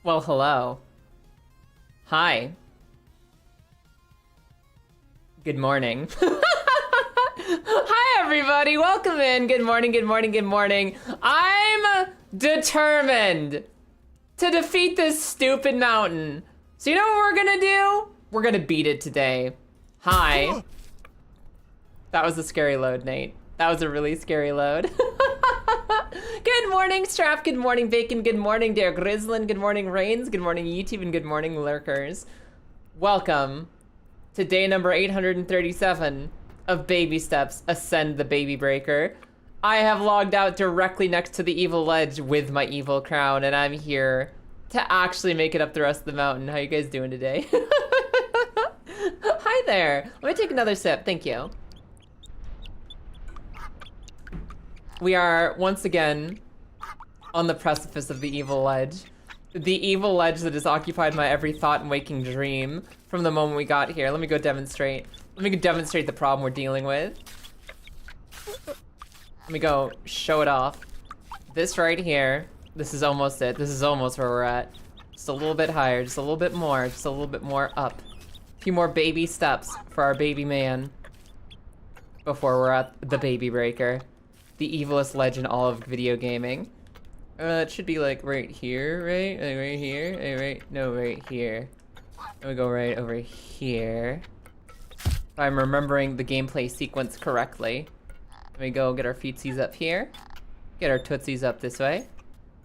Well, hello. Hi. Good morning. Hi, everybody. Welcome in. Good morning, good morning, good morning. I'm determined to defeat this stupid mountain. So you know what we're gonna do? We're gonna beat it today. Hi. That was a scary load, Nate. That was a really scary load. Good morning, Strap. Good morning, Bacon. Good morning, Dear Grislin. Good morning, Rains. Good morning, YouTube. And good morning, Lurkers. Welcome to day number 837 of Baby Steps Ascend the Baby Breaker. I have logged out directly next to the evil ledge with my evil crown, and I'm here to actually make it up the rest of the mountain. How you guys doing today? Hi there. Let me take another sip. Thank you. We are once again on the precipice of the evil ledge. The evil ledge that has occupied my every thought and waking dream from the moment we got here. Let me go demonstrate. Let me go demonstrate the problem we're dealing with. Let me go show it off. This right here, this is almost it. This is almost where we're at. Just a little bit higher, just a little bit more, just a little bit more up. A few more baby steps for our baby man before we're at the baby breaker. The evilest ledge in all of video gaming. It should be like right here, right? Like right here? No, right here. And we go right over here. If I'm remembering the gameplay sequence correctly. Let me go get our feetsies up here. Get our tootsies up this way.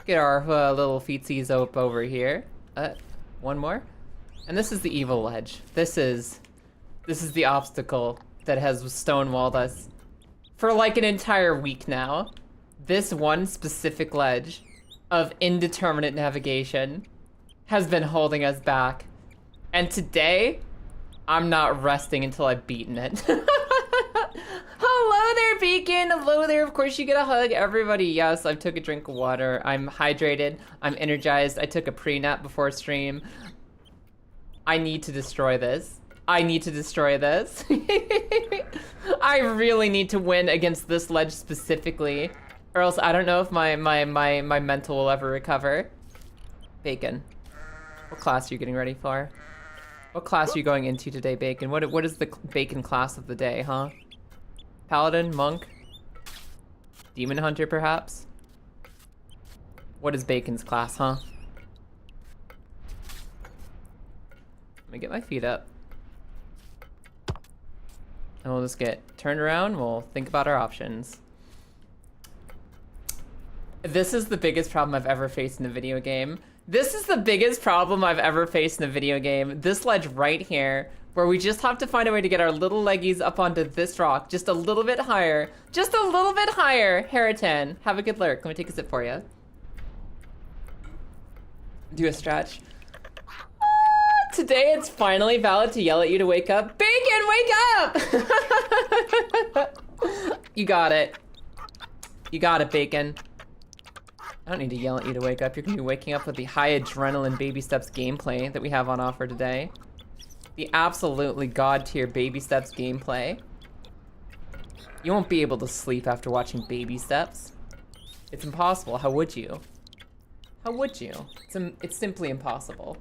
Get our little feetsies up over here. One more. And this is the evil ledge. This is the obstacle that has stonewalled us for like an entire week now. This one specific ledge of indeterminate navigation has been holding us back. And today, I'm not resting until I've beaten it. Hello there, Beacon. Hello there. Of course, you get a hug. Everybody, yes, I took a drink of water. I'm hydrated. I'm energized. I took a pre-nap before stream. I need to destroy this. I need to destroy this. I really need to win against this ledge specifically, or else I don't know if my mental will ever recover. Bacon, what class are you getting ready for? What class are you going into today, Bacon? What is the Bacon class of the day, huh? Paladin, monk, demon hunter, perhaps? What is Bacon's class, huh? Let me get my feet up. And we'll just get turned around, we'll think about our options. This is the biggest problem I've ever faced in a video game. This is the biggest problem I've ever faced in a video game. This ledge right here, where we just have to find a way to get our little leggies up onto this rock, just a little bit higher. Just a little bit higher. Heritan, have a good lurk. Let me take a sip for you. Do a stretch. Today it's finally valid to yell at you to wake up. Bacon, wake up! You got it. You got it, Bacon. I don't need to yell at you to wake up. You're gonna be waking up with the high adrenaline Baby Steps gameplay that we have on offer today. The absolutely god tier Baby Steps gameplay. You won't be able to sleep after watching Baby Steps. It's impossible. How would you? How would you? It's simply impossible.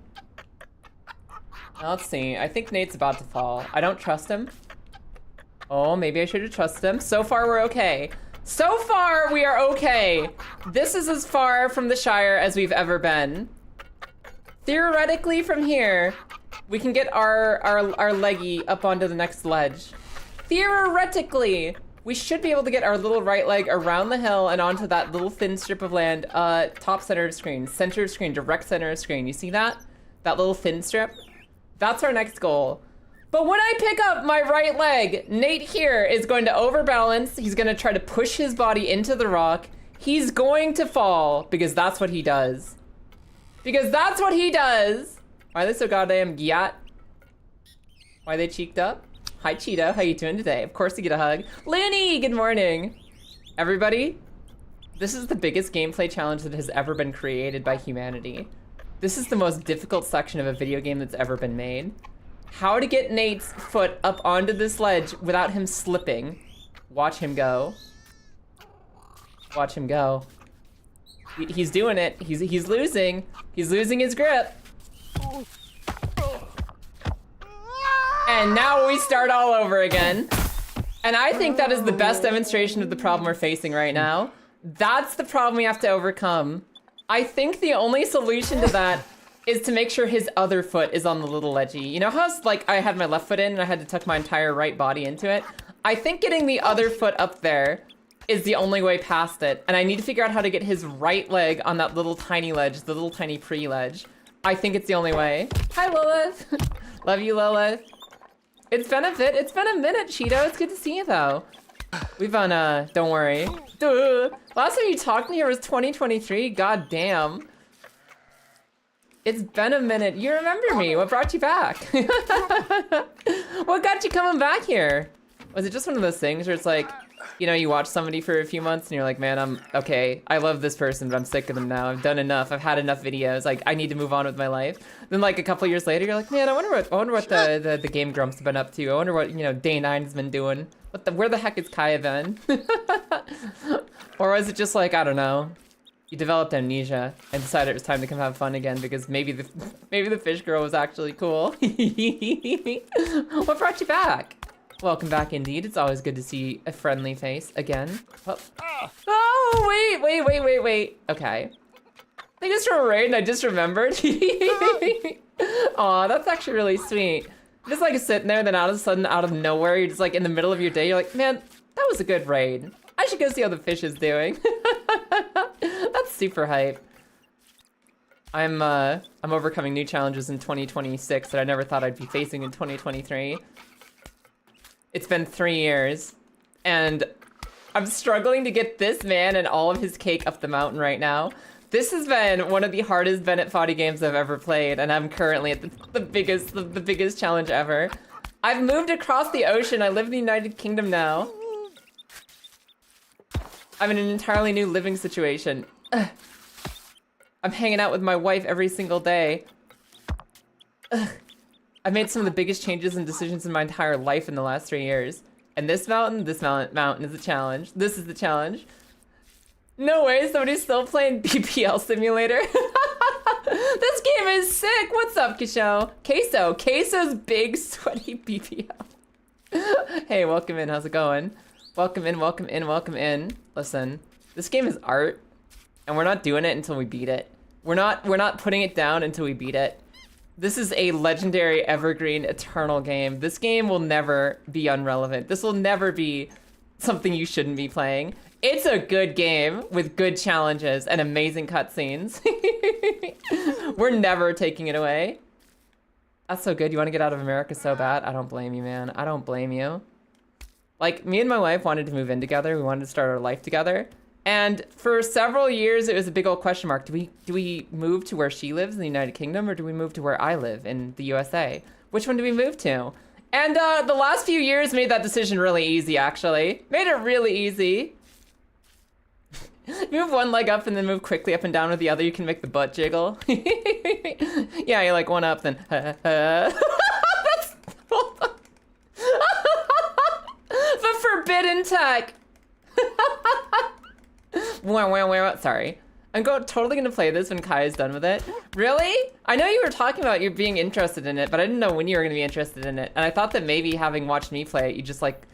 Now, let's see. I think Nate's about to fall. I don't trust him. Oh, maybe I should have trusted him. So far, we're okay. So far, we are okay. This is as far from the Shire as we've ever been. Theoretically, from here, we can get our leggy up onto the next ledge. Theoretically, we should be able to get our little right leg around the hill and onto that little thin strip of land. Top center of screen, direct center of screen. You see that? That little thin strip? That's our next goal. But when I pick up my right leg, Nate here is going to overbalance. He's gonna try to push his body into the rock. He's going to fall because that's what he does. Because that's what he does. Why are they so goddamn gyat? Why are they cheeked up? Hi, Cheetah. How you doing today? Of course you get a hug. Looney, good morning. Everybody, this is the biggest gameplay challenge that has ever been created by humanity. This is the most difficult section of a video game that's ever been made. How to get Nate's foot up onto this ledge without him slipping. Watch him go. Watch him go. He's doing it. He's losing. He's losing his grip. And now we start all over again. And I think that is the best demonstration of the problem we're facing right now. That's the problem we have to overcome. I think the only solution to that is to make sure his other foot is on the little ledgy. You know how like I had my left foot in and I had to tuck my entire right body into it? I think getting the other foot up there is the only way past it. And I need to figure out how to get his right leg on that little tiny ledge, the little tiny pre-ledge. I think it's the only way. Hi, Lilith. Love you, Lilith. It's been a bit. It's been a minute, Cheeto. It's good to see you, though. We've on, don't worry. Duh. Last time you talked to me was 2023. God damn. It's been a minute. You remember me. What brought you back? What got you coming back here? Was it just one of those things where it's like, you know, you watch somebody for a few months and you're like, man, I'm okay. I love this person, but I'm sick of them now. I've done enough. I've had enough videos. Like, I need to move on with my life. Then, like, a couple years later, you're like, man, I wonder what the Game Grumps have been up to. I wonder what, you know, Day 9's been doing. Where the heck is Kaya been? Or was it just like, I don't know, you developed amnesia and decided it was time to come have fun again because maybe the fish girl was actually cool. What brought you back? Welcome back indeed. It's always good to see a friendly face again. Oh, wait. Okay. I think it's from a raid and I just remembered. Aw, that's actually really sweet. Just like sitting there, then all of a sudden, out of nowhere, you're just like in the middle of your day, you're like, man, that was a good raid. I should go see how the fish is doing. That's super hype. I'm overcoming new challenges in 2026 that I never thought I'd be facing in 2023. It's been 3 years, and I'm struggling to get this man and all of his cake up the mountain right now. This has been one of the hardest Bennett Foddy games I've ever played, and I'm currently at the biggest challenge ever. I've moved across the ocean. I live in the United Kingdom now. I'm in an entirely new living situation. Ugh. I'm hanging out with my wife every single day. Ugh. I've made some of the biggest changes and decisions in my entire life in the last 3 years. And this mountain is a challenge. This is the challenge. No way, somebody's still playing BPL Simulator. This game is sick. What's up, Kisho? Queso's big sweaty BPL. Hey, welcome in, how's it going? Welcome in. Listen, this game is art, and we're not doing it until we beat it. We're not putting it down until we beat it. This is a legendary, evergreen, eternal game. This game will never be irrelevant. This will never be something you shouldn't be playing. It's a good game with good challenges and amazing cutscenes. We're never taking it away. That's so good. You want to get out of America so bad? I don't blame you, man. I don't blame you. Like, me and my wife wanted to move in together. We wanted to start our life together. And for several years, it was a big old question mark. Do we move to where she lives in the United Kingdom, or do we move to where I live in the USA? Which one do we move to? And the last few years made that decision really easy, actually. Made it really easy. Move one leg up and then move quickly up and down with the other. You can make the butt jiggle. Yeah, you like one up, then. That's the forbidden tech. Sorry. I'm totally gonna play this when Kaya's done with it. Really? I know you were talking about you being interested in it, but I didn't know when you were gonna be interested in it. And I thought that maybe having watched me play it, you just like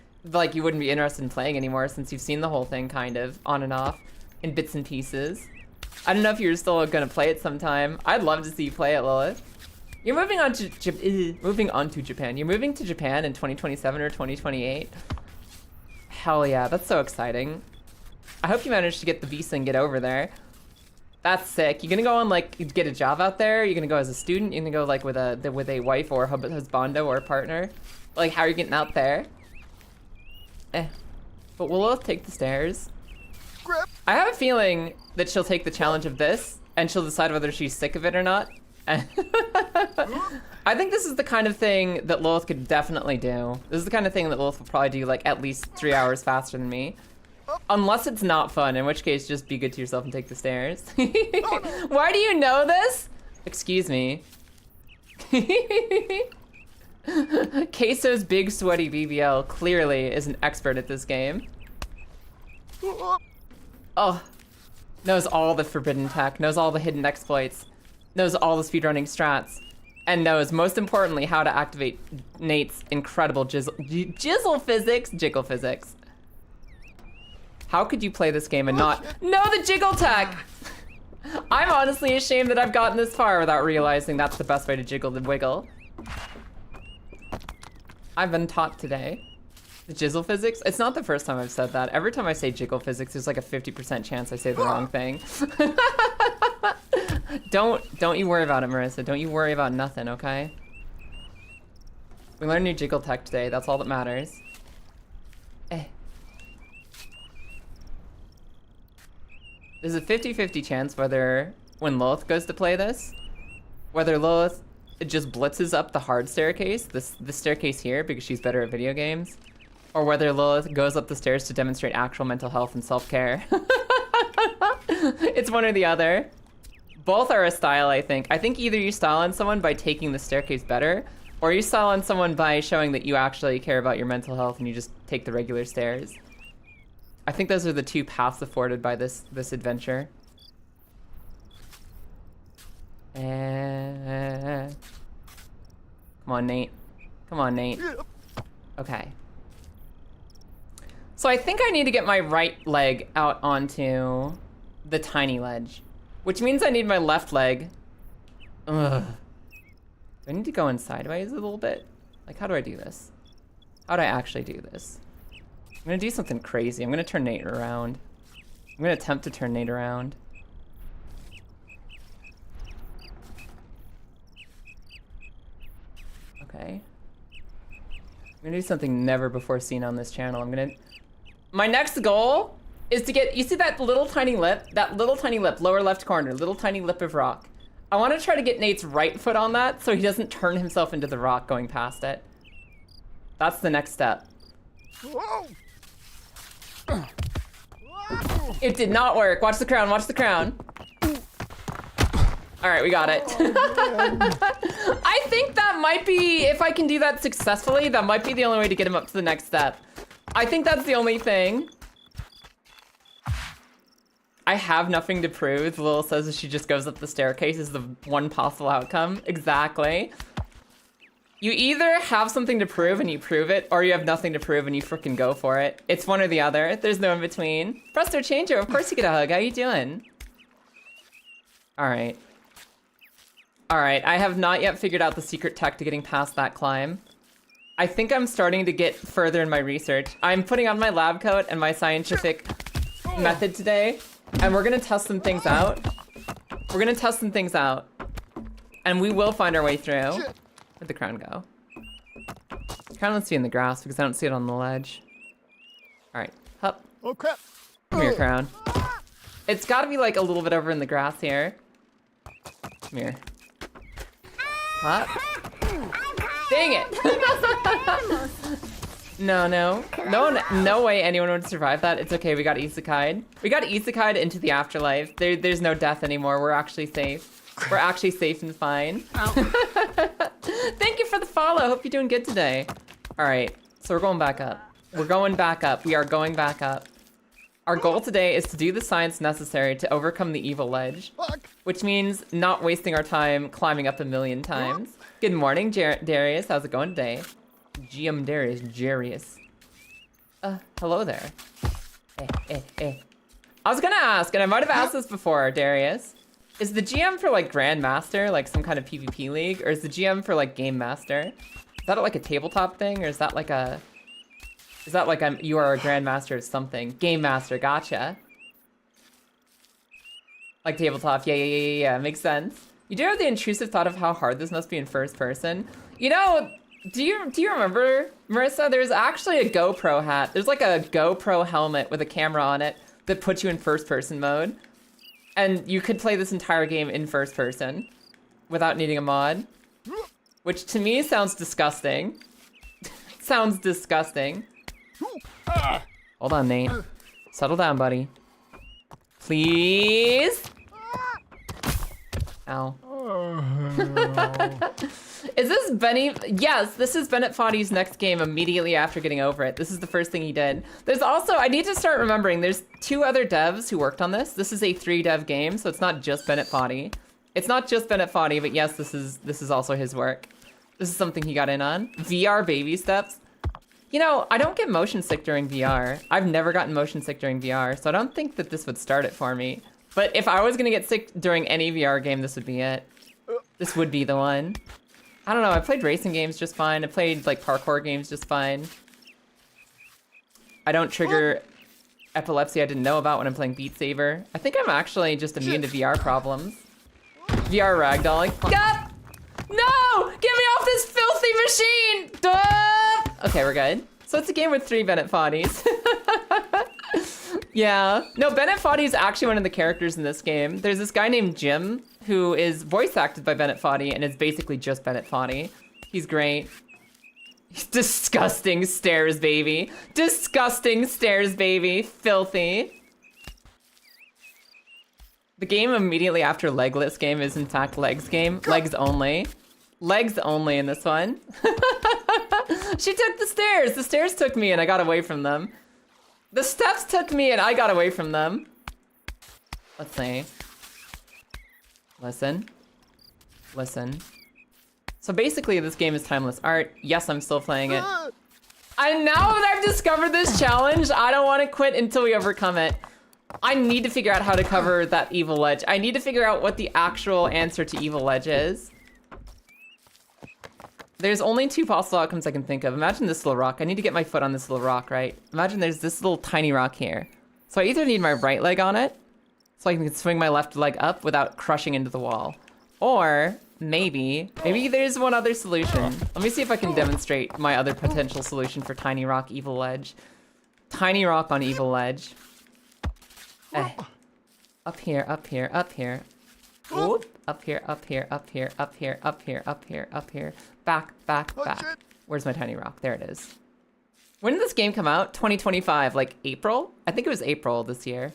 you wouldn't be interested in playing anymore since you've seen the whole thing kind of on and off in bits and pieces. I don't know if you're still gonna play it sometime. I'd love to see you play it, Lilith. You're moving on to Japan. You're moving to Japan in 2027 or 2028. Hell yeah, that's so exciting. I hope you managed to get the visa and get over there. That's sick. You gonna go on like get a job out there? You're gonna go as a student? You're gonna go like with a wife or husbando or a partner? Like how are you getting out there? But will Lilith take the stairs? Grip. I have a feeling that she'll take the challenge of this and she'll decide whether she's sick of it or not. I think this is the kind of thing that Lilith could definitely do. This is the kind of thing that Lilith will probably do like at least 3 hours faster than me. Unless it's not fun, in which case just be good to yourself and take the stairs. Why do you know this? Excuse me. Queso's big sweaty BBL clearly is an expert at this game. Oh, knows all the forbidden tech, knows all the hidden exploits, knows all the speedrunning strats, and knows, most importantly, how to activate Nate's incredible jiggle physics. How could you play this game and not know the jiggle tech? I'm honestly ashamed that I've gotten this far without realizing that's the best way to jiggle the wiggle. I've been taught today. The jizzle physics? It's not the first time I've said that. Every time I say jiggle physics, there's like a 50% chance I say the wrong thing. Don't you worry about it, Marissa. Don't you worry about nothing, okay? We learned new jiggle tech today. That's all that matters. There's a 50-50 chance whether, when Lilith goes to play this, whether Lilith just blitzes up the hard staircase, the staircase here, because she's better at video games, or whether Lilith goes up the stairs to demonstrate actual mental health and self-care. It's one or the other. Both are a style, I think. I think either you style on someone by taking the staircase better, or you style on someone by showing that you actually care about your mental health and you just take the regular stairs. I think those are the two paths afforded by this adventure. Come on, Nate. Come on, Nate. Okay. So I think I need to get my right leg out onto the tiny ledge, which means I need my left leg. Ugh. Do I need to go in sideways a little bit? Like, how do I do this? How do I actually do this? I'm gonna do something crazy. I'm gonna turn Nate around. I'm gonna attempt to turn Nate around. Okay. I'm gonna do something never before seen on this channel. My next goal is to get, you see that little tiny lip? That little tiny lip, lower left corner, little tiny lip of rock. I wanna try to get Nate's right foot on that so he doesn't turn himself into the rock going past it. That's the next step. It did not work. Watch the crown, watch the crown. All right, we got it. I think that might be, if I can do that successfully, that might be the only way to get him up to the next step. I think that's the only thing. I have nothing to prove. Lil says she just goes up the staircase is the one possible outcome. Exactly. You either have something to prove and you prove it, or you have nothing to prove and you frickin' go for it. It's one or the other. There's no in between. Presto Changer, of course you get a hug. How you doing? All right. All right, I have not yet figured out the secret tech to getting past that climb. I think I'm starting to get further in my research. I'm putting on my lab coat and my scientific method today, and we're gonna test some things out. We're gonna test some things out, and we will find our way through. Where'd the crown go? Crown wants to be in the grass because I don't see it on the ledge. All right, hup. Oh crap! Come here, crown. It's got to be like a little bit over in the grass here. Come here. Hup. Dang it! No way anyone would survive that. It's okay, we got isekai'd. We got isekai'd into the afterlife. There's no death anymore. We're actually safe. We're actually safe and fine. Thank you for the follow. Hope you're doing good today. All right, so we're going back up. We're going back up. We are going back up. Our goal today is to do the science necessary to overcome the evil ledge, which means not wasting our time climbing up a million times. Good morning, Darius. How's it going today? GM Darius, Jarius. Hello there. I was gonna ask, and I might have asked this before, Darius. Is the GM for like Grandmaster, like some kind of PvP league, or is the GM for like Game Master? Is that like a tabletop thing, or is that like a... Is that like you are a Grandmaster of something? Game Master, gotcha. Like tabletop, yeah, makes sense. You do have the intrusive thought of how hard this must be in first person. You know, do you remember, Marissa, there's actually a GoPro hat. There's like a GoPro helmet with a camera on it that puts you in first person mode. And you could play this entire game in first person without needing a mod. Which to me sounds disgusting. Sounds disgusting. Hold on, Nate. Settle down, buddy. Please? Ow. Is this Benny? Yes, this is Bennett Foddy's next game immediately after getting over it. This is the first thing he did. There's also, I need to start remembering, there's 2 other devs who worked on this. This is a 3-dev game, so it's not just Bennett Foddy. It's not just Bennett Foddy, but yes, this is also his work. This is something he got in on. VR baby steps. You know, I don't get motion sick during VR. I've never gotten motion sick during VR, so I don't think that this would start it for me. But if I was gonna get sick during any VR game, this would be it. This would be the one. I don't know, I played racing games just fine. I played like parkour games just fine. I don't trigger epilepsy I didn't know about when I'm playing Beat Saber. I think I'm actually just immune to VR problems. VR ragdolling. God! No! Get me off this filthy machine! Duh! Okay, we're good. So it's a game with 3 Bennett Foddies. Yeah. No, Bennett Foddy is actually one of the characters in this game. There's this guy named Jim who is voice acted by Bennett Foddy and is basically just Bennett Foddy. He's great. He's disgusting stairs, baby. Disgusting stairs, baby. Filthy. The game immediately after Legless game is in fact Legs game. Legs only. Legs only in this one. She took the stairs. The stairs took me and I got away from them. The steps took me and I got away from them. Let's see. Listen. Listen. So basically this game is timeless art. Yes, I'm still playing it. And now that I've discovered this challenge, I don't want to quit until we overcome it. I need to figure out how to cover that evil ledge. I need to figure out what the actual answer to evil ledge is. There's only 2 possible outcomes I can think of. Imagine this little rock. I need to get my foot on this little rock, right? Imagine there's this little tiny rock here. So I either need my right leg on it, so I can swing my left leg up without crushing into the wall. Or maybe there's one other solution. Let me see if I can demonstrate my other potential solution for tiny rock evil ledge. Tiny rock on evil ledge. Up here, up here, up here. Whoop. Up here, up here, up here, up here, up here, up here, up here. Back, back, back. Where's my tiny rock? There it is. When did this game come out? 2025, like April? I think it was April this year.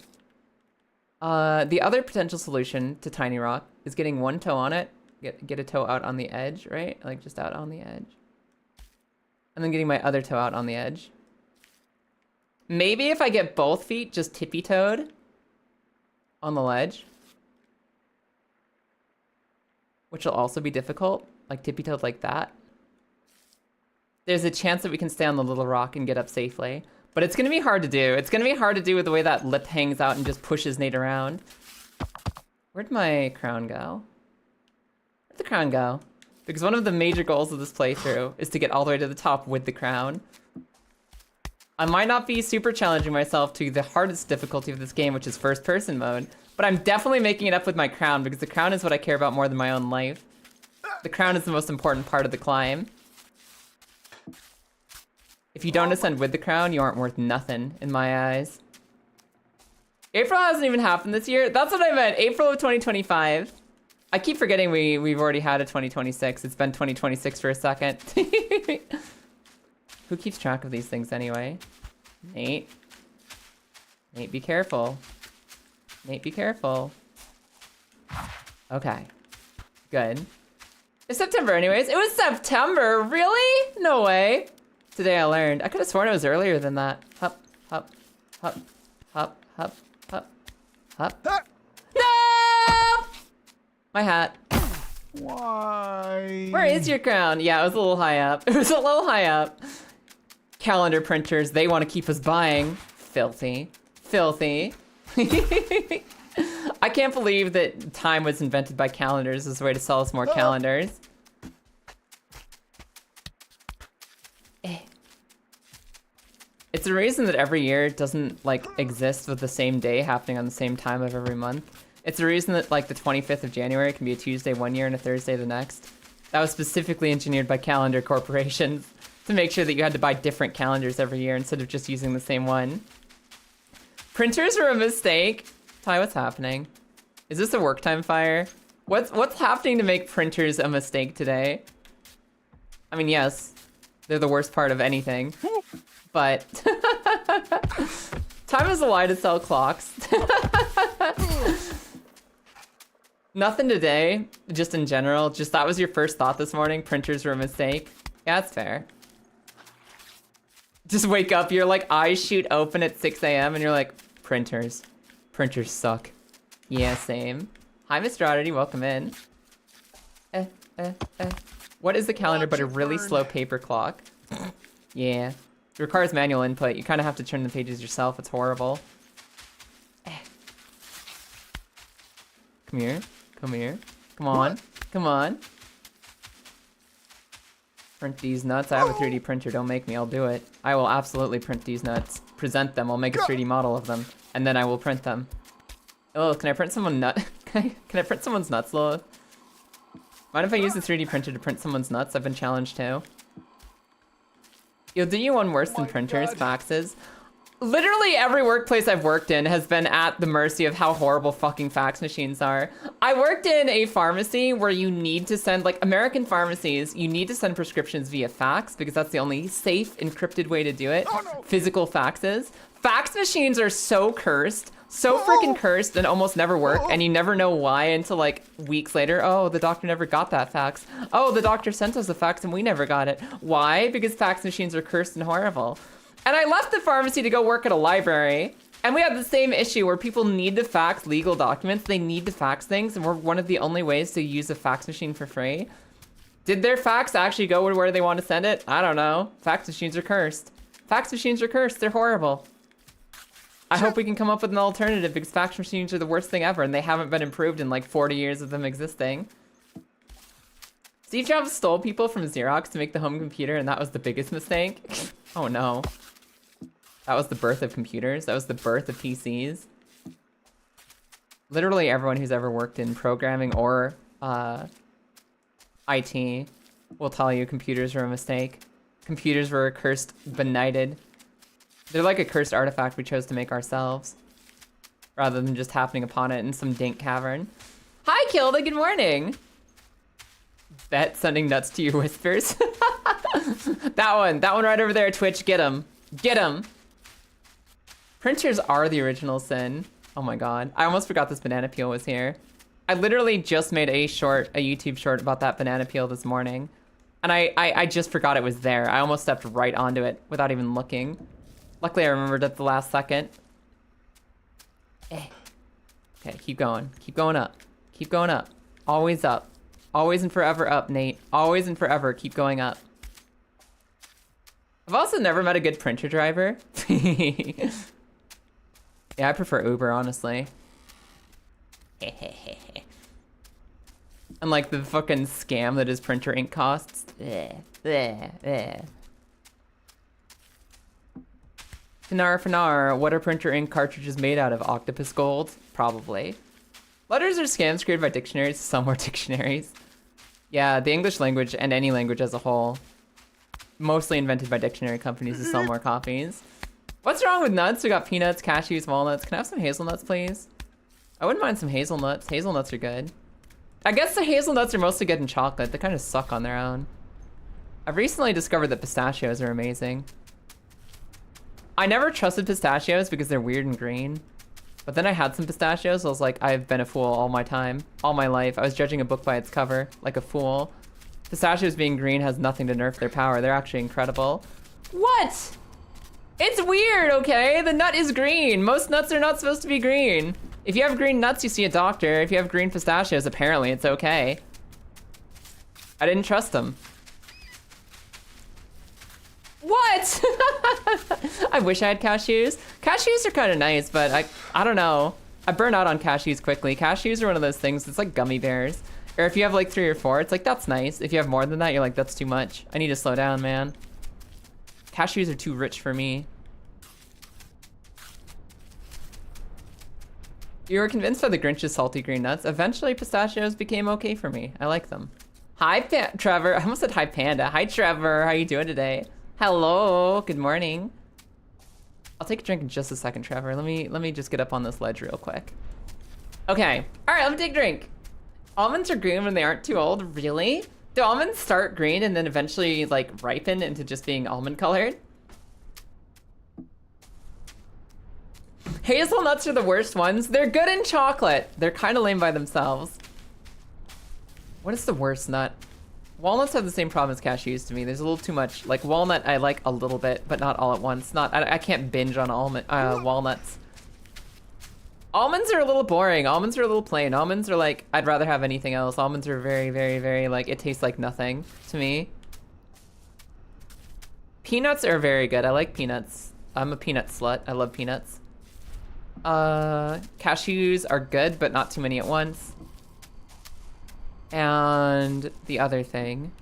The other potential solution to tiny rock is getting one toe on it. Get a toe out on the edge, right? Like just out on the edge. And then getting my other toe out on the edge. Maybe if I get both feet just tippy-toed on the ledge. Which will also be difficult, like tippy-toed like that. There's a chance that we can stay on the little rock and get up safely. But it's gonna be hard to do. It's gonna be hard to do with the way that lip hangs out and just pushes Nate around. Where'd my crown go? Where'd the crown go? Because one of the major goals of this playthrough is to get all the way to the top with the crown. I might not be super challenging myself to the hardest difficulty of this game, which is first person mode, but I'm definitely making it up with my crown because the crown is what I care about more than my own life. The crown is the most important part of the climb. If you don't ascend with the crown, you aren't worth nothing in my eyes. April hasn't even happened this year. That's what I meant. April of 2025. I keep forgetting we've already had a 2026. It's been 2026 for a second. Who keeps track of these things anyway? Nate. Nate, be careful. Nate, be careful. Okay. Good. It's September anyways. It was September? Really? No way. Today I learned. I could have sworn it was earlier than that. Hup, hup, hup, hup, hup, hup, hup. No! My hat. Why? Where is your crown? Yeah, it was a little high up. It was a little high up. Calendar printers, they want to keep us buying. Filthy. Filthy. I can't believe that time was invented by calendars as a way to sell us more calendars. It's the reason that every year doesn't like exist with the same day happening on the same time of every month. It's the reason that like the 25th of January can be a Tuesday one year and a Thursday the next. That was specifically engineered by calendar corporations to make sure that you had to buy different calendars every year instead of just using the same one. Printers were a mistake. Ty, what's happening? Is this a work time fire? What's happening to make printers a mistake today? I mean, yes, they're the worst part of anything, but time is a lie to sell clocks. Nothing today, just in general. Just that was your first thought this morning. Printers were a mistake. Yeah, that's fair. Just wake up, your like eyes shoot open at 6 a.m. and you're like, printers. Printers suck. Yeah, same. Hi, Mr. Oddity, welcome in. What is the calendar but a really slow paper clock? Yeah. It requires manual input. You kind of have to turn the pages yourself. It's horrible. Come here. Come here. Come on. Come on. Print these nuts. I have a 3D printer. Don't make me. I'll do it. I will absolutely print these nuts. Present them. I'll make a 3D model of them. And then I will print them. Oh, can I print someone nut? Can I print someone's nuts, Lilith? Mind if I use the 3D printer to print someone's nuts? I've been challenged too. You'll do you one worse than printers, faxes. Literally every workplace I've worked in has been at the mercy of how horrible fucking fax machines are. I worked in a pharmacy where you need to send, like American pharmacies, you need to send prescriptions via fax because that's the only safe, encrypted way to do it. Physical faxes. Fax machines are so cursed. So freaking cursed and almost never work, and you never know why until like weeks later. Oh, the doctor never got that fax. Oh, the doctor sent us a fax and we never got it. Why? Because fax machines are cursed and horrible. And I left the pharmacy to go work at a library, and we have the same issue where people need to fax legal documents. They need to fax things, and we're one of the only ways to use a fax machine for free. Did their fax actually go where they want to send it? I don't know. Fax machines are cursed. Fax machines are cursed. They're horrible. I hope we can come up with an alternative because fax machines are the worst thing ever and they haven't been improved in like 40 years of them existing. Steve Jobs stole people from Xerox to make the home computer and that was the biggest mistake. Oh no. That was the birth of computers. That was the birth of PCs. Literally everyone who's ever worked in programming or IT will tell you computers were a mistake. Computers were cursed, benighted. They're like a cursed artifact we chose to make ourselves, rather than just happening upon it in some dank cavern. Hi, Kilda, good morning. Bet sending nuts to your whispers. That one right over there, Twitch, get him. Get him. Printers are the original sin. Oh my God, I almost forgot this banana peel was here. I literally just made a YouTube short about that banana peel this morning. And I just forgot it was there. I almost stepped right onto it without even looking. Luckily, I remembered at the last second. Okay, keep going. Keep going up. Keep going up. Always up. Always and forever up, Nate. Always and forever, keep going up. I've also never met a good printer driver. Yeah, I prefer Uber, honestly. Unlike the fucking scam that is printer ink costs. Finar, what are printer ink cartridges made out of? Octopus gold? Probably. Letters are scans created by dictionaries. Some are dictionaries. Yeah, the English language and any language as a whole. Mostly invented by dictionary companies to sell more copies. What's wrong with nuts? We got peanuts, cashews, walnuts. Can I have some hazelnuts, please? I wouldn't mind some hazelnuts. Hazelnuts are good. I guess the hazelnuts are mostly good in chocolate. They kind of suck on their own. I've recently discovered that pistachios are amazing. I never trusted pistachios because they're weird and green. But then I had some pistachios. I was like, I've been a fool all my time. All my life. I was judging a book by its cover, like a fool. Pistachios being green has nothing to nerf their power. They're actually incredible. What? It's weird, okay? The nut is green. Most nuts are not supposed to be green. If you have green nuts, you see a doctor. If you have green pistachios, apparently it's okay. I didn't trust them. What? I wish I had cashews. Cashews are kind of nice, but I don't know. I burn out on cashews quickly. Cashews are one of those things, it's like gummy bears. Or if you have like 3 or 4, it's like, that's nice. If you have more than that, you're like, that's too much. I need to slow down, man. Cashews are too rich for me. You were convinced by the Grinch's salty green nuts. Eventually, pistachios became okay for me. I like them. Hi, Trevor. I almost said hi, Panda. Hi, Trevor. How you doing today? Hello. Good morning. I'll take a drink in just a second, Trevor. Let me just get up on this ledge real quick. Okay. All right, let me take a drink. Almonds are green when they aren't too old. Really? Do almonds start green and then eventually like ripen into just being almond colored? Hazelnuts are the worst ones. They're good in chocolate. They're kind of lame by themselves. What is the worst nut? Walnuts have the same problem as cashews to me. There's a little too much. Like walnut, I like a little bit, but not all at once. I can't binge on walnuts. Almonds are a little boring. Almonds are a little plain. Almonds are like, I'd rather have anything else. Almonds are very, very, very like, it tastes like nothing to me. Peanuts are very good. I like peanuts. I'm a peanut slut. I love peanuts. Cashews are good, but not too many at once. And the other thing.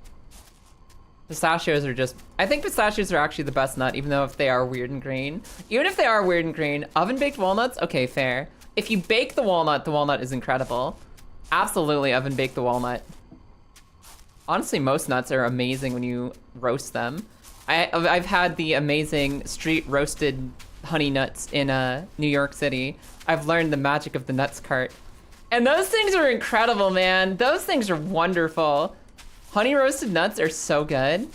Pistachios are just, I think pistachios are actually the best nut, even though if they are weird and green. Even if they are weird and green, oven-baked walnuts, okay, fair. If you bake the walnut is incredible. Absolutely oven-bake the walnut. Honestly, most nuts are amazing when you roast them. I've had the amazing street roasted honey nuts in New York City. I've learned the magic of the nuts cart. And those things are incredible, man. Those things are wonderful. Honey roasted nuts are so good.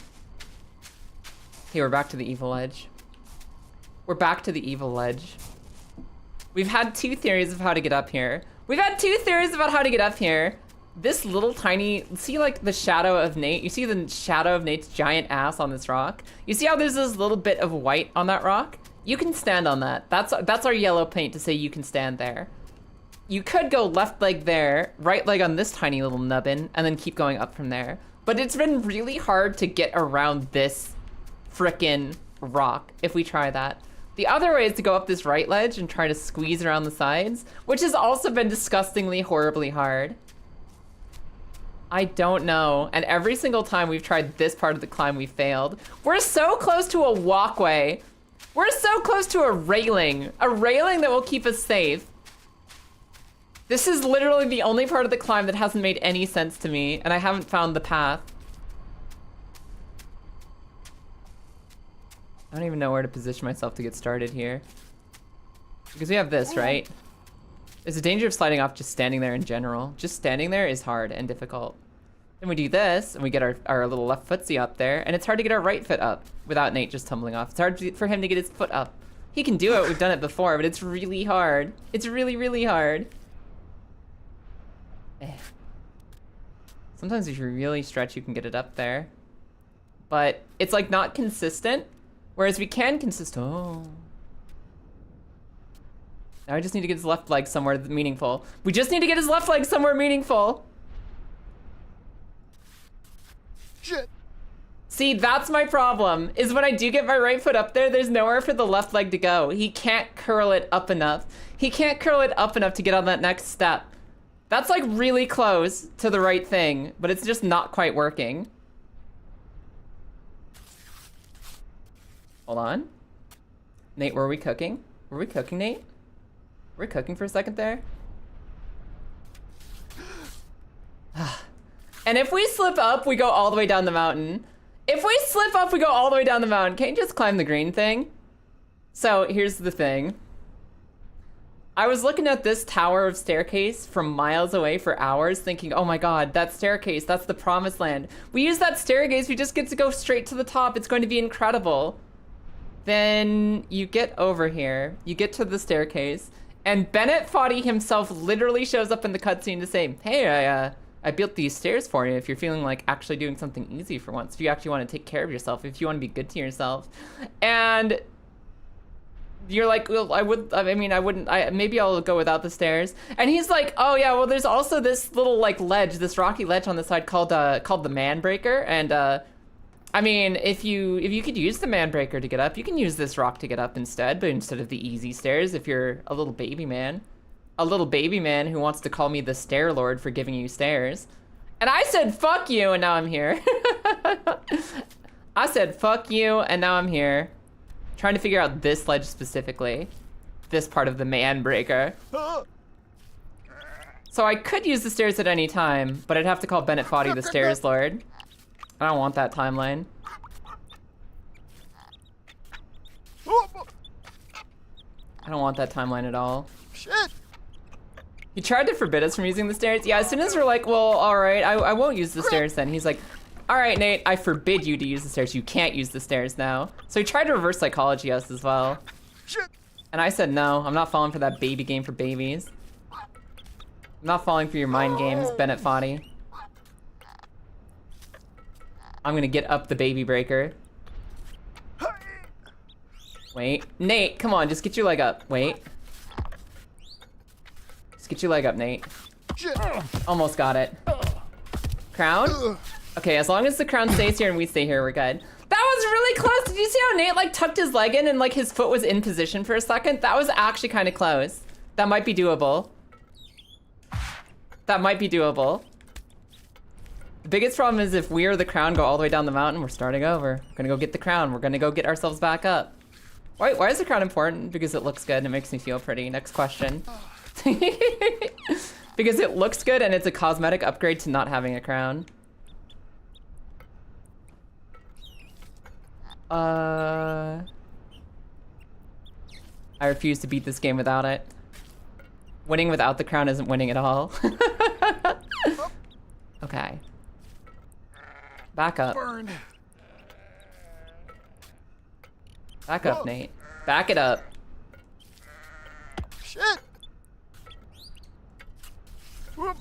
Okay, we're back to the evil edge. We're back to the evil edge. We've had 2 theories of how to get up here. We've had 2 theories about how to get up here. This little tiny, see like the shadow of Nate? You see the shadow of Nate's giant ass on this rock? You see how there's this little bit of white on that rock? You can stand on that. That's our yellow paint to say you can stand there. You could go left leg there, right leg on this tiny little nubbin, and then keep going up from there. But it's been really hard to get around this frickin' rock if we try that. The other way is to go up this right ledge and try to squeeze around the sides, which has also been disgustingly, horribly hard. I don't know. And every single time we've tried this part of the climb, we failed. We're so close to a walkway. We're so close to a railing that will keep us safe. This is literally the only part of the climb that hasn't made any sense to me, and I haven't found the path. I don't even know where to position myself to get started here. Because we have this, right? There's a danger of sliding off just standing there in general. Just standing there is hard and difficult. Then we do this, and we get our little left footsie up there, and it's hard to get our right foot up without Nate just tumbling off. It's hard for him to get his foot up. He can do it, we've done it before, but it's really hard. It's really, really hard. Sometimes if you really stretch, you can get it up there. But it's like not consistent, whereas we can oh. Now I just need to get his left leg somewhere meaningful. We just need to get his left leg somewhere meaningful. Shit. See, that's my problem, is when I do get my right foot up there, there's nowhere for the left leg to go. He can't curl it up enough. He can't curl it up enough to get on that next step. That's like really close to the right thing, but it's just not quite working. Hold on. Nate, were we cooking? Were we cooking, Nate? Were we cooking for a second there? And if we slip up, we go all the way down the mountain. If we slip up, we go all the way down the mountain. Can't you just climb the green thing? So here's the thing. I was looking at this tower of staircase from miles away for hours thinking, oh my God, that staircase, that's the promised land. We use that staircase, we just get to go straight to the top. It's going to be incredible. Then you get over here, you get to the staircase, and Bennett Foddy himself literally shows up in the cutscene to say, hey, I built these stairs for you if you're feeling like actually doing something easy for once, if you actually want to take care of yourself, if you want to be good to yourself. And you're like, well, maybe I'll go without the stairs. And he's like, oh yeah, well there's also this little like ledge, this rocky ledge on the side called the Man Breaker. And I mean, if you could use the Man Breaker to get up, you can use this rock to get up instead, but instead of the easy stairs, if you're a little baby man. A little baby man who wants to call me the Stair Lord for giving you stairs. And I said, fuck you, and now I'm here. I said, fuck you, and now I'm here. Trying to figure out this ledge specifically. This part of the Man Breaker. So I could use the stairs at any time, but I'd have to call Bennett Foddy the Stairs Lord. I don't want that timeline. I don't want that timeline at all. Shit. He tried to forbid us from using the stairs. Yeah, as soon as we're like, well, all right, I won't use the stairs then. He's like, all right, Nate, I forbid you to use the stairs. You can't use the stairs now. So he tried to reverse psychology us as well. Shit. And I said, no, I'm not falling for that baby game for babies. I'm not falling for your mind games, Bennett Foddy. I'm gonna get up the baby breaker. Wait, Nate, come on, just get your leg up. Wait. Just get your leg up, Nate. Almost got it. Crown? Okay, as long as the crown stays here and we stay here, we're good. That was really close. Did you see how Nate like tucked his leg in and like his foot was in position for a second? That was actually kind of close. That might be doable. That might be doable. The biggest problem is if we or the crown go all the way down the mountain, we're starting over. We're gonna go get the crown. We're gonna go get ourselves back up. Why is the crown important? Because it looks good and it makes me feel pretty. Next question. Because it looks good and it's a cosmetic upgrade to not having a crown. I refuse to beat this game without it. Winning without the crown isn't winning at all. Okay. Back up. Burned. Back up, Nate. Back it up. Shit. Whoop.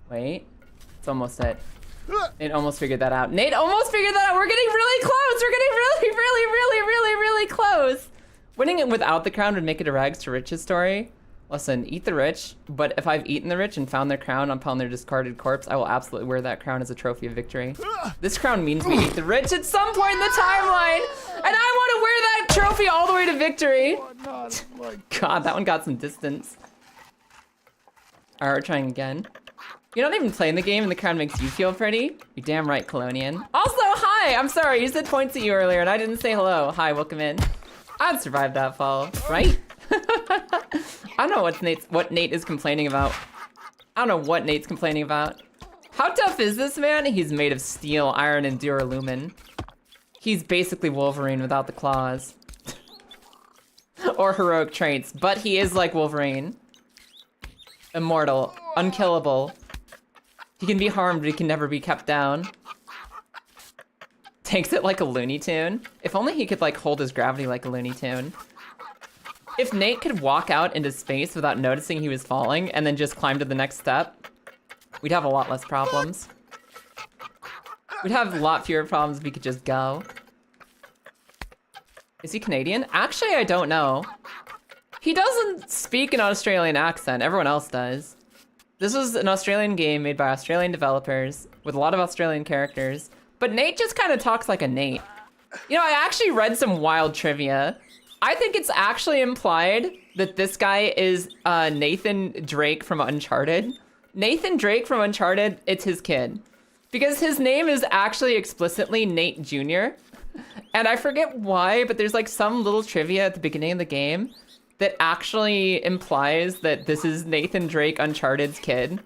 Wait. It's almost it. Nate almost figured that out. Nate almost figured that out. We're getting really close. We're getting really close. Winning it without the crown would make it a rags to riches story. Listen, eat the rich, but if I've eaten the rich and found their crown upon their discarded corpse, I will absolutely wear that crown as a trophy of victory. This crown means we eat the rich at some point in the timeline, and I want to wear that trophy all the way to victory. God, that one got some distance. All right, we're trying again. You're not even playing the game and the crown makes you feel pretty? You're damn right, Colonian. Also, hi, I'm sorry, you said points at you earlier and I didn't say hello. Hi, welcome in. I'd survive that fall, right? I don't know what Nate is complaining about. I don't know what Nate's complaining about. How tough is this man? He's made of steel, iron, and duralumin. He's basically Wolverine without the claws. Or heroic traits, but he is like Wolverine. Immortal, unkillable. He can be harmed, but he can never be kept down. Takes it like a Looney Tune. If only he could like hold his gravity like a Looney Tune. If Nate could walk out into space without noticing he was falling and then just climb to the next step, we'd have a lot less problems. We'd have a lot fewer problems if we could just go. Is he Canadian? Actually, I don't know. He doesn't speak an Australian accent. Everyone else does. This was an Australian game made by Australian developers with a lot of Australian characters, but Nate just kind of talks like a Nate. You know, I actually read some wild trivia. I think it's actually implied that this guy is Nathan Drake from Uncharted. Nathan Drake from Uncharted, it's his kid. Because his name is actually explicitly Nate Jr. And I forget why, but there's like some little trivia at the beginning of the game that actually implies that this is Nathan Drake, Uncharted's kid,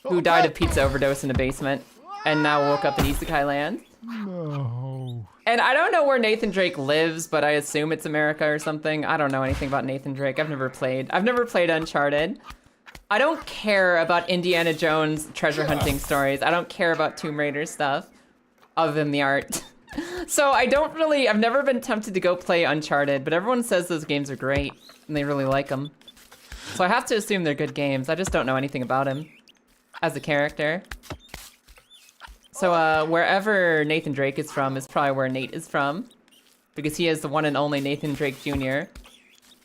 who died of pizza overdose in a basement and now woke up in Isekai Land. No. And I don't know where Nathan Drake lives, but I assume it's America or something. I don't know anything about Nathan Drake. I've never played Uncharted. I don't care about Indiana Jones treasure hunting stories. I don't care about Tomb Raider stuff, other than the art. So I've never been tempted to go play Uncharted, but everyone says those games are great, and they really like them. So I have to assume they're good games. I just don't know anything about him as a character. So wherever Nathan Drake is from is probably where Nate is from, because he is the one and only Nathan Drake Jr.,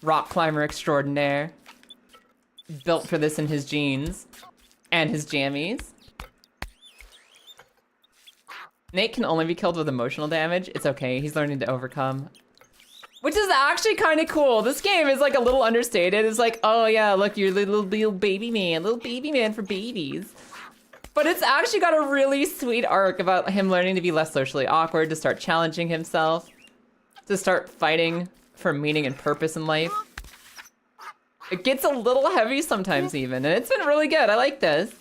rock climber extraordinaire, built for this in his jeans and his jammies. Nate can only be killed with emotional damage. It's okay, he's learning to overcome. Which is actually kind of cool. This game is like a little understated. It's like, oh yeah, look, you're little baby man for babies. But it's actually got a really sweet arc about him learning to be less socially awkward, to start challenging himself, to start fighting for meaning and purpose in life. It gets a little heavy sometimes even, and it's been really good. I like this.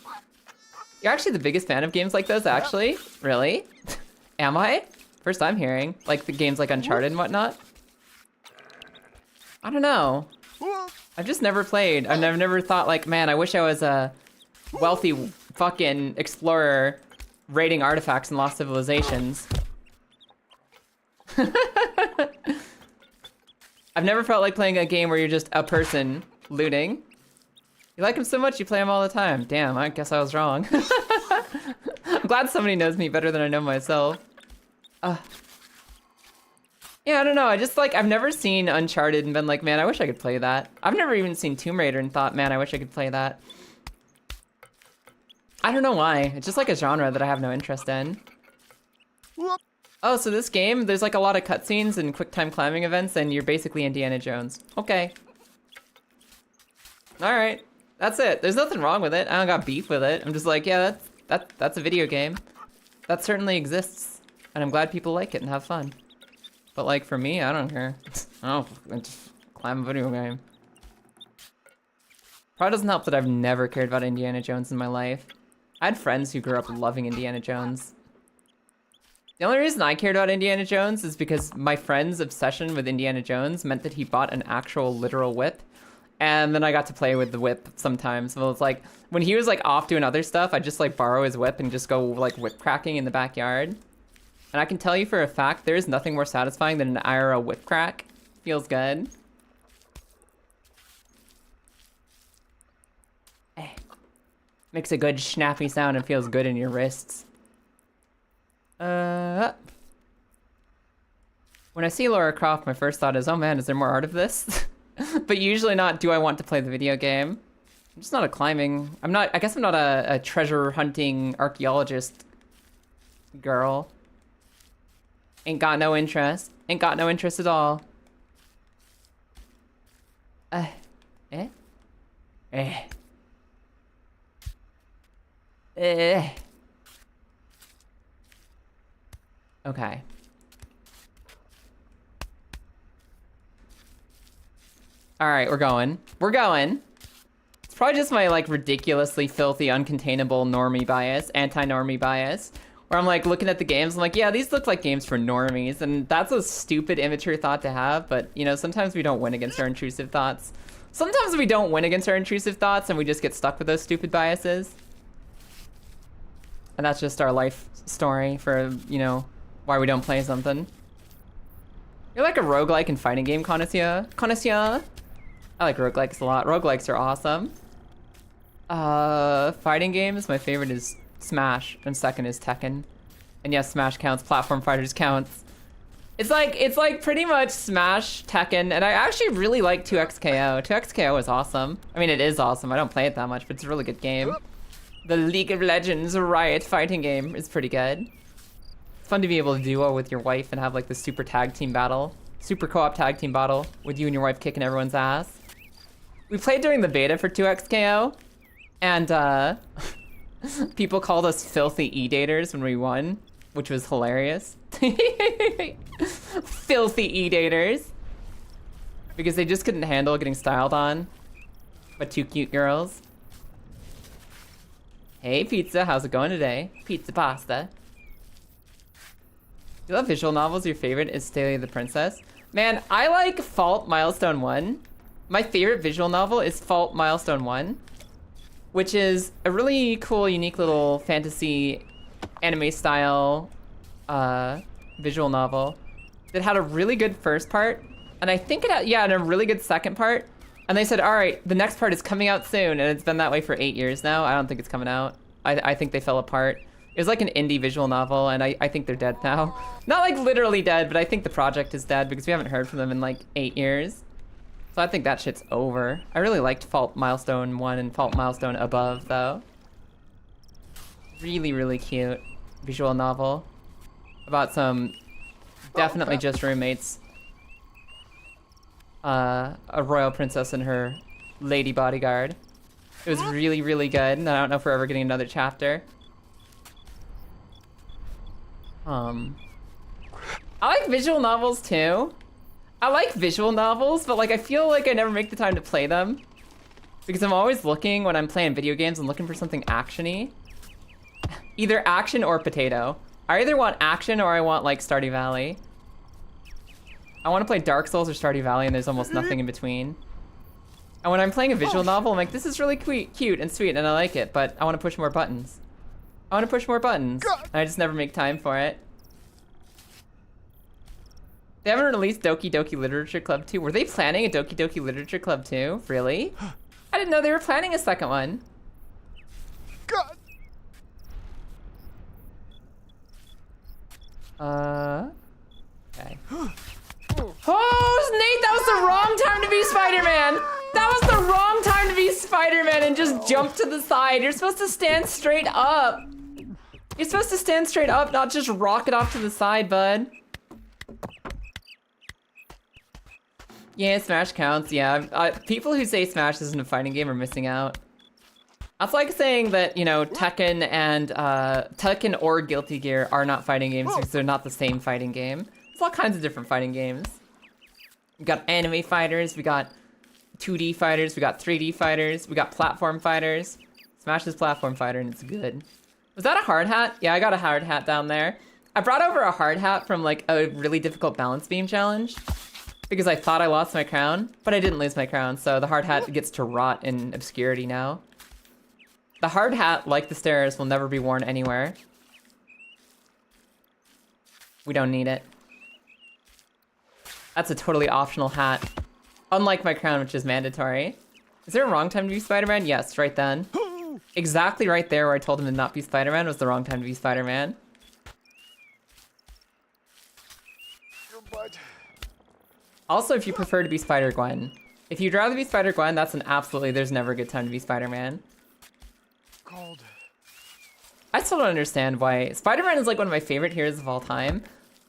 You're actually the biggest fan of games like this, actually? Really? Am I? First I'm hearing. Like the games like Uncharted and whatnot. I don't know. I've just never played. I've never thought like, man, I wish I was a wealthy fucking explorer raiding artifacts in Lost Civilizations. I've never felt like playing a game where you're just a person looting. You like him so much, you play him all the time. Damn, I guess I was wrong. I'm glad somebody knows me better than I know myself. Yeah, I don't know. I've never seen Uncharted and been like, man, I wish I could play that. I've never even seen Tomb Raider and thought, man, I wish I could play that. I don't know why. It's just like a genre that I have no interest in. Whoop. Oh, so this game, there's like a lot of cutscenes and quick time climbing events, and you're basically Indiana Jones. Okay. All right, that's it. There's nothing wrong with it. I don't got beef with it. I'm just like, yeah, that's a video game. That certainly exists, and I'm glad people like it and have fun. But like for me, I don't care. I just climb a video game. Probably doesn't help that I've never cared about Indiana Jones in my life. I had friends who grew up loving Indiana Jones. The only reason I cared about Indiana Jones is because my friend's obsession with Indiana Jones meant that he bought an actual literal whip. And then I got to play with the whip sometimes. So it's like, when he was like off doing other stuff, I'd just like borrow his whip and just go like whip cracking in the backyard. And I can tell you for a fact, there is nothing more satisfying than an IRL whip crack. Feels good. Makes a good snappy sound and feels good in your wrists. When I see Lara Croft, my first thought is, oh man, is there more art of this? But usually not, do I want to play the video game? I'm just not a climbing, I guess I'm not a treasure hunting archaeologist girl. Ain't got no interest. Ain't got no interest at all. Okay. All right, we're going. We're going. It's probably just my like ridiculously filthy, uncontainable normie bias, anti-normie bias, where I'm like looking at the games, I'm like, yeah, these look like games for normies, and that's a stupid, immature thought to have, but you know, sometimes we don't win against our intrusive thoughts. Sometimes we don't win against our intrusive thoughts and we just get stuck with those stupid biases. And that's just our life story for, you know, why we don't play something. You're like a roguelike and fighting game connoisseur. I like roguelikes a lot. Roguelikes are awesome. Fighting games, my favorite is Smash, and second is Tekken. And yes, Smash counts, platform fighters counts. It's like pretty much Smash, Tekken, and I actually really like 2XKO. 2XKO is awesome. I mean, it is awesome. I don't play it that much, but it's a really good game. The League of Legends Riot fighting game is pretty good. It's fun to be able to duo with your wife and have like the super tag team battle. Super co-op tag team battle with you and your wife kicking everyone's ass. We played during the beta for 2XKO, and people called us filthy E-daters when we won, which was hilarious. Filthy E-daters. Because they just couldn't handle getting styled on by two cute girls. Hey Pizza, how's it going today? Pizza pasta. You love visual novels? Your favorite is Staley the Princess? Man, I like Fault Milestone 1. My favorite visual novel is Fault Milestone 1, which is a really cool, unique little fantasy anime style visual novel that had a really good first part, and I think it had, yeah, and a really good second part. And they said, all right, the next part is coming out soon, and it's been that way for 8 years now. I don't think it's coming out. I think they fell apart. It was like an indie visual novel, and I think they're dead now. Not like literally dead, but I think the project is dead because we haven't heard from them in like 8 years. So I think that shit's over. I really liked Fault Milestone 1 and Fault Milestone Above, though. Really, really cute visual novel about some definitely just roommates. A royal princess and her lady bodyguard. It was really, really good, and I don't know if we're ever getting another chapter. I like visual novels too. I like visual novels, but like I feel like I never make the time to play them because I'm always looking when I'm playing video games. I'm looking for something action-y. Either action or potato. I either want action or I want like Stardew Valley. I want to play Dark Souls or Stardew Valley, and there's almost nothing in between. And when I'm playing a visual novel, I'm like, this is really cute and sweet, and I like it, but I want to push more buttons. I want to push more buttons, and I just never make time for it. They haven't released Doki Doki Literature Club 2. Were they planning a Doki Doki Literature Club 2? Really? I didn't know they were planning a second one. God. Okay. Oh, Nate, that was the wrong time to be Spider-Man. That was the wrong time to be Spider-Man and just jump to the side. You're supposed to stand straight up. You're supposed to stand straight up, not just rocket off to the side, bud. Yeah, Smash counts. Yeah, people who say Smash isn't a fighting game are missing out. That's like saying that, you know, Tekken and Tekken or Guilty Gear are not fighting games because they're not the same fighting game. There's all kinds of different fighting games. We got anime fighters, we got 2D fighters, we got 3D fighters, we got platform fighters. Smash is platform fighter and it's good. Was that a hard hat? Yeah, I got a hard hat down there. I brought over a hard hat from like a really difficult balance beam challenge because I thought I lost my crown, but I didn't lose my crown, so the hard hat gets to rot in obscurity now. The hard hat, like the stairs, will never be worn anywhere. We don't need it. That's a totally optional hat. Unlike my crown, which is mandatory. Is there a wrong time to be Spider-Man? Yes, right then. Exactly right there where I told him to not be Spider-Man was the wrong time to be Spider-Man. Your butt. Also, if you prefer to be Spider-Gwen. If you'd rather be Spider-Gwen, that's an absolutely there's never a good time to be Spider-Man. Cold. I still don't understand why Spider-Man is like one of my favorite heroes of all time.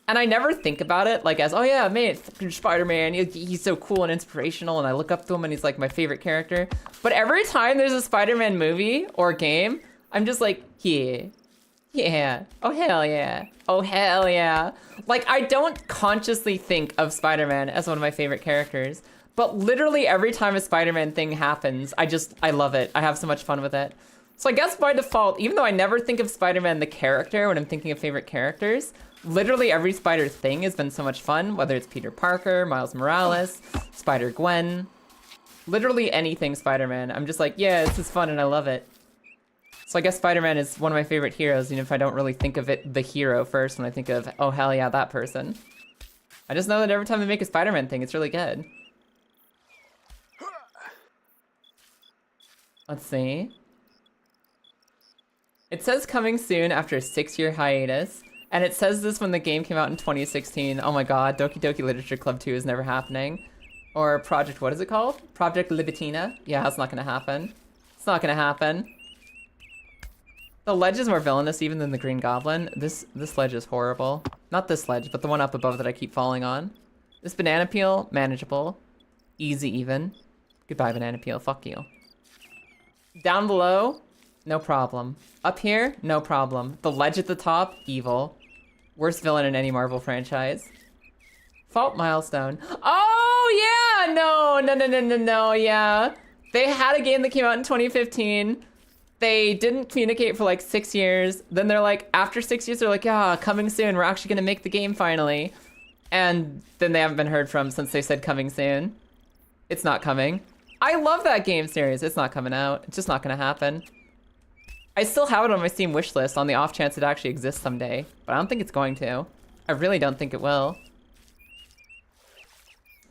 And I never think about it like as, oh yeah, man, fucking Spider-Man, he's so cool and inspirational and I look up to him and he's like my favorite character. But every time there's a Spider-Man movie or game, I'm just like, yeah, oh hell yeah, oh hell yeah. Like I don't consciously think of Spider-Man as one of my favorite characters, but literally every time a Spider-Man thing happens, I love it. I have so much fun with it. So I guess by default, even though I never think of Spider-Man the character when I'm thinking of favorite characters, literally every Spider thing has been so much fun, whether it's Peter Parker, Miles Morales, Spider-Gwen, literally anything Spider-Man. I'm just like, yeah, this is fun and I love it. So I guess Spider-Man is one of my favorite heroes, even if I don't really think of it the hero first when I think of, oh hell yeah, that person. I just know that every time they make a Spider-Man thing, it's really good. Let's see. It says coming soon after a 6-year hiatus. And it says this when the game came out in 2016. Oh my god, Doki Doki Literature Club 2 is never happening. Or Project, what is it called? Project Libitina? Yeah, that's not gonna happen. It's not gonna happen. The ledge is more villainous even than the Green Goblin. This ledge is horrible. Not this ledge, but the one up above that I keep falling on. This banana peel, manageable. Easy even. Goodbye, banana peel, fuck you. Down below, no problem. Up here, no problem. The ledge at the top, evil. Worst villain in any Marvel franchise. Fault Milestone. Oh, yeah! No, yeah. They had a game that came out in 2015. They didn't communicate for like 6 years. Then they're like, after 6 years, they're like, yeah, coming soon. We're actually gonna make the game finally. And then they haven't been heard from since they said coming soon. It's not coming. I love that game series. It's not coming out. It's just not gonna happen. I still have it on my Steam wishlist on the off chance it actually exists someday, but I don't think it's going to. I really don't think it will.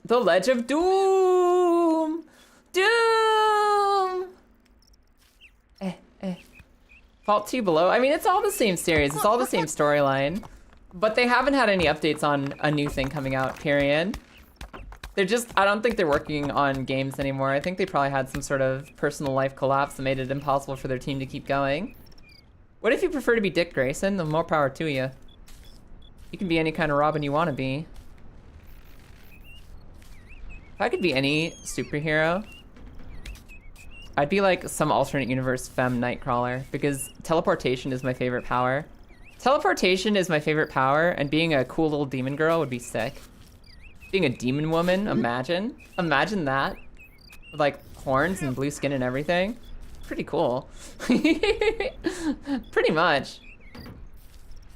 The Ledge of Doom! Doom! Fault 2 Below. I mean, it's all the same series. It's all the same storyline. But they haven't had any updates on a new thing coming out, period. They're just, I don't think they're working on games anymore. I think they probably had some sort of personal life collapse that made it impossible for their team to keep going. What if you prefer to be Dick Grayson? The more power to you. You can be any kind of Robin you want to be. If I could be any superhero, I'd be like some alternate universe femme Nightcrawler, because teleportation is my favorite power. Teleportation is my favorite power, and being a cool little demon girl would be sick. Being a demon woman, imagine. Imagine that. With like horns and blue skin and everything. Pretty cool. Pretty much.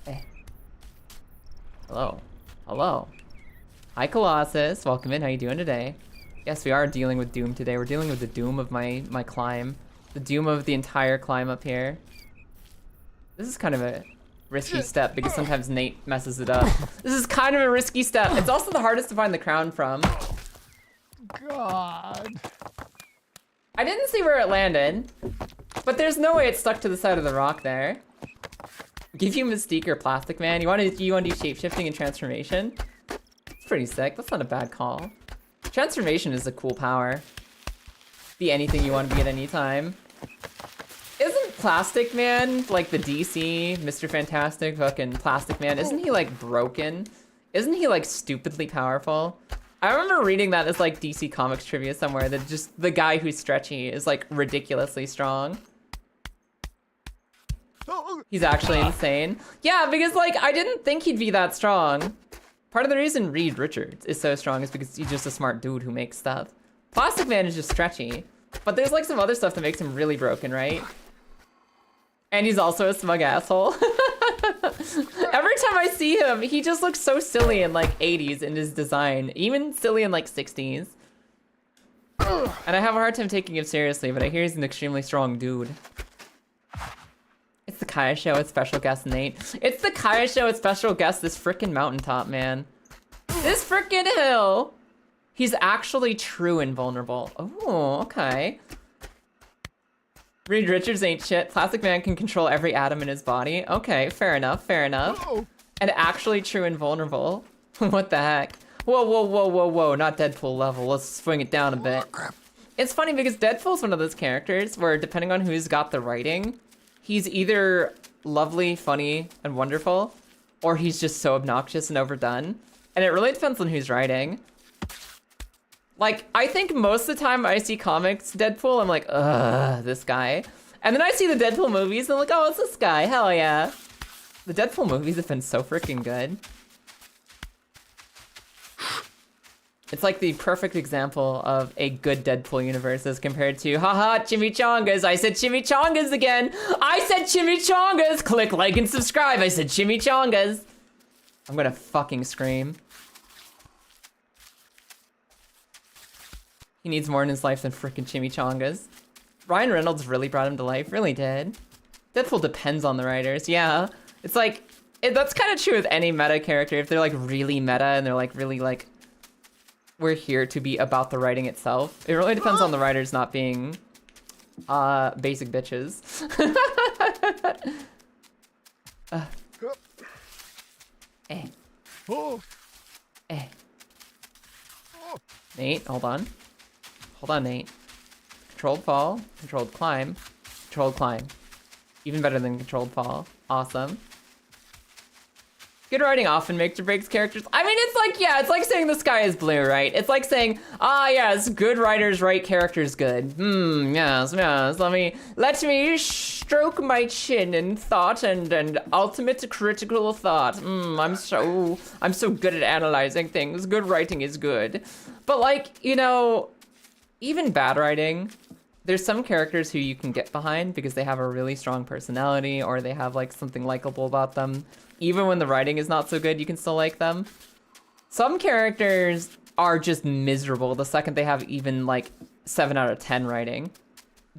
Hey. Hello. Hello. Hi Colossus, welcome in, how you doing today? Yes, we are dealing with doom today. We're dealing with the doom of my climb. The doom of the entire climb up here. This is kind of a risky step because sometimes Nate messes it up. This is kind of a risky step. It's also the hardest to find the crown from. God. I didn't see where it landed, but there's no way it stuck to the side of the rock there. Give you Mystique or Plastic Man. You want to do shapeshifting and transformation? It's pretty sick. That's not a bad call. Transformation is a cool power. Be anything you want to be at any time. Isn't Plastic Man like the DC Mr. Fantastic fucking Plastic Man? Isn't he like broken? Isn't he like stupidly powerful? I remember reading that as like DC Comics trivia somewhere, that just the guy who's stretchy is like ridiculously strong. He's actually insane. Yeah, because like I didn't think he'd be that strong. Part of the reason Reed Richards is so strong is because he's just a smart dude who makes stuff. Plastic Man is just stretchy, but there's like some other stuff that makes him really broken, right? And he's also a smug asshole. Every time I see him, he just looks so silly in like 80s in his design, even silly in like 60s. And I have a hard time taking him seriously, but I hear he's an extremely strong dude. It's the Kaya Show with special guest Nate. It's the Kaya Show with special guest this frickin' mountaintop, man. This frickin' hill. He's actually true invulnerable. Oh, okay. Reed Richards ain't shit. Plastic Man can control every atom in his body. Okay, fair enough, fair enough. And actually true invulnerable. What the heck? Whoa, whoa, whoa, whoa, whoa. Not Deadpool level. Let's swing it down a bit. It's funny because Deadpool's one of those characters where depending on who's got the writing, he's either lovely, funny, and wonderful, or he's just so obnoxious and overdone. And it really depends on who's writing. Like, I think most of the time I see comics Deadpool, I'm like, ugh, this guy. And then I see the Deadpool movies, and I'm like, oh, it's this guy, hell yeah. The Deadpool movies have been so freaking good. It's like the perfect example of a good Deadpool universe as compared to, haha, chimichangas. I said chimichangas again. I said chimichangas. Click like and subscribe. I said chimichangas. I'm gonna fucking scream. He needs more in his life than frickin' chimichangas. Ryan Reynolds really brought him to life, really did. Deadpool depends on the writers, yeah. It's like, that's kind of true with any meta character. If they're like really meta and they're like really like, we're here to be about the writing itself. It really depends on the writers not being basic bitches. Eh. Eh. Nate, hold on. Hold on, Nate. Controlled fall, controlled climb, controlled climb. Even better than controlled fall. Awesome. Good writing often makes or breaks characters. I mean, it's like, yeah, it's like saying the sky is blue, right? It's like saying, ah, yes, good writers write characters good. Yes, yes, let me stroke my chin in thought and ultimate critical thought. I'm so good at analyzing things. Good writing is good. But like, you know, even bad writing, there's some characters who you can get behind because they have a really strong personality or they have like something likable about them. Even when the writing is not so good, you can still like them. Some characters are just miserable the second they have even like 7 out of 10 writing.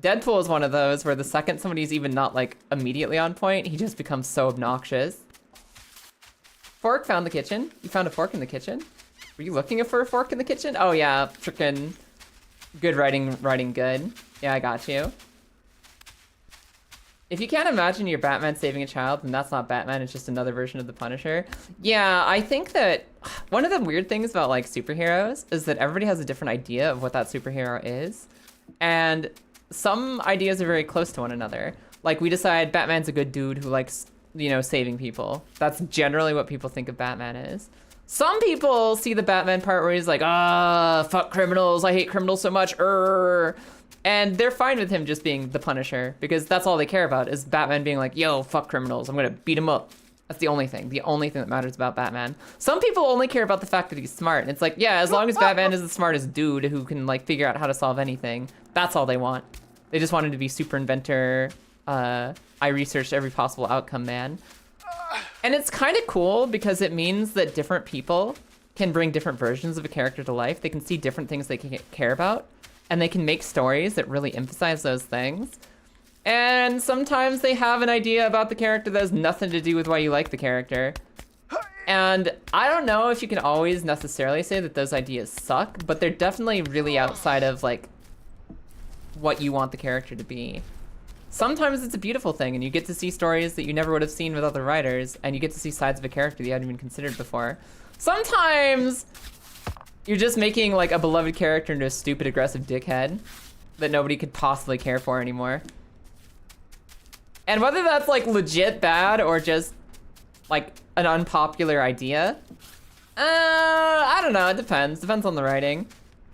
Deadpool is one of those where the second somebody's even not like immediately on point, he just becomes so obnoxious. Fork found the kitchen. You found a fork in the kitchen? Were you looking for a fork in the kitchen? Oh yeah, frickin' good writing good. Yeah, I got you. If you can't imagine your Batman saving a child, then that's not Batman, it's just another version of the Punisher. Yeah, I think that one of the weird things about like superheroes is that everybody has a different idea of what that superhero is. And some ideas are very close to one another. Like we decide Batman's a good dude who likes, you know, saving people. That's generally what people think of Batman is. Some people see the Batman part where he's like, fuck criminals, I hate criminals so much, and they're fine with him just being the Punisher because that's all they care about is Batman being like, yo, fuck criminals, I'm gonna beat him up. That's the only thing that matters about Batman. Some people only care about the fact that he's smart. And it's like, yeah, as long as Batman is the smartest dude who can like figure out how to solve anything, that's all they want. They just want him to be super inventor, I researched every possible outcome man. And it's kind of cool because it means that different people can bring different versions of a character to life. They can see different things they can care about, and they can make stories that really emphasize those things. And sometimes they have an idea about the character that has nothing to do with why you like the character. And I don't know if you can always necessarily say that those ideas suck, but they're definitely really outside of like what you want the character to be. Sometimes it's a beautiful thing and you get to see stories that you never would have seen with other writers, and you get to see sides of a character that you hadn't even considered before. Sometimes you're just making like a beloved character into a stupid, aggressive dickhead that nobody could possibly care for anymore. And whether that's like legit bad or just like an unpopular idea, I don't know, it depends. Depends on the writing.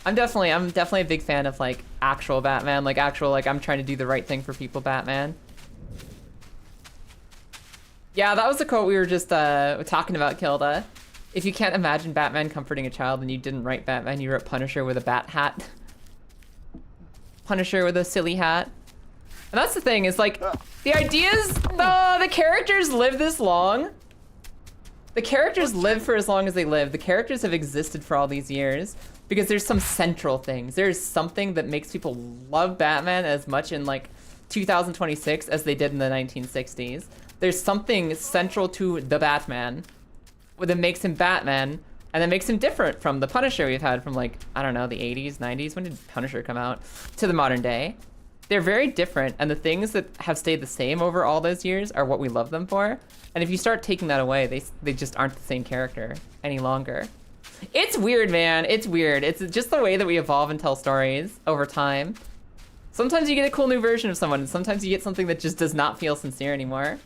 I'm definitely a big fan of like actual Batman, like actual like I'm trying to do the right thing for people Batman. Yeah, that was the quote we were just talking about, Kilda. If you can't imagine Batman comforting a child and you didn't write Batman, you wrote Punisher with a bat hat. Punisher with a silly hat. And that's the thing, is like, the ideas, the characters live this long. The characters live for as long as they live. The characters have existed for all these years because there's some central things. There's something that makes people love Batman as much in like 2026 as they did in the 1960s. There's something central to the Batman that makes him Batman, and that makes him different from the Punisher we've had from like, I don't know, the 80s, 90s. When did Punisher come out? To the modern day. They're very different, and the things that have stayed the same over all those years are what we love them for. And if you start taking that away, they just aren't the same character any longer. It's weird, man. It's weird. It's just the way that we evolve and tell stories over time. Sometimes you get a cool new version of someone, and sometimes you get something that just does not feel sincere anymore.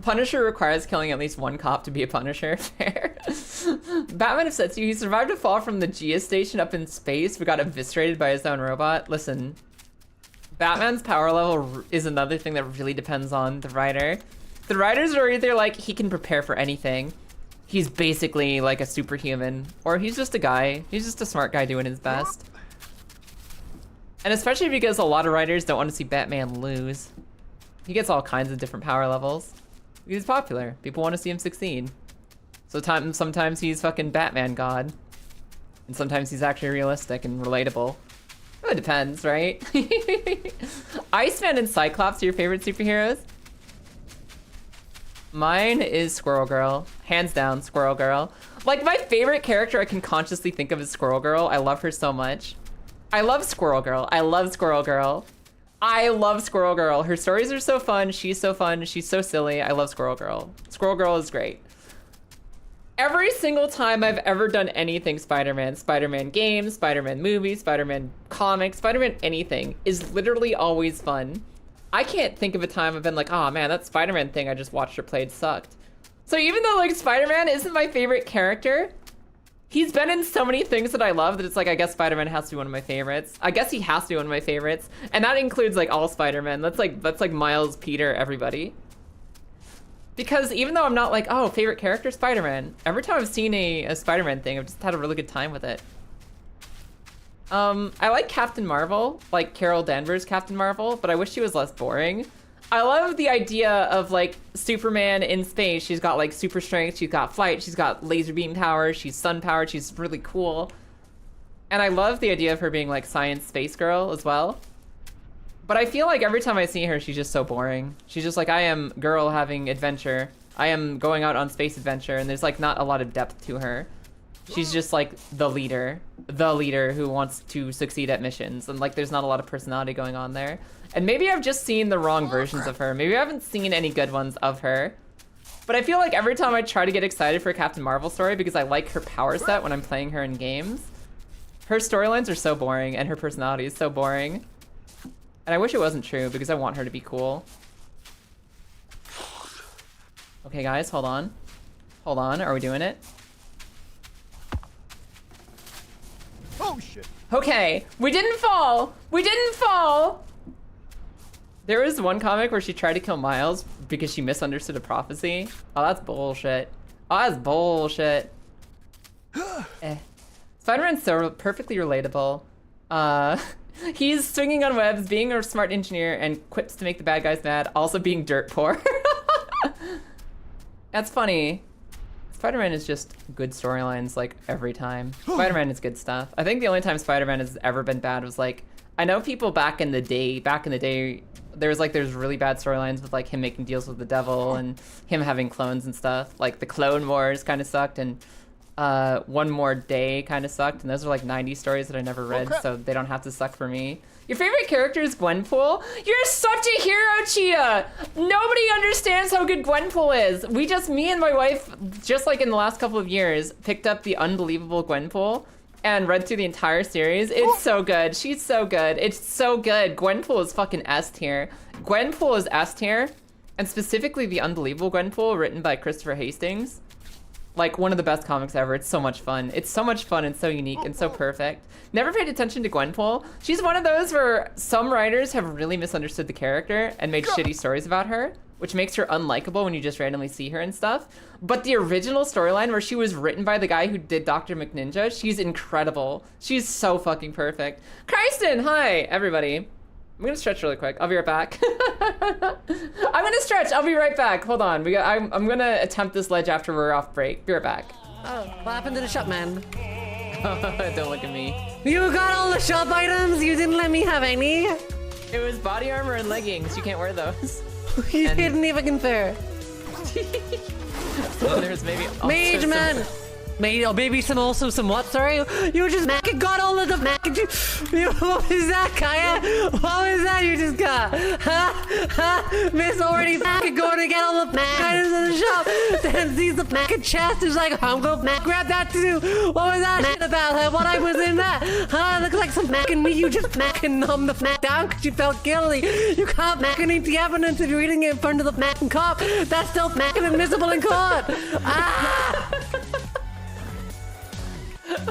Punisher requires killing at least one cop to be a Punisher. Fair. Batman upsets you. He survived a fall from the Geostation up in space, but got eviscerated by his own robot. Listen, Batman's power level is another thing that really depends on the writer. The writers are either like, he can prepare for anything. He's basically like a superhuman, or he's just a guy. He's just a smart guy doing his best. And especially because a lot of writers don't want to see Batman lose. He gets all kinds of different power levels. He's popular. People want to see him succeed. So sometimes he's fucking Batman God. And sometimes he's actually realistic and relatable. It depends, right? Iceman and Cyclops are your favorite superheroes? Mine is Squirrel Girl. Hands down, Squirrel Girl. Like, my favorite character I can consciously think of is Squirrel Girl. I love her so much. I love Squirrel Girl. I love Squirrel Girl. I love Squirrel Girl. Her stories are so fun. She's so fun. She's so silly. I love Squirrel Girl. Squirrel Girl is great. Every single time I've ever done anything Spider-Man, Spider-Man games, Spider-Man movies, Spider-Man comics, Spider-Man anything, is literally always fun. I can't think of a time I've been like, oh man, that Spider-Man thing I just watched or played sucked. So even though like Spider-Man isn't my favorite character, he's been in so many things that I love that it's like, I guess Spider-Man has to be one of my favorites. I guess he has to be one of my favorites. And that includes like all Spider-Man. That's like Miles, Peter, everybody. Because even though I'm not like, oh, favorite character, Spider-Man, every time I've seen a Spider-Man thing, I've just had a really good time with it. I like Captain Marvel, like Carol Danvers' Captain Marvel, but I wish she was less boring. I love the idea of like Superman in space. She's got like super strength, she's got flight, she's got laser beam power, she's sun powered, she's really cool. And I love the idea of her being like science space girl as well. But I feel like every time I see her, she's just so boring. She's just like, I am girl having adventure. I am going out on space adventure, and there's like not a lot of depth to her. She's just like the leader who wants to succeed at missions, and like there's not a lot of personality going on there. And maybe I've just seen the wrong versions of her. Maybe I haven't seen any good ones of her. But I feel like every time I try to get excited for a Captain Marvel story because I like her power set when I'm playing her in games, her storylines are so boring and her personality is so boring. And I wish it wasn't true because I want her to be cool. Okay guys, hold on. Hold on, are we doing it? Oh shit. Okay, we didn't fall! We didn't fall! There was one comic where she tried to kill Miles because she misunderstood a prophecy. Oh, that's bullshit. Oh, that's bullshit. Spider-Man's so perfectly relatable. He's swinging on webs, being a smart engineer, and quips to make the bad guys mad, also being dirt poor. That's funny. Spider-Man is just good storylines like every time. Spider-Man is good stuff. I think the only time Spider-Man has ever been bad was like, I know people back in the day, there's really bad storylines with like him making deals with the devil and him having clones and stuff. Like the Clone Wars kind of sucked, and One More Day kind of sucked, and those are like 90s stories that I never read, so they don't have to suck for me. Your favorite character is Gwenpool? You're such a hero, Chia! Nobody understands how good Gwenpool is. Me and my wife, just like in the last couple of years, picked up the Unbelievable Gwenpool and read through the entire series. It's so good. She's so good. It's so good. Gwenpool is fucking S tier. Gwenpool is S tier, and specifically the Unbelievable Gwenpool, written by Christopher Hastings. Like, one of the best comics ever. It's so much fun. It's so much fun and so unique and so perfect. Never paid attention to Gwenpool. She's one of those where some writers have really misunderstood the character and made shitty stories about her, which makes her unlikable when you just randomly see her and stuff. But the original storyline where she was written by the guy who did Dr. McNinja, she's incredible. She's so fucking perfect. Kristen, hi, everybody. I'm gonna stretch really quick. I'll be right back. I'm gonna stretch. I'll be right back. Hold on. I'm gonna attempt this ledge after we're off break. Be right back. Oh, what happened to the shop, man? Don't look at me. You got all the shop items? You didn't let me have any? It was body armor and leggings. You can't wear those. You didn't even compare. There's maybe also Mage man! Maybe some what, sorry? You just got all of the what was that, Kaya? What was that you just got? Miss already going to get all the items in the shop. Then sees the chest, is like, I'm gonna grab that too. What was that shit about? What I was in that? Looks like some me. You just numb the down because you felt guilty. You can't eat the evidence if you're eating it in front of the cop. That's still admissible in court.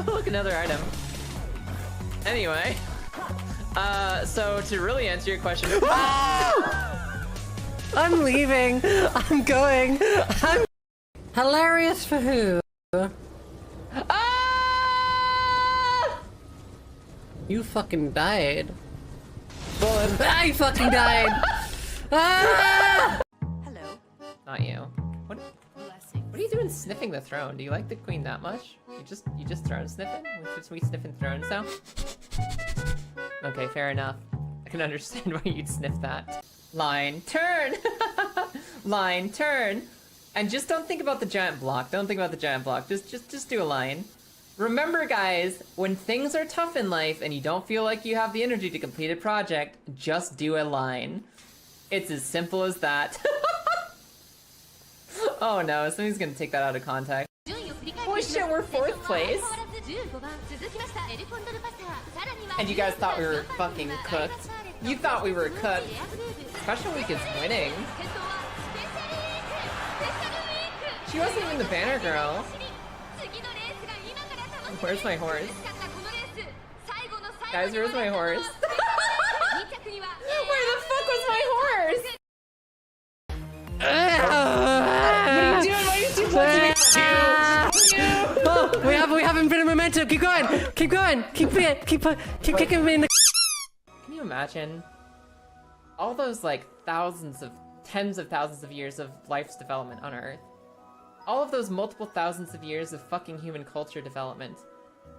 Look, another item. Anyway, so to really answer your question, I'm leaving. I'm going. Hilarious for who? You fucking died. I fucking died. Hello. Not you. What are you doing sniffing the throne? Do you like the queen that much? You just throne sniffing? With sweet sniffing throne sound? Okay, fair enough. I can understand why you'd sniff that. Line, turn! Line, turn! And just don't think about the giant block. Don't think about the giant block. Just do a line. Remember, guys, when things are tough in life and you don't feel like you have the energy to complete a project, just do a line. It's as simple as that. Oh no, somebody's gonna take that out of context. Oh shit, we're 4th place. And you guys thought we were fucking cooked. You thought we were cooked. Special Week is winning. She wasn't even the banner girl. Where's my horse? Guys, where's my horse? Where the fuck was my horse? What are you doing? Why are you too close to me? Oh, we have infinite momentum. Keep going. Keep going. Keep kicking me in the. Can you imagine all those like tens of thousands of years of life's development on Earth? All of those multiple thousands of years of fucking human culture development.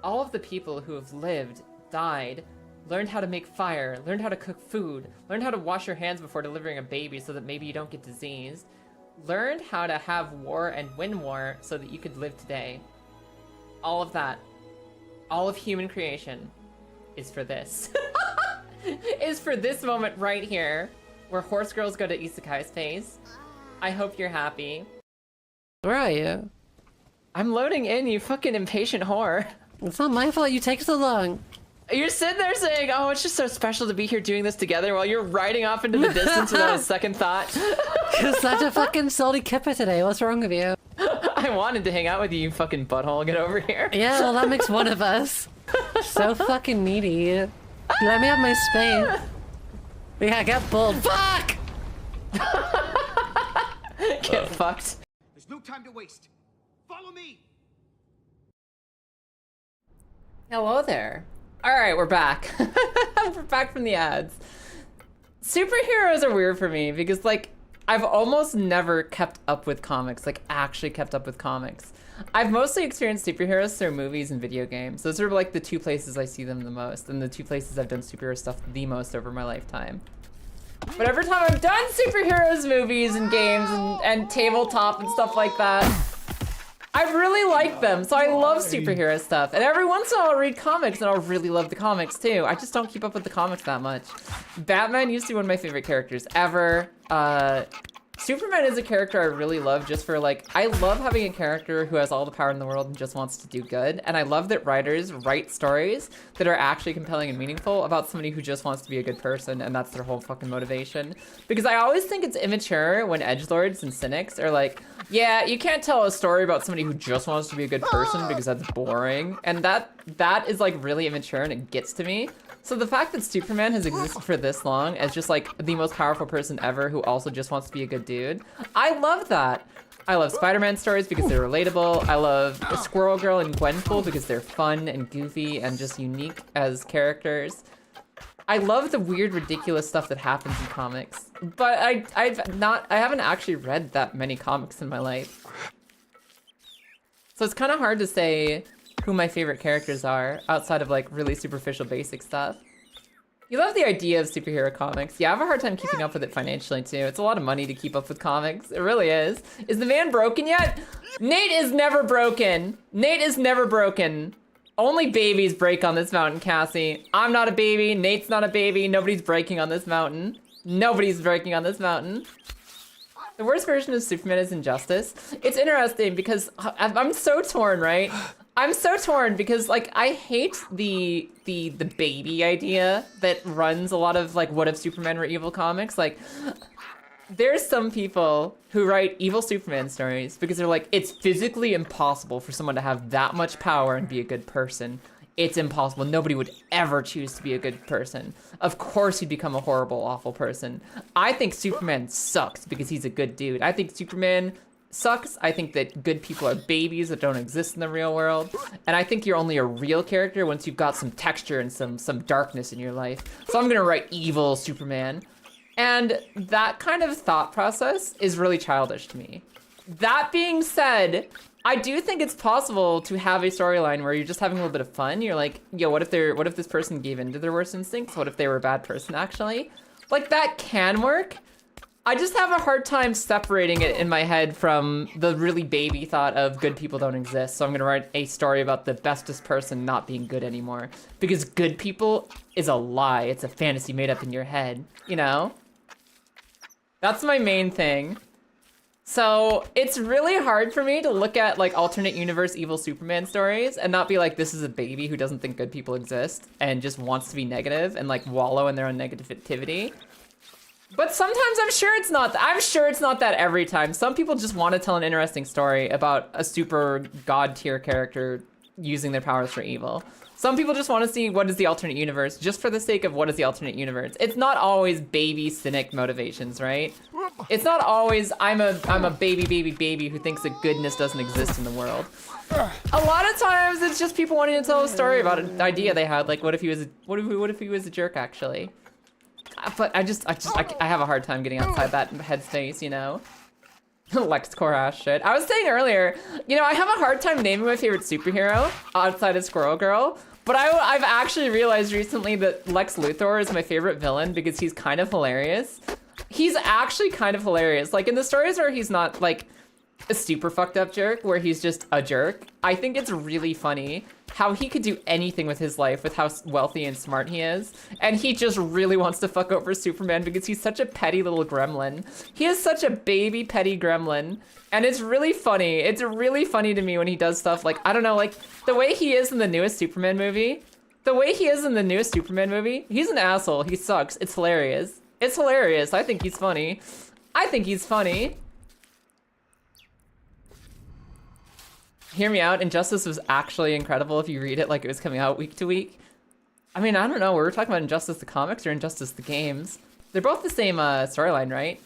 All of the people who have lived, died, learned how to make fire, learned how to cook food, learned how to wash your hands before delivering a baby so that maybe you don't get diseased, learned how to have war and win war so that you could live today. All of that, all of human creation is for this. Is for this moment right here, where horse girls go to Isekai's face. I hope you're happy. Where are you? I'm loading in, you fucking impatient whore. It's not my fault you take so long. You're sitting there saying, oh, it's just so special to be here doing this together while you're riding off into the distance without a second thought. You're such a fucking salty kipper today. What's wrong with you? I wanted to hang out with you, you fucking butthole. Get over here. Yeah, well, that makes one of us. So fucking needy. Let me have my space. Yeah, get pulled. Fuck! Get fucked. There's no time to waste. Follow me. Hello there. Alright, we're back. We're back from the ads. Superheroes are weird for me because, like, I've almost never kept up with comics, like actually kept up with comics. I've mostly experienced superheroes through movies and video games. Those are like the two places I see them the most, and the two places I've done superhero stuff the most over my lifetime. But every time I've done superheroes movies and games and tabletop and stuff like that, I really like them, so I love superhero stuff. And every once in a while I'll read comics and I'll really love the comics too. I just don't keep up with the comics that much. Batman used to be one of my favorite characters ever. Superman is a character I really love just for like, I love having a character who has all the power in the world and just wants to do good. And I love that writers write stories that are actually compelling and meaningful about somebody who just wants to be a good person and that's their whole fucking motivation. Because I always think it's immature when edgelords and cynics are like, yeah, you can't tell a story about somebody who just wants to be a good person because that's boring. And that is like really immature and it gets to me. So the fact that Superman has existed for this long as just like the most powerful person ever who also just wants to be a good dude, I love that. I love Spider-Man stories because they're relatable. I love Squirrel Girl and Gwenpool because they're fun and goofy and just unique as characters. I love the weird, ridiculous stuff that happens in comics, but I haven't actually read that many comics in my life. So it's kind of hard to say who my favorite characters are outside of like really superficial basic stuff. You love the idea of superhero comics. Yeah, I have a hard time keeping up with it financially too. It's a lot of money to keep up with comics. It really is. Is the man broken yet? Nate is never broken. Nate is never broken. Only babies break on this mountain, Cassie. I'm not a baby. Nate's not a baby. Nobody's breaking on this mountain. Nobody's breaking on this mountain. The worst version of Superman is Injustice. It's interesting because I'm so torn, right? I'm so torn because like I hate the baby idea that runs a lot of like what if Superman were evil comics. Like there's some people who write evil Superman stories because they're like, it's physically impossible for someone to have that much power and be a good person. It's impossible. Nobody would ever choose to be a good person. Of course he'd become a horrible, awful person. I think Superman sucks because he's a good dude. I think Superman sucks. I think that good people are babies that don't exist in the real world. And I think you're only a real character once you've got some texture and some darkness in your life. So I'm gonna write evil Superman. And that kind of thought process is really childish to me. That being said, I do think it's possible to have a storyline where you're just having a little bit of fun. You're like, yo, what if this person gave in to their worst instincts? What if they were a bad person, actually? Like, that can work. I just have a hard time separating it in my head from the really baby thought of good people don't exist. So I'm gonna write a story about the bestest person not being good anymore. Because good people is a lie. It's a fantasy made up in your head, you know? That's my main thing. So it's really hard for me to look at like alternate universe evil Superman stories and not be like, this is a baby who doesn't think good people exist and just wants to be negative and like wallow in their own negativity. But sometimes I'm sure it's not that every time. Some people just want to tell an interesting story about a super god tier character using their powers for evil. Some people just want to see what is the alternate universe just for the sake of what is the alternate universe. It's not always baby cynic motivations, right? It's not always I'm a baby who thinks that goodness doesn't exist in the world. A lot of times it's just people wanting to tell a story about an idea they had, like what if he was a jerk actually? But I have a hard time getting outside that headspace, you know? LexCorp ass shit. I was saying earlier, you know, I have a hard time naming my favorite superhero outside of Squirrel Girl, but I've actually realized recently that Lex Luthor is my favorite villain because he's kind of hilarious. He's actually kind of hilarious. Like in the stories where he's not like a super fucked up jerk, where he's just a jerk, I think it's really funny how he could do anything with his life with how wealthy and smart he is. And he just really wants to fuck over Superman because he's such a petty little gremlin. He is such a baby petty gremlin. And it's really funny. It's really funny to me when he does stuff like, I don't know, like the way he is in the newest Superman movie. He's an asshole. He sucks. It's hilarious. It's hilarious. I think he's funny. Hear me out. Injustice was actually incredible if you read it like it was coming out week to week. I mean, I don't know. We're talking about Injustice the comics or Injustice the games. They're both the same storyline, right?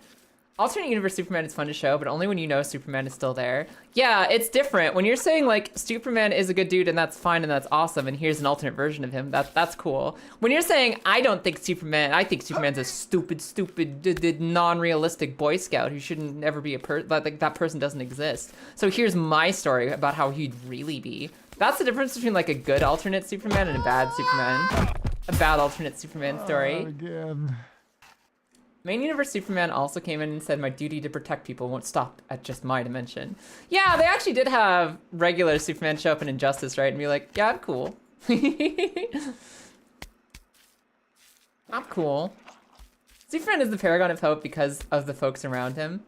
Alternate universe Superman is fun to show, but only when you know Superman is still there. Yeah, it's different. When you're saying like Superman is a good dude and that's fine and that's awesome and here's an alternate version of him, that's cool. When you're saying I think Superman's a stupid, non-realistic Boy Scout who shouldn't never be that person doesn't exist. So here's my story about how he'd really be. That's the difference between like a good alternate Superman and a bad Superman. A bad alternate Superman story. Again. Main universe Superman also came in and said, my duty to protect people won't stop at just my dimension. Yeah, they actually did have regular Superman show up in Injustice, right? And be like, yeah, I'm cool. I'm cool. Superman is the paragon of hope because of the folks around him.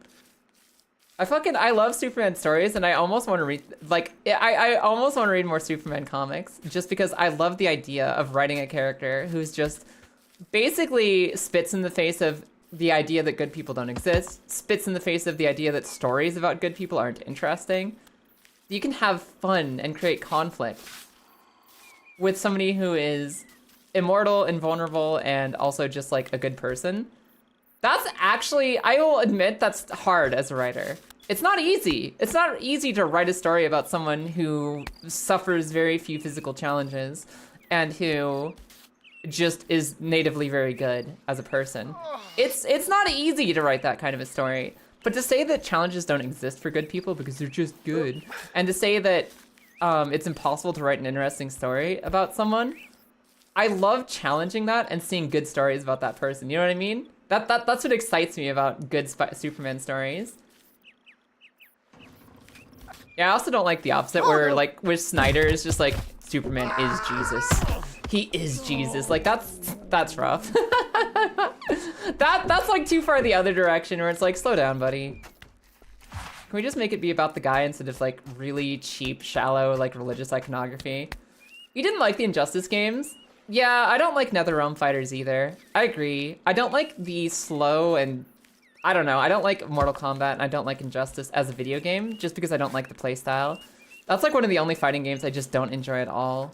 I love Superman stories, and I almost want to read, like, I almost want to read more Superman comics, just because I love the idea of writing a character who's just basically spits in the face of the idea that good people don't exist, spits in the face of the idea that stories about good people aren't interesting. You can have fun and create conflict with somebody who is immortal, invulnerable, and also just like a good person. That's actually, I will admit, that's hard as a writer. It's not easy. It's not easy to write a story about someone who suffers very few physical challenges and who just is natively very good as a person. It's not easy to write that kind of a story. But to say that challenges don't exist for good people because they're just good, and to say that it's impossible to write an interesting story about someone, I love challenging that and seeing good stories about that person. You know what I mean? That's what excites me about good Superman stories. Yeah, I also don't like the opposite where like with Snyder is just like Superman is Jesus. He is Jesus. Like that's rough. That's like too far the other direction where it's like, slow down, buddy. Can we just make it be about the guy instead of like really cheap, shallow, like religious iconography? You didn't like the Injustice games? Yeah, I don't like NetherRealm Fighters either. I agree. I don't like the slow and I don't know. I don't like Mortal Kombat and I don't like Injustice as a video game just because I don't like the playstyle. That's like one of the only fighting games I just don't enjoy at all.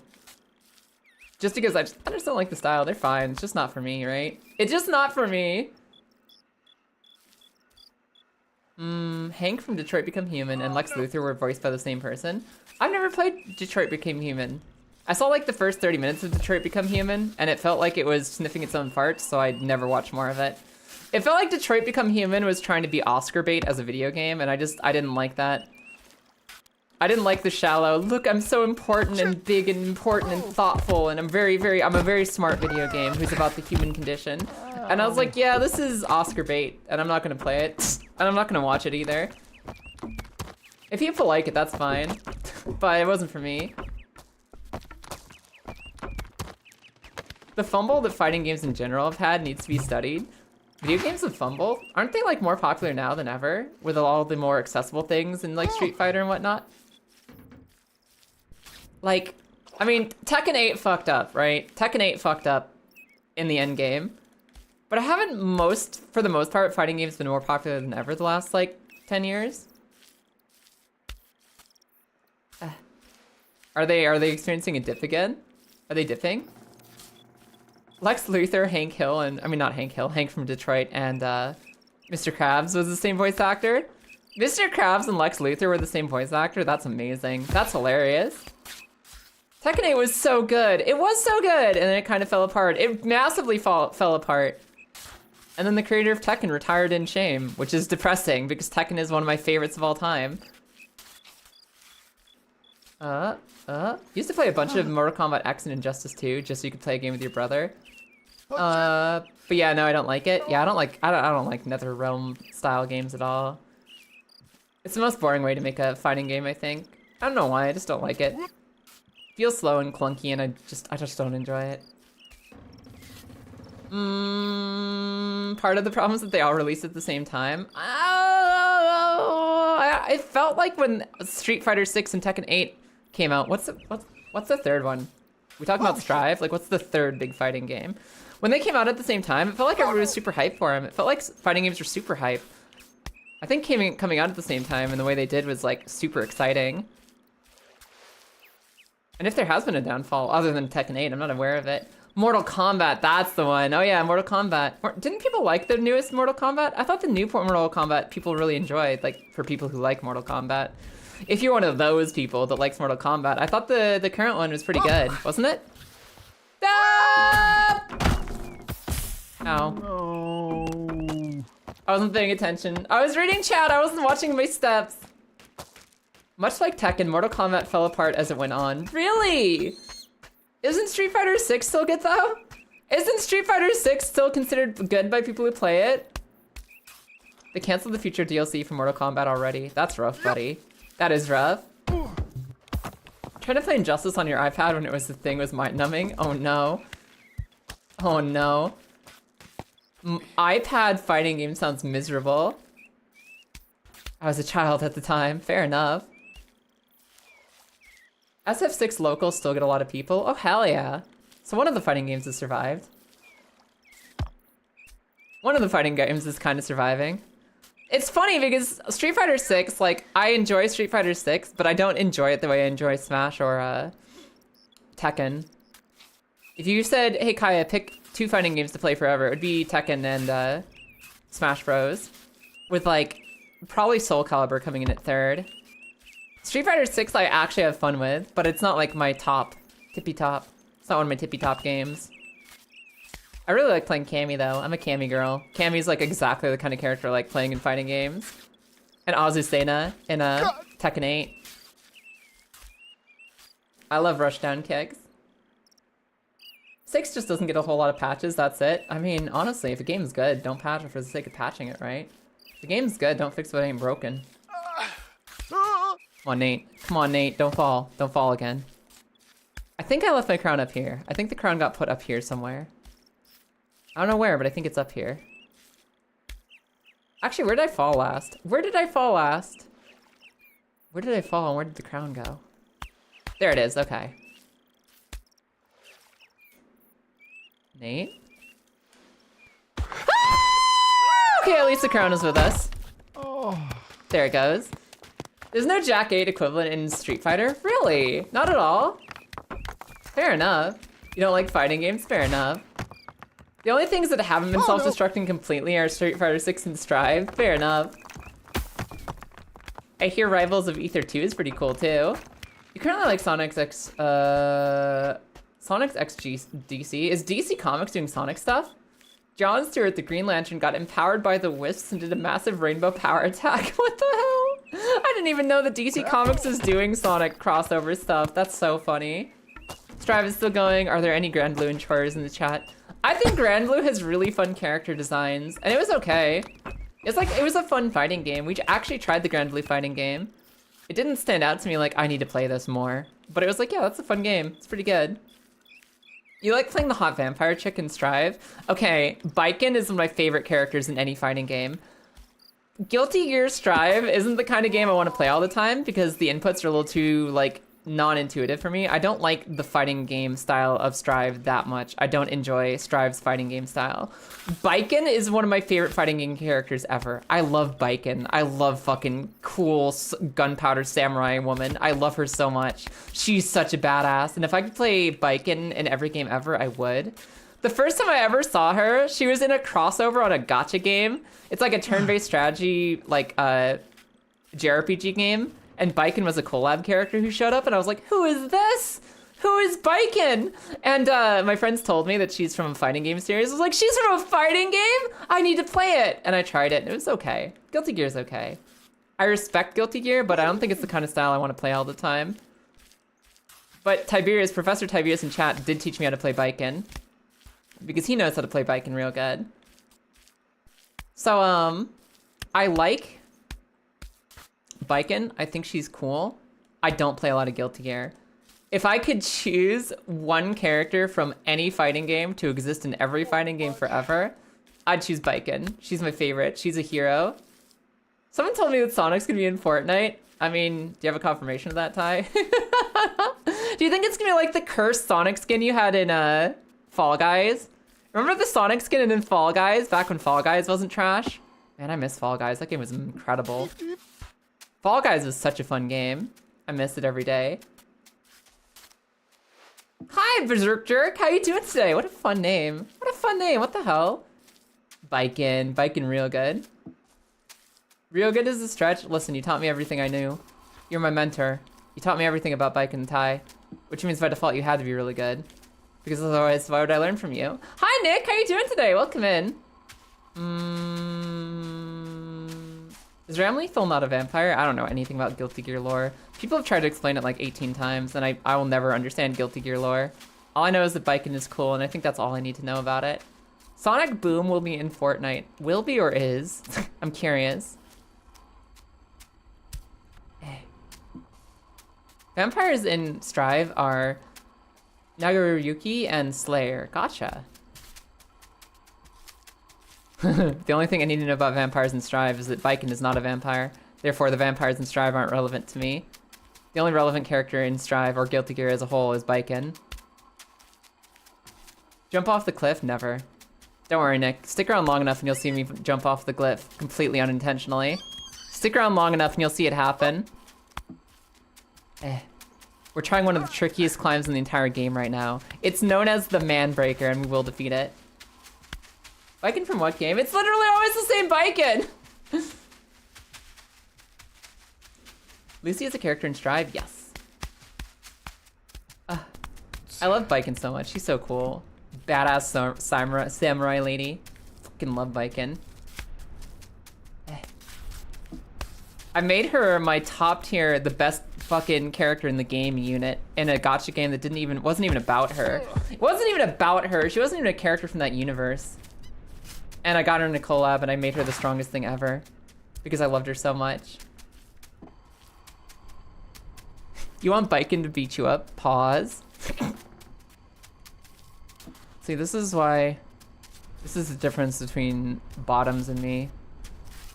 Just because I just don't like the style. They're fine. It's just not for me, right? It's just not for me. Hank from Detroit Become Human and Lex Luthor were voiced by the same person. I've never played Detroit Became Human. I saw like the first 30 minutes of Detroit Become Human and it felt like it was sniffing its own farts, so I'd never watch more of it. It felt like Detroit Become Human was trying to be Oscar bait as a video game, and I didn't like that. I didn't like the shallow, look, I'm so important and big and important and thoughtful, and I'm a very smart video game who's about the human condition. And I was like, yeah, this is Oscar bait, and I'm not gonna play it, and I'm not gonna watch it either. If people like it, that's fine, but it wasn't for me. The fumble that fighting games in general have had needs to be studied. Video games with fumble, aren't they like more popular now than ever? With all the more accessible things in like Street Fighter and whatnot? Like, I mean, Tekken 8 fucked up, right? Tekken 8 fucked up in the end game. But for the most part, fighting games been more popular than ever the last like 10 years. Are they experiencing a dip again? Are they dipping? Lex Luthor, Hank Hill, and, I mean not Hank Hill, Hank from Detroit, and Mr. Krabs was the same voice actor. Mr. Krabs and Lex Luthor were the same voice actor? That's amazing. That's hilarious. Tekken 8 was so good. It was so good, and then it kind of fell apart. It massively fell apart. And then the creator of Tekken retired in shame, which is depressing, because Tekken is one of my favorites of all time. Used to play a bunch of Mortal Kombat X and Injustice 2, just so you could play a game with your brother. But yeah, no, I don't like it. Yeah, I don't like NetherRealm style games at all. It's the most boring way to make a fighting game, I think. I don't know why, I just don't like it. Feels slow and clunky, and I just don't enjoy it. Part of the problem is that they all released at the same time. It felt like when Street Fighter 6 and Tekken 8 came out. What's the third one? We talking about Strive? Like, what's the third big fighting game? When they came out at the same time, it felt like everybody was super hyped for them. It felt like fighting games were super hype. I think coming out at the same time and the way they did was like super exciting. And if there has been a downfall other than Tekken 8, I'm not aware of it. Mortal Kombat, that's the one. Oh yeah, Mortal Kombat. Didn't people like the newest Mortal Kombat? I thought the new Mortal Kombat people really enjoyed, like for people who like Mortal Kombat. If you're one of those people that likes Mortal Kombat, I thought the current one was pretty good, wasn't it? Ah! Ow. No. I wasn't paying attention. I was reading chat, I wasn't watching my steps. Much like Tekken, Mortal Kombat fell apart as it went on. Really? Isn't Street Fighter 6 still good though? Isn't Street Fighter 6 still considered good by people who play it? They canceled the future DLC for Mortal Kombat already. That's rough, buddy. That is rough. Trying to play Injustice on your iPad when it was the thing was mind-numbing. Oh no. Oh no. iPad fighting game sounds miserable. I was a child at the time. Fair enough. SF6 locals still get a lot of people. Oh, hell yeah. So one of the fighting games has survived. One of the fighting games is kind of surviving. It's funny because Street Fighter 6, like, I enjoy Street Fighter 6, but I don't enjoy it the way I enjoy Smash or Tekken. If you said, hey Kaya, pick 2 fighting games to play forever, it would be Tekken and Smash Bros. With like, probably Soul Calibur coming in at 3rd. Street Fighter 6 I actually have fun with, but it's not like my tippy top. It's not one of my tippy top games. I really like playing Cammy though. I'm a Cammy girl. Cammy's like exactly the kind of character I like playing in fighting games. And Azucena in Tekken 8. I love rushdown kicks. 6 just doesn't get a whole lot of patches, that's it. I mean, honestly, if a game's good, don't patch it for the sake of patching it, right? If the game's good, don't fix what ain't broken. Come on, Nate. Come on, Nate. Don't fall. Don't fall again. I think I left my crown up here. I think the crown got put up here somewhere. I don't know where, but I think it's up here. Actually, where did I fall last? Where did I fall last? Where did I fall and where did the crown go? There it is. Okay. Nate? Ah! Okay, at least the crown is with us. Oh. There it goes. There's no Jack 8 equivalent in Street Fighter? Really? Not at all? Fair enough. You don't like fighting games? Fair enough. The only things that haven't been self-destructing completely are Street Fighter 6 and Strive. Fair enough. I hear Rivals of Ether 2 is pretty cool too. You currently like Sonic's DC. Is DC Comics doing Sonic stuff? John Stewart, the Green Lantern, got empowered by the Wisps and did a massive rainbow power attack. What the hell? I didn't even know that DC Comics is doing Sonic crossover stuff. That's so funny. Strive is still going. Are there any Grand Blue enjoyers in the chat? I think Grand Blue has really fun character designs, and it was okay. It's like, it was a fun fighting game. We actually tried the Grand Blue fighting game. It didn't stand out to me like, I need to play this more. But it was like, yeah, that's a fun game. It's pretty good. You like playing the hot vampire chick in Strive? Okay, Baiken is one of my favorite characters in any fighting game. Guilty Gear Strive isn't the kind of game I want to play all the time because the inputs are a little too, like, non-intuitive for me. I don't like the fighting game style of Strive that much. I don't enjoy Strive's fighting game style. Baiken is one of my favorite fighting game characters ever. I love Baiken. I love fucking cool gunpowder samurai woman. I love her so much. She's such a badass. And if I could play Baiken in every game ever, I would. The first time I ever saw her, she was in a crossover on a gacha game. It's like a turn-based strategy, like, JRPG game. And Baiken was a collab character who showed up, and I was like, who is this? Who is Baiken? And my friends told me that she's from a fighting game series. I was like, she's from a fighting game? I need to play it. And I tried it, and it was okay. Guilty Gear's okay. I respect Guilty Gear, but I don't think it's the kind of style I want to play all the time. But Tiberius, Professor Tiberius in chat did teach me how to play Baiken. Because he knows how to play Baiken real good. So, I like Baiken. I think she's cool. I don't play a lot of Guilty Gear. If I could choose one character from any fighting game to exist in every fighting game forever, I'd choose Baiken. She's my favorite. She's a hero. Someone told me that Sonic's gonna be in Fortnite. I mean, do you have a confirmation of that, Ty? Do you think it's gonna be like the cursed Sonic skin you had in Fall Guys? Remember the Sonic skin in Fall Guys back when Fall Guys wasn't trash? Man, I miss Fall Guys. That game was incredible. Fall Guys was such a fun game. I miss it every day. Hi, Berserk Jerk. How you doing today? What a fun name. What a fun name. What the hell? Bikin. Bikin real good. Real good is a stretch. Listen, you taught me everything I knew. You're my mentor. You taught me everything about Bikin Thai, which means by default you had to be really good. Because otherwise, why would I learn from you? Hi, Nick. How you doing today? Welcome in. Is Ramlethal not a vampire? I don't know anything about Guilty Gear lore. People have tried to explain it like 18 times, and I will never understand Guilty Gear lore. All I know is that Bikin is cool, and I think that's all I need to know about it. Sonic Boom will be in Fortnite. Will be or is? I'm curious. Vampires in Strive are Nagoriyuki and Slayer. Gotcha. The only thing I need to know about vampires in Strive is that Bikin is not a vampire. Therefore, the vampires in Strive aren't relevant to me. The only relevant character in Strive or Guilty Gear as a whole is Bikin. Jump off the cliff? Never. Don't worry, Nick. Stick around long enough and you'll see me jump off the cliff completely unintentionally. Stick around long enough and you'll see it happen. We're trying one of the trickiest climbs in the entire game right now. It's known as the Man Breaker, and we will defeat it. Bikin from what game? It's literally always the same Bikin! Lucy is a character in Strive? Yes. I love Bikin so much. She's so cool. Badass samurai lady. Fucking love Bikin. I made her my top tier, the best fucking character in the game unit in a gacha game that wasn't even about her. It wasn't even about her. She wasn't even a character from that universe. And I got her in a collab and I made her the strongest thing ever because I loved her so much. You want Bikin to beat you up? Pause. See, this is the difference between bottoms and me.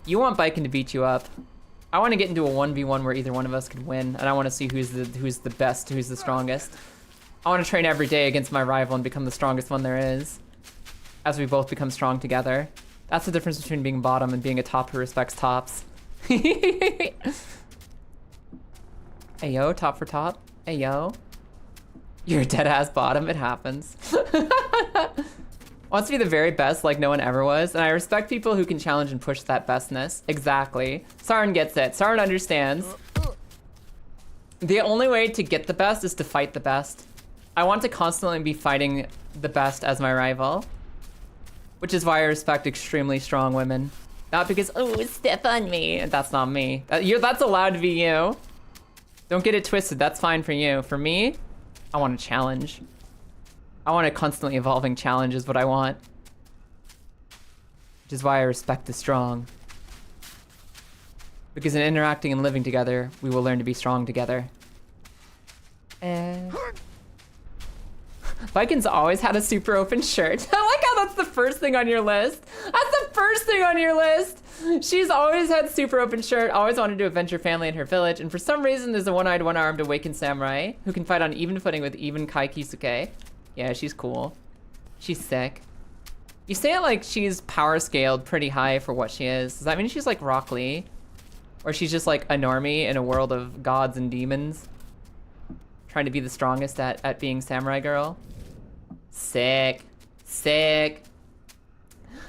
You want Bikin to beat you up. I want to get into a 1v1 where either one of us could win, and I want to see who's the best, who's the strongest. I want to train every day against my rival and become the strongest one there is, as we both become strong together. That's the difference between being bottom and being a top who respects tops. Hey yo, top for top. Hey yo. You're a dead ass bottom, it happens. Wants to be the very best like no one ever was, and I respect people who can challenge and push that bestness. Exactly. Sarin gets it. Sarin understands. The only way to get the best is to fight the best. I want to constantly be fighting the best as my rival, which is why I respect extremely strong women. Not because, oh, step on me. That's not me. That's allowed to be you. Don't get it twisted. That's fine for you. For me, I want a challenge. I want a constantly evolving challenge is what I want. Which is why I respect the strong. Because in interacting and living together, we will learn to be strong together. Bikin's always had a super open shirt. I like how that's the first thing on your list. That's the first thing on your list. She's always had super open shirt, always wanted to avenge her family and her village, and for some reason there's a one-eyed, one-armed awakened samurai who can fight on even footing with even Kai Kisuke. Yeah, she's cool. She's sick. You say it like she's power scaled pretty high for what she is. Does that mean she's like Rock Lee? Or she's just like a normie in a world of gods and demons? Trying to be the strongest at being samurai girl? Sick. Sick.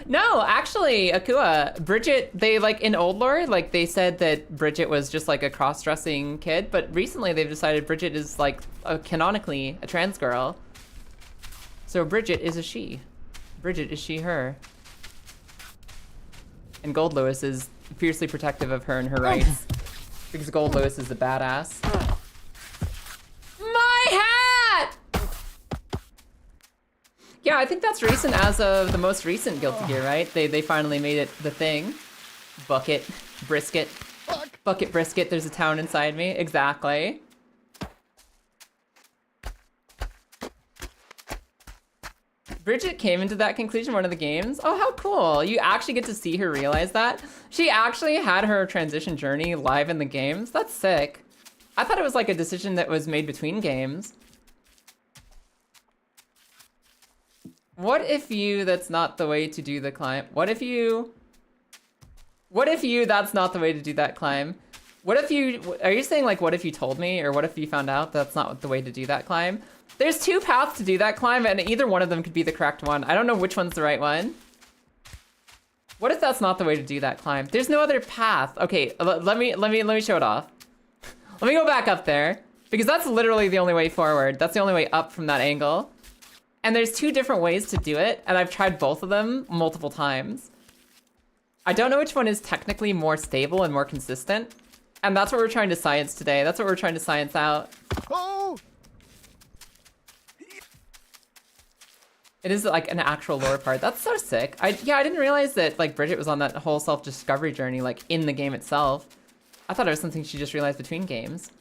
No, actually, Akua, Bridget, they like in old lore, like they said that Bridget was just like a cross-dressing kid, but recently they've decided Bridget is like canonically a trans girl. So Bridget is a she. Bridget is she, her. And Gold Lewis is fiercely protective of her and her rights. Because Gold Lewis is the badass. My hat! Yeah, I think that's recent as of the most recent Guilty Gear, right? They finally made it the thing. Bucket, brisket. Bucket brisket, there's a town inside me. Exactly. Bridget came into that conclusion one of the games. Oh, how cool. You actually get to see her realize that. She actually had her transition journey live in the games. That's sick. I thought it was like a decision that was made between games. What if that's not the way to do the climb? What if that's not the way to do that climb? What if you, are you saying like, what if you told me, or what if you found out that's not the way to do that climb? There's 2 paths to do that climb, and either one of them could be the correct one. I don't know which one's the right one. What if that's not the way to do that climb? There's no other path. Okay, let me show it off. Let me go back up there, because that's literally the only way forward. That's the only way up from that angle. And there's 2 different ways to do it, and I've tried both of them multiple times. I don't know which one is technically more stable and more consistent. And that's what we're trying to science today. That's what we're trying to science out. Oh! It is like an actual lore part. That's so sick. Yeah, I didn't realize that like Bridget was on that whole self-discovery journey like in the game itself. I thought it was something she just realized between games.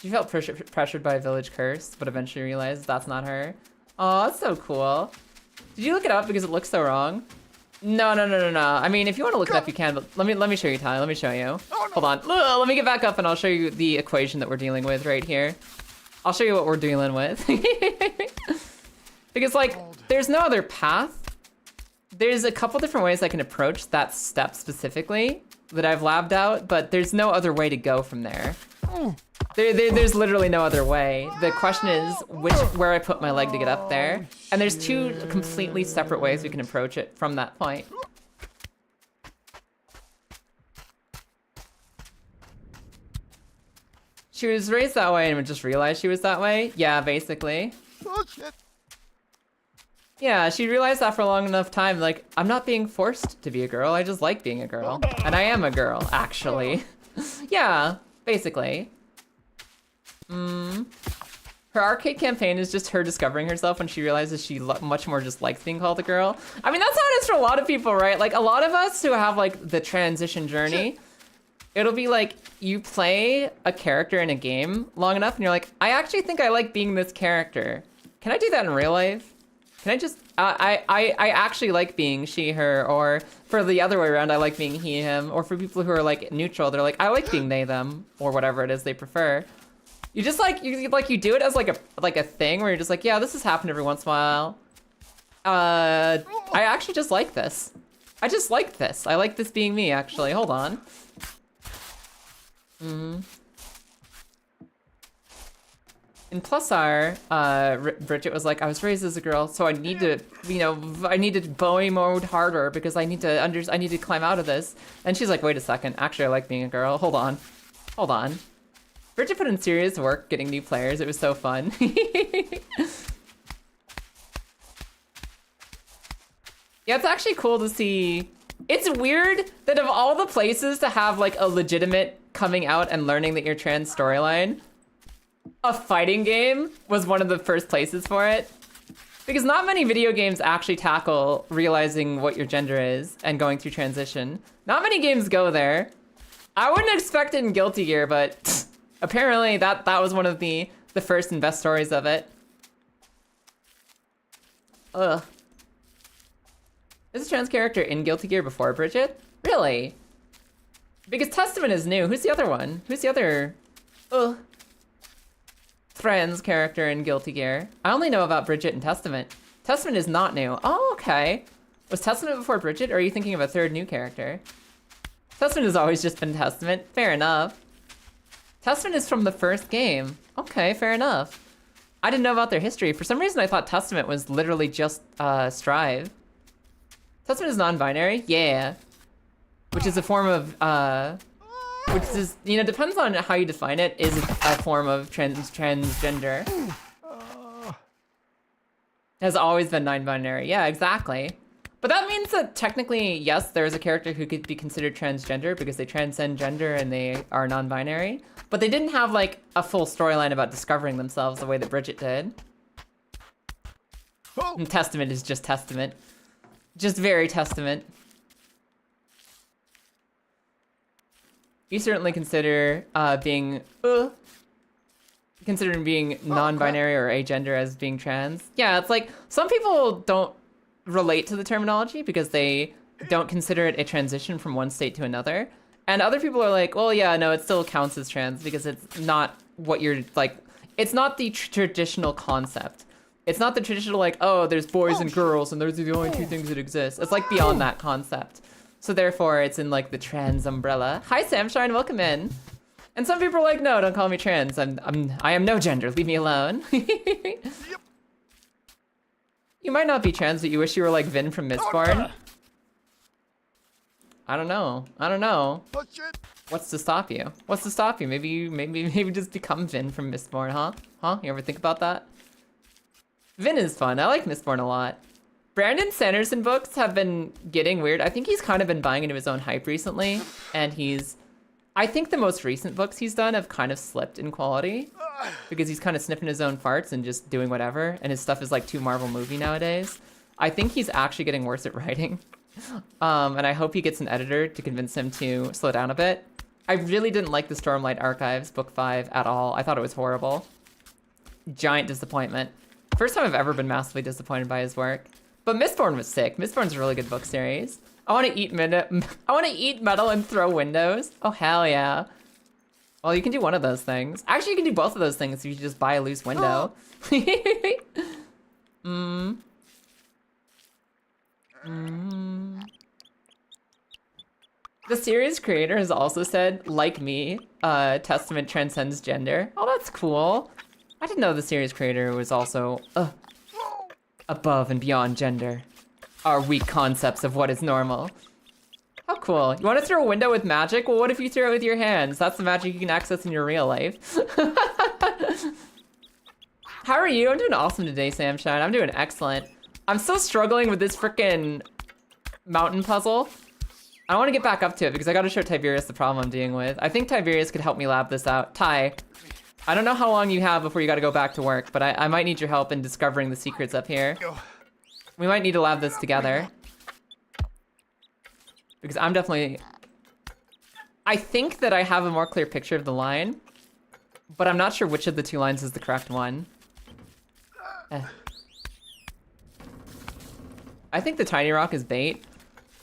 She felt pressured by a village curse, but eventually realized that's not her. Oh, that's so cool. Did you look it up because it looks so wrong? No. I mean, if you want to look it up, you can, but let me show you, Ty. Let me show you. Hold on. Let me get back up and I'll show you the equation that we're dealing with right here. I'll show you what we're dealing with. Because, like, there's no other path. There's a couple different ways I can approach that step specifically that I've labbed out, but there's no other way to go from there. There's literally no other way. The question is where I put my leg to get up there. And there's 2 completely separate ways we can approach it from that point. She was raised that way and just realized she was that way? Yeah, basically. Oh, shit. Yeah, she realized that for a long enough time, like, I'm not being forced to be a girl, I just like being a girl. And I am a girl, actually. Yeah, basically. Her arcade campaign is just her discovering herself when she realizes she much more just likes being called a girl. I mean, that's how it is for a lot of people, right? Like, a lot of us who have, like, the transition journey, it'll be like, you play a character in a game long enough and you're like, I actually think I like being this character. Can I do that in real life? Can I just, I actually like being she, her, or for the other way around, I like being he, him, or for people who are like neutral, they're like, I like being they, them, or whatever it is they prefer. You just like, you do it as like a thing where you're just like, yeah, this has happened every once in a while. I actually just like this. I just like this. I like this being me, actually. Hold on. In Plus R, Bridget was like, I was raised as a girl, so I need to, I need to boy mode harder because I need to climb out of this. And she's like, wait a second, actually I like being a girl. Hold on. Bridget put in serious work getting new players. It was so fun. Yeah, it's actually cool to see. It's weird that of all the places to have like a legitimate coming out and learning that you're trans storyline, a fighting game was one of the first places for it. Because not many video games actually tackle realizing what your gender is and going through transition. Not many games go there. I wouldn't expect it in Guilty Gear, but apparently that was one of the first and best stories of it. Ugh. Is a trans character in Guilty Gear before Bridget? Really? Because Testament is new. Who's the other one? Who's the other trans character in Guilty Gear? I only know about Bridget and Testament. Testament is not new. Oh, okay. Was Testament before Bridget, or are you thinking of a third new character? Testament has always just been Testament. Fair enough. Testament is from the first game. Okay, fair enough. I didn't know about their history. For some reason, I thought Testament was literally just Strive. Testament is non-binary? Yeah. Which is a form of, which is, depends on how you define it, is a form of transgender. Has always been non-binary. Yeah, exactly. But that means that technically, yes, there is a character who could be considered transgender because they transcend gender and they are non-binary. But they didn't have like a full storyline about discovering themselves the way that Bridget did. And Testament is just Testament. Just very Testament. You certainly consider being non-binary or agender as being trans. Yeah, it's like some people don't relate to the terminology because they don't consider it a transition from one state to another. And other people are like, well, yeah, no, it still counts as trans because it's not what you're like, it's not the traditional concept. It's not the traditional like, oh, there's boys and girls and those are the only two things that exist. It's like beyond that concept. So therefore, it's in like the trans umbrella. Hi, Samshine, welcome in. And some people are like, no, don't call me trans. I am no gender. Leave me alone. You might not be trans, but you wish you were like Vin from Mistborn. I don't know. I don't know. What's to stop you? What's to stop you? Maybe just become Vin from Mistborn, huh? Huh? You ever think about that? Vin is fun. I like Mistborn a lot. Brandon Sanderson books have been getting weird. I think he's kind of been buying into his own hype recently, and I think the most recent books he's done have kind of slipped in quality because he's kind of sniffing his own farts and just doing whatever, and his stuff is like too Marvel movie nowadays. I think he's actually getting worse at writing, and I hope he gets an editor to convince him to slow down a bit. I really didn't like the Stormlight Archives book 5 at all. I thought it was horrible. Giant disappointment. First time I've ever been massively disappointed by his work. But Mistborn was sick. Mistborn's a really good book series. I want to eat metal and throw windows. Oh hell yeah. Well, you can do one of those things. Actually, you can do both of those things if you just buy a loose window. The series creator has also said, like me, Testament transcends gender. Oh, that's cool. I didn't know the series creator was also above and beyond gender. Our weak concepts of what is normal. How cool. You want to throw a window with magic? Well, what if you throw it with your hands? That's the magic you can access in your real life. How are you? I'm doing awesome today, Samshine. I'm doing excellent. I'm still struggling with this frickin' mountain puzzle. I want to get back up to it because I got to show Tiberius the problem I'm dealing with. I think Tiberius could help me lab this out. Ty, I don't know how long you have before you got to go back to work, but I might need your help in discovering the secrets up here. We might need to lab this together. Because I'm definitely... I think that I have a more clear picture of the line, but I'm not sure which of the two lines is the correct one. I think the tiny rock is bait.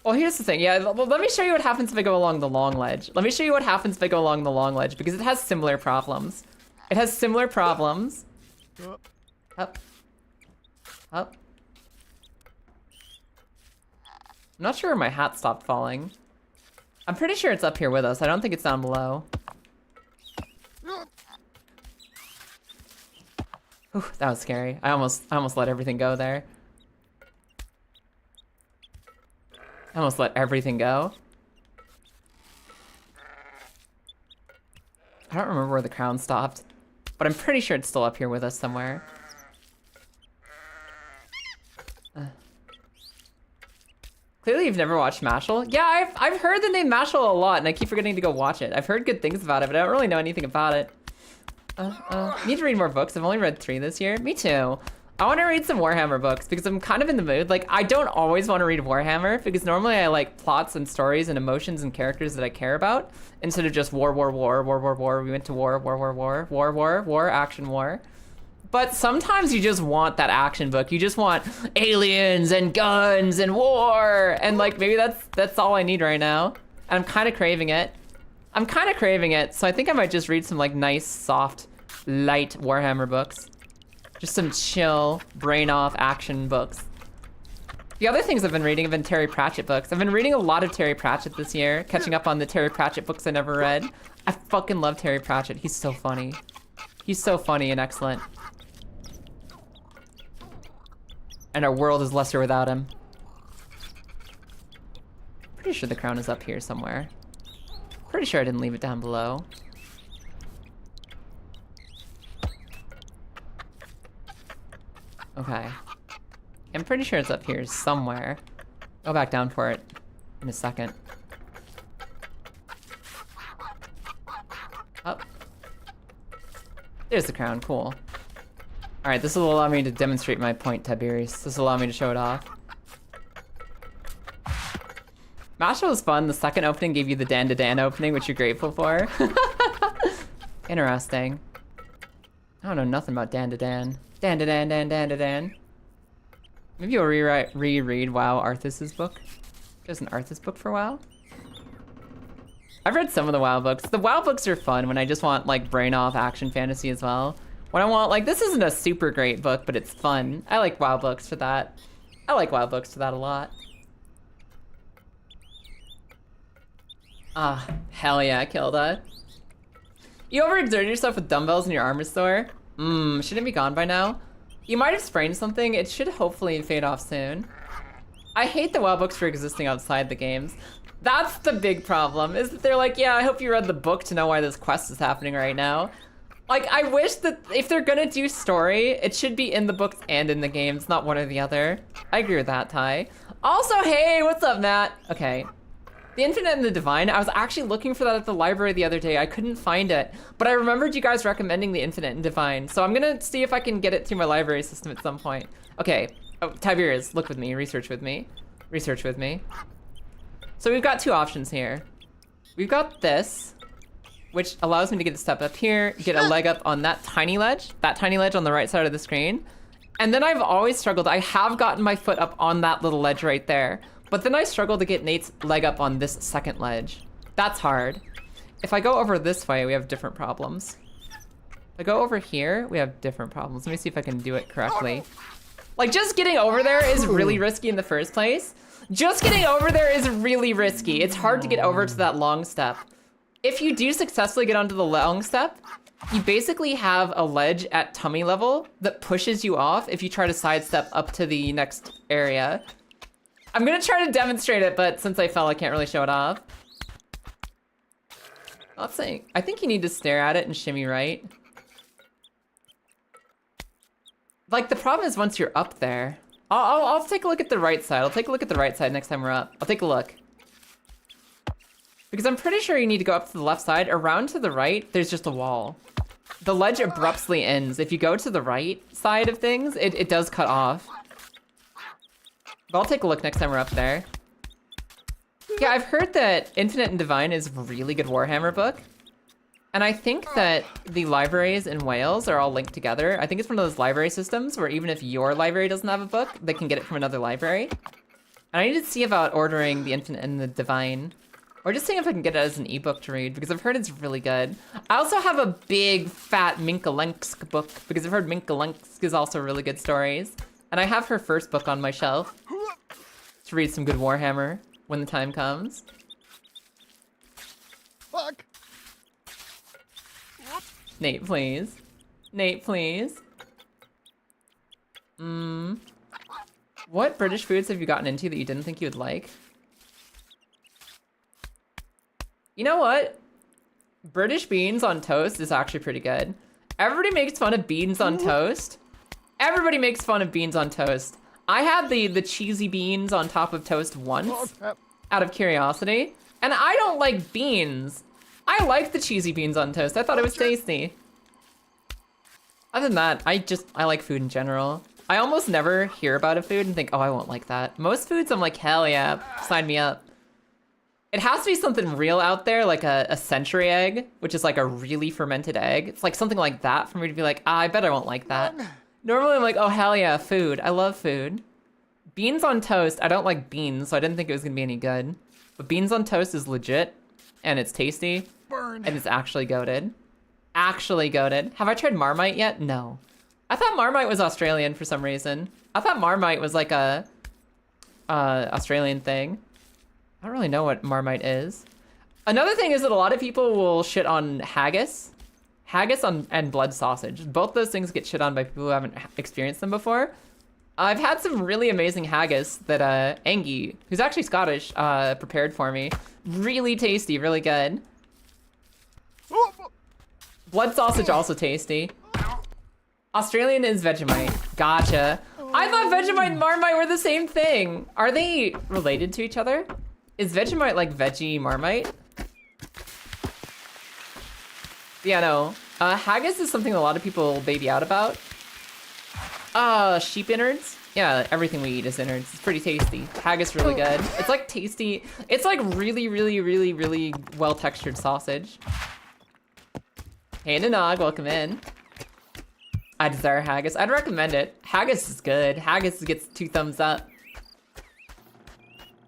Well, here's the thing. Yeah, well, let me show you what happens if I go along the long ledge. Let me show you what happens if I go along the long ledge, because it has similar problems. It has similar problems. Up. Up. I'm not sure where my hat stopped falling. I'm pretty sure it's up here with us. I don't think it's down below. Whew, that was scary. I almost let everything go there. I almost let everything go. I don't remember where the crown stopped, but I'm pretty sure it's still up here with us somewhere. Clearly you've never watched Mashal? Yeah, I've heard the name Mashal a lot, and I keep forgetting to go watch it. I've heard good things about it, but I don't really know anything about it. Need to read more books. I've only read 3 this year. Me too. I want to read some Warhammer books because I'm kind of in the mood. Like, I don't always want to read Warhammer because normally I like plots and stories and emotions and characters that I care about instead of just war. We went to war, action war. But sometimes you just want that action book. You just want aliens and guns and war. And like, maybe that's all I need right now. And I'm kind of craving it. So I think I might just read some like nice, soft, light Warhammer books. Just some chill, brain off action books. The other things I've been reading have been Terry Pratchett books. I've been reading a lot of Terry Pratchett this year, catching up on the Terry Pratchett books I never read. I fucking love Terry Pratchett. He's so funny. He's so funny and excellent. And our world is lesser without him. Pretty sure the crown is up here somewhere. Pretty sure I didn't leave it down below. Okay. I'm pretty sure it's up here somewhere. Go back down for it in a second. Up. There's the crown, cool. Alright, this will allow me to demonstrate my point, Tiberius. This will allow me to show it off. Mashal was fun. The second opening gave you the Dan to Dan opening, which you're grateful for. Interesting. I don't know nothing about Dan to Dan. Dan to Dan, Dan, Dan to Dan. Maybe you'll reread WoW Arthas's book. There's an Arthas book for WoW. I've read some of the WoW books. The WoW books are fun when I just want like brain off action fantasy as well. When I want like, this isn't a super great book, but it's fun. I like WoW books for that. I like WoW books for that a lot. Ah, hell yeah, Kilda. You overexerted yourself with dumbbells in your armor store? Shouldn't it be gone by now? You might have sprained something. It should hopefully fade off soon. I hate the WoW books for existing outside the games. That's the big problem, is that they're like, yeah, I hope you read the book to know why this quest is happening right now. Like, I wish that if they're gonna do story, it should be in the books and in the games, not one or the other. I agree with that, Ty. Also, hey, what's up, Matt? Okay. The Infinite and the Divine, I was actually looking for that at the library the other day. I couldn't find it, but I remembered you guys recommending the Infinite and Divine, so I'm gonna see if I can get it through my library system at some point. Okay, oh, Tiberius, look with me, research with me. Research with me. So we've got two options here. We've got this, which allows me to get a step up here, get a leg up on that tiny ledge on the right side of the screen. And then I've always struggled, I have gotten my foot up on that little ledge right there, but then I struggle to get Nate's leg up on this second ledge. That's hard. If I go over this way, we have different problems. If I go over here, we have different problems. Let me see if I can do it correctly. Like, just getting over there is really risky in the first place. Just getting over there is really risky. It's hard to get over to that long step. If you do successfully get onto the long step, you basically have a ledge at tummy level that pushes you off if you try to sidestep up to the next area. I'm gonna try to demonstrate it, but since I fell, I can't really show it off. Let's see. I think you need to stare at it and shimmy right. Like, the problem is once you're up there. I'll take a look at the right side. I'll take a look at the right side next time we're up. I'll take a look. Because I'm pretty sure you need to go up to the left side. Around to the right, there's just a wall. The ledge abruptly ends. If you go to the right side of things, it does cut off. But I'll take a look next time we're up there. Yeah, I've heard that Infinite and Divine is a really good Warhammer book. And I think that the libraries in Wales are all linked together. I think it's one of those library systems where even if your library doesn't have a book, they can get it from another library. And I need to see about ordering the Infinite and the Divine. Or just seeing if I can get it as an ebook to read, because I've heard it's really good. I also have a big, fat Minkalensk book, because I've heard Minkalensk is also really good stories. And I have her first book on my shelf to read some good Warhammer when the time comes. Fuck. Nate, please. Nate, please. What British foods have you gotten into that you didn't think you would like? You know what? British beans on toast is actually pretty good. Everybody makes fun of beans on toast. Everybody makes fun of beans on toast. I had the cheesy beans on top of toast once, out of curiosity, and I don't like beans. I like the cheesy beans on toast. I thought it was tasty. Other than that, I like food in general. I almost never hear about a food and think, oh, I won't like that. Most foods, I'm like, hell yeah, sign me up. It has to be something real out there, like a century egg, which is like a really fermented egg. It's like something like that for me to be like, I bet I won't like that. Normally I'm like, oh, hell yeah, food. I love food. Beans on toast, I don't like beans, so I didn't think it was gonna be any good. But beans on toast is legit, and it's tasty, and it's actually goated. Actually goated. Have I tried Marmite yet? No. I thought Marmite was Australian for some reason. I thought Marmite was like a Australian thing. I don't really know what Marmite is. Another thing is that a lot of people will shit on haggis. Haggis and blood sausage. Both those things get shit on by people who haven't experienced them before. I've had some really amazing haggis that Angie, who's actually Scottish, prepared for me. Really tasty, really good. Blood sausage also tasty. Australian is Vegemite. Gotcha. I thought Vegemite and Marmite were the same thing. Are they related to each other? Is Vegemite like veggie Marmite? Yeah, no. Haggis is something a lot of people baby out about. Sheep innards? Yeah, everything we eat is innards. It's pretty tasty. Haggis really good. It's like tasty. It's like really, really, really, really well-textured sausage. Hey, Nanog, welcome in. I desire haggis. I'd recommend it. Haggis is good. Haggis gets 2 thumbs up.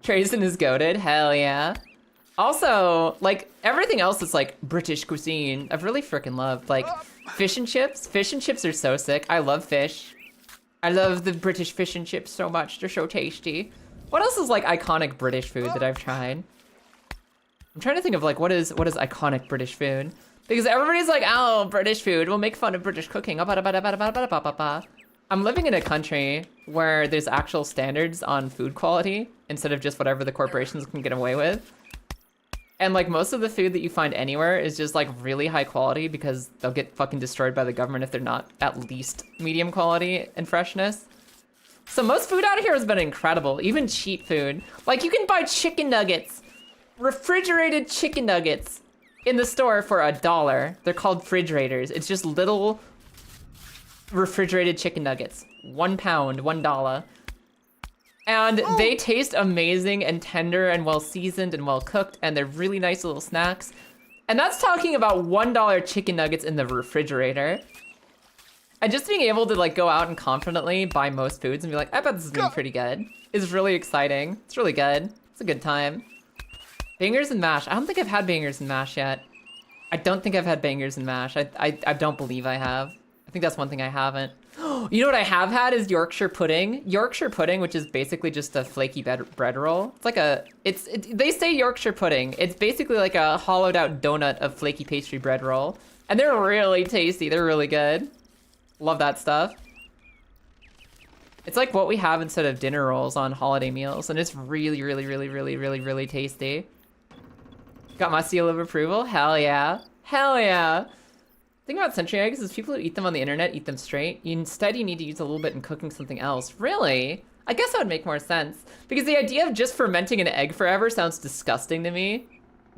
Trayson is goated. Hell yeah. Also, like, everything else is like British cuisine. I've really freaking loved. Like, fish and chips. Fish and chips are so sick. I love fish. I love the British fish and chips so much. They're so tasty. What else is like iconic British food that I've tried? I'm trying to think of like what is iconic British food, because everybody's like, oh, British food. We'll make fun of British cooking. I'm living in a country where there's actual standards on food quality instead of just whatever the corporations can get away with. And like most of the food that you find anywhere is just like really high quality because they'll get fucking destroyed by the government if they're not at least medium quality and freshness. So most food out here has been incredible, even cheap food. Like you can buy chicken nuggets, refrigerated chicken nuggets in the store for $1. They're called refrigerators. It's just little refrigerated chicken nuggets. 1 pound, $1. And they taste amazing and tender and well seasoned and well cooked, and they're really nice little snacks. And that's talking about $1 chicken nuggets in the refrigerator. And just being able to like go out and confidently buy most foods and be like, I bet this is gonna be pretty good, is really exciting. It's really good. It's a good time. Bangers and mash. I don't think I've had bangers and mash yet. I don't think I've had bangers and mash. I don't believe I have. I think that's one thing I haven't. You know what I have had is Yorkshire pudding. Yorkshire pudding, which is basically just a flaky bread roll. It's like they say Yorkshire pudding. It's basically like a hollowed out donut of flaky pastry bread roll. And they're really tasty. They're really good. Love that stuff. It's like what we have instead of dinner rolls on holiday meals. And it's really, really, really, really, really, really tasty. Got my seal of approval? Hell yeah. Hell yeah. The thing about century eggs is people who eat them on the internet eat them straight. Instead, you need to use a little bit in cooking something else. Really? I guess that would make more sense. Because the idea of just fermenting an egg forever sounds disgusting to me.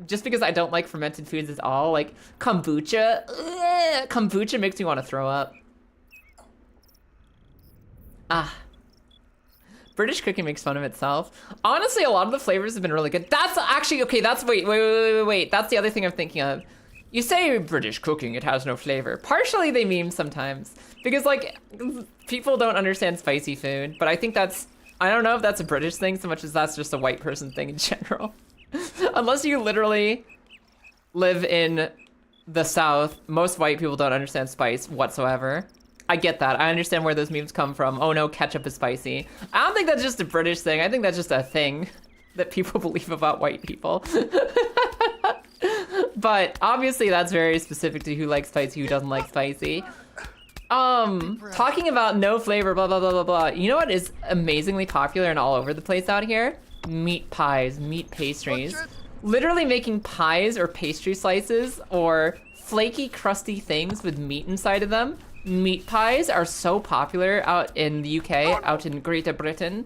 Just because I don't like fermented foods at all. Like kombucha. Ugh, kombucha makes me want to throw up. Ah. British cooking makes fun of itself. Honestly, a lot of the flavors have been really good. That's actually, okay, that's, wait. That's the other thing I'm thinking of. You say British cooking, it has no flavor. Partially they meme sometimes. Because like, people don't understand spicy food. But I think that's, I don't know if that's a British thing so much as that's just a white person thing in general. Unless you literally live in the South, most white people don't understand spice whatsoever. I get that. I understand where those memes come from. Oh no, ketchup is spicy. I don't think that's just a British thing. I think that's just a thing that people believe about white people. But obviously that's very specific to who likes spicy, who doesn't like spicy. Talking about no flavor, blah, blah, blah, blah, blah. You know what is amazingly popular and all over the place out here? Meat pies, meat pastries. Literally making pies or pastry slices or flaky, crusty things with meat inside of them. Meat pies are so popular out in the UK, out in Great Britain.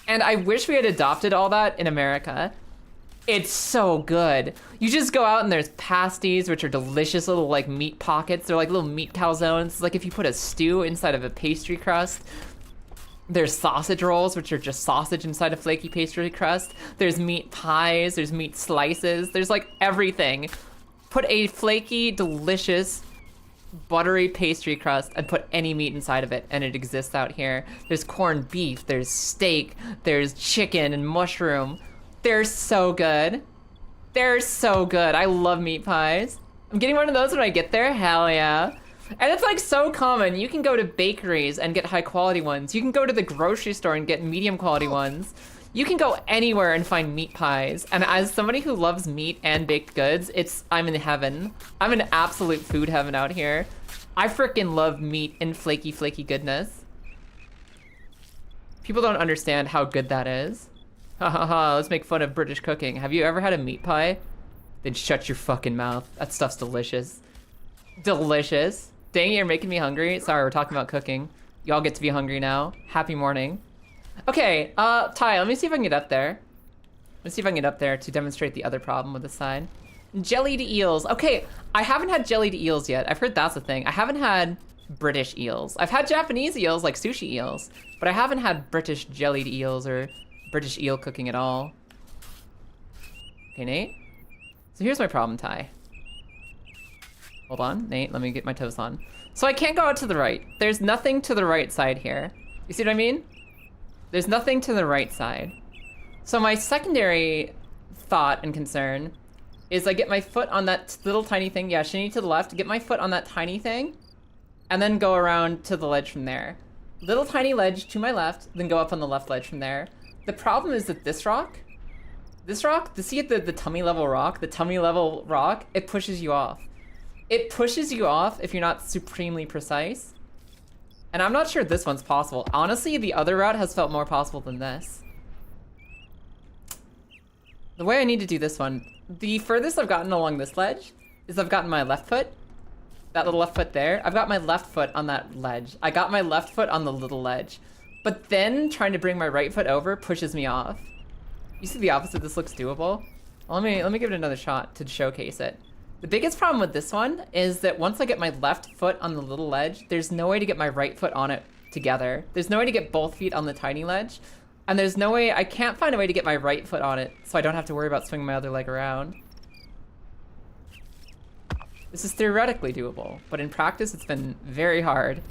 And I wish we had adopted all that in America. It's so good. You just go out and there's pasties, which are delicious little like meat pockets. They're like little meat calzones. It's like if you put a stew inside of a pastry crust. There's sausage rolls, which are just sausage inside a flaky pastry crust. There's meat pies, there's meat slices. There's like everything. Put a flaky, delicious, buttery pastry crust and put any meat inside of it and it exists out here. There's corned beef, there's steak, there's chicken and mushroom. They're so good. They're so good. I love meat pies. I'm getting one of those when I get there. Hell yeah. And it's like so common. You can go to bakeries and get high quality ones. You can go to the grocery store and get medium quality ones. You can go anywhere and find meat pies. And as somebody who loves meat and baked goods, I'm in heaven. I'm in absolute food heaven out here. I freaking love meat and flaky, flaky goodness. People don't understand how good that is. Ha ha ha, let's make fun of British cooking. Have you ever had a meat pie? Then shut your fucking mouth. That stuff's delicious. Delicious. Dang it, you're making me hungry. Sorry, we're talking about cooking. Y'all get to be hungry now. Happy morning. Okay, Ty, let me see if I can get up there. Let's see if I can get up there to demonstrate the other problem with the sign. Jellied eels. Okay, I haven't had jellied eels yet. I've heard that's a thing. I haven't had British eels. I've had Japanese eels, like sushi eels, but I haven't had British jellied eels or British eel cooking at all. Okay, Nate. So here's my problem, Ty. Hold on, Nate, let me get my toes on. So I can't go out to the right. There's nothing to the right side here. You see what I mean? There's nothing to the right side. So my secondary thought and concern is I get my foot on that little tiny thing. Yeah, shimmy to the left, get my foot on that tiny thing, and then go around to the ledge from there. Little tiny ledge to my left, then go up on the left ledge from there. The problem is that this rock This rock, see it, the tummy level rock? The tummy level rock, it pushes you off. It pushes you off if you're not supremely precise. And I'm not sure this one's possible. Honestly, the other route has felt more possible than this. The way I need to do this one, the furthest I've gotten along this ledge is I've gotten my left foot. That little left foot there. I've got my left foot on that ledge. I got my left foot on the little ledge. But then trying to bring my right foot over pushes me off. You see the opposite, this looks doable? Let me give it another shot to showcase it. The biggest problem with this one is that once I get my left foot on the little ledge, there's no way to get my right foot on it together. There's no way to get both feet on the tiny ledge. And there's no way, I can't find a way to get my right foot on it, so I don't have to worry about swinging my other leg around. This is theoretically doable, but in practice it's been very hard.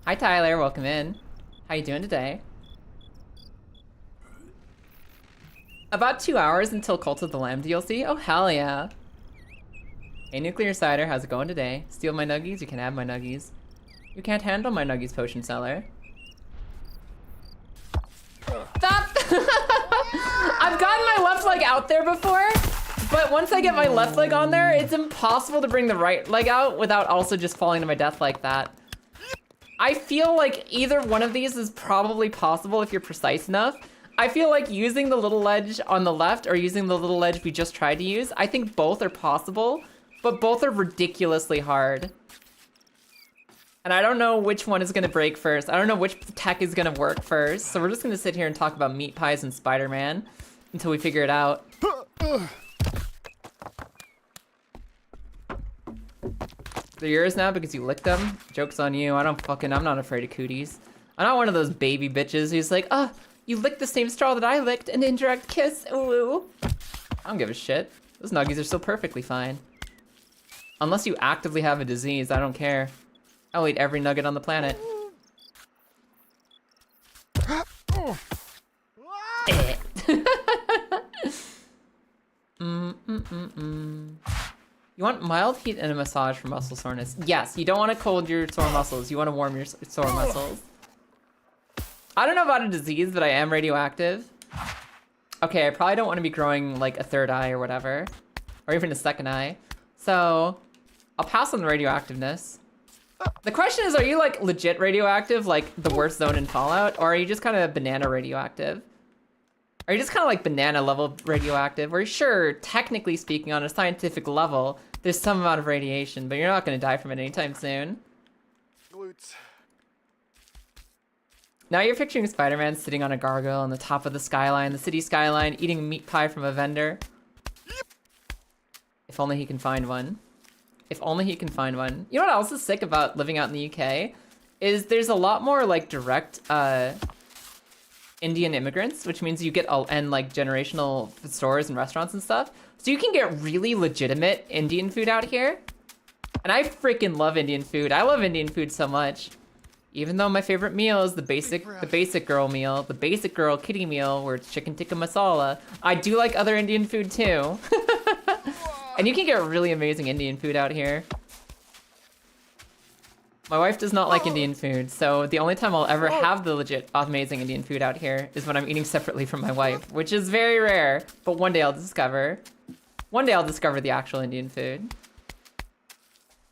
Hi Tyler, welcome in. How you doing today? About 2 hours until Cult of the Lamb DLC. Oh hell yeah. Hey Nuclear Cider, how's it going today? Steal my nuggies? You can have my nuggies. You can't handle my nuggies, potion seller. Stop! I've gotten my left leg out there before, but once I get my left leg on there, it's impossible to bring the right leg out without also just falling to my death like that. I feel like either one of these is probably possible if you're precise enough. I feel like using the little ledge on the left or using the little ledge we just tried to use, I think both are possible, but both are ridiculously hard. And I don't know which one is gonna break first. I don't know which tech is gonna work first. So we're just gonna sit here and talk about meat pies and Spider-Man until we figure it out. They're yours now because you licked them? Joke's on you. I'm not afraid of cooties. I'm not one of those baby bitches who's like, ah, you licked the same straw that I licked, an indirect kiss, ooh. I don't give a shit. Those nuggies are still perfectly fine. Unless you actively have a disease, I don't care. I'll eat every nugget on the planet. You want mild heat and a massage for muscle soreness? Yes, you don't want to cold your sore muscles. You want to warm your sore muscles. I don't know about a disease, but I am radioactive. Okay, I probably don't want to be growing like a third eye or whatever. Or even a second eye. So, I'll pass on the radioactiveness. The question is, are you like legit radioactive, like the worst zone in Fallout, or are you just kind of banana radioactive? Are you just kind of like banana level radioactive? Where sure, technically speaking, on a scientific level, there's some amount of radiation, but you're not going to die from it anytime soon. Glutes. Now you're picturing Spider-Man sitting on a gargoyle on the top of the skyline, the city skyline, eating a meat pie from a vendor. If only he can find one. If only he can find one. You know what else is sick about living out in the UK? Is there's a lot more like direct Indian immigrants, which means you get and like generational stores and restaurants and stuff. So you can get really legitimate Indian food out here. And I freaking love Indian food. I love Indian food so much. Even though my favorite meal is the basic girl meal, the basic girl kitty meal where it's chicken tikka masala. I do like other Indian food too. And you can get really amazing Indian food out here. My wife does not like Indian food, so the only time I'll ever have the legit amazing Indian food out here is when I'm eating separately from my wife, which is very rare, but one day I'll discover. One day I'll discover the actual Indian food.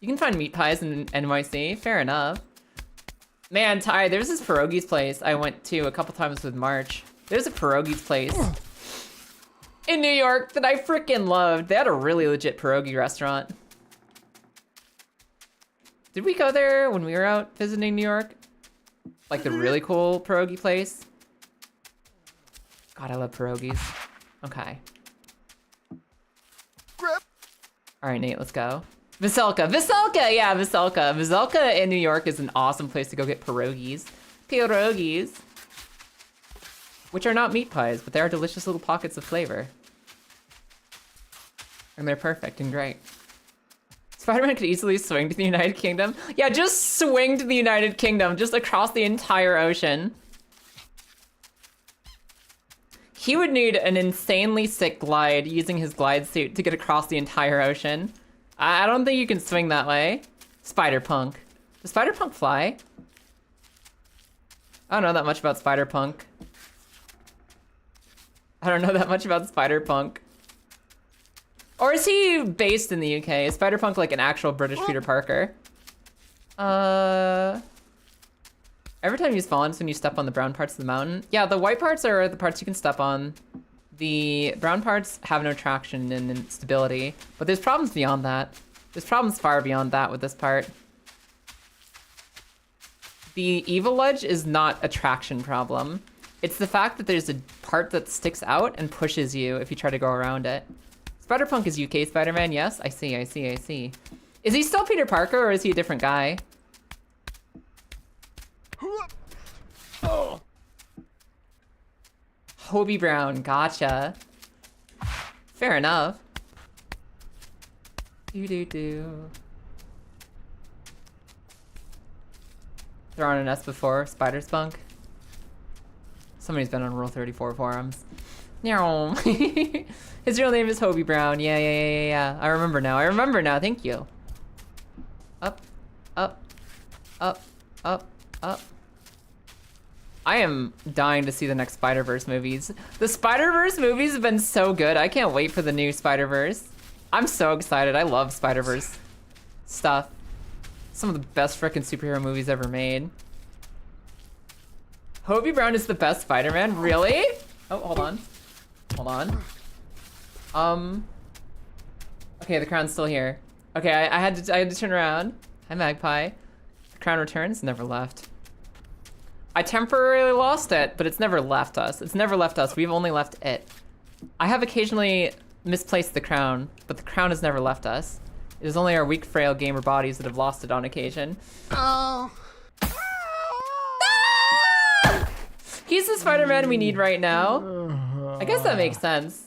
You can find meat pies in NYC, fair enough. Man, Ty, there's this pierogies place I went to a couple times with March. There's a pierogies place in New York that I freaking loved. They had a really legit pierogi restaurant. Did we go there when we were out visiting New York? Like the really cool pierogi place? God, I love pierogies. Okay. Grip. All right, Nate, let's go. Veselka, yeah, Veselka. Veselka in New York is an awesome place to go get pierogies. Pierogies. Which are not meat pies, but they are delicious little pockets of flavor. And they're perfect and great. Spider-Man could easily swing to the United Kingdom. Yeah, just swing to the United Kingdom, just across the entire ocean. He would need an insanely sick glide using his glide suit to get across the entire ocean. I don't think you can swing that way. Spider-Punk. Does Spider-Punk fly? I don't know that much about Spider-Punk. I don't know that much about Spider-Punk. Or is he based in the UK? Is Spider-Punk like an actual British Peter Parker? Every time you spawn, it's when you step on the brown parts of the mountain. Yeah, the white parts are the parts you can step on. The brown parts have no traction and stability, but there's problems beyond that. There's problems far beyond that with this part. The evil ledge is not a traction problem. It's the fact that there's a part that sticks out and pushes you if you try to go around it. Spider-Punk is UK Spider-Man, yes? I see. Is he still Peter Parker or is he a different guy? Hobie Brown, gotcha. Fair enough. Do. They're on an S before, Spider-Spunk. Somebody's been on Rule 34 forums. No. His real name is Hobie Brown. Yeah. I remember now. Thank you. Up. I am dying to see the next Spider-Verse movies. The Spider-Verse movies have been so good. I can't wait for the new Spider-Verse. I'm so excited. I love Spider-Verse stuff. Some of the best frickin' superhero movies ever made. Hobie Brown is the best Spider-Man? Really? Oh, hold on. Okay, the crown's still here. Okay, I had to turn around. Hi, Magpie. The crown returns, never left. I temporarily lost it, but it's never left us. We've only left it. I have occasionally misplaced the crown, but the crown has never left us. It is only our weak, frail gamer bodies that have lost it on occasion. Oh. He's the Spider-Man we need right now. I guess that makes sense.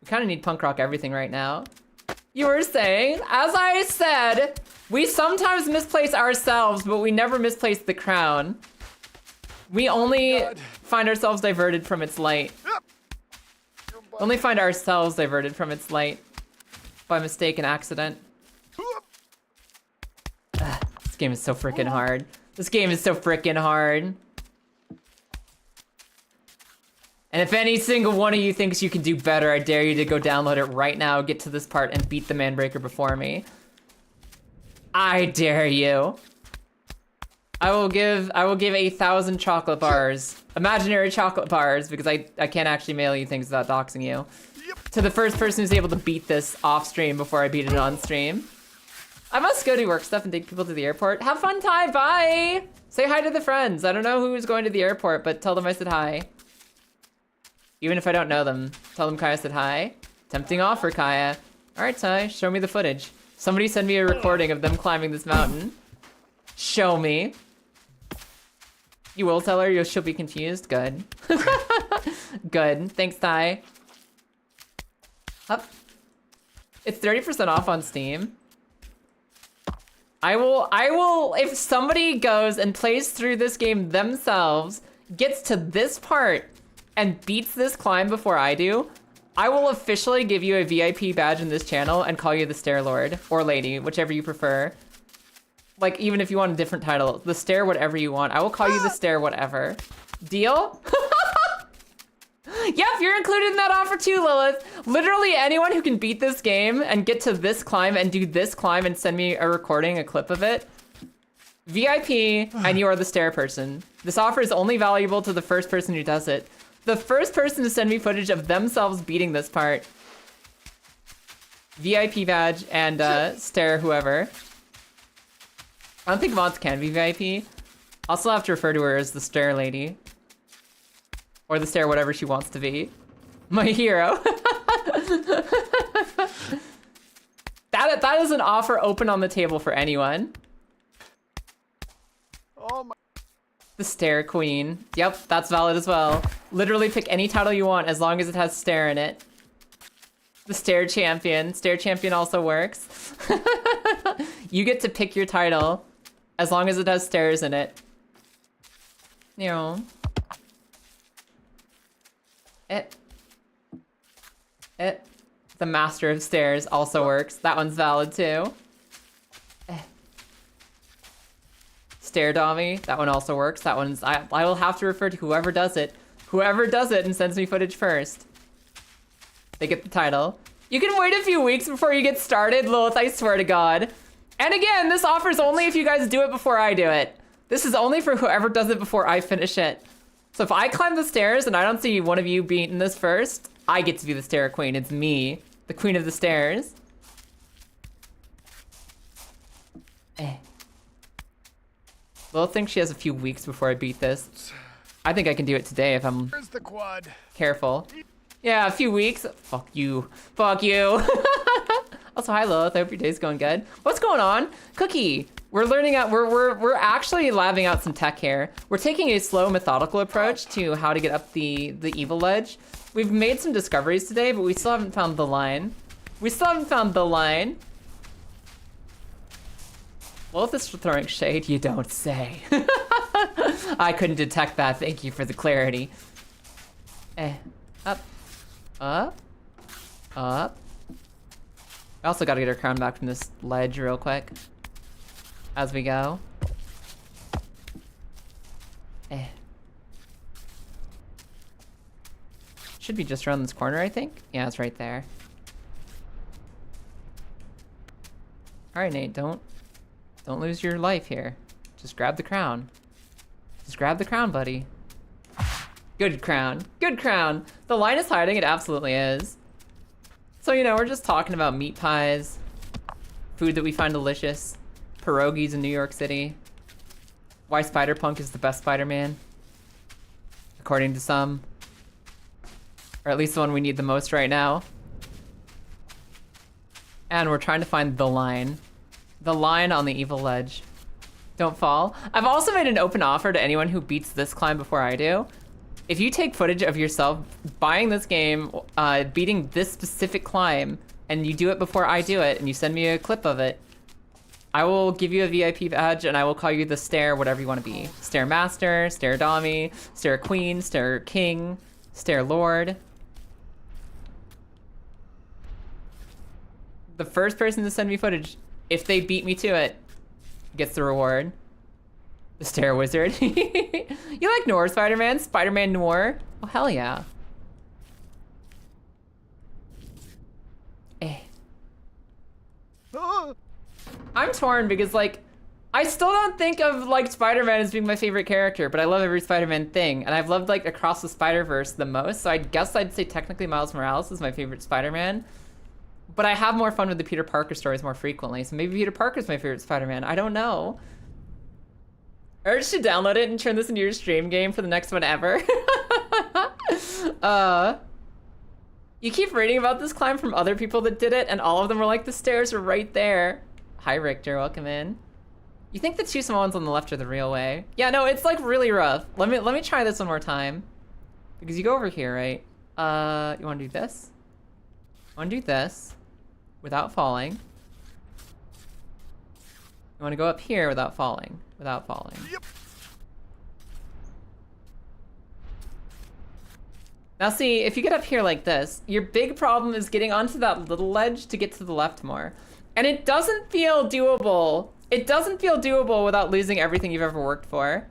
We kind of need punk rock everything right now. You were saying, as I said, we sometimes misplace ourselves, but we never misplace the crown. We only find ourselves diverted from its light. Only find ourselves diverted from its light by mistake and accident. This game is so freaking hard. And if any single one of you thinks you can do better, I dare you to go download it right now, get to this part, and beat the Manbreaker before me. I dare you. I will give 1,000 chocolate bars, imaginary chocolate bars, because I can't actually mail you things without doxing you, to the first person who's able to beat this off stream before I beat it on stream. I must go do work stuff and take people to the airport. Have fun, Ty, bye! Say hi to the friends. I don't know who's going to the airport, but tell them I said hi. Even if I don't know them, tell them Kaya said hi. Tempting offer, Kaya. Alright, Ty, show me the footage. Somebody send me a recording of them climbing this mountain. Show me. You will tell her, she'll be confused? Good. Good. Thanks, Ty. Up. It's 30% off on Steam. I will, if somebody goes and plays through this game themselves, gets to this part, and beats this climb before I do, I will officially give you a VIP badge in this channel and call you the Stair Lord, or Lady, whichever you prefer. Like, even if you want a different title, the Stair whatever you want. I will call you the Stair whatever. Deal? Yep, you're included in that offer too, Lilith. Literally anyone who can beat this game and get to this climb and do this climb and send me a recording, a clip of it, VIP, and you are the Stair person. This offer is only valuable to the first person who does it. The first person to send me footage of themselves beating this part. VIP badge and Stair whoever. I don't think mods can be VIP. I'll still have to refer to her as the Stair Lady. Or the Stair whatever she wants to be. My hero. That is an offer open on the table for anyone. Oh my. The Stair Queen. Yep, that's valid as well. Literally pick any title you want as long as it has Stair in it. The Stair Champion. Stair Champion also works. You get to pick your title as long as it has stairs in it. You know. The Master of Stairs also works. That one's valid too. Stair Dommy, that one also works. That one's, I will have to refer to whoever does it. Whoever does it and sends me footage first, they get the title. You can wait a few weeks before you get started, Lilith, I swear to God. And again, this offer's only if you guys do it before I do it. This is only for whoever does it before I finish it. So if I climb the stairs and I don't see one of you beating this first, I get to be the stair queen. It's me, the queen of the stairs. Lil thinks she has a few weeks before I beat this. I think I can do it today if I'm Where's the quad? careful. Yeah, a few weeks. Fuck you. Fuck you. Also, hi Lilith. I hope your day's going good. What's going on? Cookie. We're learning out. We're actually labbing out some tech here. We're taking a slow, methodical approach to how to get up the evil ledge. We've made some discoveries today, but we still haven't found the line. We still haven't found the line. Lilith is throwing shade. You don't say. I couldn't detect that. Thank you for the clarity. Up, up, up. I also gotta get her crown back from this ledge real quick. As we go. Should be just around this corner, I think. Yeah, it's right there. All right, Nate, don't lose your life here. Just grab the crown. Just grab the crown, buddy. Good crown. Good crown. The line is hiding. It absolutely is. So, you know, we're just talking about meat pies, food that we find delicious, pierogies in New York City, why Spider-Punk is the best Spider-Man, according to some, or at least the one we need the most right now. And we're trying to find the line on the evil ledge. Don't fall. I've also made an open offer to anyone who beats this climb before I do. If you take footage of yourself buying this game, beating this specific climb, and you do it before I do it, and you send me a clip of it, I will give you a VIP badge, and I will call you the Stair, whatever you want to be. Stair Master, Stair Dami, Stair Queen, Stair King, Stair Lord. The first person to send me footage, if they beat me to it, gets the reward. The Stair Wizard. You like Noir Spider-Man? Spider-Man Noir? Oh, hell yeah. I'm torn because, like, I still don't think of, like, Spider-Man as being my favorite character, but I love every Spider-Man thing, and I've loved, like, Across the Spider-Verse the most, so I guess I'd say technically Miles Morales is my favorite Spider-Man. But I have more fun with the Peter Parker stories more frequently, so maybe Peter Parker's my favorite Spider-Man. I don't know. Urge to download it and turn this into your stream game for the next one ever. You keep reading about this climb from other people that did it, and all of them were like, the stairs are right there. Hi, Richter, welcome in. You think the two small ones on the left are the real way? Yeah, no, it's like really rough. Let me try this one more time. Because you go over here, right? You wanna do this? You wanna do this without falling. You wanna go up here without falling. Without falling. Yep. Now see, if you get up here like this, your big problem is getting onto that little ledge to get to the left more. And it doesn't feel doable. It doesn't feel doable without losing everything you've ever worked for.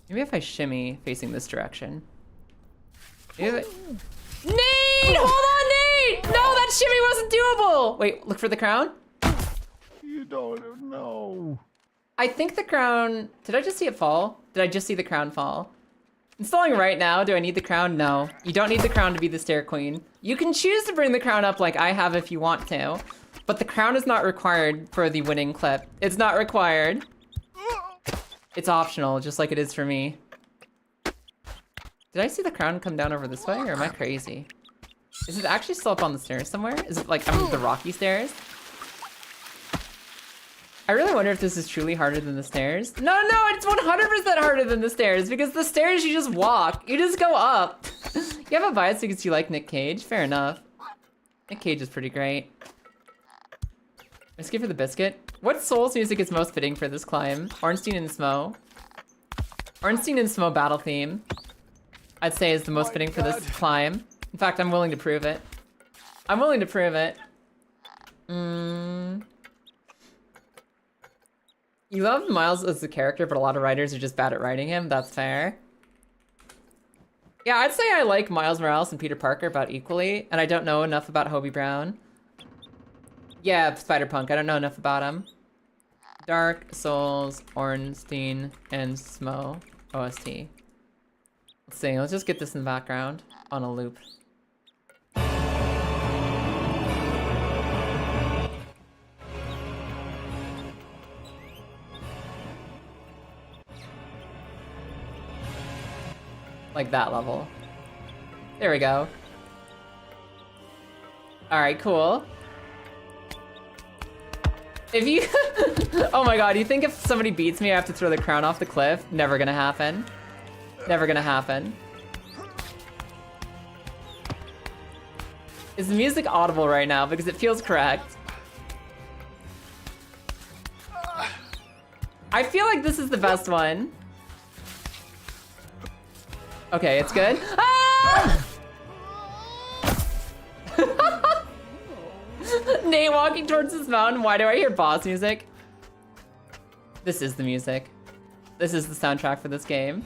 Maybe if I shimmy facing this direction. Maybe if I... Nate! Hold on, Nate! No, that shimmy wasn't doable! Wait, look for the crown? You don't know. I think the crown... Did I just see it fall? Did I just see the crown fall? Installing right now. Do I need the crown? No. You don't need the crown to be the Stair Queen. You can choose to bring the crown up like I have if you want to. But the crown is not required for the winning clip. It's not required. It's optional, just like it is for me. Did I see the crown come down over this way, or am I crazy? Is it actually still up on the stairs somewhere? Is it like under the rocky stairs? I really wonder if this is truly harder than the stairs. No, it's 100% harder than the stairs, because the stairs you just walk. You just go up. You have a bias because you like Nick Cage? Fair enough. Nick Cage is pretty great. Let's give her the biscuit. What Souls music is most fitting for this climb? Ornstein and Smo. Ornstein and Smo battle theme, I'd say, is the most fitting for this climb. In fact, I'm willing to prove it. I'm willing to prove it. You love Miles as a character, but a lot of writers are just bad at writing him. That's fair. Yeah, I'd say I like Miles Morales and Peter Parker about equally, and I don't know enough about Hobie Brown. Yeah, Spider-Punk, I don't know enough about him. Dark Souls, Ornstein, and Smo OST. Let's see, let's just get this in the background on a loop. Like that level. There we go. Alright, cool. If you... Oh my god, you think if somebody beats me I have to throw the crown off the cliff? Never gonna happen. Never gonna happen. Is the music audible right now? Because it feels correct. I feel like this is the best one. Okay, it's good. Ah! Nate walking towards this mountain. Why do I hear boss music? This is the music. This is the soundtrack for this game.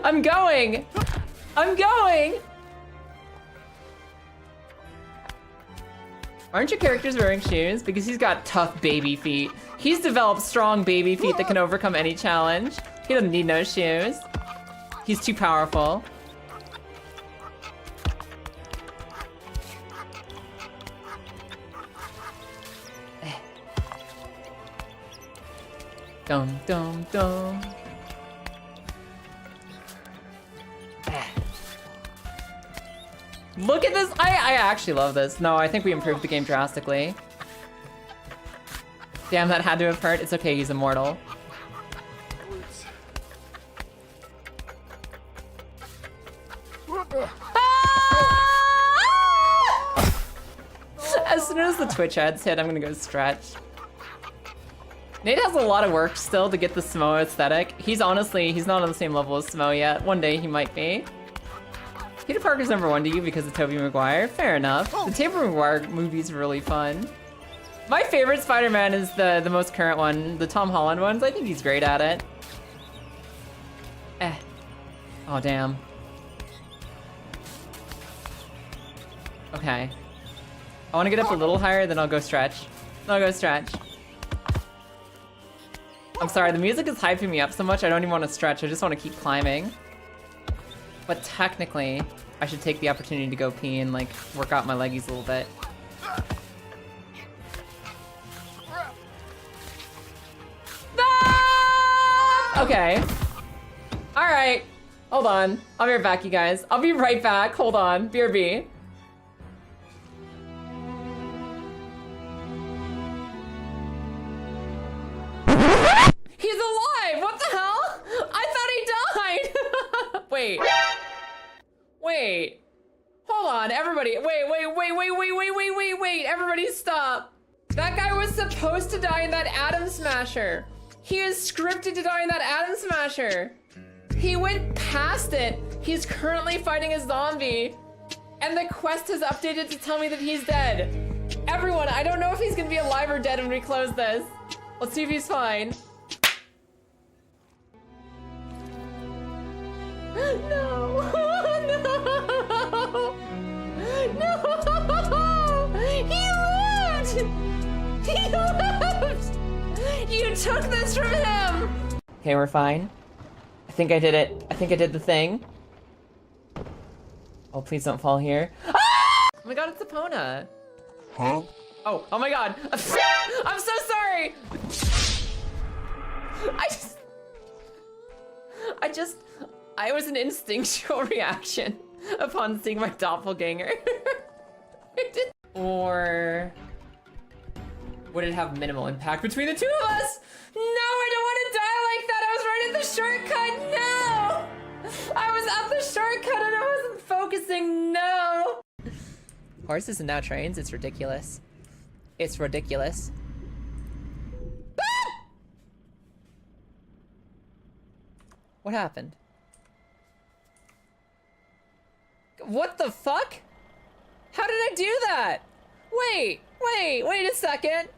I'm going! I'm going! Aren't your characters wearing shoes? Because he's got tough baby feet. He's developed strong baby feet that can overcome any challenge. He doesn't need no shoes. He's too powerful. Dum dum dum. Look at this! I actually love this. No, I think we improved the game drastically. Damn, that had to have hurt. It's okay, he's immortal. Ah! As soon as the Twitch ads hit, I'm gonna go stretch. Nate has a lot of work still to get the Smo aesthetic. He's honestly, he's not on the same level as Smo yet. One day he might be. Peter Parker's #1 to you because of Tobey Maguire. Fair enough. The Tobey Maguire movie's really fun. My favorite Spider-Man is the most current one, the Tom Holland ones. I think he's great at it. Oh, damn. Okay. I want to get up a little higher, then I'll go stretch. Then I'll go stretch. I'm sorry, the music is hyping me up so much I don't even want to stretch. I just want to keep climbing. But technically, I should take the opportunity to go pee and like work out my leggies a little bit. Ah! Okay. All right. Hold on. I'll be right back, you guys. I'll be right back. Hold on. BRB. He's alive! What the hell? I thought he died! Wait. Wait. Hold on, everybody. Wait. Everybody stop. That guy was supposed to die in that Atom Smasher. He is scripted to die in that Atom Smasher. He went past it. He's currently fighting a zombie. And the quest has updated to tell me that he's dead. Everyone, I don't know if he's gonna be alive or dead when we close this. Let's see if he's fine. No! No! He lived! He lived! You took this from him! Okay, we're fine. I think I did it. I think I did the thing. Oh, please don't fall here. Ah! Oh my god, it's Epona. Huh? Oh my god. I'm so sorry! I was an instinctual reaction upon seeing my doppelganger. Or would it have minimal impact between the two of us? No, I don't want to die like that. I was right at the shortcut. No! I was at the shortcut and I wasn't focusing. No! Horses and now trains. It's ridiculous. It's ridiculous. Ah! What happened? What the fuck? How did I do that? Wait a second.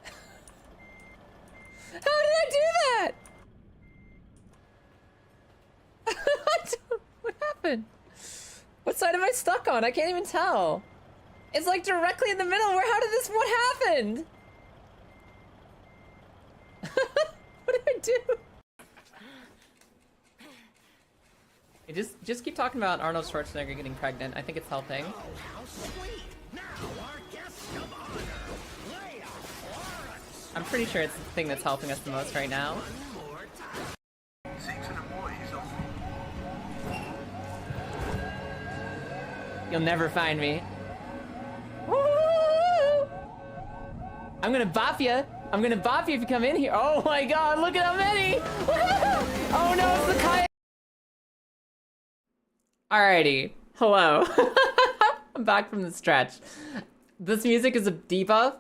How did I do that? What happened? What side am I stuck on? I can't even tell. It's like directly in the middle. What happened? What did I do? Hey, just keep talking about Arnold Schwarzenegger getting pregnant. I think it's helping. I'm pretty sure it's the thing that's helping us the most right now. You'll never find me. Woo! I'm gonna bop ya. I'm gonna bop you if you come in here. Oh my god, look at how many! Oh no, it's the kayak. Alrighty, hello. I'm back from the stretch. This music is a debuff?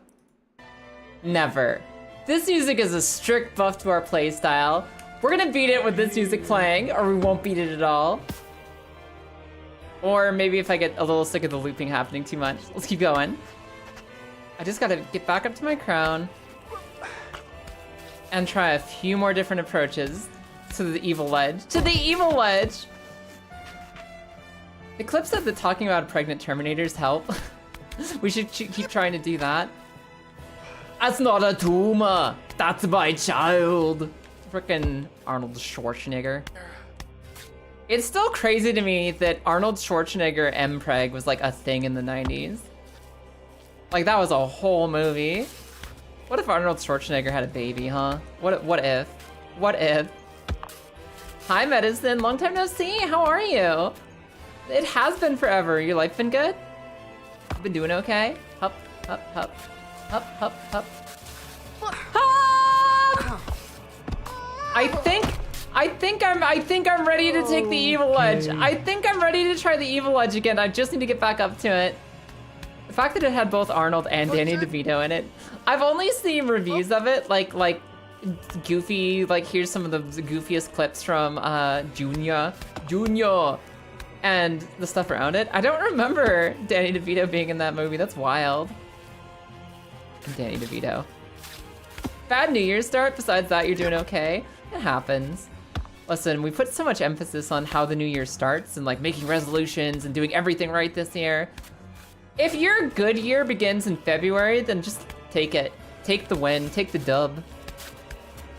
Never. This music is a strict buff to our playstyle. We're gonna beat it with this music playing, or we won't beat it at all. Or maybe if I get a little sick of the looping happening too much. Let's keep going. I just gotta get back up to my crown and try a few more different approaches to the evil ledge. To the evil ledge! The clip said that talking about pregnant Terminators help. We should keep trying to do that. That's not a tumor. That's my child. Frickin' Arnold Schwarzenegger. It's still crazy to me that Arnold Schwarzenegger mpreg was like a thing in the 90s. Like that was a whole movie. What if Arnold Schwarzenegger had a baby, huh? What if? What if? Hi Medicine, long time no see, how are you? It has been forever, your life been good? You've been doing okay? Hup, hup, hup. Hup, hup, hup. Ah! I think I'm ready to take the evil ledge. I think I'm ready to try the evil edge again. I just need to get back up to it. The fact that it had both Arnold and Danny DeVito in it. I've only seen reviews of it, like goofy, like here's some of the goofiest clips from Junior, and the stuff around it. I don't remember Danny DeVito being in that movie. That's wild. Danny DeVito. Bad New Year's start. Besides that, you're doing okay. It happens. Listen, we put so much emphasis on how the new year starts and like making resolutions and doing everything right this year. If your good year begins in February, then just take it. Take the win, take the dub.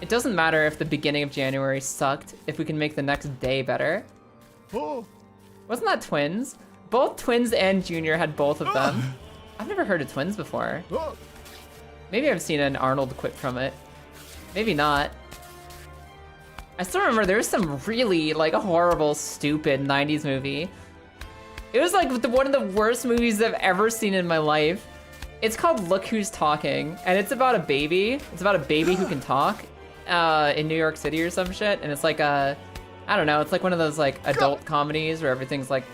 It doesn't matter if the beginning of January sucked, if we can make the next day better. Oh. Wasn't that Twins? Both Twins and Junior had both of them. I've never heard of Twins before. Oh. Maybe I've seen an Arnold quip from it. Maybe not. I still remember there was some really like horrible, stupid 90s movie. It was like one of the worst movies I've ever seen in my life. It's called Look Who's Talking, and it's about a baby. It's about a baby who can talk in New York City or some shit. And it's like I don't know, it's like one of those like adult comedies where everything's like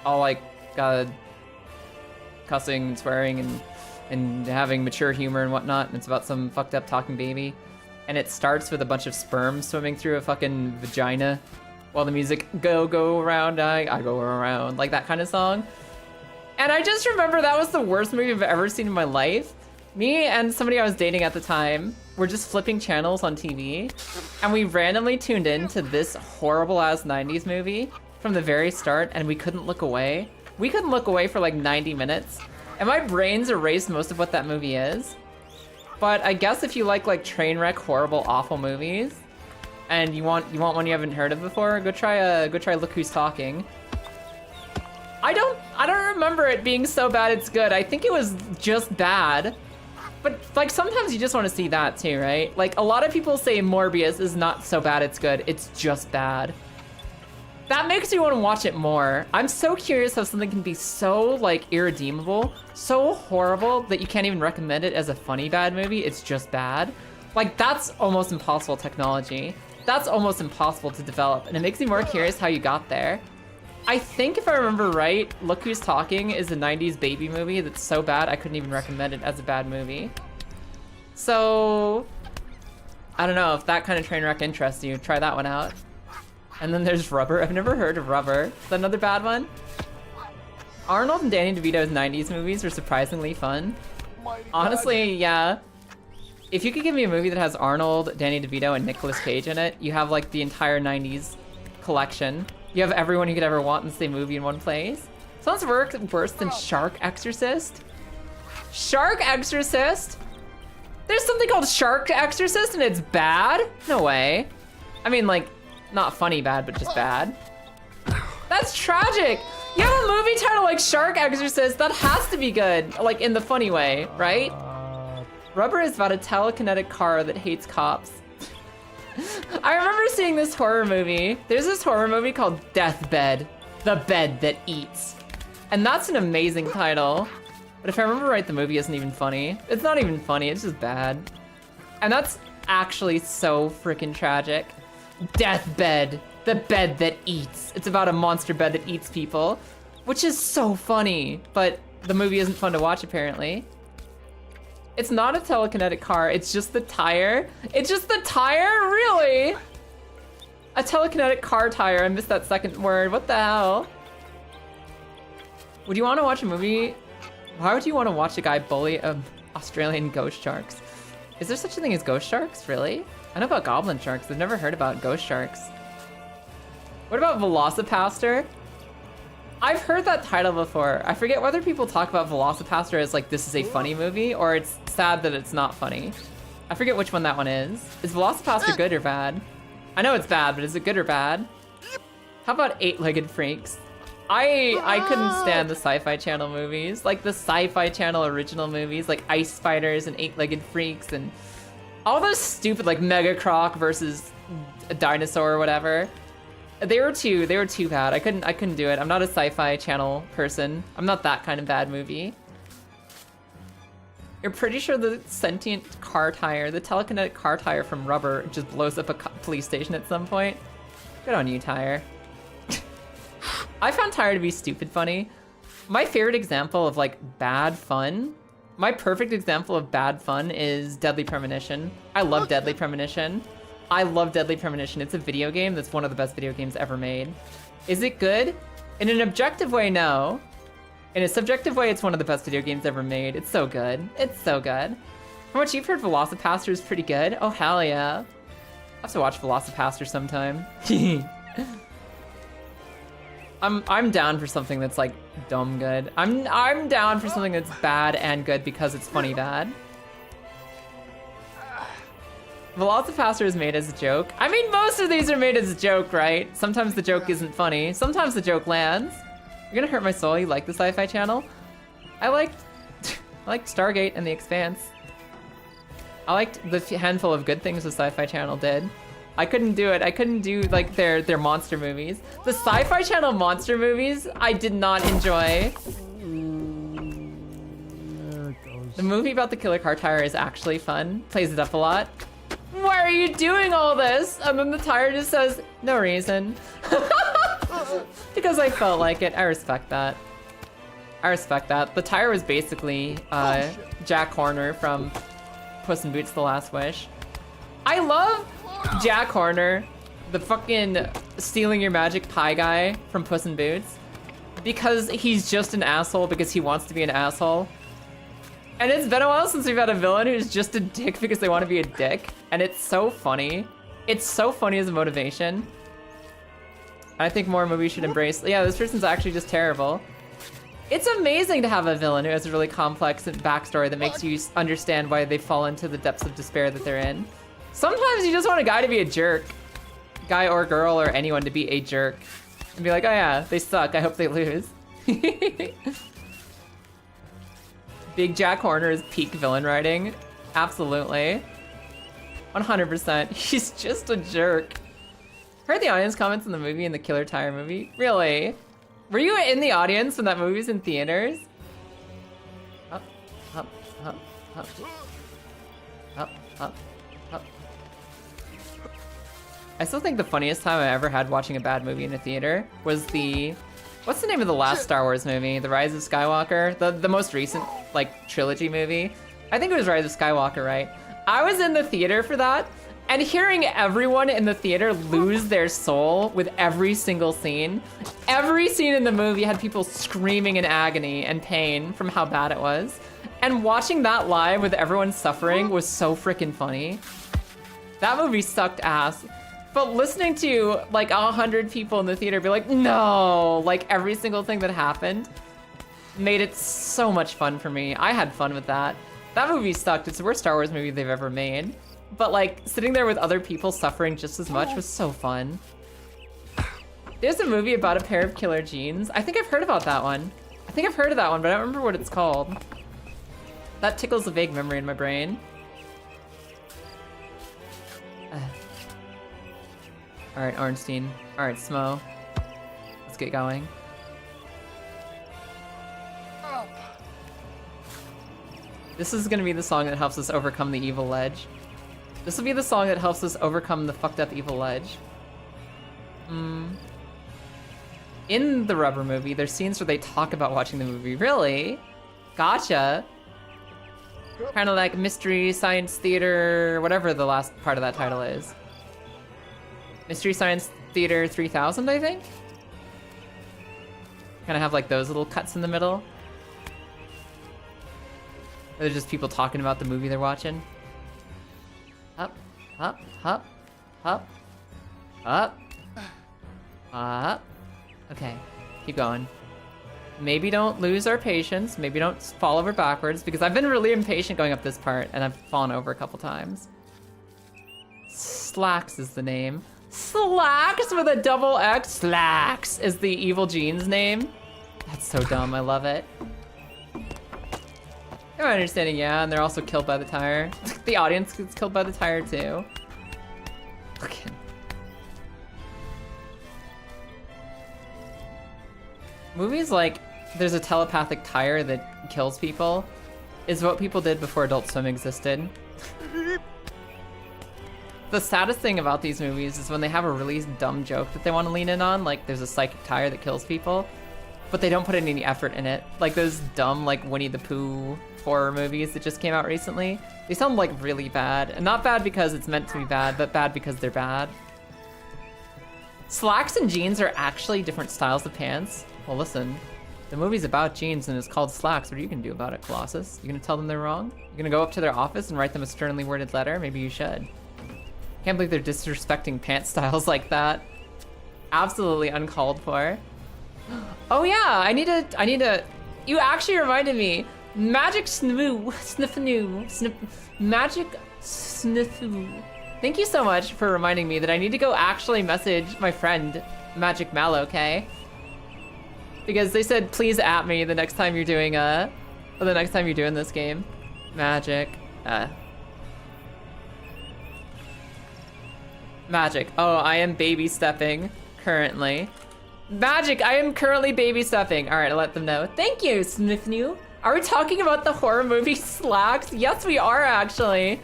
all like cussing and swearing and having mature humor and whatnot. And it's about some fucked up talking baby. And it starts with a bunch of sperm swimming through a fucking vagina while the music go around, I go around, like that kind of song. And I just remember that was the worst movie I've ever seen in my life. Me and somebody I was dating at the time were just flipping channels on TV, and we randomly tuned in to this horrible ass 90s movie from the very start, and we couldn't look away. We couldn't look away for like 90 minutes, and my brain's erased most of what that movie is. But I guess if you like train wreck, horrible, awful movies, and you want one you haven't heard of before, go try Look Who's Talking. I don't remember it being so bad it's good. I think it was just bad. But like sometimes you just want to see that too, right? Like a lot of people say Morbius is not so bad it's good, it's just bad. That makes me want to watch it more. I'm so curious how something can be so like irredeemable, so horrible that you can't even recommend it as a funny bad movie. It's just bad. Like that's almost impossible technology. That's almost impossible to develop, and it makes me more curious how you got there. I think if I remember right, Look Who's Talking is a 90s baby movie that's so bad I couldn't even recommend it as a bad movie. So I don't know if that kind of train wreck interests you, try that one out. And then there's Rubber. I've never heard of Rubber. Is that another bad one? Arnold and Danny DeVito's 90s movies were surprisingly fun. Mighty Honestly, yeah. If you could give me a movie that has Arnold, Danny DeVito, and Nicolas Cage in it, you have like the entire 90s collection. You have everyone you could ever want in the same movie in one place. Sounds worse than Shark Exorcist. Shark Exorcist? There's something called Shark Exorcist and it's bad? No way. I mean, like, not funny bad, but just bad. That's tragic. You have a movie title like Shark Exorcist, that has to be good, like in the funny way, right? Rubber is about a telekinetic car that hates cops. I remember seeing this horror movie. There's this horror movie called Deathbed, The Bed That Eats. And that's an amazing title. But if I remember right, the movie isn't even funny. It's not even funny, it's just bad. And that's actually so freaking tragic. Deathbed, The Bed That Eats. It's about a monster bed that eats people, which is so funny, but the movie isn't fun to watch apparently. It's not a telekinetic car, it's just the tire. It's just the tire? Really? A telekinetic car tire, I missed that second word, what the hell? Would you want to watch a movie? Why would you want to watch a guy bully Australian ghost sharks? Is there such a thing as ghost sharks, really? I know about goblin sharks, I've never heard about ghost sharks. What about Velocipaster? I've heard that title before. I forget whether people talk about Velocipaster as like this is a funny movie or it's sad that it's not funny. I forget which one that one is. Is Velocipaster good or bad? I know it's bad, but is it good or bad? How about Eight-Legged Freaks? I couldn't stand the Sci-Fi Channel movies. Like the Sci-Fi Channel original movies, like Ice Spiders and Eight-Legged Freaks and all those stupid like Mega Croc versus a dinosaur or whatever. They were too bad. I couldn't do it. I'm not a Sci-Fi Channel person. I'm not that kind of bad movie. You're pretty sure the sentient car tire, the telekinetic car tire from Rubber just blows up a police station at some point? Good on you, Tire. I found Tire to be stupid funny. My favorite example of like bad fun, my perfect example of bad fun is Deadly Premonition. I love Deadly Premonition. I love Deadly Premonition. It's a video game that's one of the best video games ever made. Is it good? In an objective way, no. In a subjective way, it's one of the best video games ever made. It's so good. It's so good. From what you've heard, Velocipaster is pretty good. Oh, hell yeah. I'll have to watch Velocipaster sometime. I'm down for something that's like dumb good. I'm down for something that's bad and good because it's funny bad. Velocipaster is made as a joke. I mean, most of these are made as a joke, right? Sometimes the joke isn't funny. Sometimes the joke lands. You're gonna hurt my soul. You like the Sci-Fi Channel? I liked Stargate and The Expanse. I liked the handful of good things the Sci-Fi Channel did. I couldn't do it. I couldn't do like their monster movies. The Sci-Fi Channel monster movies, I did not enjoy. The movie about the killer car tire is actually fun. Plays it up a lot. Why are you doing all this? And then the tire just says, no reason. Because I felt like it. I respect that. I respect that. The tire was basically Jack Horner from Puss in Boots: The Last Wish. I love Jack Horner, the fucking stealing your magic pie guy from Puss in Boots, because he's just an asshole because he wants to be an asshole. And it's been a while since we've had a villain who's just a dick because they want to be a dick. And it's so funny. It's so funny as a motivation. I think more movies should embrace, yeah, this person's actually just terrible. It's amazing to have a villain who has a really complex backstory that makes you understand why they fall into the depths of despair that they're in. Sometimes you just want a guy to be a jerk. Guy or girl or anyone to be a jerk. And be like, oh yeah, they suck, I hope they lose. Big Jack Horner is peak villain writing. Absolutely. 100%. He's just a jerk. Heard the audience comments in the movie, in the Killer Tire movie? Really? Were you in the audience when that movie was in theaters? Up, up, up, up. Up, up, up. I still think the funniest time I ever had watching a bad movie in a theater was the... What's the name of the last Star Wars movie? The Rise of Skywalker? The most recent, like, trilogy movie? I think it was Rise of Skywalker, right? I was in the theater for that, And hearing everyone in the theater lose their soul with every single scene. Every scene in the movie had people screaming in agony and pain from how bad it was. And watching that live with everyone suffering was so freaking funny. That movie sucked ass. But listening to like 100 people in the theater be like, no, like every single thing that happened made it so much fun for me. I had fun with that. That movie sucked. It's the worst Star Wars movie they've ever made. But like sitting there with other people suffering just as much was so fun. There's a movie about a pair of killer jeans. I think I've heard about that one. I think I've heard of that one, but I don't remember what it's called. That tickles a vague memory in my brain. All right, Ornstein. All right, Smo. Let's get going. This is gonna be the song that helps us overcome the evil ledge. This will be the song that helps us overcome the fucked up evil ledge. In the Rubber movie, there's scenes where they talk about watching the movie. Really? Gotcha. Kind of like Mystery Science Theater, whatever the last part of that title is. Mystery Science Theater 3000, I think? Kind of have like those little cuts in the middle. Or they're just people talking about the movie they're watching. Up, up, up, up, up, up. Okay, keep going. Maybe don't lose our patience. Maybe don't fall over backwards, because I've been really impatient going up this part and I've fallen over a couple times. Slacks is the name. Slacks with a double X. Slacks is the evil jeans name. That's so dumb, I love it. Am I understanding? Yeah, and they're also killed by the tire. The audience gets killed by the tire too. Okay. Movies like there's a telepathic tire that kills people is what people did before Adult Swim existed. The saddest thing about these movies is when they have a really dumb joke that they want to lean in on, like there's a psychic tire that kills people, but they don't put any effort in it. Like those dumb like Winnie the Pooh horror movies that just came out recently. They sound like really bad, and not bad because it's meant to be bad, but bad because they're bad. Slacks and jeans are actually different styles of pants. Well, listen, the movie's about jeans and it's called Slacks. What are you gonna do about it, Colossus? You gonna tell them they're wrong? You gonna go up to their office and write them a sternly worded letter? Maybe you should. Can't believe they're disrespecting pant styles like that. Absolutely uncalled for. Oh yeah, I need to, you actually reminded me. Magic Magic Snifoo. Thank you so much for reminding me that I need to go actually message my friend, Magic Mallow, okay? Because they said, please at me the next time you're doing this game. Magic, Magic. Oh, I am baby stepping currently. Magic, I am currently baby stepping. All right, I'll let them know. Thank you, Snifnoo. Are we talking about the horror movie Slacks? Yes, we are actually.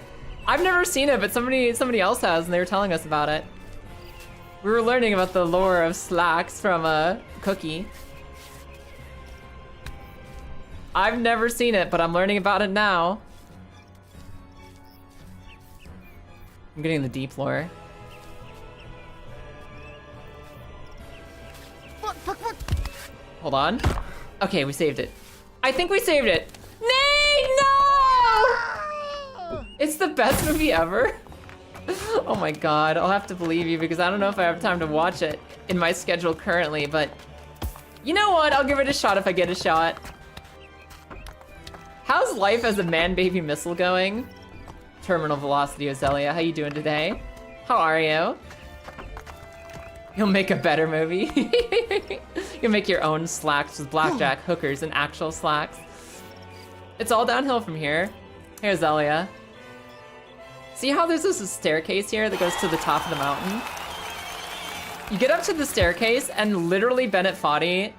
I've never seen it, but somebody else has, and they were telling us about it. We were learning about the lore of Slacks from Cookie. I've never seen it, but I'm learning about it now. I'm getting the deep lore. Hold on. Okay, we saved it. I think we saved it. Nay, no! It's the best movie ever. Oh my god, I'll have to believe you because I don't know if I have time to watch it in my schedule currently, but you know what? I'll give it a shot if I get a shot. How's life as a man-baby missile going? Terminal Velocity Ozelia, how you doing today? How are you? You'll make a better movie. You'll make your own Slacks with blackjack, hookers, and actual Slacks. It's all downhill from here. Here's Zelia. See how there's this staircase here that goes to the top of the mountain? You get up to the staircase and literally Bennett Foddy,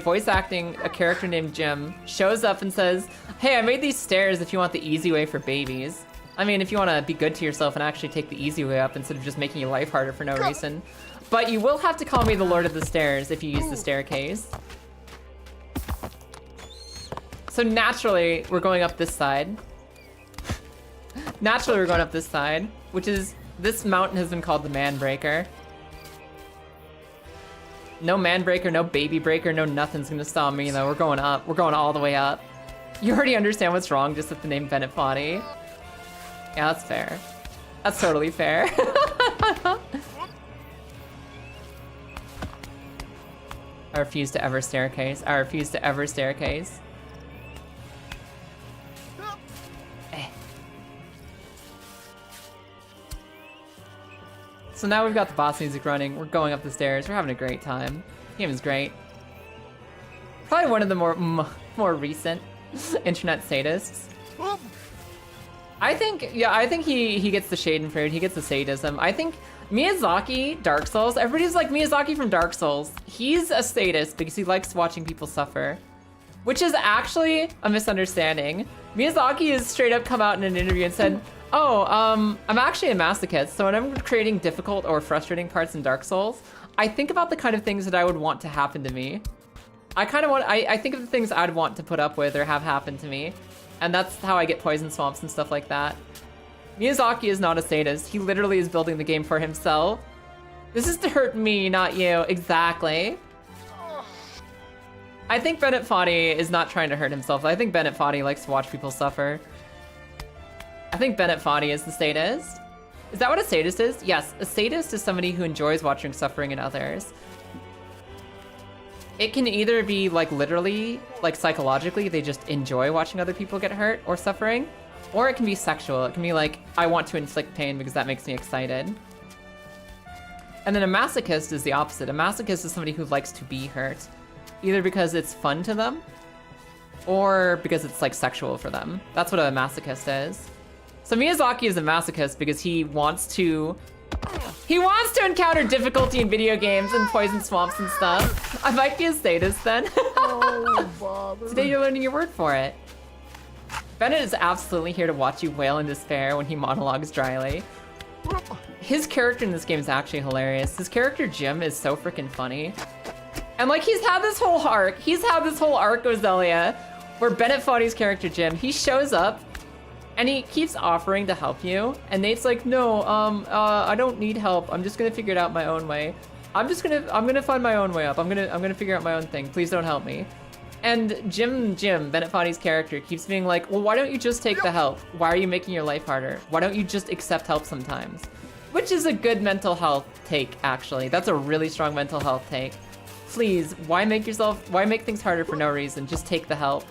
voice acting a character named Jim, shows up and says, hey, I made these stairs if you want the easy way for babies. I mean, if you want to be good to yourself and actually take the easy way up instead of just making your life harder for no reason. But you will have to call me the Lord of the Stairs if you use the staircase. So naturally, we're going up this side. Naturally, we're going up this side, which is, this mountain has been called the Man Breaker. No Man Breaker, no Baby Breaker, no nothing's gonna stop me though. We're going up. We're going all the way up. You already understand what's wrong just with the name Bennett Foddy. Yeah, that's fair. That's totally fair. I refuse to ever staircase. I refuse to ever staircase. So now we've got the boss music running. We're going up the stairs. We're having a great time. The game is great. Probably one of the more recent internet sadists. I think he gets the shade and fruit. He gets the sadism. I think Miyazaki, Dark Souls, everybody's like Miyazaki from Dark Souls. He's a sadist because he likes watching people suffer, which is actually a misunderstanding. Miyazaki has straight up come out in an interview and said, oh, I'm actually a masochist, so when I'm creating difficult or frustrating parts in Dark Souls, I think about the kind of things that I would want to happen to me. I think of the things I'd want to put up with or have happen to me, and that's how I get poison swamps and stuff like that. Miyazaki is not a sadist. He literally is building the game for himself. This is to hurt me, not you. Exactly. I think Bennett Foddy is not trying to hurt himself. I think Bennett Foddy likes to watch people suffer. I think Bennett Foddy is the sadist. Is that what a sadist is? Yes, a sadist is somebody who enjoys watching suffering in others. It can either be like literally, like psychologically, they just enjoy watching other people get hurt or suffering, or it can be sexual. It can be like, I want to inflict pain because that makes me excited. And then a masochist is the opposite. A masochist is somebody who likes to be hurt, either because it's fun to them, or because it's like sexual for them. That's what a masochist is. So Miyazaki is a masochist because he wants to encounter difficulty in video games and poison swamps and stuff. I might be a sadist then. Oh, bother. Today you're learning your word for it. Bennett is absolutely here to watch you wail in despair when he monologues dryly. His character in this game is actually hilarious. His character Jim is so freaking funny. And like he's had this whole arc. He's had this whole arc with Zelia where Bennett Foddy's character Jim, he shows up and he keeps offering to help you, and Nate's like, no, I don't need help. I'm just gonna figure it out my own way. I'm gonna find my own way up. I'm gonna figure out my own thing. Please don't help me. And Jim, Bennett Foddy's character keeps being like, well, why don't you just take the help? Why are you making your life harder? Why don't you just accept help sometimes? Which is a good mental health take, actually. That's a really strong mental health take. Please, why make things harder for no reason? Just take the help.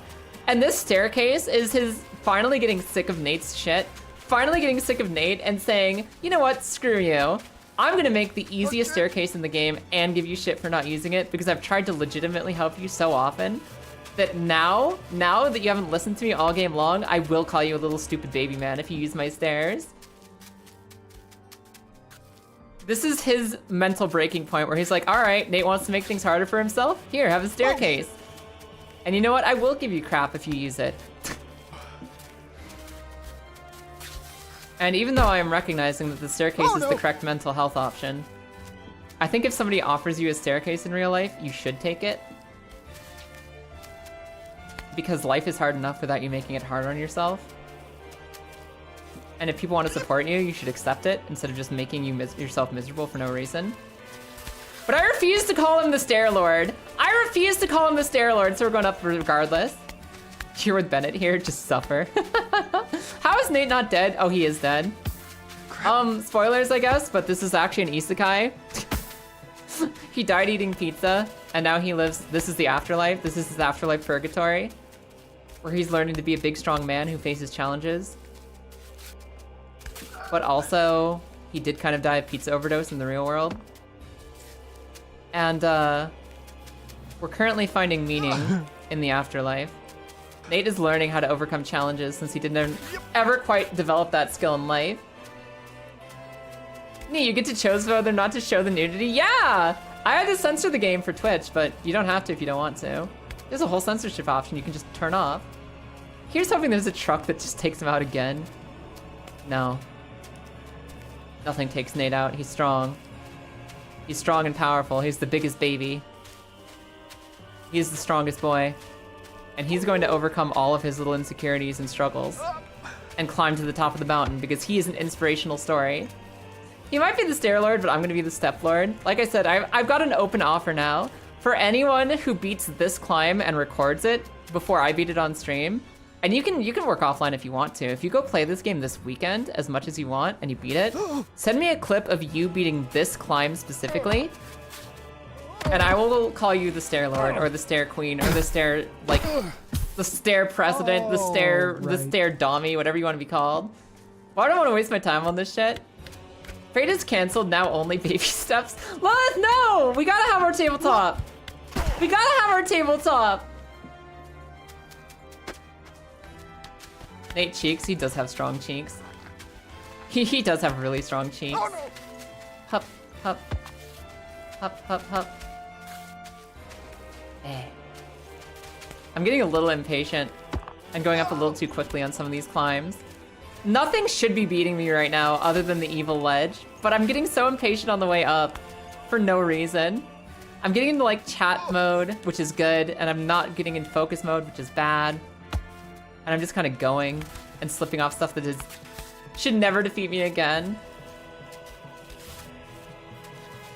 And this staircase is his finally getting sick of Nate's shit, finally getting sick of Nate and saying, you know what, screw you. I'm gonna make the easiest staircase in the game and give you shit for not using it because I've tried to legitimately help you so often that now that you haven't listened to me all game long, I will call you a little stupid baby man if you use my stairs. This is his mental breaking point where he's like, all right, Nate wants to make things harder for himself. Here, have a staircase. And you know what? I will give you crap if you use it. And even though I am recognizing that the staircase is the correct mental health option, I think if somebody offers you a staircase in real life, you should take it. Because life is hard enough without you making it hard on yourself. And if people want to support you, you should accept it instead of just making yourself miserable for no reason. But I refuse to call him the Stair Lord. I refuse to call him the Stair Lord, so we're going up regardless. Here with Bennett here, just suffer. How is Nate not dead? Oh, he is dead. Spoilers, I guess, but this is actually an isekai. He died eating pizza, and now he lives, this is the afterlife. This is his afterlife purgatory, where he's learning to be a big, strong man who faces challenges. But also, he did kind of die of pizza overdose in the real world. And, we're currently finding meaning in the afterlife. Nate is learning how to overcome challenges since he didn't ever quite develop that skill in life. Nee, you get to choose whether or not to show the nudity? Yeah! I had to censor the game for Twitch, but you don't have to if you don't want to. There's a whole censorship option you can just turn off. Here's hoping there's a truck that just takes him out again. No. Nothing takes Nate out. He's strong. He's strong and powerful. He's the biggest baby. He's the strongest boy. And he's going to overcome all of his little insecurities and struggles. and climb to the top of the mountain because he is an inspirational story. He might be the Stair Lord, but I'm gonna be the Step Lord. Like I said, I've got an open offer now. For anyone who beats this climb and records it before I beat it on stream, and you can work offline if you want to. If you go play this game this weekend as much as you want and you beat it, send me a clip of you beating this climb specifically, and I will call you the Stair Lord or the Stair Queen or the Stair, like, the Stair President, the Stair Dommy, whatever you want to be called. Well, I don't want to waste my time on this shit. Fate is canceled, now only baby steps. Lilith, no! We gotta have our tabletop. We gotta have our tabletop. Nate cheeks, he does have strong cheeks. He does have really strong cheeks. Oh, no. Hup, hup. Hup, hup, hup. Eh. I'm getting a little impatient and going up a little too quickly on some of these climbs. Nothing should be beating me right now other than the evil ledge, but I'm getting so impatient on the way up for no reason. I'm getting into like chat mode, which is good, and I'm not getting in focus mode, which is bad. And I'm just kind of going and slipping off stuff that should never defeat me again.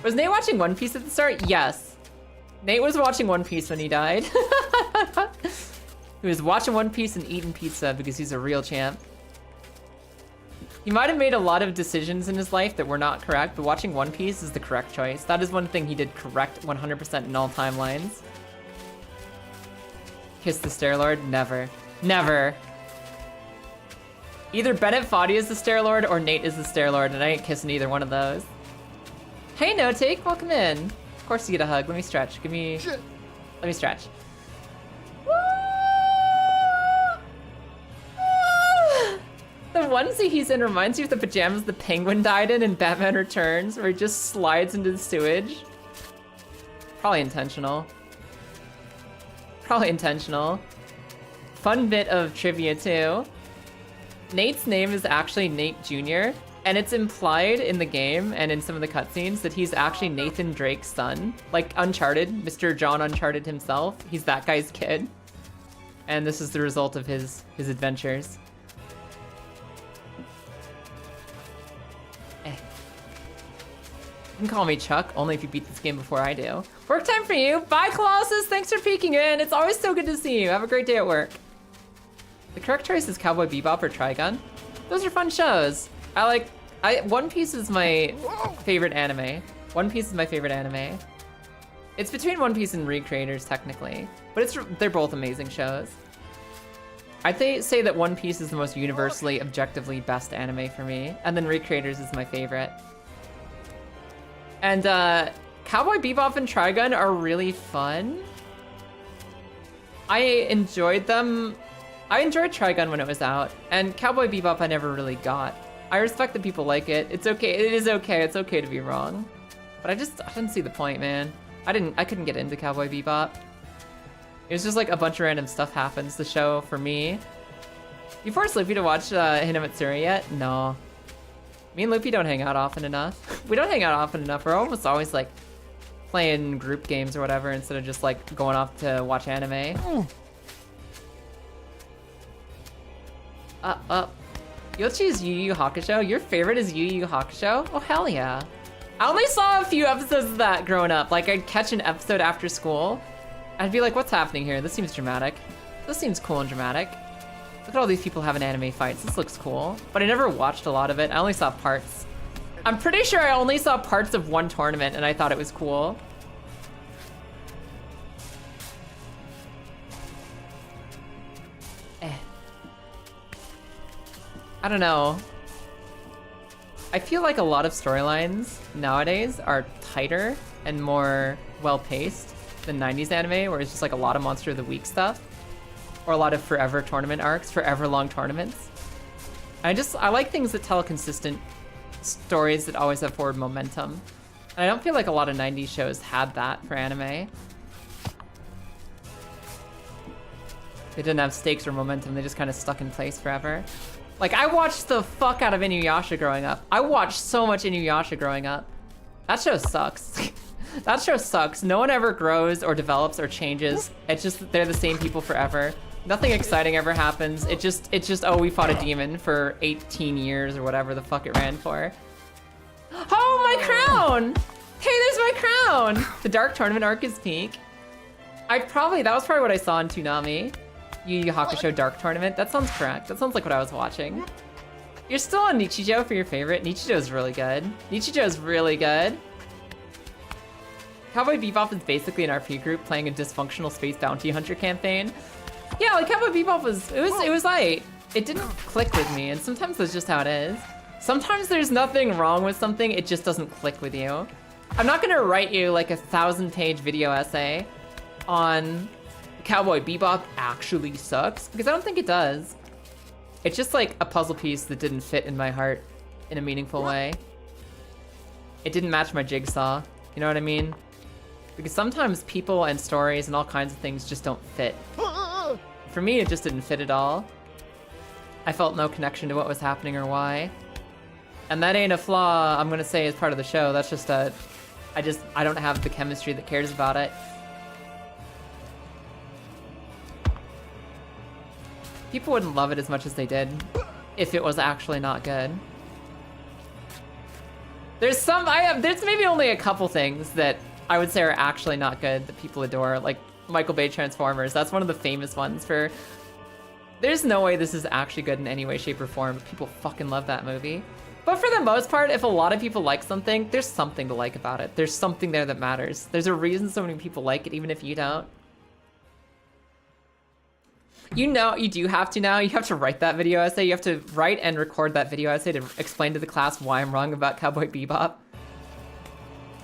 Was Nate watching One Piece at the start? Yes. Nate was watching One Piece when he died. He was watching One Piece and eating pizza because he's a real champ. He might have made a lot of decisions in his life that were not correct, but watching One Piece is the correct choice. That is one thing he did correct 100% in all timelines. Kiss the Stair Lord? Never. Never. Either Bennett Foddy is the Stair Lord or Nate is the Stair Lord, and I ain't kissing either one of those. Hey, No Take, welcome in. Of course you get a hug. Let me stretch. Let me stretch. The onesie he's in reminds you of the pajamas the Penguin died in Batman Returns, where he just slides into the sewage. Probably intentional. Probably intentional. Fun bit of trivia too. Nate's name is actually Nate Jr., and it's implied in the game and in some of the cutscenes that he's actually Nathan Drake's son. Like Uncharted, Mr. John Uncharted himself. He's that guy's kid. And this is the result of his adventures. You can call me Chuck, only if you beat this game before I do. Work time for you. Bye, Colossus. Thanks for peeking in. It's always so good to see you. Have a great day at work. The correct choice is Cowboy Bebop or Trigun. Those are fun shows. One Piece is my favorite anime. One Piece is my favorite anime. It's between One Piece and Recreators, technically. But they're both amazing shows. I'd say that One Piece is the most universally, objectively best anime for me. And then Recreators is my favorite. And Cowboy Bebop and Trigun are really fun. I enjoyed them. I enjoyed Trigun when it was out, and Cowboy Bebop I never really got. I respect that people like it. It's okay. It is okay. It's okay to be wrong. But I didn't see the point, man. I couldn't get into Cowboy Bebop. It was just like a bunch of random stuff happens. The show for me. You forced Loopy to watch Hinamatsuri yet? No. Me and Loopy don't hang out often enough. We don't hang out often enough. We're almost always like playing group games or whatever instead of just like going off to watch anime. You'll choose Yu Yu Hakusho? Your favorite is Yu Yu Hakusho? Oh, hell yeah. I only saw a few episodes of that growing up. Like, I'd catch an episode after school. I'd be like, what's happening here? This seems dramatic. This seems cool and dramatic. Look at all these people having anime fights. This looks cool. But I never watched a lot of it. I only saw parts. I'm pretty sure I only saw parts of one tournament and I thought it was cool. I don't know. I feel like a lot of storylines nowadays are tighter and more well-paced than 90s anime, where it's just like a lot of Monster of the Week stuff. Or a lot of forever tournament arcs, forever long tournaments. I like things that tell consistent stories that always have forward momentum. And I don't feel like a lot of 90s shows had that for anime. They didn't have stakes or momentum, they just kind of stuck in place forever. Like, I watched the fuck out of Inuyasha growing up. I watched so much Inuyasha growing up. That show sucks. That show sucks. No one ever grows or develops or changes. It's just they're the same people forever. Nothing exciting ever happens. It's just, oh, we fought a demon for 18 years or whatever the fuck it ran for. Oh, my crown! Hey, there's my crown! The Dark Tournament arc is peak. That was probably what I saw in Toonami. Yu Yu Hakusho Dark Tournament. That sounds correct. That sounds like what I was watching. You're still on Nichijou for your favorite. Nichijou's really good. Nichijou's really good. Cowboy Bebop is basically an RP group playing a dysfunctional space bounty hunter campaign. Yeah, like Cowboy Bebop was light. It didn't click with me, and sometimes that's just how it is. Sometimes there's nothing wrong with something, it just doesn't click with you. I'm not gonna write you like a 1,000-page video essay on Cowboy Bebop actually sucks, because I don't think it does. It's just like a puzzle piece that didn't fit in my heart in a meaningful way. It didn't match my jigsaw, you know what I mean? Because sometimes people and stories and all kinds of things just don't fit. For me, it just didn't fit at all. I felt no connection to what was happening or why. And that ain't a flaw I'm gonna say as part of the show. That's just I don't have the chemistry that cares about it. People wouldn't love it as much as they did if it was actually not good. There's maybe only a couple things that I would say are actually not good that people adore, like Michael Bay Transformers. That's one of the famous ones for... There's no way this is actually good in any way, shape, or form. People fucking love that movie. But for the most part, if a lot of people like something, there's something to like about it. There's something there that matters. There's a reason so many people like it, even if you don't. You know, you do have to now. You have to write that video essay. You have to write and record that video essay to explain to the class why I'm wrong about Cowboy Bebop.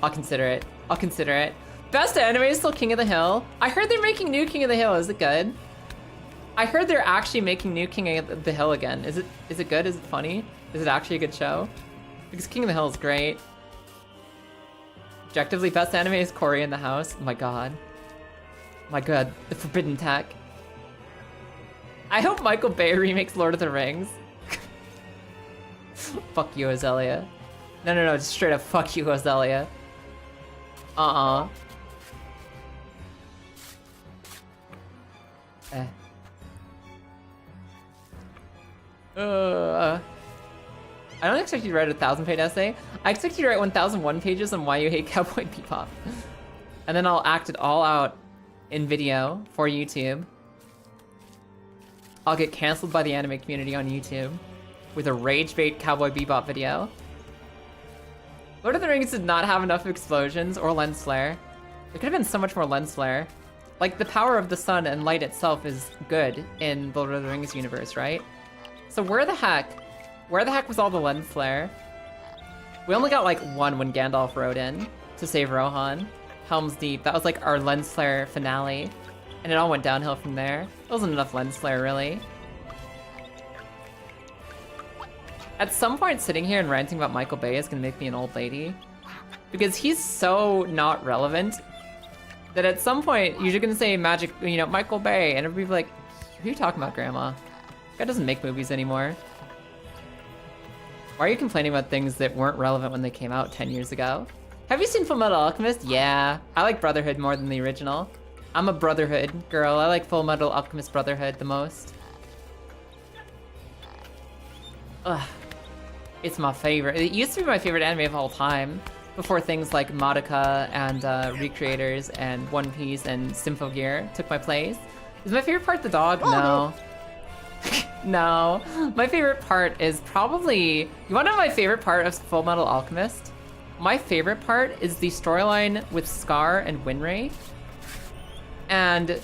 I'll consider it. I'll consider it. Best anime is still King of the Hill. I heard they're making new King of the Hill. Is it good? I heard they're actually making new King of the Hill again. Is it good? Is it funny? Is it actually a good show? Because King of the Hill is great. Objectively, best anime is Cory in the House. Oh my god. My god, the forbidden tech. I hope Michael Bay remakes Lord of the Rings. Fuck you, Azalea. No, just straight up fuck you, Azalea. I don't expect you to write a 1,000-page essay. I expect you to write 1,001 pages on why you hate Cowboy Bebop. And then I'll act it all out in video for YouTube. I'll get canceled by the anime community on YouTube with a rage bait Cowboy Bebop video. Lord of the Rings did not have enough explosions or lens flare. There could have been so much more lens flare. Like, the power of the sun and light itself is good in the Lord of the Rings universe, right? So where the heck was all the lens flare? We only got like one when Gandalf rode in to save Rohan. Helm's Deep, that was like our lens flare finale. And it all went downhill from there. There wasn't enough lens flare, really. At some point, sitting here and ranting about Michael Bay is gonna make me an old lady. Because he's so not relevant that at some point, you're gonna say Michael Bay, and everybody be like, who are you talking about, Grandma? Guy doesn't make movies anymore. Why are you complaining about things that weren't relevant when they came out 10 years ago? Have you seen Fullmetal Alchemist? Yeah. I like Brotherhood more than the original. I'm a Brotherhood girl. I like Fullmetal Alchemist Brotherhood the most. Ugh. It's my favorite. It used to be my favorite anime of all time. Before things like Madoka and Recreators and One Piece and Symphogear took my place. Is my favorite part the dog? No. No. My favorite part is probably... You wanna know my favorite part of Fullmetal Alchemist? My favorite part is the storyline with Scar and Winry. And...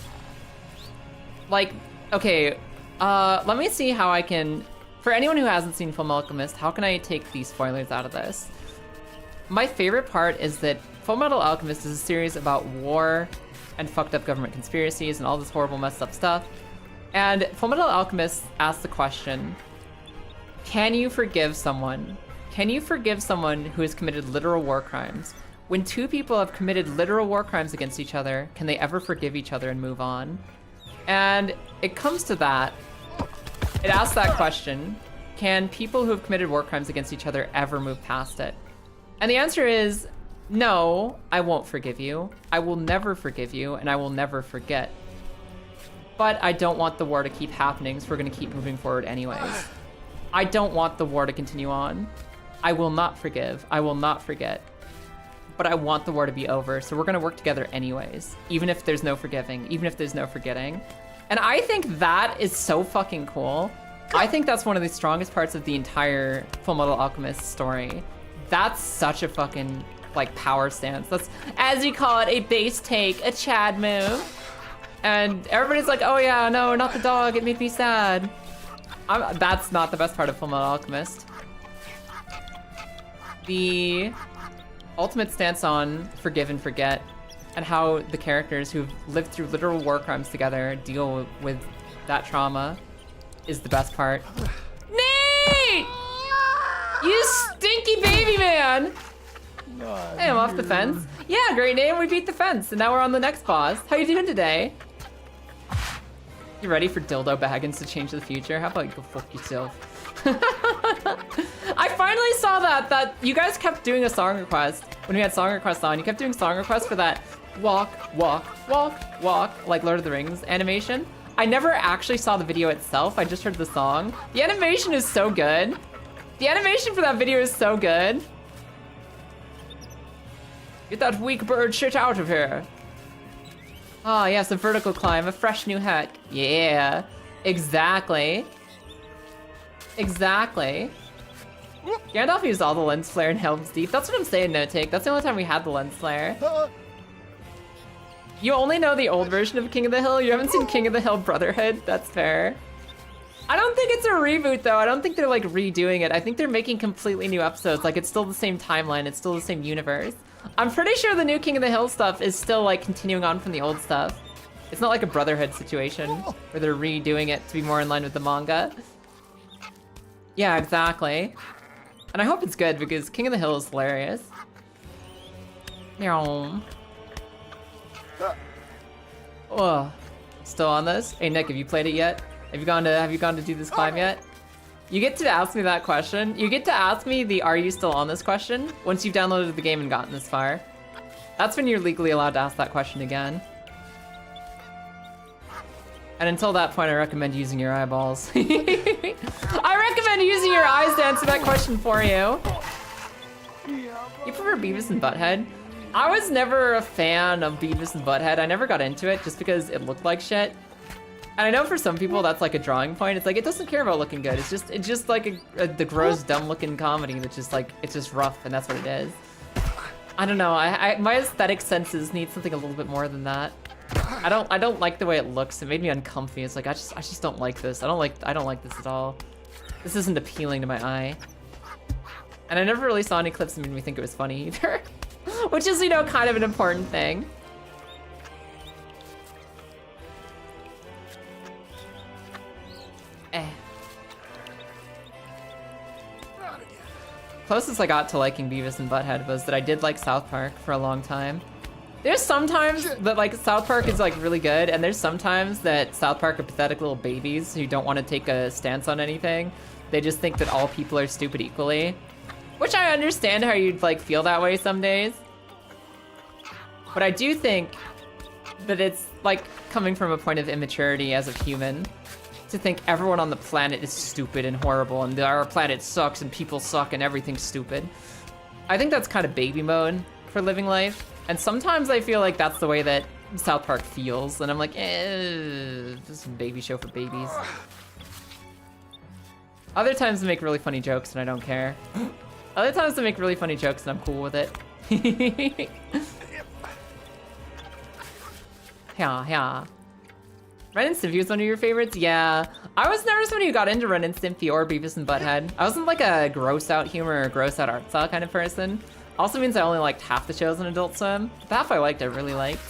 like, okay, let me see how I can... For anyone who hasn't seen Fullmetal Alchemist, how can I take these spoilers out of this? My favorite part is that Fullmetal Alchemist is a series about war and fucked up government conspiracies and all this horrible messed up stuff. And Fullmetal Alchemist asks the question, can you forgive someone? Can you forgive someone who has committed literal war crimes? When two people have committed literal war crimes against each other, can they ever forgive each other and move on? And it comes to that. It asks that question, can people who have committed war crimes against each other ever move past it? And the answer is, no, I won't forgive you. I will never forgive you, and I will never forget. But I don't want the war to keep happening, so we're gonna keep moving forward anyways. I don't want the war to continue on. I will not forgive. I will not forget. But I want the war to be over, so we're gonna work together anyways. Even if there's no forgiving, even if there's no forgetting. And I think that is so fucking cool. I think that's one of the strongest parts of the entire Fullmetal Alchemist story. That's such a fucking, like, power stance. That's, as you call it, a base take, a Chad move. And everybody's like, oh yeah, no, not the dog, it made me sad. That's not the best part of Fullmetal Alchemist. The ultimate stance on forgive and forget, and how the characters who've lived through literal war crimes together deal with that trauma is the best part. Nate! You stinky baby man! Hey, I'm off the fence. Yeah, great name, we beat the fence, and now we're on the next boss. How you doing today? You ready for Dildo Baggins to change the future? How about you go fuck yourself? I finally saw that you guys kept doing a song request when we had song requests on. You kept doing song requests for that walk, walk, walk, walk, like Lord of the Rings animation. I never actually saw the video itself. I just heard the song. The animation is so good. The animation for that video is so good. Get that weak bird shit out of here. Oh yes, a vertical climb, a fresh new hat. Yeah, exactly. Exactly. Gandalf used all the lens flare in Helm's Deep. That's what I'm saying, No Take. That's the only time we had the lens flare. You only know the old version of King of the Hill? You haven't seen King of the Hill Brotherhood? That's fair. I don't think it's a reboot though. I don't think they're like redoing it. I think they're making completely new episodes. Like it's still the same timeline. It's still the same universe. I'm pretty sure the new King of the Hill stuff is still like continuing on from the old stuff. It's not like a Brotherhood situation where they're redoing it to be more in line with the manga. Yeah, exactly. And I hope it's good because King of the Hill is hilarious. Meow. Oh, still on this? Hey Nick, have you played it yet? Have you gone to do this climb yet? You get to ask me that question. You get to ask me the "Are you still on this?" question once you've downloaded the game and gotten this far. That's when you're legally allowed to ask that question again. And until that point, I recommend using your eyeballs. I recommend using your eyes to answer that question for you. You prefer Beavis and Butthead? I was never a fan of Beavis and Butthead. I never got into it just because it looked like shit. And I know for some people that's like a drawing point. It's like, it doesn't care about looking good. It's just like the gross, dumb looking comedy that's just like, it's just rough and that's what it is. I don't know, my aesthetic senses need something a little bit more than that. I don't like the way it looks. It made me uncomfy. It's like, I just don't like this. I don't like this at all. This isn't appealing to my eye. And I never really saw any clips that made me think it was funny either. Which is, you know, kind of an important thing. Closest I got to liking Beavis and Butthead was that I did like South Park for a long time. There's sometimes that like South Park is like really good, and there's sometimes that South Park are pathetic little babies who don't want to take a stance on anything. They just think that all people are stupid equally. Which I understand how you'd like feel that way some days. But I do think that it's like coming from a point of immaturity as a human to think everyone on the planet is stupid and horrible and our planet sucks and people suck and everything's stupid. I think that's kind of baby mode for living life. And sometimes I feel like that's the way that South Park feels. And I'm like, this is a baby show for babies. Other times they make really funny jokes and I don't care. Other times they make really funny jokes and I'm cool with it. Yeah. Ren and Stimpy was one of your favorites? Yeah. I was never somebody who got into Ren and Stimpy or Beavis and Butthead. I wasn't like a gross out humor or gross out art style kind of person. Also means I only liked half the shows on Adult Swim. The half I liked, I really liked.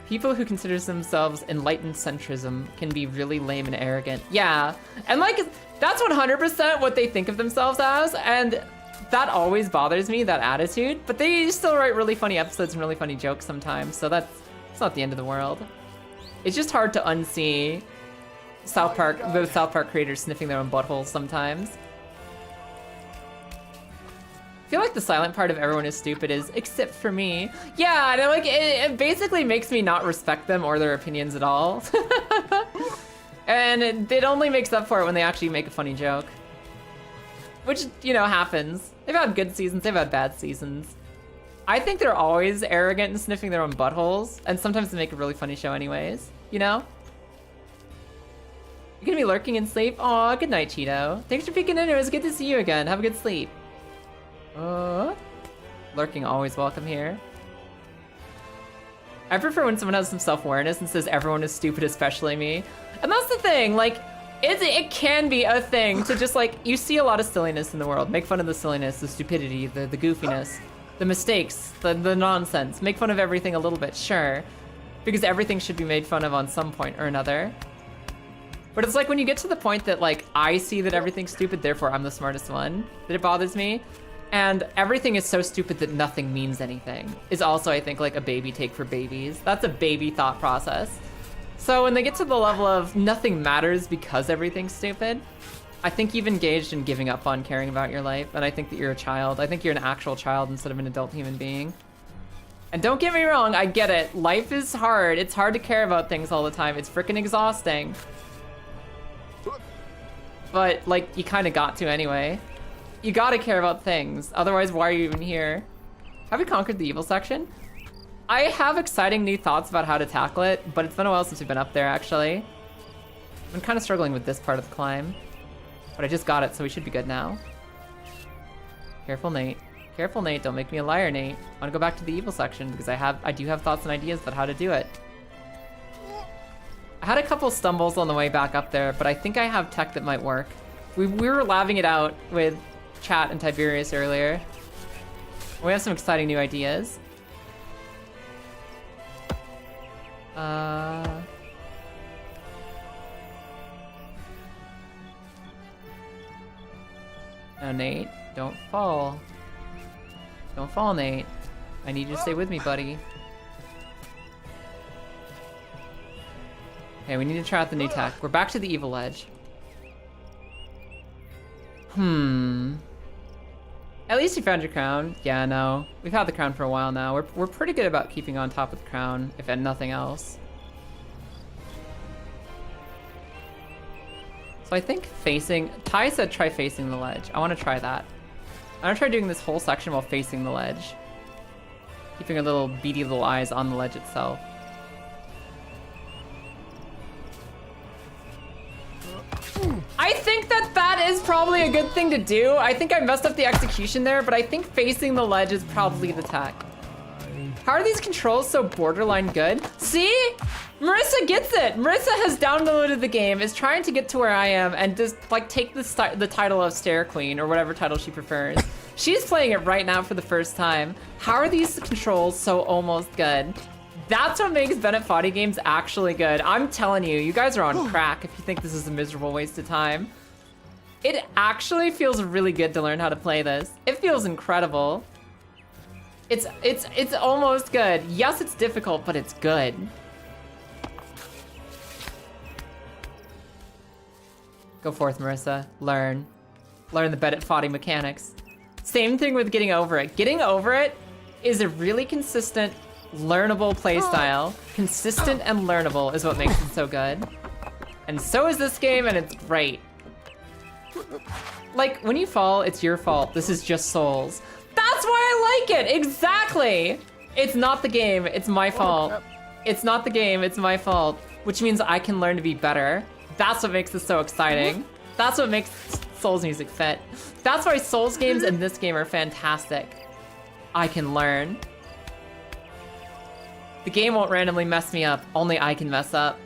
People who consider themselves enlightened centrism can be really lame and arrogant. Yeah, and like, that's 100% what they think of themselves as, and that always bothers me, that attitude, but they still write really funny episodes and really funny jokes sometimes, so it's not the end of the world. It's just hard to unsee South Park, those South Park creators sniffing their own buttholes sometimes. I feel like the silent part of everyone is stupid is, except for me. Yeah, and like, it basically makes me not respect them or their opinions at all. And it only makes up for it when they actually make a funny joke. Which, you know, happens. They've had good seasons, they've had bad seasons. I think they're always arrogant and sniffing their own buttholes, and sometimes they make a really funny show anyways, you know? You're gonna be lurking in sleep? Aw, good night, Cheeto. Thanks for peeking in, it was good to see you again. Have a good sleep. Lurking always welcome here. I prefer when someone has some self-awareness and says everyone is stupid, especially me. And that's the thing, like, it can be a thing to just like, you see a lot of silliness in the world. Make fun of the silliness, the stupidity, the goofiness, the mistakes, the nonsense. Make fun of everything a little bit, sure. Because everything should be made fun of on some point or another. But it's like when you get to the point that like, I see that everything's stupid, therefore I'm the smartest one, that it bothers me. And everything is so stupid that nothing means anything is also, I think, like a baby take for babies. That's a baby thought process. So when they get to the level of nothing matters because everything's stupid, I think you've engaged in giving up on caring about your life. And I think that you're a child. I think you're an actual child instead of an adult human being. And don't get me wrong, I get it. Life is hard. It's hard to care about things all the time. It's freaking exhausting. But, like, you kind of got to anyway. You gotta care about things. Otherwise, why are you even here? Have we conquered the evil section? I have exciting new thoughts about how to tackle it, but it's been a while since we've been up there, actually. I've been kind of struggling with this part of the climb. But I just got it, so we should be good now. Careful, Nate. Careful, Nate. Don't make me a liar, Nate. I want to go back to the evil section because I do have thoughts and ideas about how to do it. I had a couple stumbles on the way back up there, but I think I have tech that might work. We were laughing it out with Chat and Tiberius earlier. We have some exciting new ideas. No, Nate, don't fall. Don't fall, Nate. I need you to stay with me, buddy. Okay, we need to try out the new tech. We're back to the evil edge. At least you found your crown. Yeah, no. We've had the crown for a while now. We're pretty good about keeping on top of the crown, if nothing else. So I think facing... Ty said try facing the ledge. I want to try that. I want to try doing this whole section while facing the ledge. Keeping our little beady little eyes on the ledge itself. I think that is probably a good thing to do. I think I messed up the execution there, but I think facing the ledge is probably the tech. How are these controls so borderline good? See? Marissa gets it. Marissa has downloaded the game, is trying to get to where I am, and just like take the title of Stair Queen or whatever title she prefers. She's playing it right now for the first time. How are these controls so almost good? That's what makes Bennett Foddy games actually good. I'm telling you, you guys are on crack if you think this is a miserable waste of time. It actually feels really good to learn how to play this. It feels incredible. It's almost good. Yes, it's difficult, but it's good. Go forth, Marissa. Learn. Learn the Bennett Foddy mechanics. Same thing with getting over it. Getting over it is a really consistent, learnable playstyle. Consistent and learnable is what makes it so good. And so is this game, and it's great. Like, when you fall, it's your fault. This is just Souls. That's why I like it! Exactly! It's not the game, it's my fault. It's not the game, it's my fault. Which means I can learn to be better. That's what makes this so exciting. That's what makes Souls music fit. That's why Souls games and this game are fantastic. I can learn. The game won't randomly mess me up. Only I can mess up.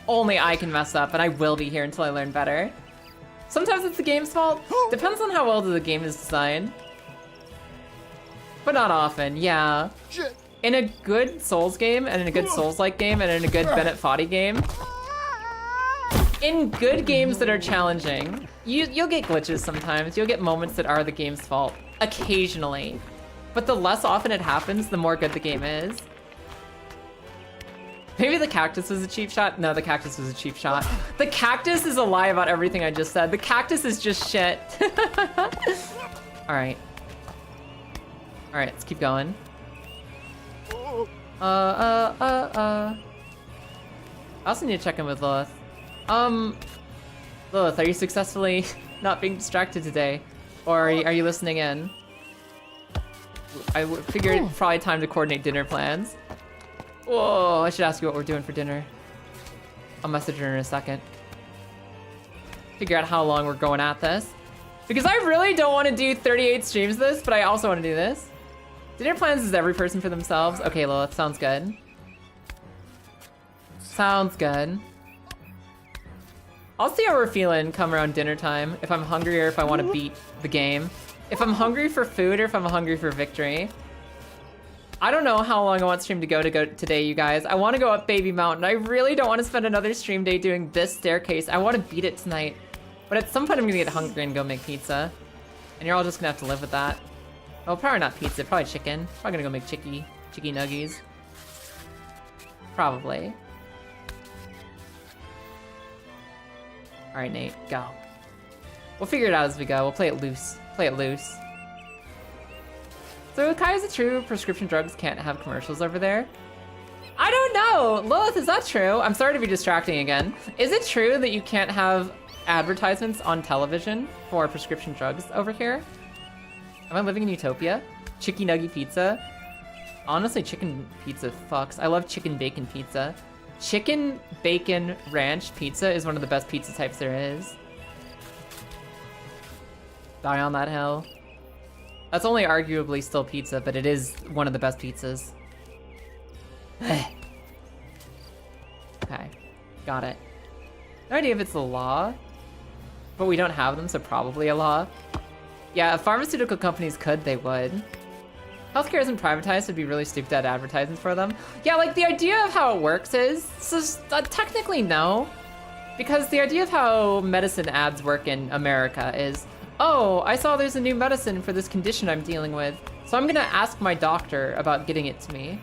Only I can mess up, and I will be here until I learn better. Sometimes it's the game's fault. Depends on how well the game is designed. But not often, yeah. In a good Souls game, and in a good Souls-like game, and in a good Bennett Foddy game, in good games that are challenging, you'll get glitches sometimes. You'll get moments that are the game's fault. Occasionally. But the less often it happens, the more good the game is. Maybe the cactus was a cheap shot. No, the cactus was a cheap shot. The cactus is a lie about everything I just said. The cactus is just shit. All right. All right, let's keep going. I also need to check in with Lilith. Lilith, are you successfully not being distracted today? Or are you listening in? I figured it's probably time to coordinate dinner plans. Whoa, I should ask you what we're doing for dinner. I'll message her in a second. Figure out how long we're going at this. Because I really don't want to do 38 streams of this, but I also want to do this. Dinner plans is every person for themselves. Okay, Lilith, sounds good. Sounds good. I'll see how we're feeling come around dinner time. If I'm hungry or if I want to beat the game. If I'm hungry for food or if I'm hungry for victory. I don't know how long I want stream to go today, you guys. I want to go up Baby Mountain. I really don't want to spend another stream day doing this staircase. I want to beat it tonight. But at some point I'm going to get hungry and go make pizza. And you're all just going to have to live with that. Oh, probably not pizza. Probably chicken. Probably going to go make chicky nuggies. Probably. Alright, Nate. Go. We'll figure it out as we go. We'll play it loose. Play it loose. So, Kai, is it true prescription drugs can't have commercials over there? I don't know! Lilith, is that true? I'm sorry to be distracting again. Is it true that you can't have advertisements on television for prescription drugs over here? Am I living in utopia? Chicky nuggy pizza? Honestly, chicken pizza fucks. I love chicken bacon pizza. Chicken bacon ranch pizza is one of the best pizza types there is. Die on that hill. That's only arguably still pizza, but it is one of the best pizzas. Okay, got it. No idea if it's a law, but we don't have them, so probably a law. Yeah, if pharmaceutical companies could, they would. Healthcare isn't privatized, it'd be really stupid to add advertisements for them. Yeah, like the idea of how it works is, technically no. Because the idea of how medicine ads work in America is, oh, I saw there's a new medicine for this condition I'm dealing with, so I'm gonna ask my doctor about getting it to me.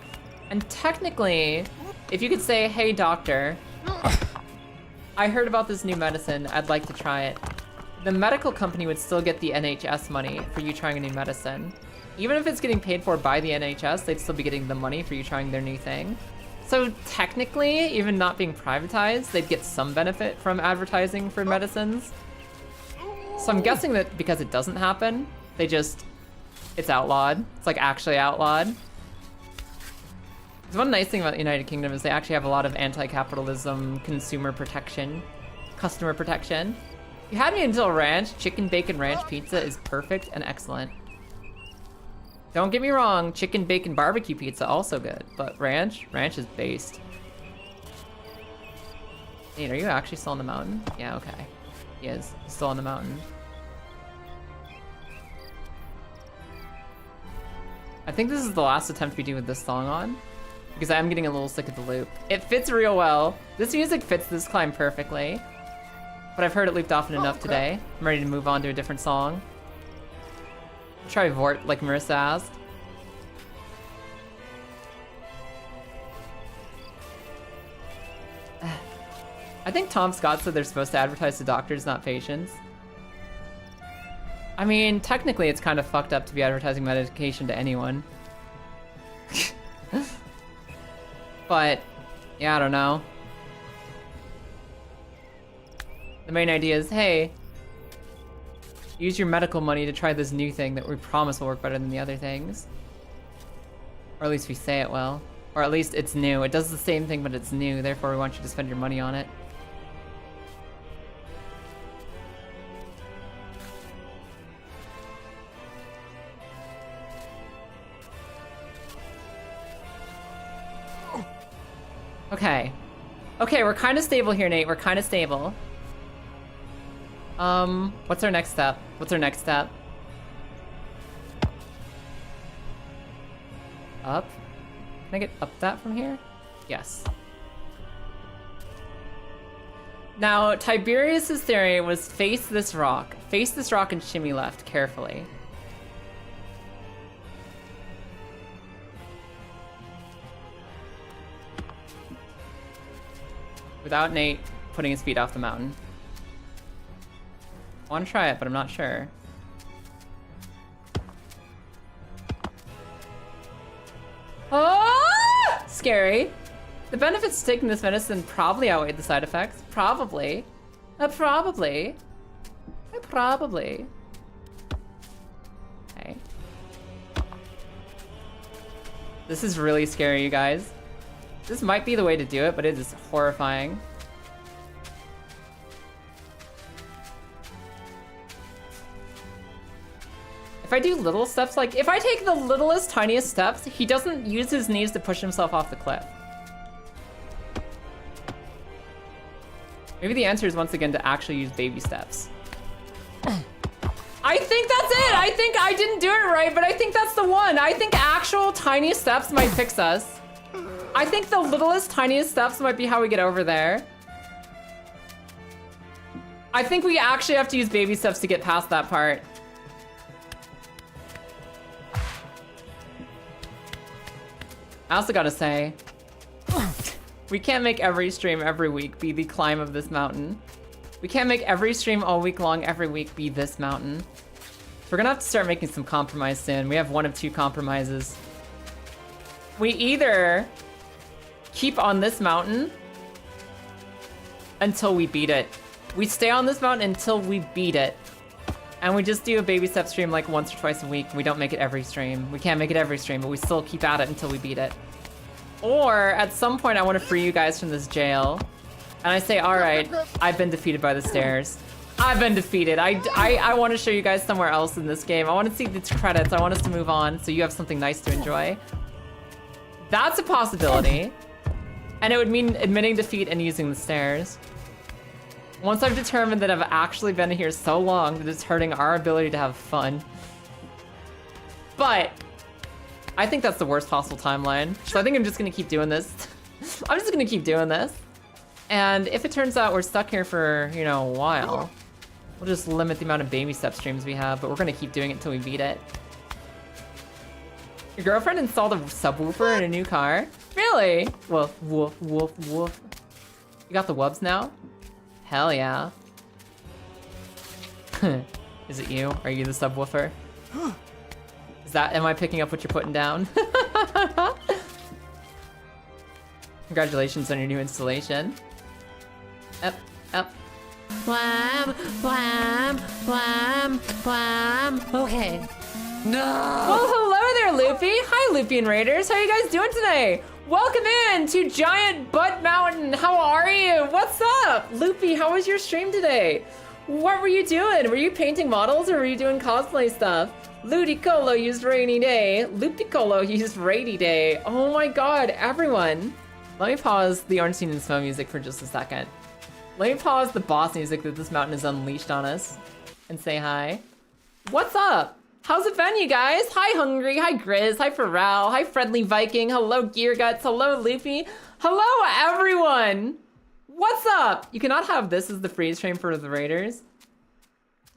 And technically, if you could say, hey doctor, I heard about this new medicine, I'd like to try it. The medical company would still get the NHS money for you trying a new medicine. Even if it's getting paid for by the NHS, they'd still be getting the money for you trying their new thing. So technically, even not being privatized, they'd get some benefit from advertising for medicines. So I'm guessing that because it doesn't happen, it's outlawed. It's like actually outlawed. There's one nice thing about the United Kingdom is they actually have a lot of anti-capitalism, consumer protection, customer protection. You had me until ranch. Chicken bacon ranch pizza is perfect and excellent. Don't get me wrong, chicken bacon barbecue pizza also good, but ranch is based. Nate, are you actually still on the mountain? Yeah, okay. He is. He's still on the mountain. I think this is the last attempt we do with this song on, because I'm getting a little sick of the loop. It fits real well. This music fits this climb perfectly, but I've heard it looped often enough today. I'm ready to move on to a different song. Try Vort like Marissa asked. I think Tom Scott said they're supposed to advertise to doctors, not patients. I mean, technically it's kind of fucked up to be advertising medication to anyone. But, yeah, I don't know. The main idea is, hey, use your medical money to try this new thing that we promise will work better than the other things. Or at least we say it will. Or at least it's new. It does the same thing, but it's new. Therefore, we want you to spend your money on it. Okay. Okay, we're kind of stable here, Nate. We're kind of stable. What's our next step? What's our next step? Up? Can I get up that from here? Yes. Now, Tiberius's theory was face this rock and shimmy left carefully. without Nate putting his feet off the mountain. I want to try it, but I'm not sure. Oh! Scary. The benefits to taking this medicine probably outweigh the side effects. Probably. Probably. Probably. Okay. This is really scary, you guys. This might be the way to do it, but it is horrifying. If I do little steps, like if I take the littlest, tiniest steps, he doesn't use his knees to push himself off the cliff. Maybe the answer is once again to actually use baby steps. I think that's it. I think I didn't do it right, but I think that's the one. I think actual tiny steps might fix us. I think the littlest, tiniest steps might be how we get over there. I think we actually have to use baby steps to get past that part. I also gotta say, we can't make every stream every week be the climb of this mountain. We can't make every stream all week long every week be this mountain. We're gonna have to start making some compromise soon. We have one of two compromises. We either keep on this mountain until we beat it. We stay on this mountain until we beat it. And we just do a baby step stream like once or twice a week. We don't make it every stream. We can't make it every stream, but we still keep at it until we beat it. Or at some point I want to free you guys from this jail. And I say, all right, I've been defeated by the stairs. I've been defeated. I want to show you guys somewhere else in this game. I want to see the credits. I want us to move on so you have something nice to enjoy. That's a possibility. And it would mean admitting defeat and using the stairs. Once I've determined that I've actually been here so long that it's hurting our ability to have fun. But I think that's the worst possible timeline. So I think I'm just gonna keep doing this. I'm just gonna keep doing this. And if it turns out we're stuck here for, you know, a while, we'll just limit the amount of baby step streams we have, but we're gonna keep doing it until we beat it. Your girlfriend installed a subwoofer in a new car? Really? Woof, woof, woof, woof. You got the wubs now? Hell yeah. Is it you? Are you the subwoofer? Is that, am I picking up what you're putting down? Congratulations on your new installation. Up, up. Blam, blam, blam, blam. Okay. No! Well, hello there, Loopy. Hi, Loopian Raiders. How are you guys doing today? Welcome in to Giant Butt Mountain. How are you? What's up? Loopy, how was your stream today? What were you doing? Were you painting models or were you doing cosplay stuff? Ludicolo used rainy day. Loopicolo used rainy day. Oh my god, everyone. Let me pause the Ornstein and Snow music for just a second. Let me pause the boss music that this mountain has unleashed on us and say hi. What's up? How's it been, you guys? Hi, Hungry. Hi, Grizz. Hi, Pharrell. Hi, Friendly Viking. Hello, Gear Guts. Hello, Loopy. Hello, everyone. What's up? You cannot have this as the freeze frame for the Raiders.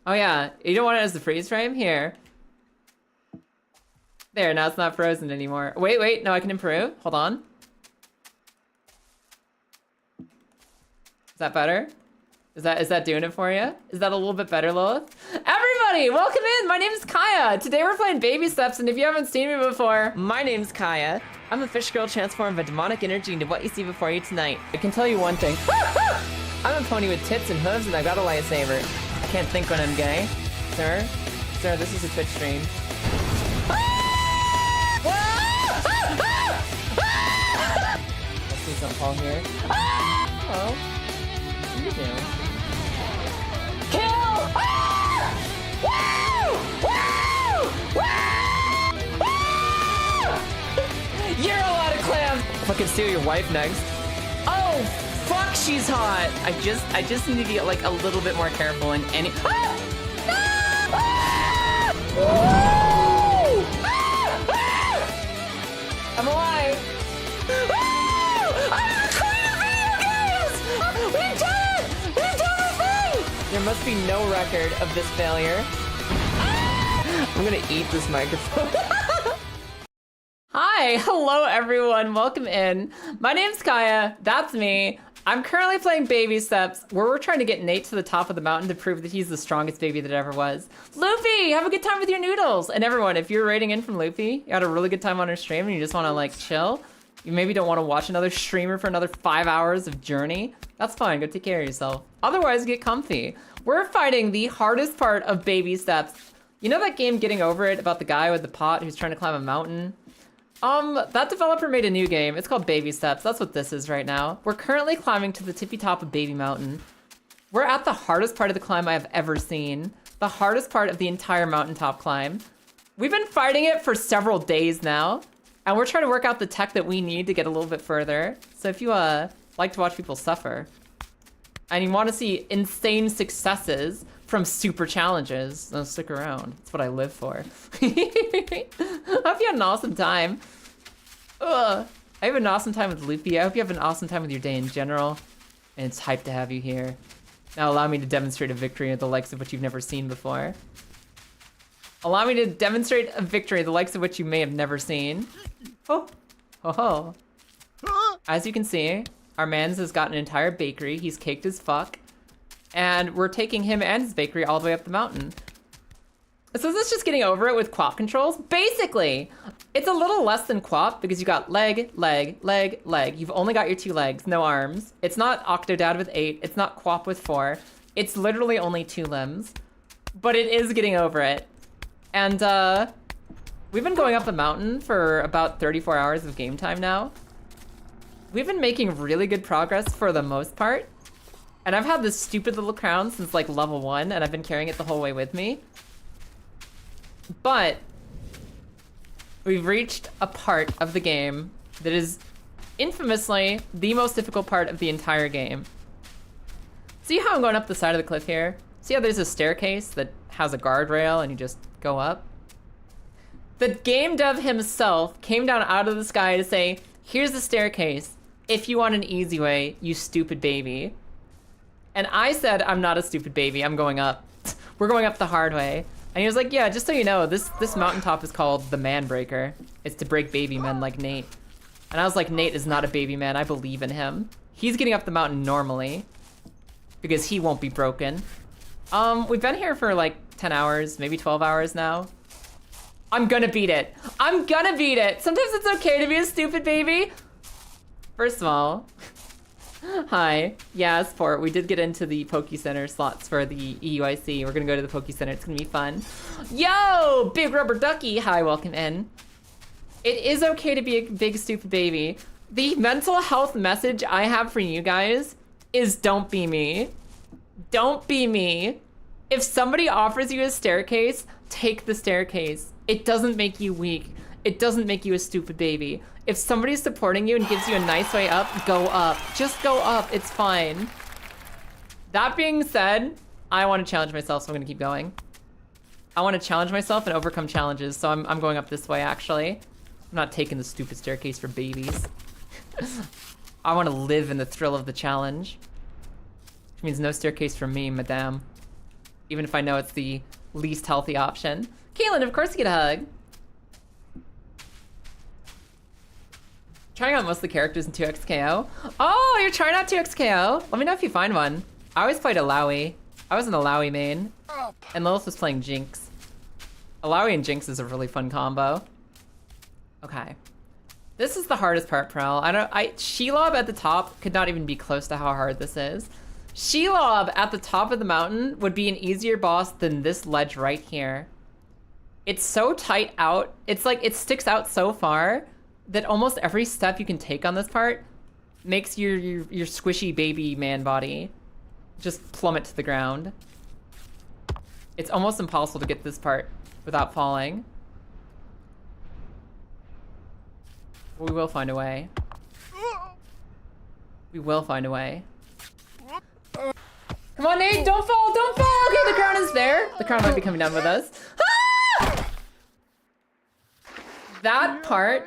Oh, yeah. You don't want it as the freeze frame? Here. There, now it's not frozen anymore. Wait, wait. No, I can improve. Hold on. Is that better? Is that doing it for you? Is that a little bit better, Lilith? Everybody, welcome in. My name is Kaya. Today we're playing Baby Steps, and if you haven't seen me before, my name's Kaya. I'm a fish girl transformed by demonic energy into what you see before you tonight. I can tell you one thing. I'm a pony with tits and hooves, and I got a lightsaber. I can't think when I'm gay. Sir? Sir, this is a Twitch stream. Let's see some Paul here. Hello. What are you doing? Kill! Ah! Woo! Woo! Woo! You're a lot of clams! If I can steal your wife next. Oh, fuck, she's hot! I just need to be like a little bit more careful in any. Ah! Ah! Woo! Ah! Ah! I'm alive! There must be no record of this failure. I'm gonna eat this microphone. Hi, hello everyone, welcome in. My name's Kaya, that's me. I'm currently playing Baby Steps, where we're trying to get Nate to the top of the mountain to prove that he's the strongest baby that ever was. Loopy, have a good time with your noodles. And everyone, if you're rating in from Loopy, you had a really good time on her stream and you just want to like chill, you maybe don't want to watch another streamer for another 5 hours of Journey, that's fine, go take care of yourself. Otherwise, get comfy. We're fighting the hardest part of Baby Steps. You know that game Getting Over It about the guy with the pot who's trying to climb a mountain? That developer made a new game. It's called Baby Steps. That's what this is right now. We're currently climbing to the tippy top of Baby Mountain. We're at the hardest part of the climb I have ever seen. The hardest part of the entire mountaintop climb. We've been fighting it for several days now, and we're trying to work out the tech that we need to get a little bit further. So if you like to watch people suffer, and you want to see insane successes from super challenges, then stick around. That's what I live for. I hope you had an awesome time. I have an awesome time with Loopy. I hope you have an awesome time with your day in general. And it's hyped to have you here. Now allow me to demonstrate a victory at the likes of which you've never seen before. Allow me to demonstrate a victory the likes of which you may have never seen. Oh, ho ho. As you can see, our man's has got an entire bakery. He's caked as fuck. And we're taking him and his bakery all the way up the mountain. So is this just getting over it with quap controls? Basically, it's a little less than quap because you got leg, leg, leg, leg. You've only got your 2 legs, no arms. It's not Octodad with 8. It's not quap with 4. It's literally only 2 limbs. But it is getting over it. And we've been going up the mountain for about 34 hours of game time now. We've been making really good progress for the most part. And I've had this stupid little crown since like level 1, and I've been carrying it the whole way with me. But we've reached a part of the game that is infamously the most difficult part of the entire game. See how I'm going up the side of the cliff here? See how there's a staircase that has a guardrail and you just go up? The game dev himself came down out of the sky to say, here's the staircase. If you want an easy way, you stupid baby. And I said, I'm not a stupid baby, I'm going up. We're going up the hard way. And he was like, yeah, just so you know, this mountaintop is called the Man Breaker. It's to break baby men like Nate. And I was like, Nate is not a baby man, I believe in him. He's getting up the mountain normally, because he won't be broken. We've been here for like 10 hours, maybe 12 hours now. I'm gonna beat it. I'm gonna beat it. Sometimes it's okay to be a stupid baby. First of all, hi. Yeah, Sport, we did get into the Poke Center slots for the EUIC. We're gonna go to the Poke Center, it's gonna be fun. Yo, Big Rubber Ducky, hi, welcome in. It is okay to be a big stupid baby. The mental health message I have for you guys is don't be me. Don't be me. If somebody offers you a staircase, take the staircase. It doesn't make you weak. It doesn't make you a stupid baby. If somebody's supporting you and gives you a nice way up, go up. Just go up, it's fine. That being said, I want to challenge myself, so I'm gonna keep going. I want to challenge myself and overcome challenges, so I'm going up this way, actually. I'm not taking the stupid staircase for babies. I want to live in the thrill of the challenge. Which means no staircase for me, madame. Even if I know it's the least healthy option. Kaylin, of course you get a hug. Trying out most of the characters in 2xKO. Oh, you're trying out 2xKO? Let me know if you find one. I always played Alawi. I was an Alawi main. And Lilith was playing Jinx. Alawi and Jinx is a really fun combo. Okay. This is the hardest part, Prel. Shelob at the top could not even be close to how hard this is. Shelob at the top of the mountain would be an easier boss than this ledge right here. It's so tight out. It's like it sticks out so far that almost every step you can take on this part makes your squishy baby man body just plummet to the ground. It's almost impossible to get this part without falling. But we will find a way. We will find a way. Come on, Nate, don't fall, don't fall! Okay, the crown is there. The crown might be coming down with us. Ah! That part,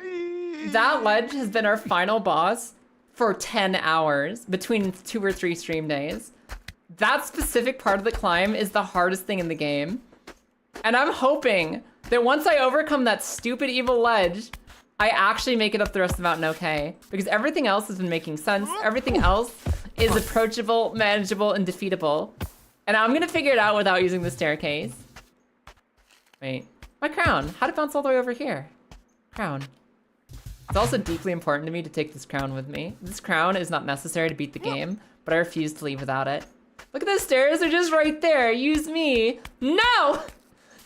that ledge has been our final boss for 10 hours between 2 or 3 stream days. That specific part of the climb is the hardest thing in the game. And I'm hoping that once I overcome that stupid evil ledge, I actually make it up the rest of the mountain okay. Because everything else has been making sense. Everything else is approachable, manageable, and defeatable. And I'm gonna figure it out without using the staircase. Wait, my crown. How'd it bounce all the way over here? Crown. It's also deeply important to me to take this crown with me. This crown is not necessary to beat the game, but I refuse to leave without it. Look at the stairs, they're just right there. Use me. No!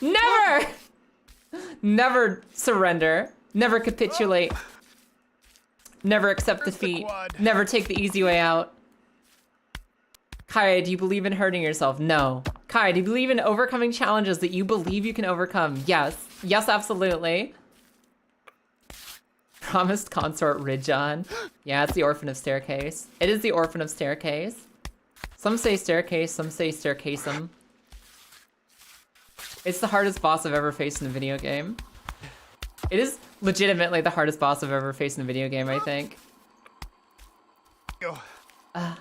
Never! Never surrender. Never capitulate. Never accept defeat. Never take the easy way out. Kaya, do you believe in hurting yourself? No. Kaya, do you believe in overcoming challenges that you believe you can overcome? Yes. Yes, absolutely. Promised consort Ridgeon. Yeah, it's the Orphan of Staircase. It is the Orphan of Staircase. Some say staircase, some say staircasem. It's the hardest boss I've ever faced in a video game. It is legitimately the hardest boss I've ever faced in a video game, I think. Up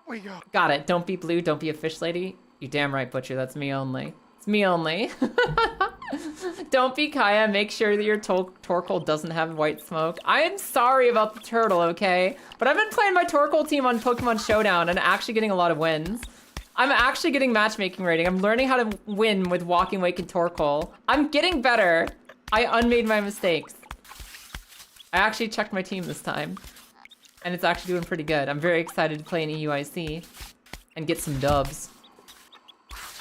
we go. Got it. Don't be blue, don't be a fish lady. You damn right, Butcher, that's me only. It's me only. Don't be Kaya, make sure that your Torkoal doesn't have white smoke. I am sorry about the turtle, okay? But I've been playing my Torkoal team on Pokemon Showdown and actually getting a lot of wins. I'm actually getting matchmaking rating. I'm learning how to win with Walking Wake and Torkoal. I'm getting better. I unmade my mistakes. I actually checked my team this time. And it's actually doing pretty good. I'm very excited to play in EUIC and get some dubs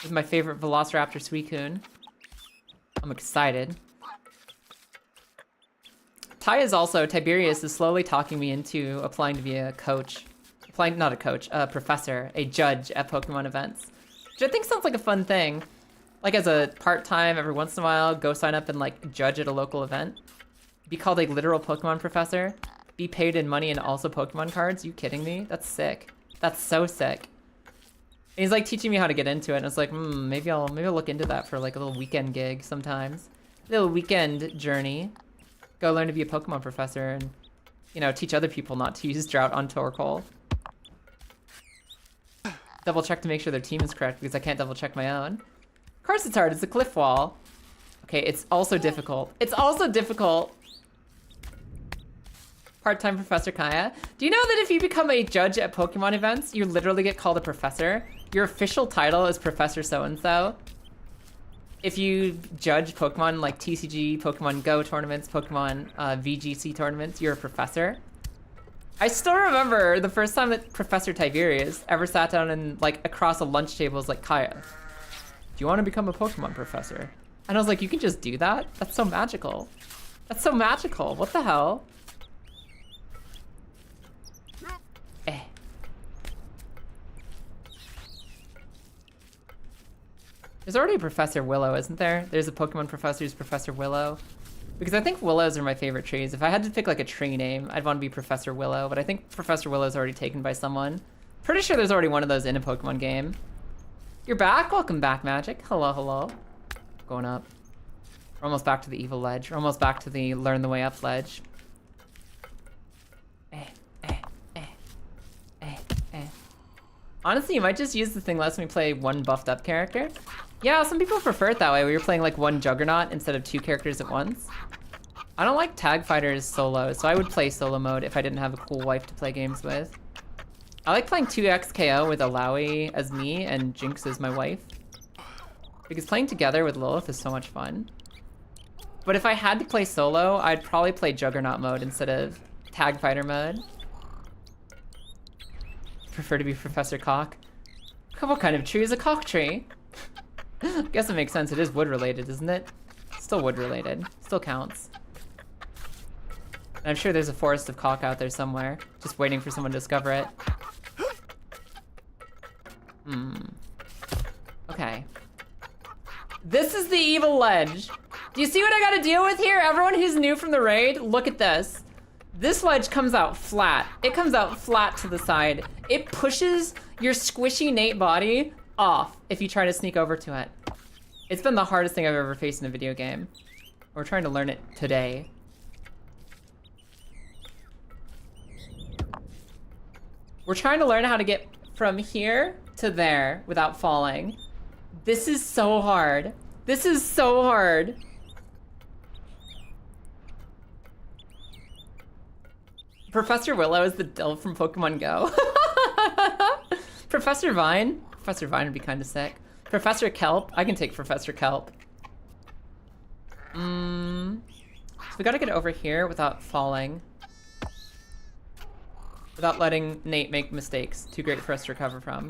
with my favorite Velociraptor Suicune. I'm excited. Tiberius is slowly talking me into applying to be a coach. Not a coach, a professor, a judge at Pokemon events. Which I think sounds like a fun thing. Like as a part-time, every once in a while, go sign up and like judge at a local event. Be called a literal Pokemon professor. Be paid in money and also Pokemon cards. You kidding me? That's sick. That's so sick. And he's like teaching me how to get into it, and it's like, maybe I'll look into that for like a little weekend gig sometimes. A little weekend journey. Go learn to be a Pokemon professor and, you know, teach other people not to use Drought on Torkoal. Double check to make sure their team is correct because I can't double check my own. Of course it's hard, it's a cliff wall. Okay, it's also difficult. It's also difficult. Part-time Professor Kaya. Do you know that if you become a judge at Pokemon events, you literally get called a professor? Your official title is Professor So-and-so. If you judge Pokemon like TCG, Pokemon Go tournaments, Pokemon VGC tournaments, you're a professor. I still remember the first time that Professor Tiberius ever sat down and like across a lunch table was like, Kaya, do you want to become a Pokemon professor? And I was like, you can just do that? That's so magical. That's so magical. What the hell? There's already a Professor Willow, isn't there? There's a Pokemon professor who's Professor Willow. Because I think Willows are my favorite trees. If I had to pick like a tree name, I'd want to be Professor Willow, but I think Professor Willow's already taken by someone. Pretty sure there's already one of those in a Pokemon game. You're back? Welcome back, Magic. Hello, hello. Going up. We're almost back to the evil ledge. We're almost back to the learn the way up ledge. Honestly, you might just use the thing that lets me play one buffed up character. Yeah, some people prefer it that way, where you're playing like one Juggernaut instead of two characters at once. I don't like tag fighters solo, so I would play solo mode if I didn't have a cool wife to play games with. I like playing 2xKO with Alawi as me and Jinx as my wife. Because playing together with Lilith is so much fun. But if I had to play solo, I'd probably play Juggernaut mode instead of tag fighter mode. Prefer to be Professor Cock. What kind of tree is a cock tree? Guess it makes sense. It is wood related, isn't it? Still wood related. Still counts. And I'm sure there's a forest of cock out there somewhere, just waiting for someone to discover it. Okay. This is the evil ledge. Do you see what I gotta deal with here? Everyone who's new from the raid, look at this. This ledge comes out flat. It comes out flat to the side. It pushes your squishy Nate body off if you try to sneak over to it. It's been the hardest thing I've ever faced in a video game. We're trying to learn it today. We're trying to learn how to get from here to there without falling. This is so hard. This is so hard. Professor Willow is the Dill from Pokemon Go. Professor Vine? Professor Vine would be kind of sick. Professor Kelp? I can take Professor Kelp. So we gotta get over here without falling. Without letting Nate make mistakes. Too great for us to recover from.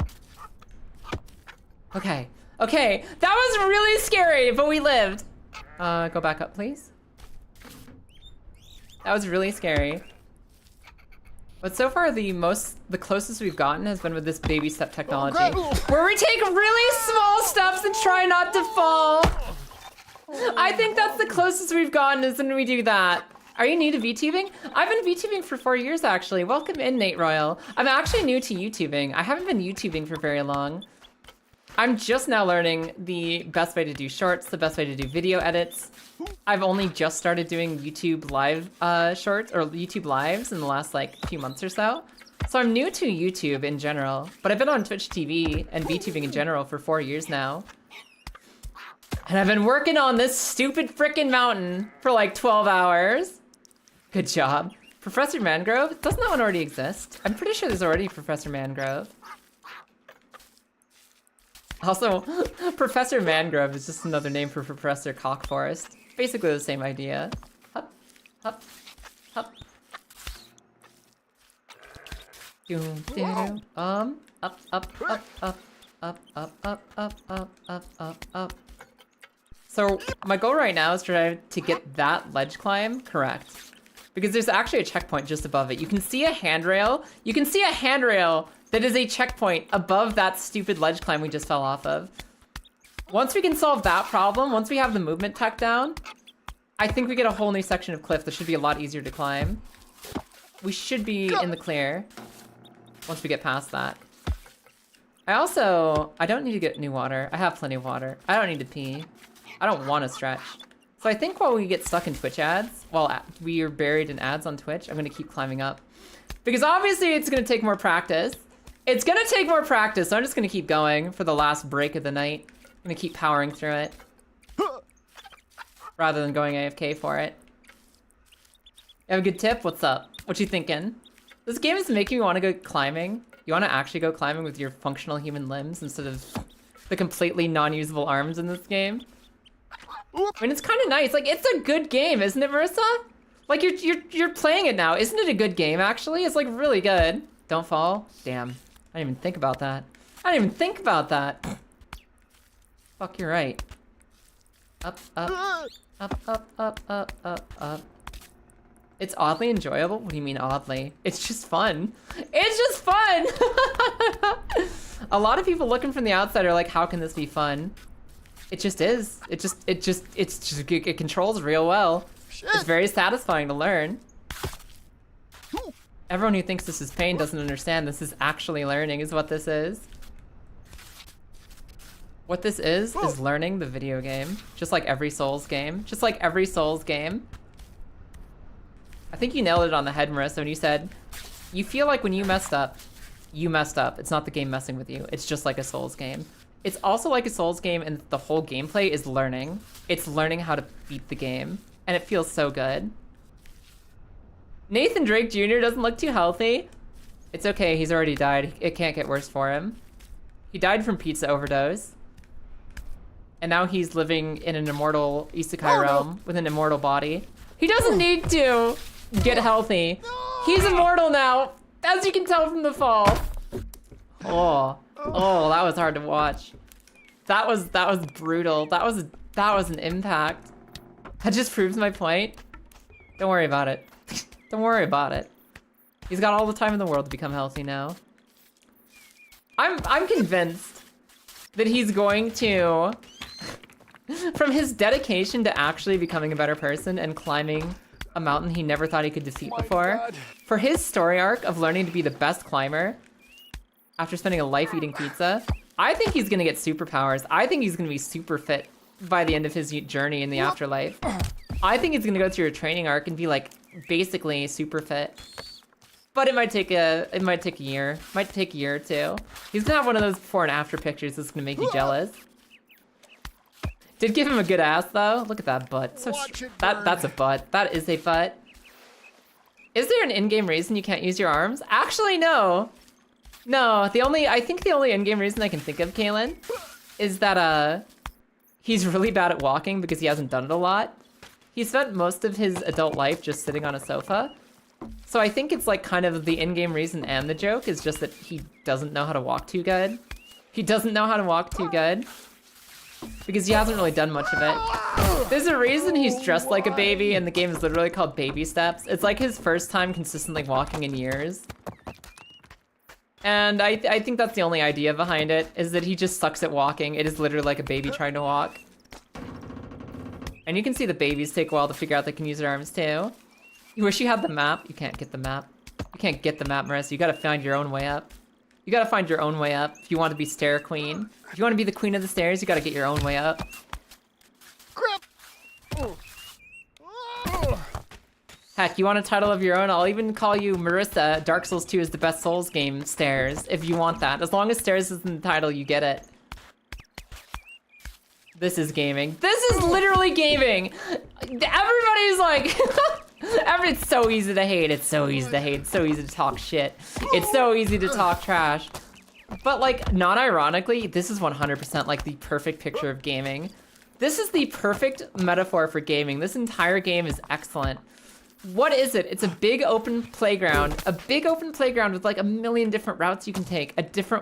Okay. Okay, that was really scary, but we lived. Go back up, please. That was really scary. But so far, the closest we've gotten has been with this baby step technology, where we take really small steps and try not to fall. I think that's the closest we've gotten is when we do that. Are you new to VTubing? I've been VTubing for 4 years, actually. Welcome in, Nate Royal. I'm actually new to YouTubing. I haven't been YouTubing for very long. I'm just now learning the best way to do shorts, the best way to do video edits. I've only just started doing YouTube live shorts or YouTube lives in the last like few months or so. So I'm new to YouTube in general, but I've been on Twitch TV and VTubing in general for 4 years now. And I've been working on this stupid frickin' mountain for like 12 hours. Good job. Professor Mangrove? Doesn't that one already exist? I'm pretty sure there's already Professor Mangrove. Also, Professor Mangrove is just another name for Professor Cockforest. Basically the same idea. Hup, hup, hup. Doom, doom. Up, up, up, up, up, up, up, up, up, up, up. So my goal right now is to try to get that ledge climb correct. Because there's actually a checkpoint just above it. You can see a handrail. You can see a handrail that is a checkpoint above that stupid ledge climb we just fell off of. Once we can solve that problem, once we have the movement tech down, I think we get a whole new section of cliff that should be a lot easier to climb. We should be in the clear once we get past that. I don't need to get new water. I have plenty of water. I don't need to pee. I don't want to stretch. So I think while we get stuck in Twitch ads, while we are buried in ads on Twitch, I'm going to keep climbing up. Because obviously it's going to take more practice. It's going to take more practice, so I'm just going to keep going for the last break of the night. I'm going to keep powering through it. Rather than going AFK for it. You have a good tip? What's up? What you thinking? This game is making me want to go climbing. You want to actually go climbing with your functional human limbs instead of the completely non-usable arms in this game? I mean, it's kind of nice. Like, it's a good game, isn't it, Marissa? Like, you're playing it now. Isn't it a good game, actually? It's, like, really good. Don't fall. Damn. I didn't even think about that. I didn't even think about that. Fuck, you're right. Up, up, up, up, up, up, up, up. It's oddly enjoyable? What do you mean oddly? It's just fun. It's just fun! A lot of people looking from the outside are like, how can this be fun? It just is. It controls real well. Shit. It's very satisfying to learn. Everyone who thinks this is pain doesn't understand this is actually learning is what this is. What this is learning the video game. Just like every Souls game. Just like every Souls game. I think you nailed it on the head, Marissa, when you said, you feel like when you messed up, you messed up. It's not the game messing with you. It's just like a Souls game. It's also like a Souls game, and the whole gameplay is learning. It's learning how to beat the game, and it feels so good. Nathan Drake Jr. doesn't look too healthy. It's okay, he's already died. It can't get worse for him. He died from pizza overdose. And now he's living in an immortal isekai realm with an immortal body. He doesn't need to get healthy. He's immortal now, as you can tell from the fall. Oh, that was hard to watch. That was brutal. That was an impact. That just proves my point. Don't worry about it. Don't worry about it. He's got all the time in the world to become healthy now. I'm convinced that he's going to, from his dedication to actually becoming a better person and climbing a mountain he never thought he could defeat before, God. for his story arc of learning to be the best climber after spending a life eating pizza, I think he's gonna get superpowers. I think he's gonna be super fit by the end of his journey in the afterlife. I think he's gonna go through a training arc and be like basically super fit. But it might take a year. Might take a year or two. He's gonna have one of those before and after pictures that's gonna make you jealous. Did give him a good ass though. Look at that butt. So that's a butt. That is a butt. Is there an in-game reason you can't use your arms? Actually, no. No, I think the only in-game reason I can think of, Kaylin, is that he's really bad at walking because he hasn't done it a lot. He spent most of his adult life just sitting on a sofa. So I think it's like kind of the in-game reason and the joke is just that he doesn't know how to walk too good. He doesn't know how to walk too good because he hasn't really done much of it. There's a reason he's dressed like a baby and the game is literally called Baby Steps. It's like his first time consistently walking in years. And I think that's the only idea behind it, is that he just sucks at walking. It is literally like a baby trying to walk. And you can see the babies take a while to figure out they can use their arms too. You wish you had the map. You can't get the map. You can't get the map, Marissa. You gotta find your own way up. You gotta find your own way up if you want to be stair queen. If you want to be the queen of the stairs, you gotta get your own way up. Crap! Heck, you want a title of your own? I'll even call you Marissa. Dark Souls 2 is the best Souls game, Stairs, if you want that. As long as Stairs is in the title, you get it. This is gaming. This is literally gaming! Everybody's like... It's so easy to hate, it's so easy to hate, it's so easy to talk shit. It's so easy to talk trash. But like, non-ironically, this is 100% like the perfect picture of gaming. This is the perfect metaphor for gaming. This entire game is excellent. What is it? It's a big open playground. A big open playground with like a million different routes you can take,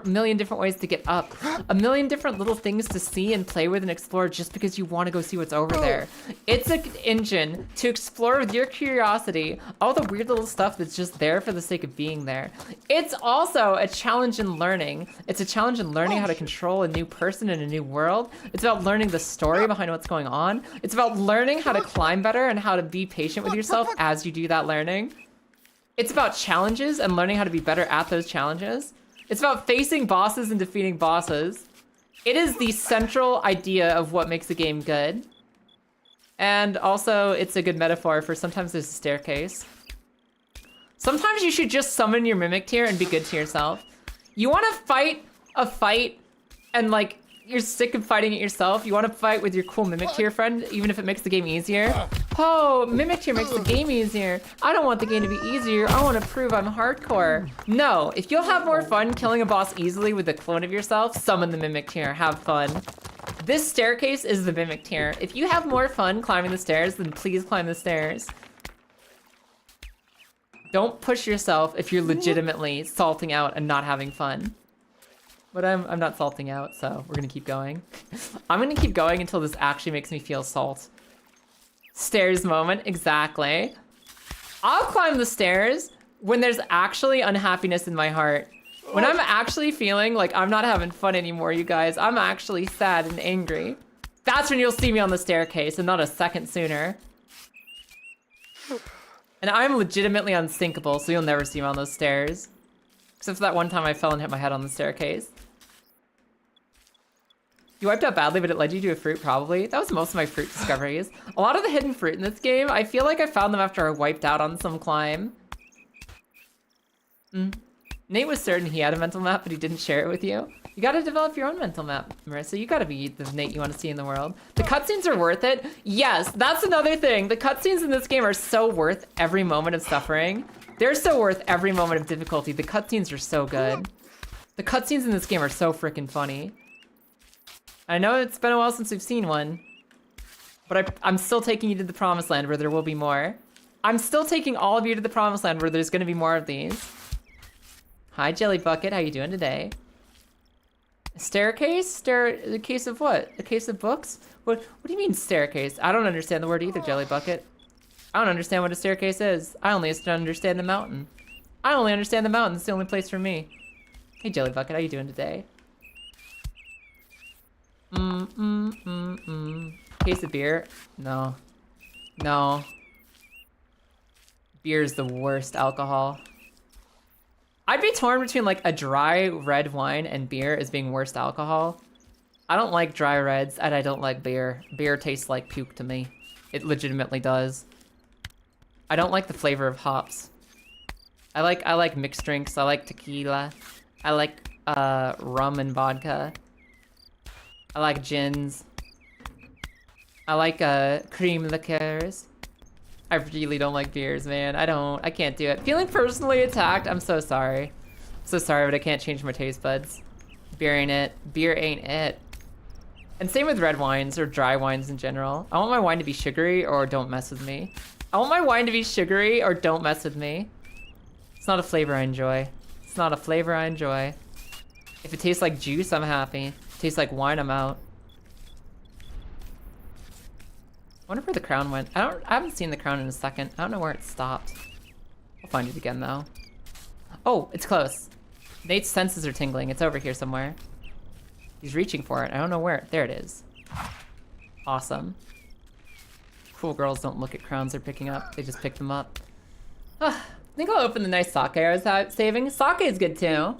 million different ways to get up, a million different little things to see and play with and explore just because you want to go see what's over there. It's an engine to explore with your curiosity all the weird little stuff that's just there for the sake of being there. It's also a challenge in learning. It's a challenge in learning how to control a new person in a new world. It's about learning the story behind what's going on. It's about learning how to climb better and how to be patient with yourself as you do that learning. It's about challenges and learning how to be better at those challenges. It's about facing bosses and defeating bosses. It is the central idea of what makes a game good. And also, it's a good metaphor for sometimes there's a staircase. Sometimes you should just summon your Mimic Tear and be good to yourself. You want to fight a fight and like, you're sick of fighting it yourself. You want to fight with your cool Mimic Tear friend, even if it makes the game easier. Oh, Mimic Tear makes the game easier. I don't want the game to be easier. I want to prove I'm hardcore. No, if you'll have more fun killing a boss easily with a clone of yourself, summon the Mimic Tear, have fun. This staircase is the Mimic Tear. If you have more fun climbing the stairs, then please climb the stairs. Don't push yourself if you're legitimately salting out and not having fun. But I'm not salting out, so we're gonna keep going. I'm gonna keep going until this actually makes me feel salt. Stairs moment, exactly. I'll climb the stairs when there's actually unhappiness in my heart. When I'm actually feeling like I'm not having fun anymore, you guys. I'm actually sad and angry. That's when you'll see me on the staircase and not a second sooner. And I'm legitimately unsinkable, so you'll never see me on those stairs. Except for that one time I fell and hit my head on the staircase. You wiped out badly, but it led you to a fruit, probably. That was most of my fruit discoveries. A lot of the hidden fruit in this game, I feel like I found them after I wiped out on some climb. Nate was certain he had a mental map, but he didn't share it with you. You gotta develop your own mental map, Marissa. You gotta be the Nate you want to see in the world. The cutscenes are worth it. Yes, that's another thing. The cutscenes in this game are so worth every moment of suffering. They're so worth every moment of difficulty. The cutscenes are so good. The cutscenes in this game are so freaking funny. I know it's been a while since we've seen one, but I'm still taking you to the promised land where there will be more. I'm still taking all of you to the promised land where there's gonna be more of these. Hi, Jelly Bucket, how you doing today? A staircase? A case of what? A case of books? What do you mean staircase? I don't understand the word either, Jelly Bucket. I don't understand what a staircase is. I only understand the mountain. I only understand the mountain. It's the only place for me. Hey, Jelly Bucket, how you doing today? Case of beer? No. No. Beer is the worst alcohol. I'd be torn between like a dry red wine and beer as being worst alcohol. I don't like dry reds and I don't like beer. Beer tastes like puke to me. It legitimately does. I don't like the flavor of hops. I like mixed drinks. I like tequila. I like rum and vodka. I like gins. I like cream liqueurs. I really don't like beers, man. I can't do it. Feeling personally attacked, I'm so sorry. So sorry, but I can't change my taste buds. Beer ain't it. Beer ain't it. And same with red wines or dry wines in general. I want my wine to be sugary or don't mess with me. I want my wine to be sugary or don't mess with me. It's not a flavor I enjoy. It's not a flavor I enjoy. If it tastes like juice, I'm happy. If it tastes like wine, I'm out. I wonder where the crown went. I haven't seen the crown in a second. I don't know where it stopped. I'll find it again though. Oh, it's close. Nate's senses are tingling. It's over here somewhere. He's reaching for it. I don't know where. There it is. Awesome. Cool girls don't look at crowns they're picking up. They just pick them up. I think I'll open the nice sake I was saving. Sake is good too.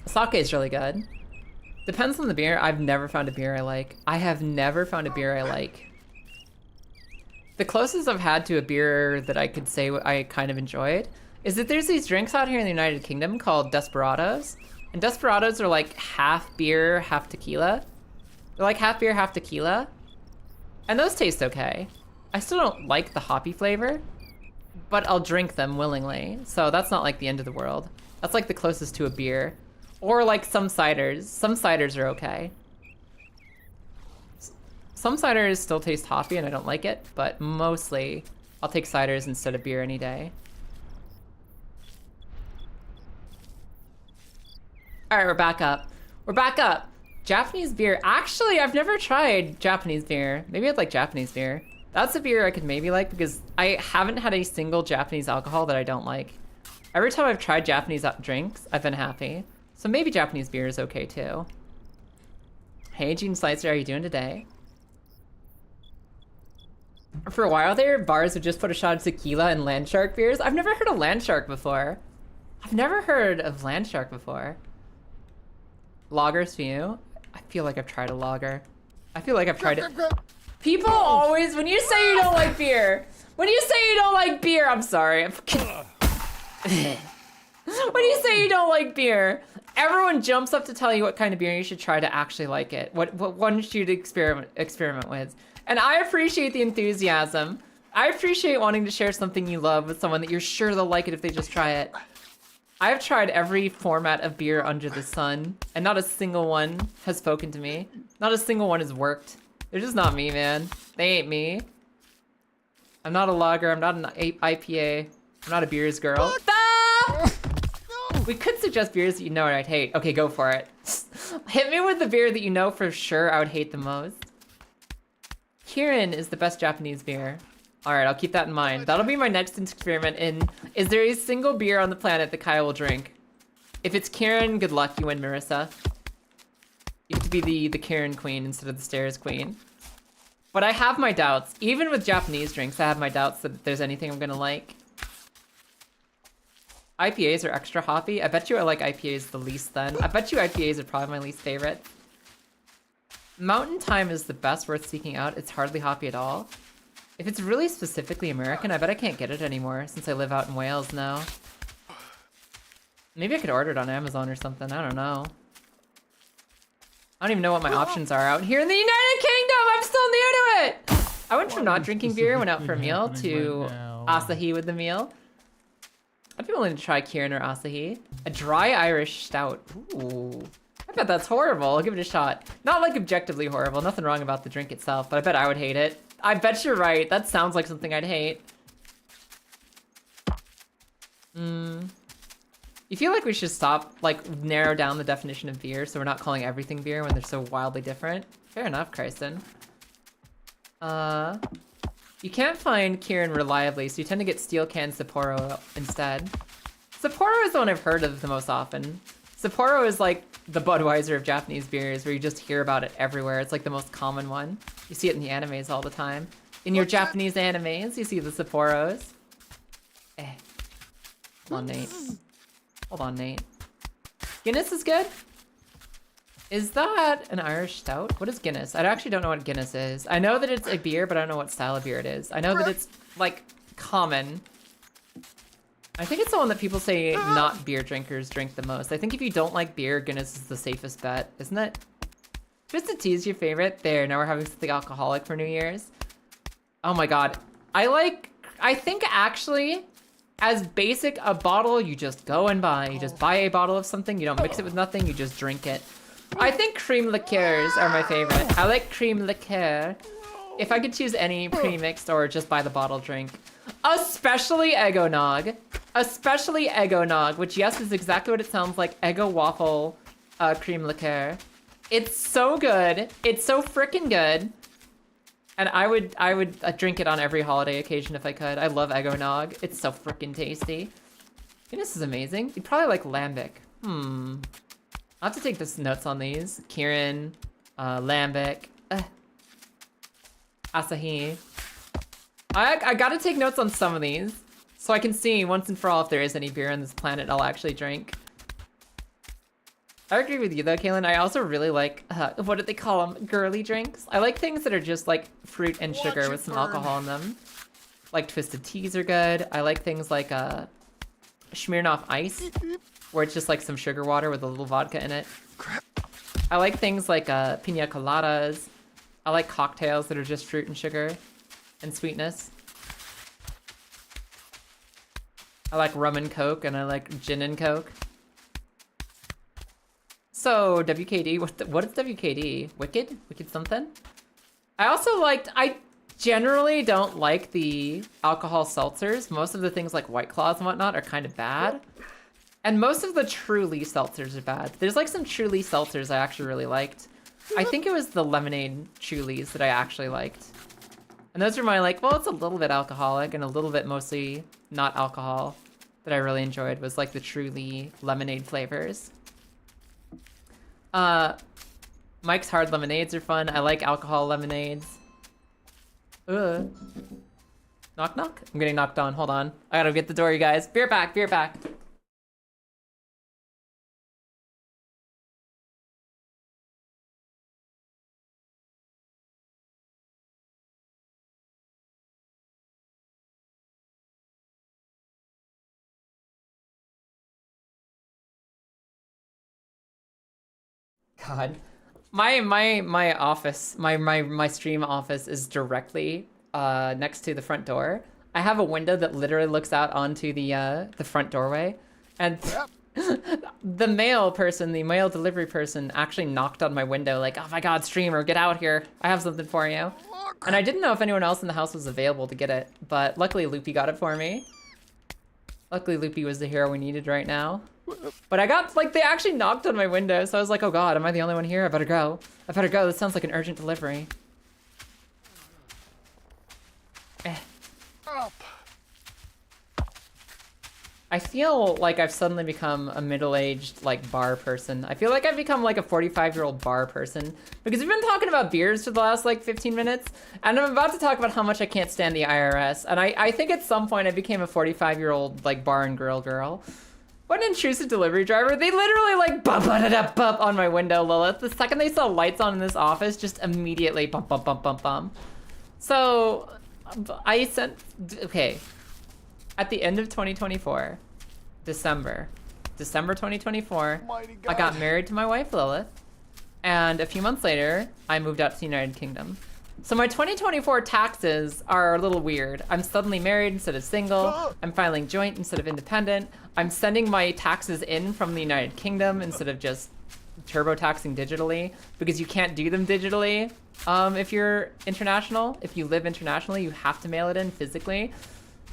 Sake is really good. Depends on the beer. I've never found a beer I like. I have never found a beer I like. The closest I've had to a beer that I could say I kind of enjoyed is that there's these drinks out here in the United Kingdom called Desperados. And Desperados are like half beer, half tequila. They're like half beer, half tequila. And those taste okay. I still don't like the hoppy flavor, but I'll drink them willingly. So that's not like the end of the world. That's like the closest to a beer. Or like some ciders. Some ciders are okay. Some ciders still taste hoppy and I don't like it, but mostly I'll take ciders instead of beer any day. All right, we're back up. We're back up. Japanese beer. Actually, I've never tried Japanese beer. Maybe I'd like Japanese beer. That's a beer I could maybe like because I haven't had a single Japanese alcohol that I don't like. Every time I've tried Japanese drinks, I've been happy. So maybe Japanese beer is okay too. Hey, Gene Slicer, how are you doing today? For a while there, bars would just put a shot of tequila and Landshark beers. I've never heard of Landshark before. I've never heard of Landshark before. Lagers for you? I feel like I've tried a lager. I feel like I've tried it. People always, when you say you don't like beer, when you say you don't like beer, I'm sorry. When you say you don't like beer, everyone jumps up to tell you what kind of beer you should try to actually like it. What one should experiment with. And I appreciate the enthusiasm. I appreciate wanting to share something you love with someone that you're sure they'll like it if they just try it. I've tried every format of beer under the sun, and not a single one has spoken to me. Not a single one has worked. They're just not me, man. They ain't me. I'm not a lager. I'm not an IPA. I'm not a beers girl. We could suggest beers that you know I'd hate. Okay, go for it. Hit me with the beer that you know for sure I would hate the most. Kirin is the best Japanese beer. All right, I'll keep that in mind. That'll be my next experiment in, is there a single beer on the planet that Kyle will drink? If it's Kirin, good luck, you win, Marissa. You have to be the Kirin queen instead of the stairs queen. But I have my doubts. Even with Japanese drinks, I have my doubts that there's anything I'm gonna like. IPAs are extra hoppy. I bet you I like IPAs the least then. I bet you IPAs are probably my least favorite. Mountain Time is the best worth seeking out. It's hardly hoppy at all. If it's really specifically American, I bet I can't get it anymore since I live out in Wales now. Maybe I could order it on Amazon or something. I don't know. I don't even know what my options are out here in the United Kingdom. I'm still new to it. I went from not drinking beer, went out for a meal, to Asahi with the meal. I'd be willing to try Kirin or Asahi. A dry Irish stout. Ooh. I bet that's horrible. I'll give it a shot. Not like objectively horrible. Nothing wrong about the drink itself, but I bet I would hate it. I bet you're right. That sounds like something I'd hate. You feel like we should stop, like, narrow down the definition of beer so we're not calling everything beer when they're so wildly different? Fair enough, Krysten. You can't find Kirin reliably, so you tend to get steel can Sapporo instead. Sapporo is the one I've heard of the most often. Sapporo is like the Budweiser of Japanese beers, where you just hear about it everywhere. It's like the most common one. You see it in the animes all the time. In your Japanese animes, you see the Sapporos. Hold on, Nate. Hold on, Nate. Guinness is good? Is that an Irish stout? What is Guinness? I actually don't know what Guinness is. I know that it's a beer, but I don't know what style of beer it is. I know that it's, like, common. I think it's the one that people say not beer drinkers drink the most. I think if you don't like beer, Guinness is the safest bet, isn't it? Twisted Tea is your favorite? There, now we're having something alcoholic for New Year's. Oh my god. I think actually, as basic a bottle you just go and buy. You just buy a bottle of something, you don't mix it with nothing, you just drink it. I think cream liqueurs are my favorite. I like cream liqueur. If I could choose any pre-mixed or just buy the bottle drink. Especially Eggonog. Especially Eggonog, which yes is exactly what it sounds like, Eggo waffle cream liqueur. It's so good. It's so freaking good. And I would drink it on every holiday occasion if I could. I love Eggonog. It's so freaking tasty. This is amazing. You'd probably like lambic. I'll have to take this notes on these. Kirin, lambic, Asahi. I gotta take notes on some of these so I can see once and for all if there is any beer on this planet I'll actually drink. I agree with you though, Kaylin. I also really like, what do they call them? Girly drinks. I like things that are just like fruit and sugar with some alcohol in them. Like twisted teas are good. I like things like Smirnoff Ice, where it's just like some sugar water with a little vodka in it. I like things like pina coladas. I like cocktails that are just fruit and sugar and sweetness. I like rum and coke, and I like gin and coke. So, WKD, what is WKD? Wicked? Wicked something? I generally don't like the alcohol seltzers. Most of the things like White Claws and whatnot are kind of bad. And most of the Truly seltzers are bad. There's like some Truly seltzers I actually really liked. I think it was the lemonade Trulies that I actually liked. And those are my like, well, it's a little bit alcoholic and a little bit mostly not alcohol that I really enjoyed was like the Truly lemonade flavors. Mike's Hard Lemonades are fun. I like alcohol lemonades. Knock knock? I'm getting knocked on. Hold on. I gotta get the door, you guys. Beer back, beer back. God, my office, my stream office is directly next to the front door. I have a window that literally looks out onto the front doorway, and the mail delivery person actually knocked on my window like, "Oh my God, streamer, get out here! I have something for you." And I didn't know if anyone else in the house was available to get it, but luckily Loopy got it for me. Luckily Loopy was the hero we needed right now. But I got, like, they actually knocked on my window, so I was like, oh God, am I the only one here? I better go. I better go. This sounds like an urgent delivery. Up. I feel like I've suddenly become a middle-aged, like, bar person. I feel like I've become, like, a 45-year-old bar person. Because we've been talking about beers for the last, like, 15 minutes. And I'm about to talk about how much I can't stand the IRS. And I think at some point I became a 45-year-old, like, bar and grill girl. What an intrusive delivery driver. They literally, like, bump on my window, Lilith. The second they saw lights on in this office, just immediately bump. So, I sent... Okay. At the end of 2024, December 2024, I got married to my wife Lilith, and a few months later, I moved out to the United Kingdom. So my 2024 taxes are a little weird. I'm suddenly married instead of single. I'm filing joint instead of independent. I'm sending my taxes in from the United Kingdom instead of just turbo-taxing digitally, because you can't do them digitally if you're international. If you live internationally, you have to mail it in physically.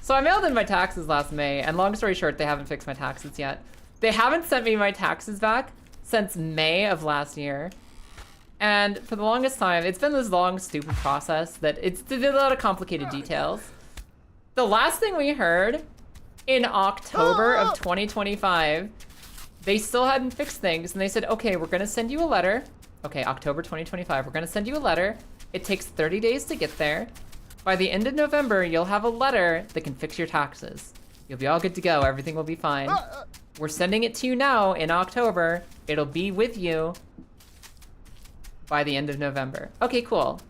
So I mailed in my taxes last May, and long story short, they haven't fixed my taxes yet. They haven't sent me my taxes back since May of last year. And for the longest time, it's been this long, stupid process that it's a lot of complicated details. The last thing we heard in October of 2025, they still hadn't fixed things, and they said, okay, we're gonna send you a letter. Okay, October 2025, we're gonna send you a letter. It takes 30 days to get there. By the end of November, you'll have a letter that can fix your taxes. You'll be all good to go. Everything will be fine. We're sending it to you now in October. It'll be with you by the end of November. Okay, cool.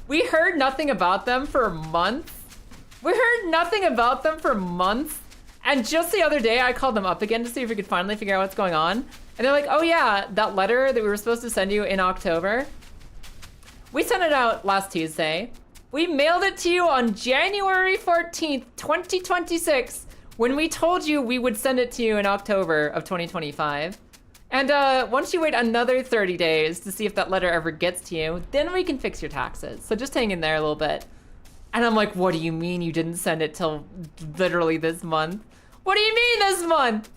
We heard nothing about them for months. And just the other day, I called them up again to see if we could finally figure out what's going on. And they're like, oh yeah, that letter that we were supposed to send you in October, we sent it out last Tuesday. We mailed it to you on January 14th, 2026, when we told you we would send it to you in October of 2025. And once you wait another 30 days to see if that letter ever gets to you, then we can fix your taxes. So just hang in there a little bit. And I'm like, what do you mean you didn't send it till literally this month? What do you mean this month?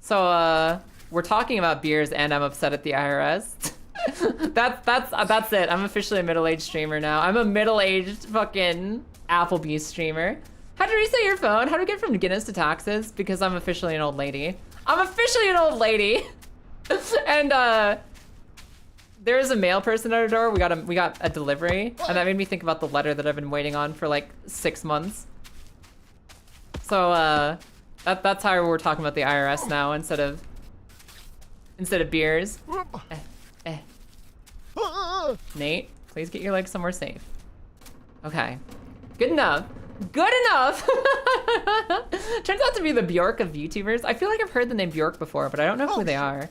So we're talking about beers and I'm upset at the IRS. that's it. I'm officially a middle-aged streamer now. I'm a middle-aged fucking Applebee's streamer. How do you reset your phone? How do we get from Guinness to taxes? Because I'm officially an old lady. I'm officially an old lady. And there is a mail person at our door. We got a delivery, and that made me think about the letter that I've been waiting on for like 6 months. So that's how we're talking about the IRS now instead of beers. Nate, please get your legs somewhere safe. Okay, good enough. Good enough. Turns out to be the Bjork of YouTubers. I feel like I've heard the name Bjork before, but I don't know who they are.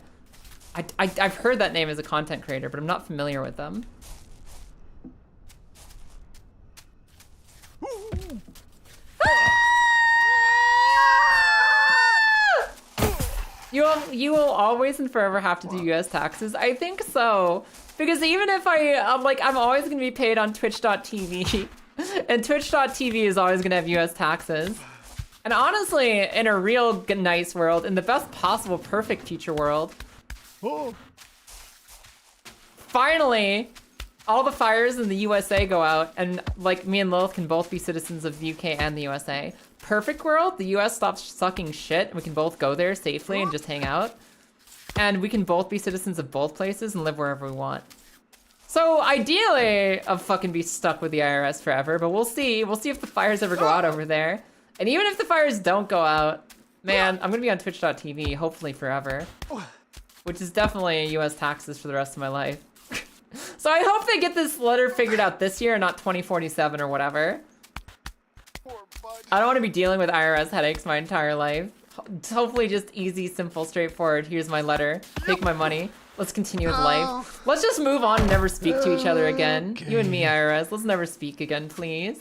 I've heard that name as a content creator, but I'm not familiar with them. You will always and forever have to do US taxes. I think so, because even if I'm always gonna be paid on Twitch.tv, and Twitch.tv is always gonna have US taxes. And honestly, in a real nice world, in the best possible perfect future world, finally, all the fires in the USA go out, and like me and Lilith can both be citizens of the UK and the USA. Perfect world, the US stops sucking shit, and we can both go there safely and just hang out. And we can both be citizens of both places and live wherever we want. So ideally, I'll fucking be stuck with the IRS forever, but we'll see. We'll see if the fires ever go out over there. And even if the fires don't go out, man, I'm gonna be on Twitch.tv, hopefully forever. Which is definitely US taxes for the rest of my life. So I hope they get this letter figured out this year and not 2047 or whatever. I don't want to be dealing with IRS headaches my entire life. Hopefully just easy, simple, straightforward. Here's my letter. Take my money. Let's continue with life. Let's just move on and never speak to each other again. Okay. You and me, IRS. Let's never speak again, please.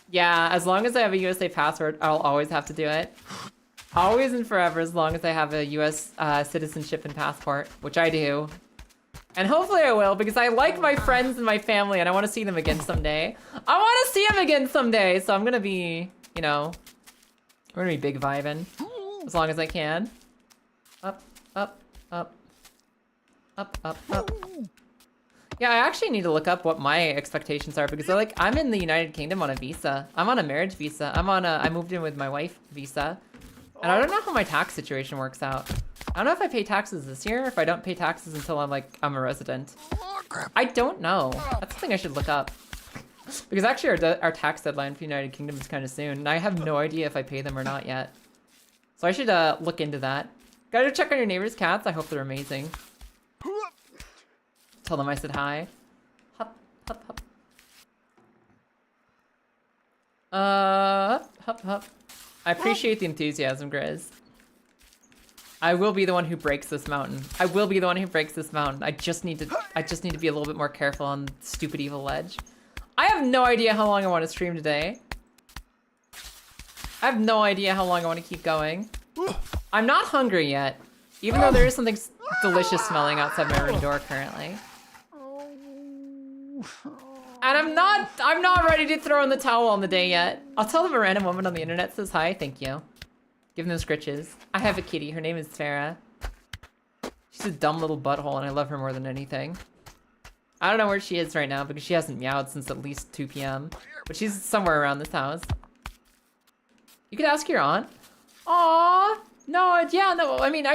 Yeah, as long as I have a USA password, I'll always have to do it. Always and forever, as long as I have a US citizenship and passport, which I do. And hopefully I will, because I like my friends and my family, and I want to see them again someday. I want to see them again someday, so I'm gonna be, you know, we're gonna be big vibing, as long as I can. Up, up, up, up, up, up. Yeah, I actually need to look up what my expectations are, because I'm in the United Kingdom on a visa. I'm on a marriage visa. I moved in with my wife visa. And I don't know how my tax situation works out. I don't know if I pay taxes this year, or if I don't pay taxes until I'm a resident. I don't know. That's something I should look up. Because actually our tax deadline for the United Kingdom is kind of soon, and I have no idea if I pay them or not yet. So I should look into that. Gotta check on your neighbors' cats. I hope they're amazing. Tell them I said hi. Hup, hup, hup. Hup, hup, hup. I appreciate the enthusiasm, Grizz. I will be the one who breaks this mountain. I will be the one who breaks this mountain. I just need to be a little bit more careful on stupid evil ledge. I have no idea how long I want to stream today. I have no idea how long I want to keep going. I'm not hungry yet, even though there is something delicious smelling outside my room door currently. And I'm not ready to throw in the towel on the day yet. I'll tell them a random woman on the internet says hi, thank you. Give them scritches. I have a kitty, her name is Farah. She's a dumb little butthole and I love her more than anything. I don't know where she is right now because she hasn't meowed since at least 2 p.m. But she's somewhere around this house. You could ask your aunt. Aww. No, yeah, no, I mean,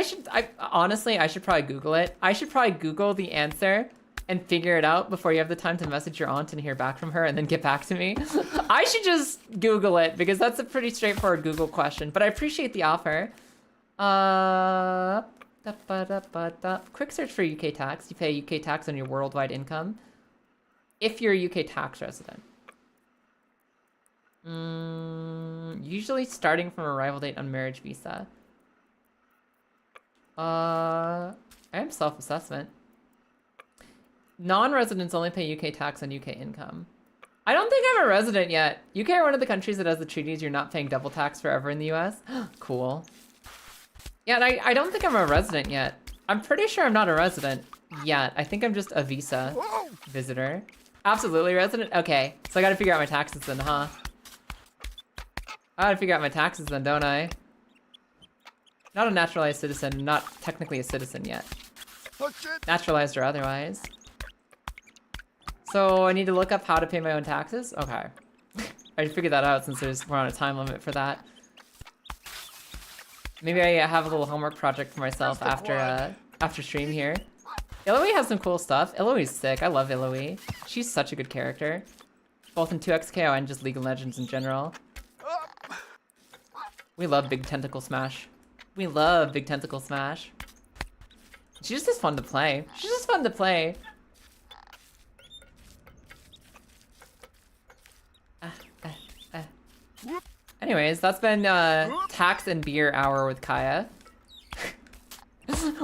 honestly, I should probably Google it. I should probably Google the answer and figure it out before you have the time to message your aunt and hear back from her and then get back to me. I should just Google it because that's a pretty straightforward Google question, but I appreciate the offer. Quick search for UK tax. You pay UK tax on your worldwide income if you're a UK tax resident. Usually starting from arrival date on marriage visa. I am self-assessment. Non-residents only pay UK tax on UK income. I don't think I'm a resident yet. UK are one of the countries that has the treaties you're not paying double tax forever in the US. Cool. Yeah, and I don't think I'm a resident yet. I'm pretty sure I'm not a resident yet. I think I'm just a visa Whoa! visitor. Absolutely resident? Okay, so I gotta figure out my taxes then, huh? I gotta figure out my taxes then, don't I? Not a naturalized citizen, not technically a citizen yet. Oh shit! Naturalized or otherwise. So I need to look up how to pay my own taxes? Okay. I figured that out since we're on a time limit for that. Maybe I have a little homework project for myself after stream here. Eloise has some cool stuff. Eloise is sick. I love Eloise. She's such a good character. Both in 2XKO and just League of Legends in general. We love Big Tentacle Smash. We love Big Tentacle Smash. She's just fun to play. She's just fun to play. Anyways, that's been tax and beer hour with Kaya.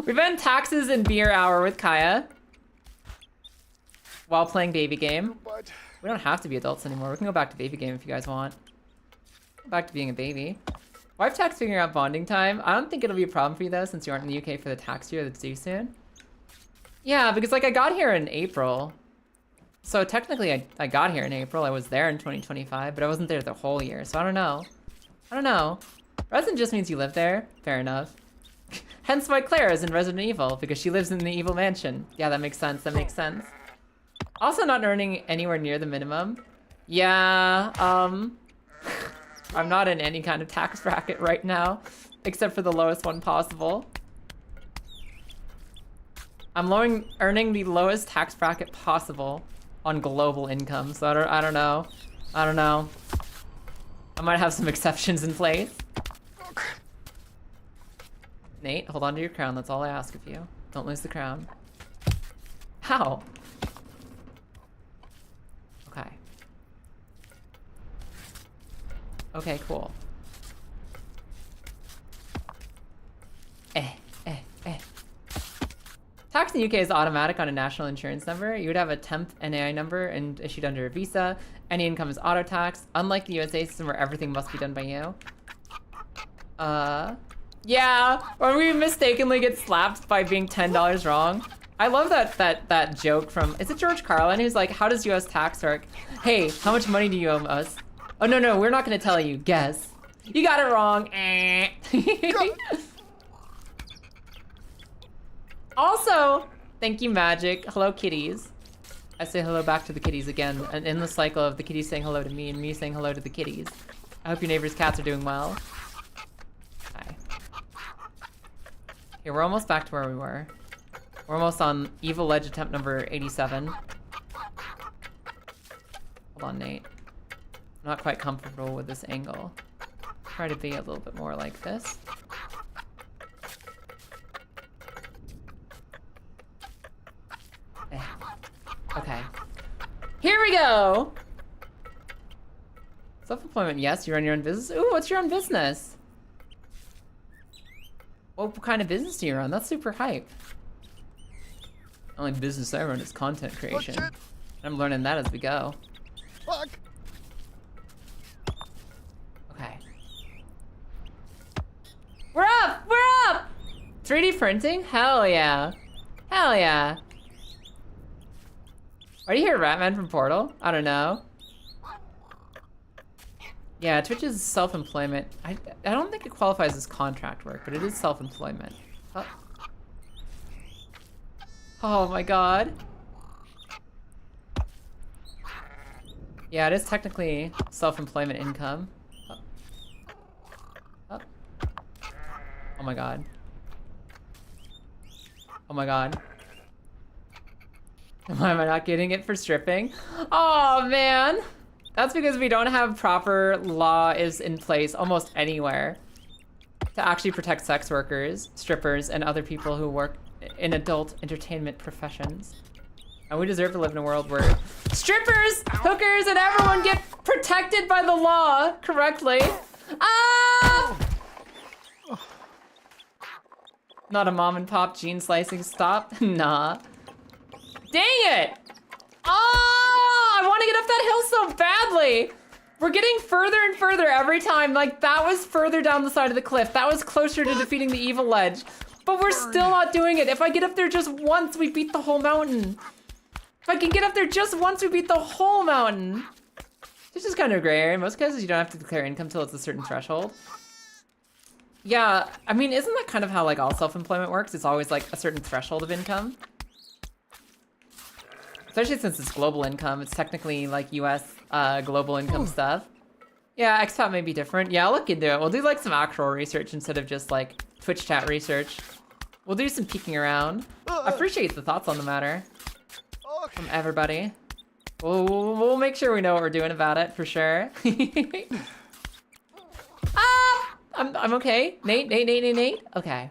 We've been taxes and beer hour with Kaya while playing baby game. But We don't have to be adults anymore. We can go back to baby game if you guys want. Go back to being a baby. Wife tax figuring out bonding time. I don't think it'll be a problem for you though, since you aren't in the UK for the tax year that's due soon. Yeah, because like I got here in April. So technically I got here in April. I was there in 2025, but I wasn't there the whole year. So I don't know. I don't know. Resident just means you live there. Fair enough. Hence why Claire is in Resident Evil, because she lives in the evil mansion. Yeah, that makes sense. That makes sense. Also not earning anywhere near the minimum. Yeah, I'm not in any kind of tax bracket right now, except for the lowest one possible. I'm earning the lowest tax bracket possible on global income, so I don't know. I don't know. I might have some exceptions in place. Nate, hold on to your crown. That's all I ask of you. Don't lose the crown. How? Okay. Okay, cool. Tax in the UK is automatic on a national insurance number. You would have a temp NAI number and issued under a visa. Any income is auto taxed, unlike the USA system where everything must be done by you. Yeah, when we mistakenly get slapped by being $10 wrong. I love that joke from, is it George Carlin? Who's like, how does US tax work? Hey, how much money do you owe us? Oh, no, we're not gonna tell you. Guess. You got it wrong. Also, thank you, Magic. Hello, kitties. I say hello back to the kitties again, and in the cycle of the kitties saying hello to me and me saying hello to the kitties. I hope your neighbor's cats are doing well. Hi. Okay, we're almost back to where we were. We're almost on Evil Ledge attempt number 87. Hold on, Nate. I'm not quite comfortable with this angle. Try to be a little bit more like this. Okay. Here we go! Self-employment, yes. You run your own business? Ooh, what's your own business? What kind of business do you run? That's super hype. Only business I run is content creation. shit. I'm learning that as we go. fuck! Okay. We're up! We're up! 3D printing? Hell yeah. Hell yeah. Why do you hear Ratman from Portal? I don't know. Yeah, Twitch is self-employment. I don't think it qualifies as contract work, but it is self-employment. Oh my god. Yeah, it is technically self-employment income. Oh my god. Oh my god. Why am I not getting it for stripping? Oh man. That's because we don't have proper law is in place almost anywhere to actually protect sex workers, strippers, and other people who work in adult entertainment professions. And we deserve to live in a world where strippers, hookers, and everyone get protected by the law correctly. Ah! Not a mom and pop gene slicing stop? Nah. Dang it! Oh, I want to get up that hill so badly. We're getting further and further every time. Like, that was further down the side of the cliff. That was closer to defeating the evil ledge. But we're still not doing it. If I get up there just once, we beat the whole mountain. If I can get up there just once, we beat the whole mountain. This is kind of gray area. In most cases, you don't have to declare income till it's a certain threshold. Yeah, I mean, isn't that kind of how like all self-employment works? It's always like a certain threshold of income. Especially since it's global income. It's technically like US global income stuff. Yeah, expat may be different. Yeah, I'll look into it. We'll do like some actual research instead of just like Twitch chat research. We'll do some peeking around. I appreciate the thoughts on the matter from everybody. We'll make sure we know what we're doing about it for sure. Ah, I'm okay. Nate. Okay.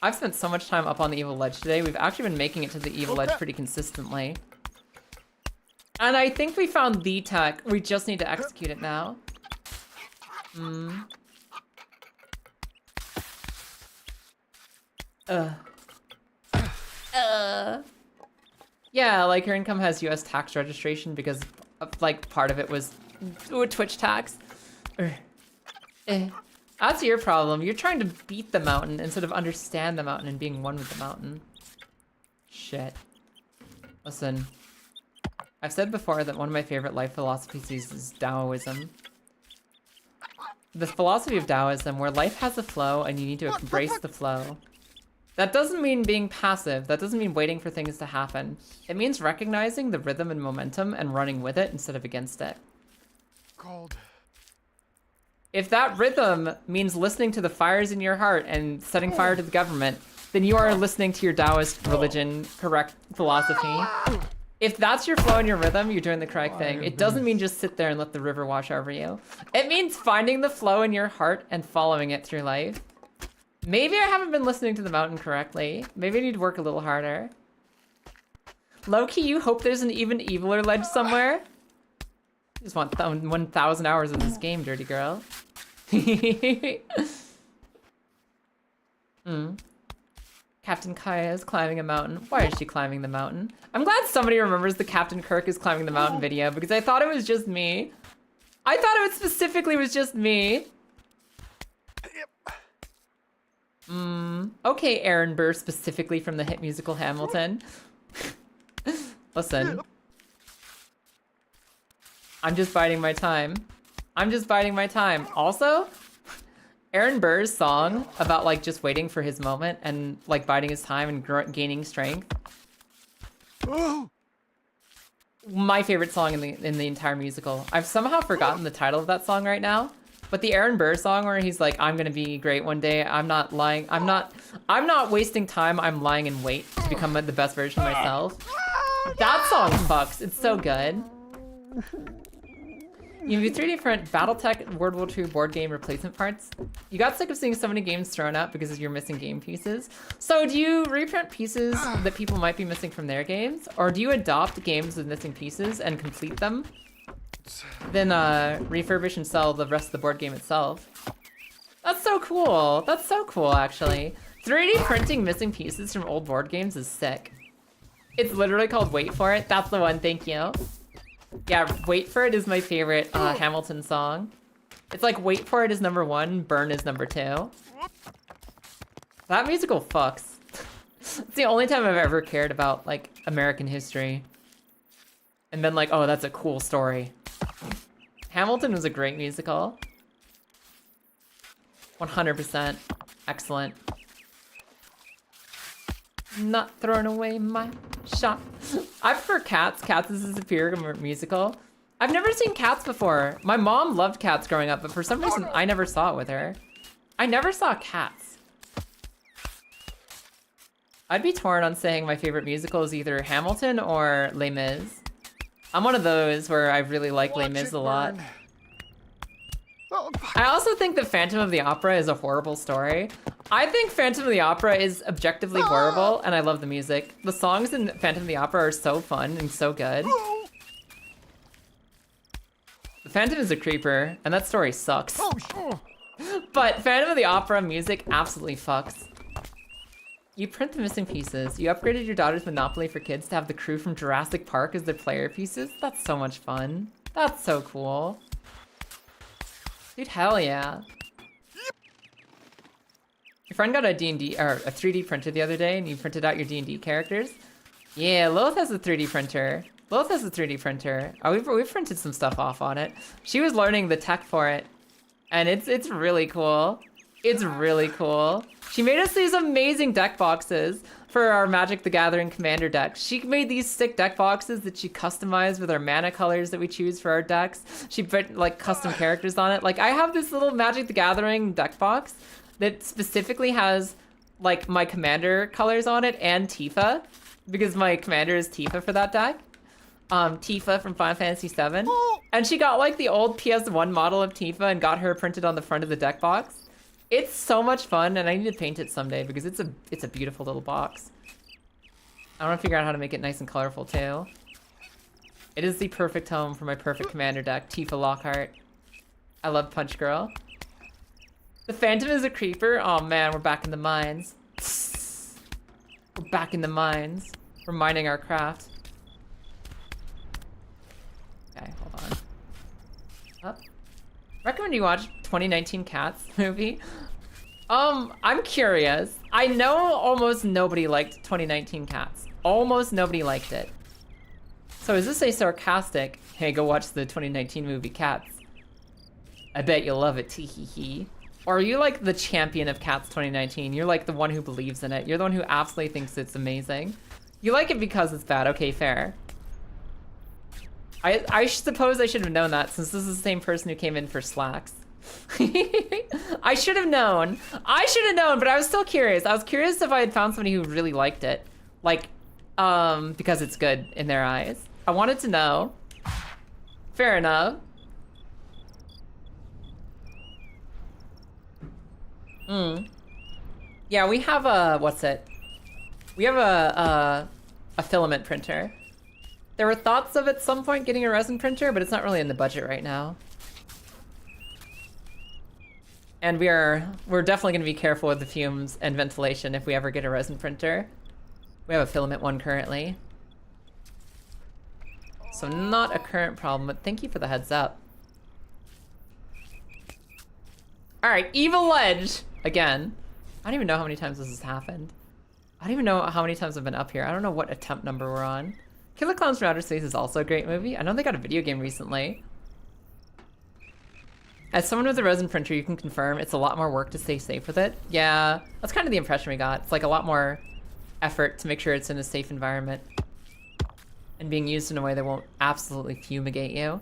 I've spent so much time up on the evil ledge today. We've actually been making it to the evil ledge pretty consistently. And I think we found the tech. We just need to execute it now. Yeah, like your income has US tax registration because like part of it was Twitch tax. That's your problem. You're trying to beat the mountain instead of understand the mountain and being one with the mountain. Shit. Listen, I've said before that one of my favorite life philosophies is Taoism. The philosophy of Taoism where life has a flow and you need to embrace the flow. That doesn't mean being passive. That doesn't mean waiting for things to happen. It means recognizing the rhythm and momentum and running with it instead of against it. Cold. If that rhythm means listening to the fires in your heart and setting fire to the government, then you are listening to your Taoist religion correct philosophy. If that's your flow and your rhythm, you're doing the correct thing. It doesn't mean just sit there and let the river wash over you. It means finding the flow in your heart and following it through life. Maybe I haven't been listening to the mountain correctly. Maybe I need to work a little harder. Low-key, you hope there's an even eviler ledge somewhere? You just want 1,000 hours of this game, dirty girl. Captain Kaya is climbing a mountain. Why is she climbing the mountain? I'm glad somebody remembers the Captain Kirk is climbing the mountain video because I thought it was just me. I thought it specifically was just me. Okay, Aaron Burr, specifically from the hit musical Hamilton. Listen. I'm just biding my time. I'm just biding my time. Also, Aaron Burr's song about like just waiting for his moment and like biding his time and gaining strength. My favorite song in the entire musical. I've somehow forgotten the title of that song right now. But the Aaron Burr song where he's like, I'm gonna be great one day. I'm not lying. I'm not wasting time. I'm lying in wait to become the best version of myself. That song fucks. It's so good. You have 3 different BattleTech World War II board game replacement parts. You got sick of seeing so many games thrown out because you're missing game pieces. So do you reprint pieces that people might be missing from their games? Or do you adopt games with missing pieces and complete them? Then refurbish and sell the rest of the board game itself. That's so cool. That's so cool, actually. 3D printing missing pieces from old board games is sick. It's literally called Wait For It. That's the one, thank you. Yeah, Wait For It is my favorite Hamilton song. It's like Wait For It is number 1, Burn is number 2. That musical fucks. It's the only time I've ever cared about like American history. And been like, oh, that's a cool story. Hamilton was a great musical. 100%. Excellent. Not throwing away my shot. I prefer Cats. Cats is a superior musical. I've never seen Cats before. My mom loved Cats growing up, but for some reason, I never saw it with her. I never saw Cats. I'd be torn on saying my favorite musical is either Hamilton or Les Mis. I'm one of those where I really like Les Mis a lot. I also think that Phantom of the Opera is a horrible story. I think Phantom of the Opera is objectively horrible, and I love the music. The songs in Phantom of the Opera are so fun and so good. The Phantom is a creeper, and that story sucks. But Phantom of the Opera music absolutely fucks. You print the missing pieces. You upgraded your daughter's Monopoly for Kids to have the crew from Jurassic Park as their player pieces. That's so much fun. That's so cool. Dude, hell yeah. Your friend got a D&D, or a 3D printer the other day and you printed out your D&D characters? Yeah, Lilith has a 3D printer. Lilith has a 3D printer. Oh, we've printed some stuff off on it. She was learning the tech for it. And it's really cool. It's really cool. She made us these amazing deck boxes for our Magic the Gathering Commander decks. She made these sick deck boxes that she customized with our mana colors that we choose for our decks. She put like custom characters on it. Like I have this little Magic the Gathering deck box that specifically has like my Commander colors on it and Tifa, because my Commander is Tifa for that deck. Tifa from Final Fantasy VII. And she got like the old PS1 model of Tifa and got her printed on the front of the deck box. It's so much fun, and I need to paint it someday because it's a beautiful little box. I want to figure out how to make it nice and colorful too. It is the perfect home for my perfect Commander deck, Tifa Lockhart. I love Punch Girl. The Phantom is a creeper. Oh man, we're back in the mines. We're back in the mines. We're mining our craft. Okay, hold on. Up. Recommend you watch 2019 Cats movie. I'm curious. I know almost nobody liked 2019 Cats. Almost nobody liked it. So is this a sarcastic, hey, go watch the 2019 movie Cats? I bet you'll love it, tee-hee-hee. Or are you like the champion of Cats 2019? You're like the one who believes in it. You're the one who absolutely thinks it's amazing. You like it because it's bad. Okay, fair. I suppose I should have known that since this is the same person who came in for Slacks. I should have known. I should have known, but I was still curious. I was curious if I had found somebody who really liked it. Like, because it's good in their eyes. I wanted to know. Fair enough. Yeah, we have a, what's it? We have a filament printer. There were thoughts of at some point getting a resin printer, but it's not really in the budget right now. And we're definitely gonna be careful with the fumes and ventilation if we ever get a resin printer. We have a filament one currently. So not a current problem, but thank you for the heads up. All right, Evil Ledge, again. I don't even know how many times this has happened. I don't even know how many times I've been up here. I don't know what attempt number we're on. Killer Clowns from Outer Space is also a great movie. I know they got a video game recently. As someone with a resin printer, you can confirm it's a lot more work to stay safe with it. Yeah, that's kind of the impression we got. It's like a lot more effort to make sure it's in a safe environment and being used in a way that won't absolutely fumigate you.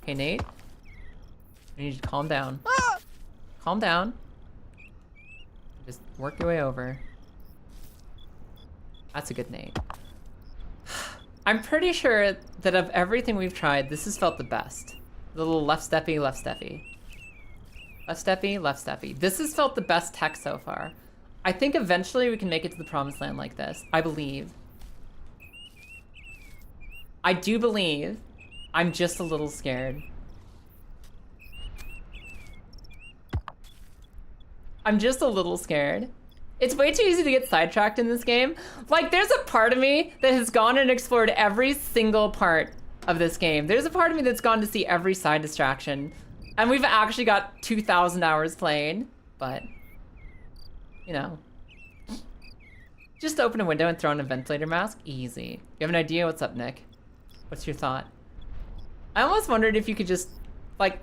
Okay, Nate. I need you to calm down. Calm down. Just work your way over. That's a good Nate. I'm pretty sure that of everything we've tried, this has felt the best. The little left steppy, left steppy. Left steppy, left steppy. This has felt the best tech so far. I think eventually we can make it to the promised land like this. I believe. I do believe. I'm just a little scared. I'm just a little scared. It's way too easy to get sidetracked in this game. Like, there's a part of me that has gone and explored every single part of this game. There's a part of me that's gone to see every side distraction. And we've actually got 2,000 hours playing, but, you know. Just open a window and throw in a ventilator mask? Easy. You have an idea? What's up, Nick? What's your thought? I almost wondered if you could just, like,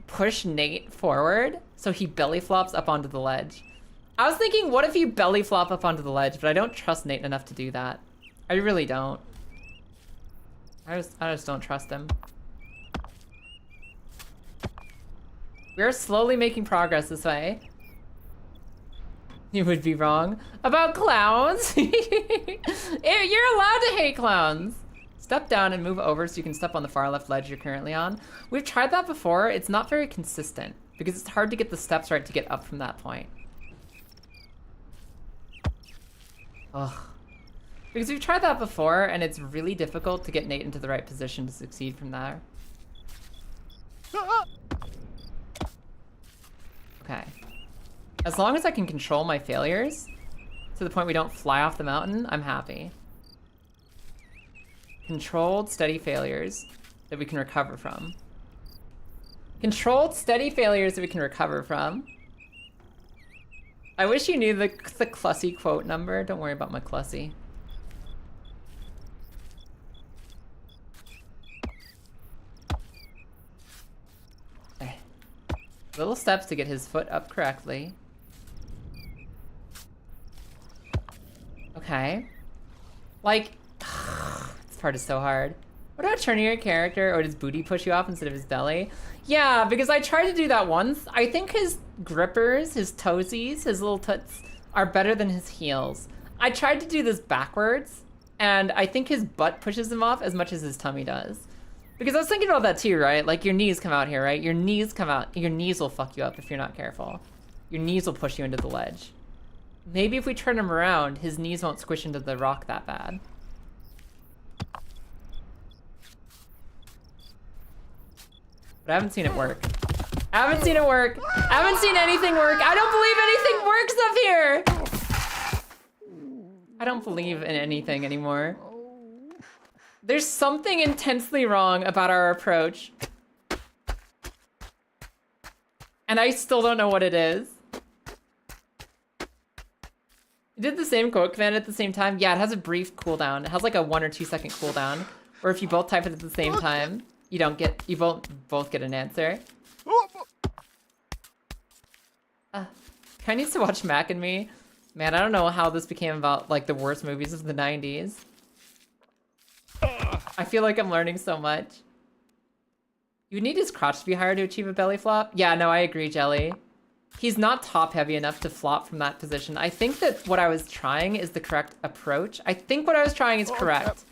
push Nate forward so he belly flops up onto the ledge. I was thinking, what if you belly flop up onto the ledge, but I don't trust Nate enough to do that. I really don't. I just don't trust him. We're slowly making progress this way. You would be wrong about clowns. You're allowed to hate clowns. Step down and move over so you can step on the far left ledge you're currently on. We've tried that before. It's not very consistent because it's hard to get the steps right to get up from that point. Ugh. Because we've tried that before, and it's really difficult to get Nate into the right position to succeed from there. Okay. As long as I can control my failures to the point we don't fly off the mountain, I'm happy. Controlled, steady failures that we can recover from. Controlled, steady failures that we can recover from. I wish you knew the Clussy quote number. Don't worry about my Clussy. Okay. Little steps to get his foot up correctly. Okay. Like, this part is so hard. What about turning your character, or does booty push you off instead of his belly? Yeah, because I tried to do that once. I think his grippers, his toesies, his little toots are better than his heels. I tried to do this backwards, and I think his butt pushes him off as much as his tummy does. Because I was thinking about that too, right? Like your knees come out here, right? Your knees come out, your knees will fuck you up if you're not careful. Your knees will push you into the ledge. Maybe if we turn him around, his knees won't squish into the rock that bad. But I haven't seen it work. I haven't seen it work. I haven't seen anything work. I don't believe anything works up here. I don't believe in anything anymore. There's something intensely wrong about our approach. And I still don't know what it is. You did the same quote command at the same time? Yeah, it has a brief cooldown. It has like a 1 or 2 second cooldown. Or if you both type it at the same time, you both get an answer. Kai needs to watch Mac and Me. Man, I don't know how this became about like the worst movies of the 90s. I feel like I'm learning so much. You would need his crotch to be higher to achieve a belly flop? Yeah, no, I agree, Jelly. He's not top heavy enough to flop from that position. I think that what I was trying is the correct approach. I think what I was trying is correct.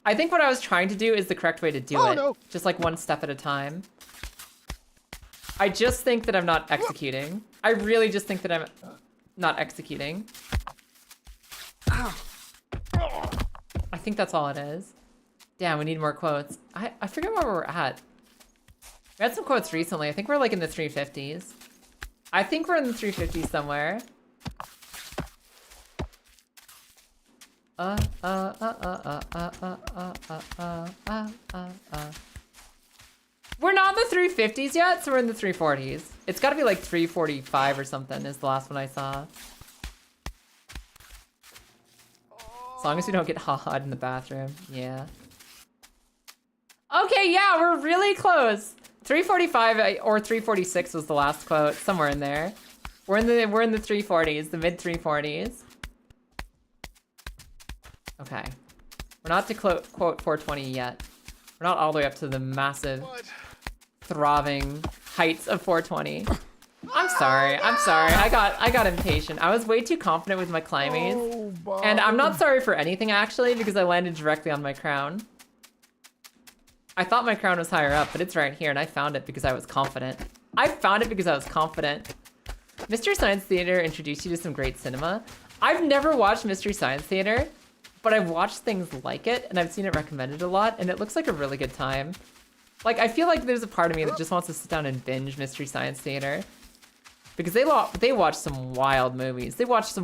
I think what I was trying to do is the correct way to do it. No. Just like one step at a time. I just think that I'm not executing. I really just think that I'm not executing. I think that's all it is. Damn, we need more quotes. I forget where we're at. We had some quotes recently. I think we're like in the 350s. I think we're in the 350s somewhere. We're not in the 350s yet, so we're in the 340s. It's gotta be like 345 or something is the last one I saw. As long as we don't get ha-ha'd in the bathroom, yeah. Okay, yeah, we're really close. 345 or 346 was the last quote, somewhere in there. We're in the 340s, the mid 340s. Okay. We're not to quote 420 yet. We're not all the way up to the massive, throbbing heights of 420. I'm sorry. I got impatient. I was way too confident with my climbings. And I'm not sorry for anything actually, because I landed directly on my crown. I thought my crown was higher up, but it's right here, and I found it because I was confident. Mystery Science Theater introduced you to some great cinema. I've never watched Mystery Science Theater, but I've watched things like it, and I've seen it recommended a lot, and it looks like a really good time. Like, I feel like there's a part of me that just wants to sit down and binge Mystery Science Theater. Because they watch some wild movies. They just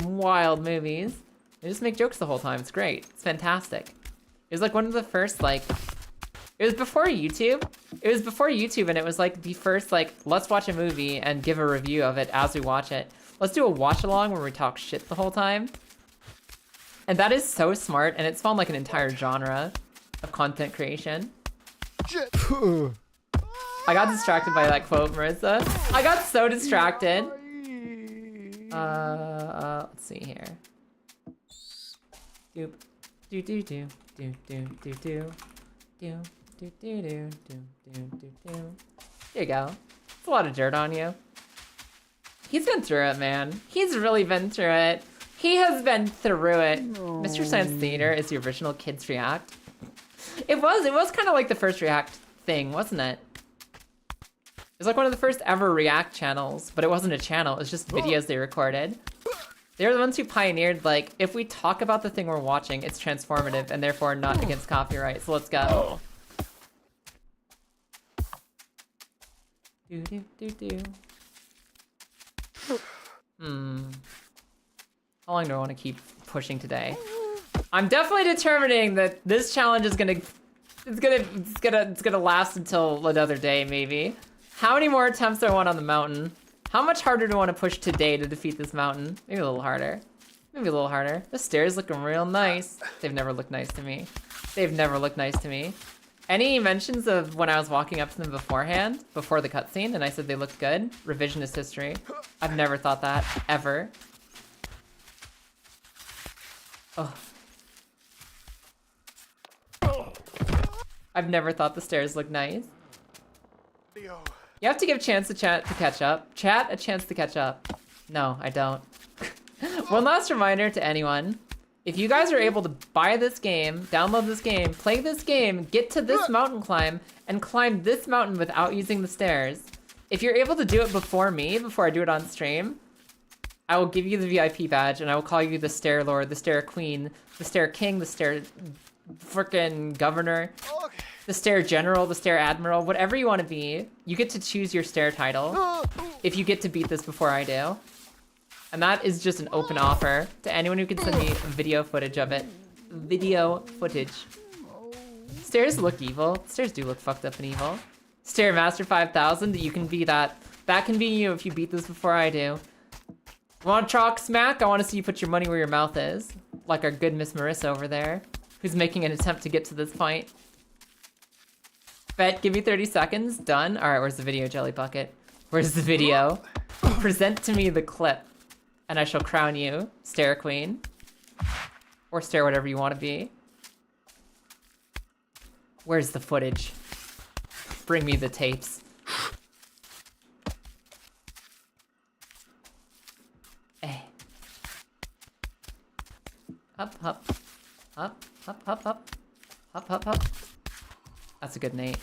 make jokes the whole time. It's great. It's fantastic. It was like one of the first, like... It was before YouTube. And it was like the first, like, let's watch a movie and give a review of it as we watch it. Let's do a watch-along where we talk shit the whole time. And that is so smart, and it spawned like an entire genre of content creation. Shit. I got distracted by that quote, Marissa. I got so distracted. Let's see here. Doop. Do do do do do do do. Do do do do do do do do. There you go. It's a lot of dirt on you. He's been through it, man. He's really been through it. He has been through it. No. Mystery Science Theater is the original Kids React. It was kind of like the first React thing, wasn't it? It was like one of the first ever React channels, but it wasn't a channel, it was just videos they recorded. They were the ones who pioneered, like, if we talk about the thing we're watching, it's transformative and therefore not against copyright, so let's go. Do do do do. How long do I want to keep pushing today? I'm definitely determining that this challenge is gonna last until another day, maybe. How many more attempts do I want on the mountain? How much harder do I want to push today to defeat this mountain? Maybe a little harder. Maybe a little harder. The stairs looking real nice. They've never looked nice to me. They've never looked nice to me. Any mentions of when I was walking up to them beforehand, before the cutscene, and I said they looked good? Revisionist history. I've never thought that, ever. Oh. I've never thought the stairs looked nice. You have to give chance to chat to catch up. Chat a chance to catch up. No, I don't. One last reminder to anyone. If you guys are able to buy this game, download this game, play this game, get to this mountain climb, and climb this mountain without using the stairs, if you're able to do it before me, before I do it on stream, I will give you the VIP badge and I will call you the Stair Lord, the Stair Queen, the Stair King, the Stair frickin' Governor, the Stair General, the Stair Admiral, whatever you want to be. You get to choose your Stair title if you get to beat this before I do. And that is just an open offer to anyone who can send me video footage of it. Video footage. Stairs look evil. Stairs do look fucked up and evil. Stair Master 5000, you can be that. That can be you if you beat this before I do. Want to chalk smack? I want to see you put your money where your mouth is. Like our good Miss Marissa over there, who's making an attempt to get to this point. Bet, give me 30 seconds. Done. All right, where's the video, Jelly Bucket? Where's the video? Present to me the clip. And I shall crown you Stair Queen. Or Stair whatever you want to be. Where's the footage? Bring me the tapes. Hey. Up, up. Up, up, up, up. Up, up, up. That's a good Nate.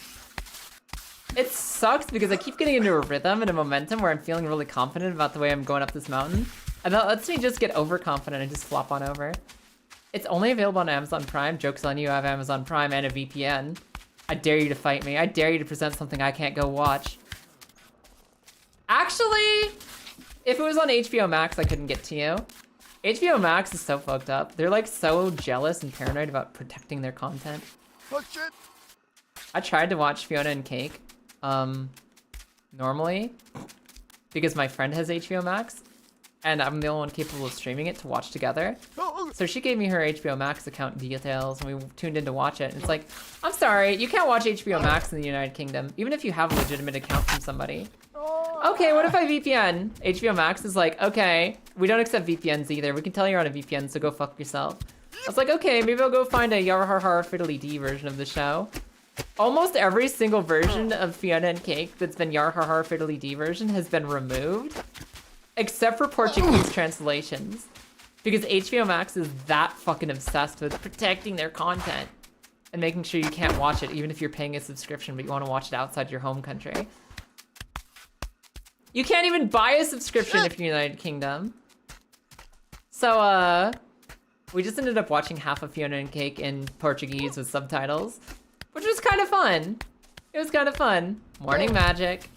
It sucks because I keep getting into a rhythm and a momentum where I'm feeling really confident about the way I'm going up this mountain. And that lets me just get overconfident and just flop on over. It's only available on Amazon Prime. Joke's on you, I have Amazon Prime and a VPN. I dare you to fight me. I dare you to present something I can't go watch. Actually, if it was on HBO Max, I couldn't get to you. HBO Max is so fucked up. They're like so jealous and paranoid about protecting their content. Oh shit! I tried to watch Fiona and Cake, normally, because my friend has HBO Max, and I'm the only one capable of streaming it to watch together. So she gave me her HBO Max account details, and we tuned in to watch it, and it's like, I'm sorry, you can't watch HBO Max in the United Kingdom, even if you have a legitimate account from somebody. Okay, what if I VPN? HBO Max is like, okay, we don't accept VPNs either. We can tell you're on a VPN, so go fuck yourself. I was like, okay, maybe I'll go find a Yarharhar Fiddly D version of the show. Almost every single version of Fiona and Cake that's been Yarharhar Fiddly D version has been removed, except for Portuguese translations, because HBO Max is that fucking obsessed with protecting their content and making sure you can't watch it even if you're paying a subscription but you want to watch it outside your home country. You can't even buy a subscription if you're in the United Kingdom. So, we just ended up watching half of Fiona and Cake in Portuguese with subtitles, which was kind of fun. It was kind of fun. Morning Magic.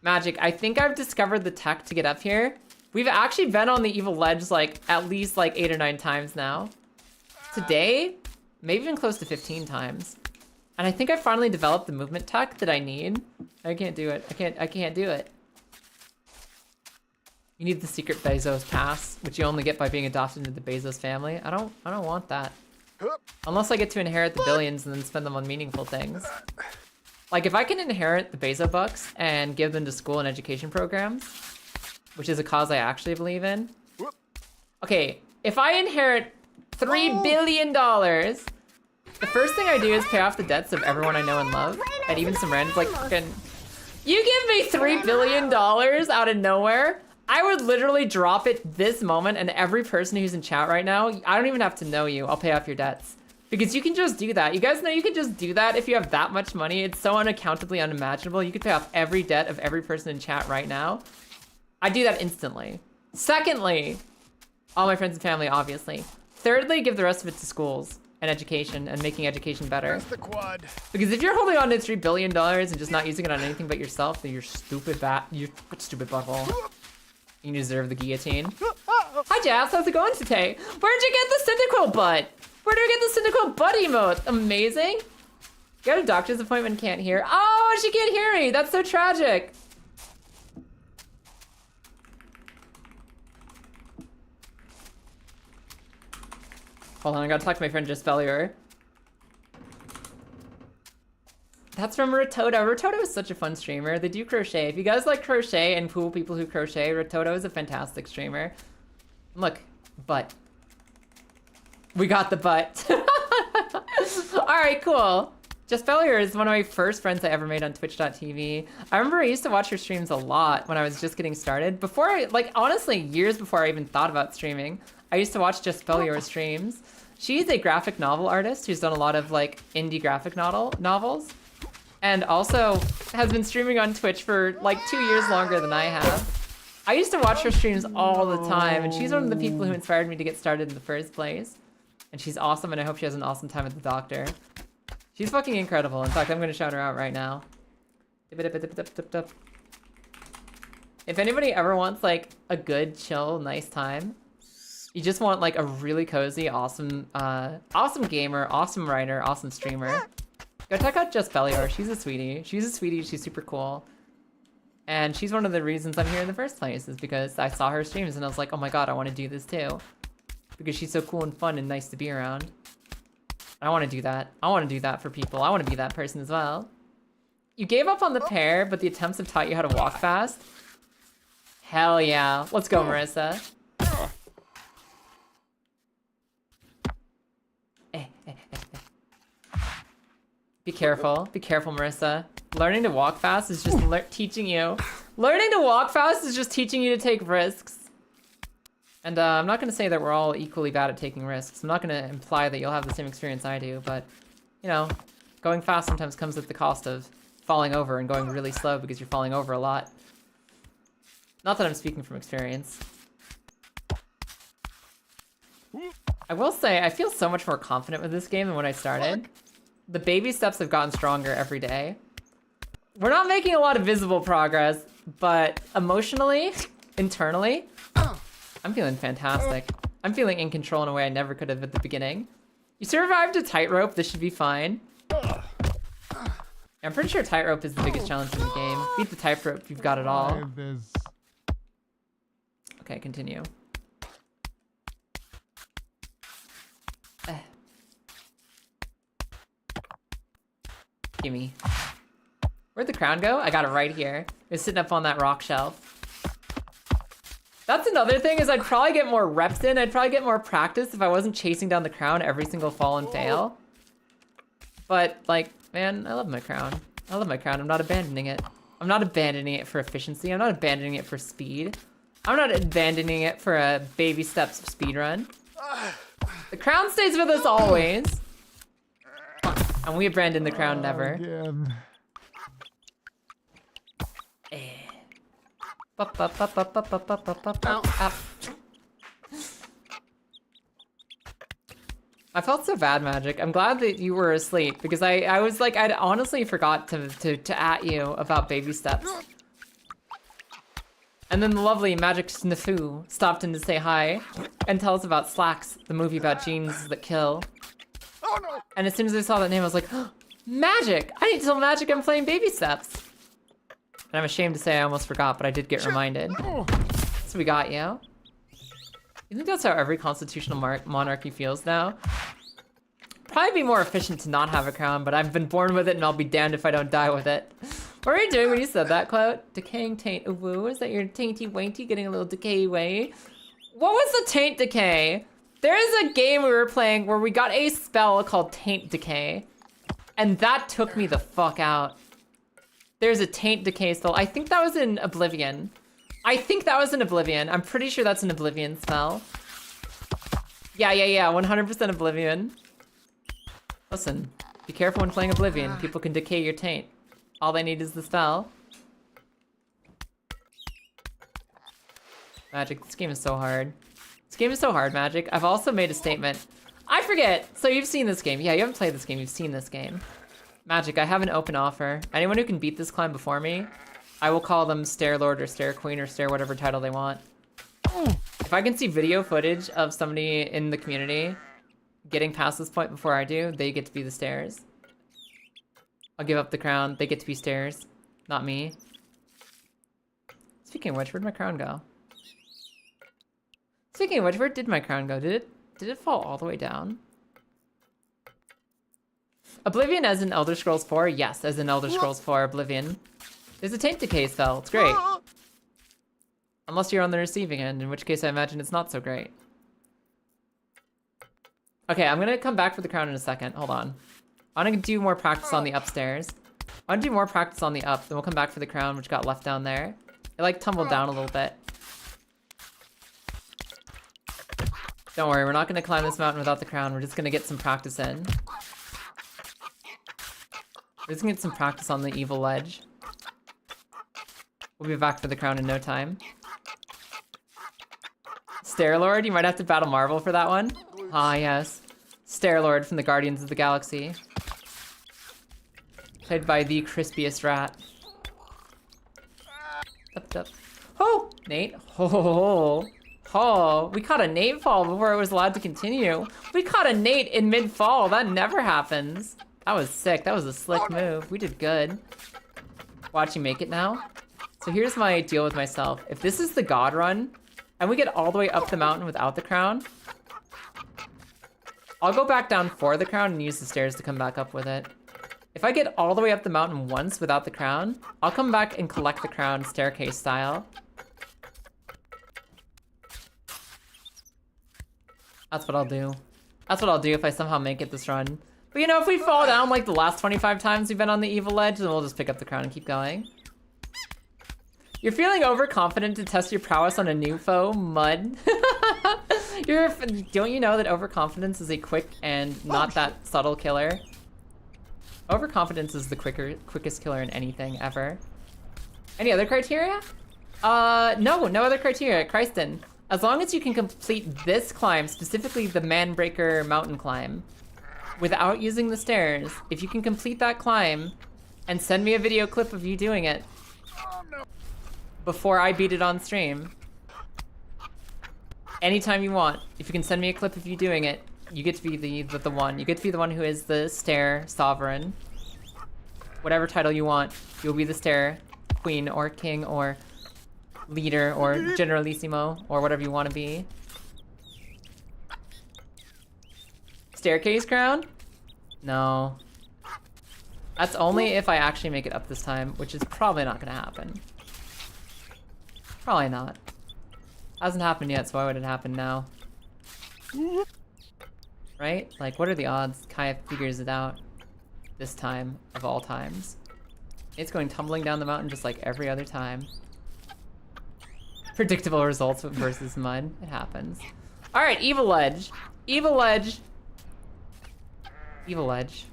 Magic, I think I've discovered the tech to get up here. We've actually been on the evil ledge like at least like 8 or 9 times now. Today, maybe even close to 15 times. And I think I finally developed the movement tech that I need. I can't do it. I can't do it. You need the secret Bezos pass, which you only get by being adopted into the Bezos family. I don't want that. Unless I get to inherit the billions and then spend them on meaningful things. Like if I can inherit the Bezos bucks and give them to school and education programs, which is a cause I actually believe in. Okay, if I inherit $3 billion, the first thing I do is pay off the debts of everyone I know and love, and even some randoms like fucking. You give me $3 billion out of nowhere, I would literally drop it this moment, and every person who's in chat right now, I don't even have to know you. I'll pay off your debts. Because you can just do that. You guys know you can just do that if you have that much money. It's so unaccountably unimaginable. You could pay off every debt of every person in chat right now. I do that instantly. Secondly, all my friends and family, obviously. Thirdly, give the rest of it to schools and education and making education better. Where's the quad? Because if you're holding on to $3 billion and just not using it on anything but yourself, then you're stupid stupid butthole. You deserve the guillotine. Hi, Jazz. How's it going today? Where'd you get the Cyndaquil butt? Where did we get the Cyndaquil butt emote? Amazing. Got a doctor's appointment, can't hear. Oh, she can't hear me. That's so tragic. Hold on, I gotta talk to my friend Just Bellier. That's from Rototo. Rototo is such a fun streamer. They do crochet. If you guys like crochet and cool people who crochet, Rototo is a fantastic streamer. Look, butt. We got the butt. All right, cool. Just Bellier is one of my first friends I ever made on Twitch.tv. I remember I used to watch her streams a lot when I was just getting started. Before, like, honestly, years before I even thought about streaming, I used to watch Just Bellier's streams. She's a graphic novel artist who's done a lot of, like, indie graphic novels. And also has been streaming on Twitch for, like, 2 years longer than I have. I used to watch her streams all the time, and she's one of the people who inspired me to get started in the first place. And she's awesome, and I hope she has an awesome time at the doctor. She's fucking incredible. In fact, I'm gonna shout her out right now. If anybody ever wants, like, a good, chill, nice time, you just want, like, a really cozy, awesome, awesome gamer, awesome writer, awesome streamer, go check out Just Bellier. She's a sweetie. She's a sweetie. She's super cool. And she's one of the reasons I'm here in the first place, is because I saw her streams and I was like, oh my god, I want to do this too. Because she's so cool and fun and nice to be around. I want to do that. I want to do that for people. I want to be that person as well. You gave up on the pear, but the attempts have taught you how to walk fast. Hell yeah. Let's go, Marissa. Be careful. Be careful, Marissa. Learning to walk fast is just teaching you. Learning to walk fast is just teaching you to take risks. And I'm not going to say that we're all equally bad at taking risks. I'm not going to imply that you'll have the same experience I do, but, you know, going fast sometimes comes at the cost of falling over and going really slow because you're falling over a lot. Not that I'm speaking from experience. I will say, I feel so much more confident with this game than when I started. The baby steps have gotten stronger every day. We're not making a lot of visible progress, but emotionally, internally, I'm feeling fantastic. I'm feeling in control in a way I never could have at the beginning. You survived a tightrope, this should be fine. I'm pretty sure tightrope is the biggest challenge in the game. Beat the tightrope, you've got it all. Okay, continue. Gimme. Where'd the crown go? I got it right here. It's sitting up on that rock shelf. That's another thing, is I'd probably get more reps in. I'd probably get more practice if I wasn't chasing down the crown every single fall and fail. But, like, man, I love my crown. I love my crown. I'm not abandoning it. I'm not abandoning it for efficiency. I'm not abandoning it for speed. I'm not abandoning it for a baby steps speed run. The crown stays with us always. And we abandon the crown never. Again. I felt so bad, Magic. I'm glad that you were asleep because I was like, I'd honestly forgot to at you about baby steps. And then the lovely Magic Snafu stopped in to say hi and tell us about Slacks, the movie about genes that kill. Oh no! And as soon as I saw that name, I was like, oh, Magic! I need to tell Magic I'm playing baby steps. And I'm ashamed to say I almost forgot, but I did get reminded. So we got you. You think that's how every constitutional monarchy feels now? Probably be more efficient to not have a crown, but I've been born with it and I'll be damned if I don't die with it. What were you doing when you said that, Clout? Decaying taint. Ooh, is that your tainty wainty getting a little decay way? What was the taint decay? There is a game we were playing where we got a spell called Taint Decay. And that took me the fuck out. There's a Taint Decay spell. I think that was in Oblivion. I'm pretty sure that's an Oblivion spell. Yeah, 100% Oblivion. Listen, be careful when playing Oblivion. People can decay your taint. All they need is the spell. Magic, this game is so hard. This game is so hard, Magic. I've also made a statement. I forget. So you've seen this game. Yeah, you haven't played this game. You've seen this game. Magic, I have an open offer. Anyone who can beat this climb before me, I will call them Stair Lord or Stair Queen or Stair whatever title they want. If I can see video footage of somebody in the community getting past this point before I do, they get to be the stairs. I'll give up the crown. They get to be stairs, not me. Speaking of which, where'd my crown go? Speaking of which, where did my crown go? Did it fall all the way down? Oblivion as in Elder Scrolls 4? Yes, as in Elder Scrolls 4 Oblivion. There's a taint decay spell. It's great. Unless you're on the receiving end, in which case I imagine it's not so great. Okay, I'm gonna come back for the crown in a second. Hold on. I'm gonna do more practice on the upstairs. I'm gonna do more practice on the up, then we'll come back for the crown, which got left down there. It like tumbled down a little bit. Don't worry, we're not gonna climb this mountain without the crown. We're just gonna get some practice in. We're just gonna get some practice on the evil ledge. We'll be back for the crown in no time. Stairlord, you might have to battle Marvel for that one. Ah, yes. Stairlord from the Guardians of the Galaxy. Played by the crispiest rat. Up. Oh! Nate. Oh, we caught a Nate fall before it was allowed to continue. We caught a Nate in mid-fall. That never happens. That was sick. That was a slick move. We did good. Watch you make it now. So here's my deal with myself. If this is the God run, and we get all the way up the mountain without the crown, I'll go back down for the crown and use the stairs to come back up with it. If I get all the way up the mountain once without the crown, I'll come back and collect the crown staircase style. That's what I'll do. That's what I'll do if I somehow make it this run. But you know, if we fall down like the last 25 times we've been on the evil ledge, then we'll just pick up the crown and keep going. You're feeling overconfident to test your prowess on a new foe, Mud. Don't you know that overconfidence is a quick and not that subtle killer? Overconfidence is the quickest killer in anything ever. Any other criteria? No other criteria, Christen. As long as you can complete this climb, specifically the Manbreaker mountain climb, without using the stairs, if you can complete that climb and send me a video clip of you doing it before I beat it on stream, anytime you want, if you can send me a clip of you doing it, you get to be the one. You get to be the one who is the stair sovereign. Whatever title you want, you'll be the stair queen or king or leader or generalissimo or whatever you want to be. Staircase crown? No. That's only if I actually make it up this time, which is probably not gonna happen. Probably not. Hasn't happened yet, so why would it happen now? Right? Like, what are the odds Kaya figures it out this time of all times? It's going tumbling down the mountain just like every other time. Predictable results versus Mud. It happens. Alright, Evil Ledge. Evil Ledge. Evil Ledge.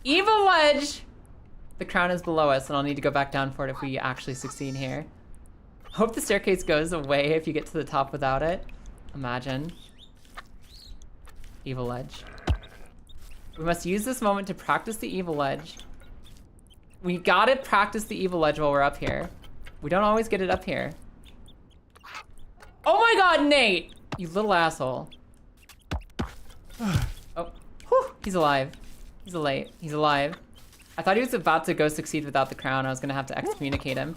Evil Ledge! The crown is below us, and I'll need to go back down for it if we actually succeed here. Hope the staircase goes away if you get to the top without it. Imagine. Evil Ledge. We must use this moment to practice the Evil Ledge. We gotta practice the Evil Ledge while we're up here. We don't always get it up here. Oh my god, Nate! You little asshole. Oh, whew, he's alive. He's alive. I thought he was about to go succeed without the crown. I was gonna have to excommunicate him.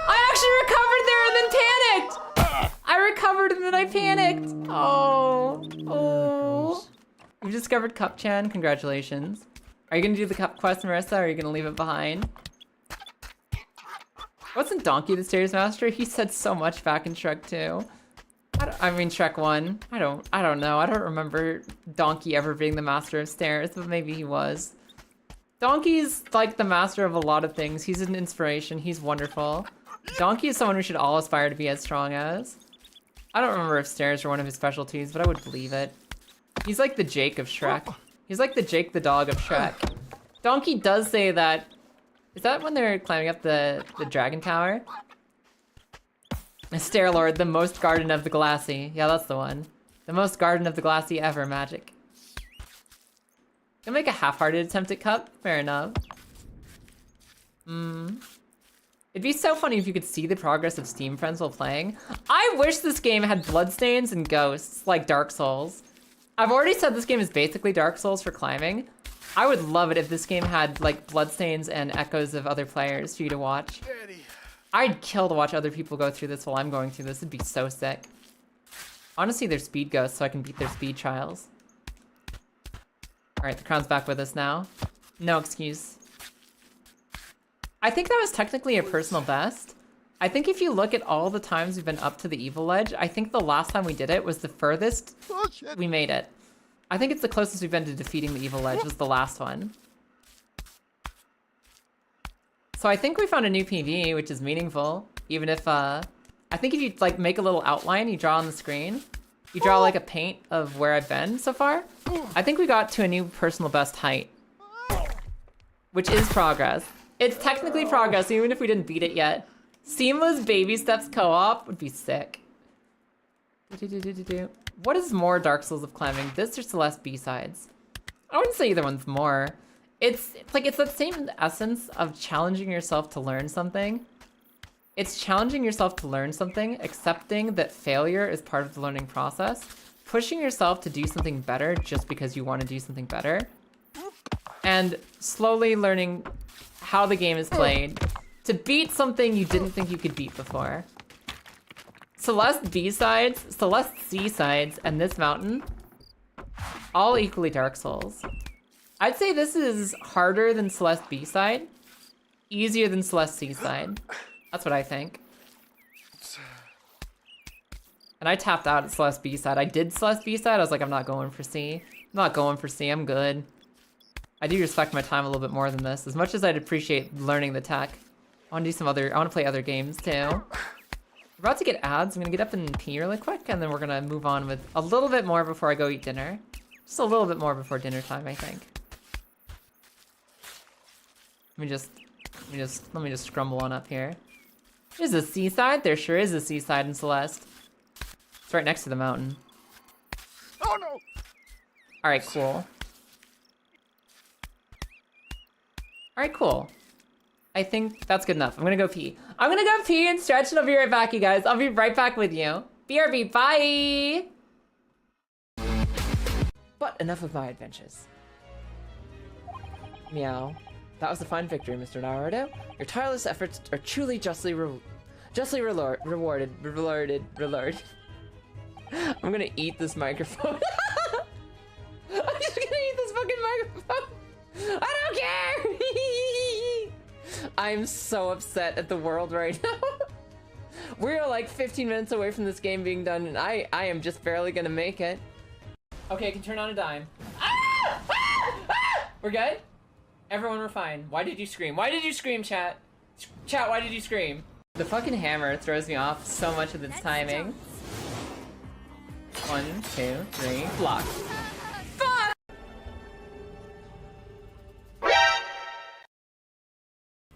I actually recovered there and then panicked! I recovered and then I panicked. Oh. You've discovered Cup-chan. Congratulations. Are you gonna do the Cup quest, Marissa, or are you gonna leave it behind? Wasn't Donkey the Stairs Master? He said so much back in Shrek 2. I mean Shrek 1. I don't know. I don't remember Donkey ever being the master of stairs, but maybe he was. Donkey's like the master of a lot of things. He's an inspiration. He's wonderful. Donkey is someone we should all aspire to be as strong as. I don't remember if stairs were one of his specialties, but I would believe it. He's like the Jake of Shrek. He's like the Jake the dog of Shrek. Donkey does say that. Is that when they're climbing up the dragon tower? Stairlord, the most garden of the glassy. Yeah, that's the one. The most garden of the glassy ever, magic. Gonna make a half-hearted attempt at Cup. Fair enough. It'd be so funny if you could see the progress of Steam friends while playing. I wish this game had bloodstains and ghosts, like Dark Souls. I've already said this game is basically Dark Souls for climbing. I would love it if this game had, like, bloodstains and echoes of other players for you to watch. Daddy. I'd kill to watch other people go through this while I'm going through this. It'd be so sick. Honestly, they're speed ghosts, so I can beat their speed trials. Alright, the crown's back with us now. No excuse. I think that was technically a personal best. I think if you look at all the times we've been up to the evil ledge, I think the last time we did it was the furthest Oh shit. we made it. I think it's the closest we've been to defeating the evil ledge was the last one. So I think we found a new PV, which is meaningful. Even if, I think if you, like, make a little outline, you draw on the screen. You draw, like, a paint of where I've been so far. I think we got to a new personal best height. Which is progress. It's technically progress, even if we didn't beat it yet. Seamless baby steps co-op would be sick. What is more Dark Souls of climbing? This or Celeste B-sides? I wouldn't say either one's more. It's like, it's that same essence of challenging yourself to learn something. It's challenging yourself to learn something, accepting that failure is part of the learning process, pushing yourself to do something better just because you want to do something better, and slowly learning how the game is played to beat something you didn't think you could beat before. Celeste B-sides, Celeste C-sides, and this mountain, all equally Dark Souls. I'd say this is harder than Celeste B-side, easier than Celeste C-side. That's what I think. And I tapped out at Celeste B-side. I did Celeste B-side, I was like, I'm not going for C. I'm not going for C, I'm good. I do respect my time a little bit more than this, as much as I'd appreciate learning the tech. I want to do some other, I want to play other games too. We're about to get ads. I'm gonna get up and pee really quick, and then we're gonna move on with a little bit more before I go eat dinner. Just a little bit more before dinner time, I think. Let me just scrumble on up here. There's a seaside. There sure is a seaside in Celeste. It's right next to the mountain. Oh no. All right, cool. All right, cool. I think that's good enough. I'm gonna go pee. I'm gonna go pee and stretch, and I'll be right back, you guys. I'll be right back with you. BRB, bye! But enough of my adventures. Meow. That was a fine victory, Mr. Naruto. Your tireless efforts are truly justly rewarded. I'm gonna eat this microphone. I'm just gonna eat this fucking microphone. I don't care! I'm so upset at the world right now. We're like 15 minutes away from this game being done, and I am just barely gonna make it. Okay, I can turn on a dime. Ah! Ah! Ah! We're good? Everyone, we're fine. Why did you scream? Why did you scream, chat? Chat, why did you scream? The fucking hammer throws me off so much with its timing. 1, 2, 3, block. Fuck!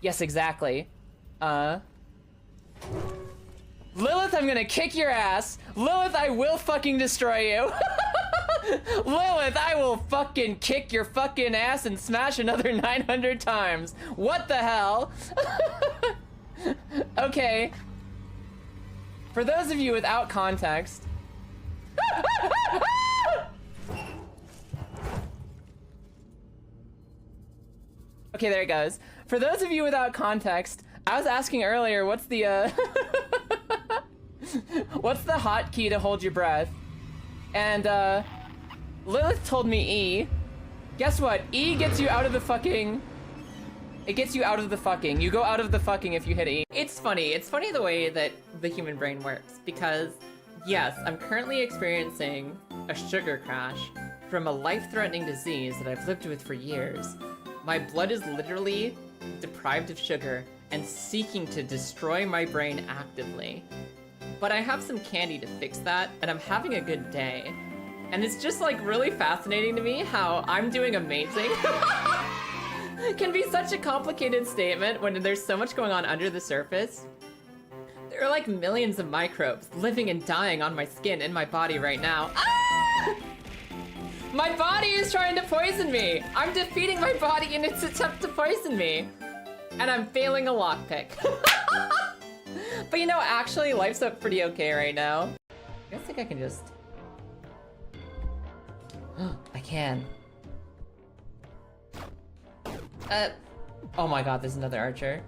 Yes, exactly. Lilith, I'm gonna kick your ass. Lilith, I will fucking destroy you. Lilith, I will fucking kick your fucking ass and smash another 900 times. What the hell? Okay. For those of you without context. Okay, there it goes. For those of you without context, I was asking earlier, what's the, what's the hotkey to hold your breath? And, Lilith told me E. Guess what? E gets you out of the fucking... It gets you out of the fucking. You go out of the fucking if you hit E. It's funny. It's funny the way that the human brain works, because, yes, I'm currently experiencing a sugar crash from a life-threatening disease that I've lived with for years. My blood is literally deprived of sugar and seeking to destroy my brain actively. But I have some candy to fix that, and I'm having a good day. And it's just like really fascinating to me how I'm doing amazing can be such a complicated statement when there's so much going on under the surface. There are like millions of microbes living and dying on my skin and my body right now. Ah! My body is trying to poison me. I'm defeating my body in its attempt to poison me. And I'm failing a lockpick. But you know, actually, life's up pretty okay right now. I think I can just... I can. Oh my god, there's another archer.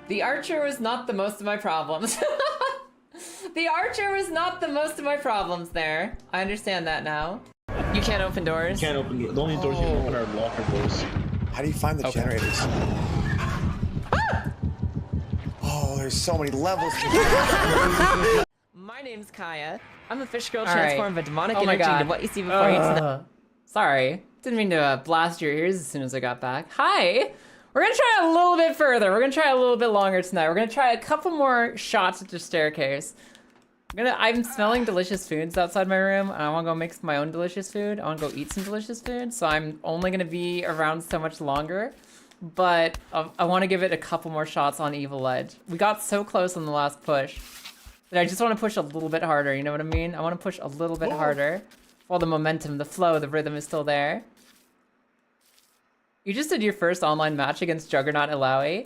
The archer was not the most of my problems. The archer was not the most of my problems there. I understand that now. You can't open doors? Can't open the only doors you can open are locker doors. How do you find the generators? Oh, there's so many levels. My name's Kaya. I'm a fish girl All right. transformed by demonic Oh my energy God. into what you see before you. Sorry. Didn't mean to blast your ears as soon as I got back. Hi! We're gonna try a little bit further. We're gonna try a little bit longer tonight. We're gonna try a couple more shots at the staircase. I'm smelling delicious foods outside my room, and I wanna go make my own delicious food. I wanna go eat some delicious food, so I'm only gonna be around so much longer. But I wanna give it a couple more shots on Evil Edge. We got so close on the last push that I just wanna push a little bit harder, you know what I mean? I wanna push a little bit harder while the momentum, the flow, the rhythm is still there. You just did your first online match against Juggernaut Ilaoi.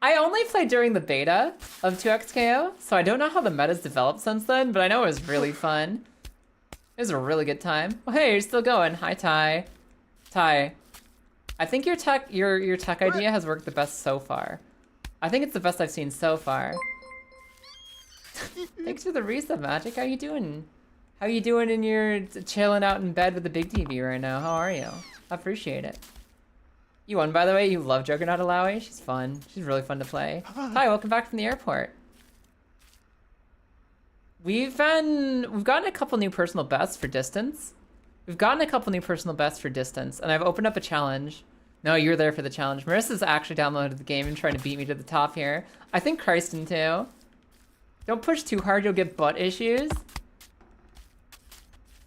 I only played during the beta of 2XKO, so I don't know how the meta's developed since then, but I know it was really fun. It was a really good time. Oh, hey, you're still going. Hi, Ty. Ty, I think your tech idea has worked the best so far. I think it's the best I've seen so far. Thanks for the reset, Magic. How you doing? How you doing in your chilling out in bed with the big TV right now? How are you? I appreciate it. You won, by the way. You love Juggernaut Ilaoi. She's fun. She's really fun to play. Hi, welcome back from the airport. We've gotten a couple new personal bests for distance. And I've opened up a challenge. No, you're there for the challenge. Marissa's actually downloaded the game and trying to beat me to the top here. I think Christen too. Don't push too hard, you'll get butt issues.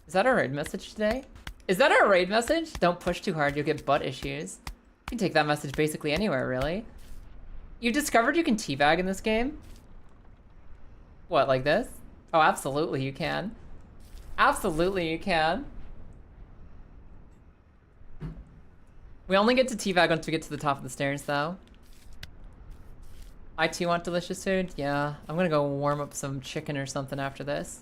Is that our raid message today? Is that our raid message? Don't push too hard, you'll get butt issues. You can take that message basically anywhere, really. You discovered you can teabag in this game? What, like this? Oh, absolutely you can. Absolutely you can. We only get to teabag once we get to the top of the stairs, though. I too want delicious food. Yeah, I'm gonna go warm up some chicken or something after this.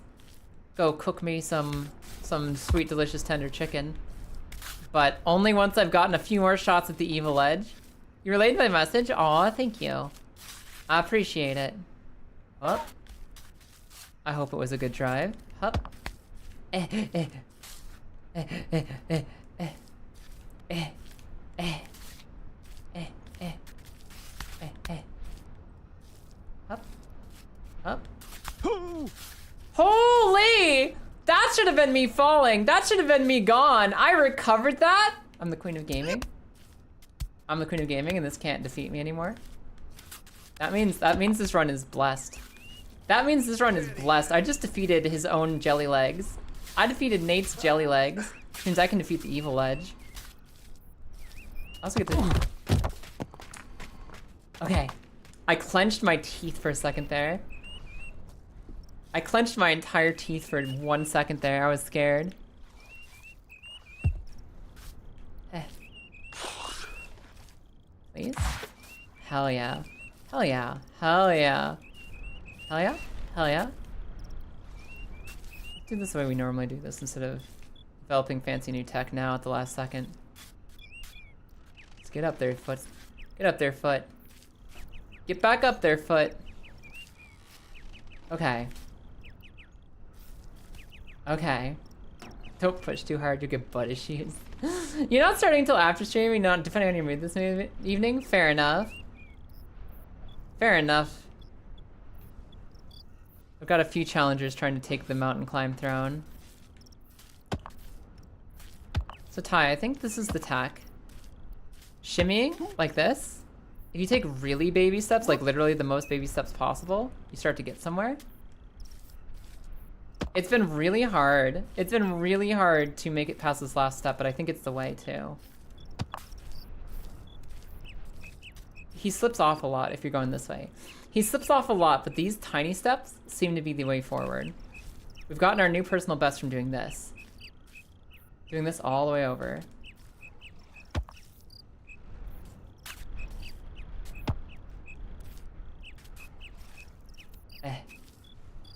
Go cook me some sweet, delicious, tender chicken. But only once I've gotten a few more shots at the Evil Edge. You relayed my message? Aw, thank you. I appreciate it. Up. I hope it was a good drive. Hup. Up. Up. Holy! That should have been me falling. That should have been me gone. I recovered that. I'm the queen of gaming. I'm the queen of gaming, and this can't defeat me anymore. That means this run is blessed. That means this run is blessed. I just defeated his own jelly legs. I defeated Nate's jelly legs, which means I can defeat the Evil Edge. I also get to... Okay. I clenched my teeth for a second there. I clenched my entire teeth for 1 second there. I was scared. Please? Hell yeah. Hell yeah. Hell yeah. Hell yeah? Hell yeah? Do this the way we normally do this instead of developing fancy new tech now at the last second. Let's get up there, foot. Get up there, foot. Get back up there, foot. Okay. Okay. Don't push too hard, you'll get butt issues. You're not starting until after streaming, not depending on your mood this evening? Fair enough. Fair enough. I've got a few challengers trying to take the mountain climb throne. So Ty, I think this is the tack. Shimmying, like this. If you take really baby steps, like literally the most baby steps possible, you start to get somewhere. It's been really hard. It's been really hard to make it past this last step, but I think it's the way too. he slips off a lot if you're going this way. He slips off a lot, but these tiny steps seem to be the way forward. We've gotten our new personal best from doing this. Doing this all the way over.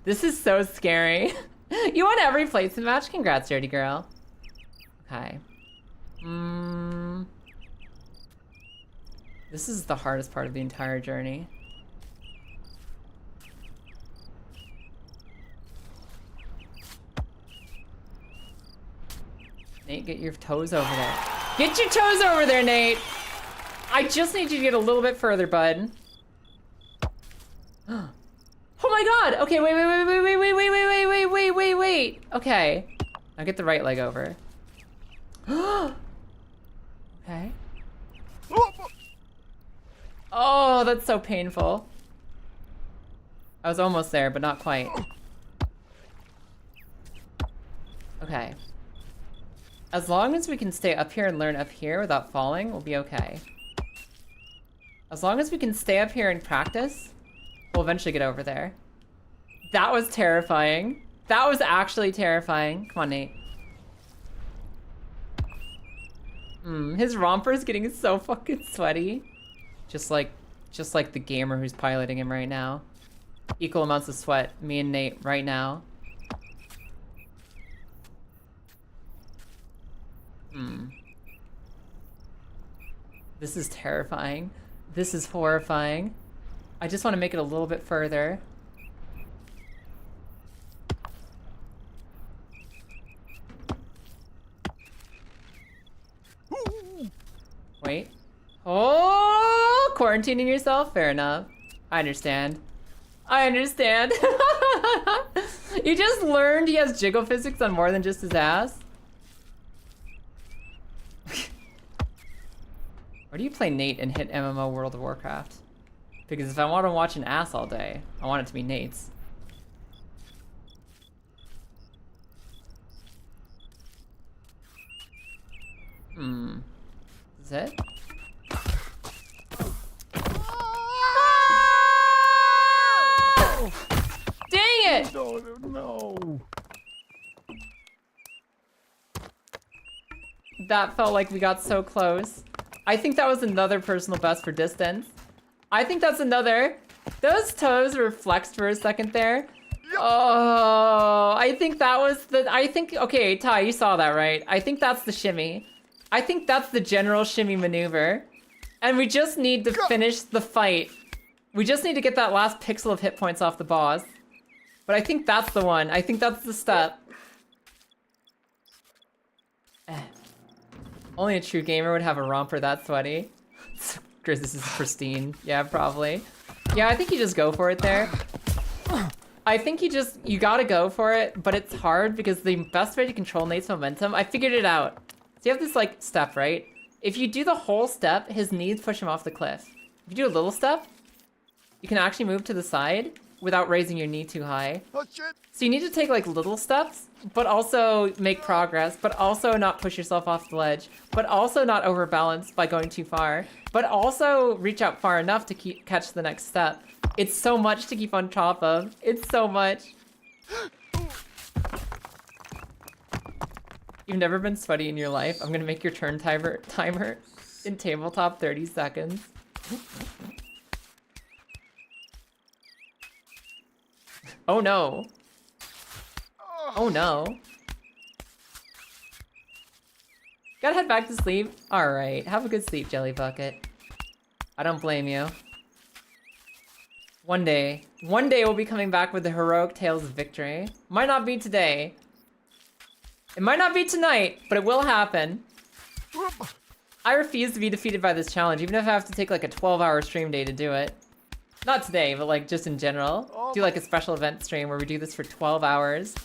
This is so scary. You won every placement match? Congrats, dirty girl. Okay. This is the hardest part of the entire journey. Nate, get your toes over there. Get your toes over there, Nate! I just need you to get a little bit further, bud. Oh my god! Okay, wait. Okay. Now get the right leg over. Okay. Oh, that's so painful. I was almost there, but not quite. Okay. As long as we can stay up here and learn up here without falling, we'll be okay. As long as we can stay up here and practice, we'll eventually get over there. That was terrifying. That was actually terrifying. Come on, Nate. His romper's getting so fucking sweaty. Just like the gamer who's piloting him right now. Equal amounts of sweat, me and Nate right now. This is terrifying. This is horrifying. I just want to make it a little bit further. Wait. Oh, quarantining yourself? Fair enough. I understand. I understand. You just learned he has jiggle physics on more than just his ass? Or do you play Nate and hit MMO World of Warcraft? Because if I want to watch an ass all day, I want it to be Nate's. Is it? Dang it! No. That felt like we got so close. I think that was another personal best for distance. I think that's another. Those toes were flexed for a second there. Oh, I think that was the, okay, Ty, you saw that, right? I think that's the shimmy. I think that's the general shimmy maneuver. And we just need to finish the fight. We just need to get that last pixel of hit points off the boss. But I think that's the one. I think that's the step. Only a true gamer would have a romper that sweaty. Grizz, this is pristine. Yeah, probably. Yeah, I think you just go for it there. I think you gotta go for it, but it's hard because the best way to control Nate's momentum, I figured it out. So you have this, like, step, right? If you do the whole step, his knees push him off the cliff. If you do a little step, you can actually move to the side without raising your knee too high. Oh, shit. So you need to take, like, little steps, but also make progress, but also not push yourself off the ledge, but also not overbalance by going too far, but also reach out far enough to catch the next step. It's so much to keep on top of. It's so much. You've never been sweaty in your life? I'm gonna make your turn timer in tabletop 30 seconds. Oh no. Oh no. Gotta head back to sleep? Alright, have a good sleep, Jelly Bucket. I don't blame you. One day we'll be coming back with the heroic tales of victory. Might not be today. It might not be tonight, but it will happen. I refuse to be defeated by this challenge, even if I have to take like a 12-hour stream day to do it. Not today, but like just in general. Do like a special event stream where we do this for 12 hours.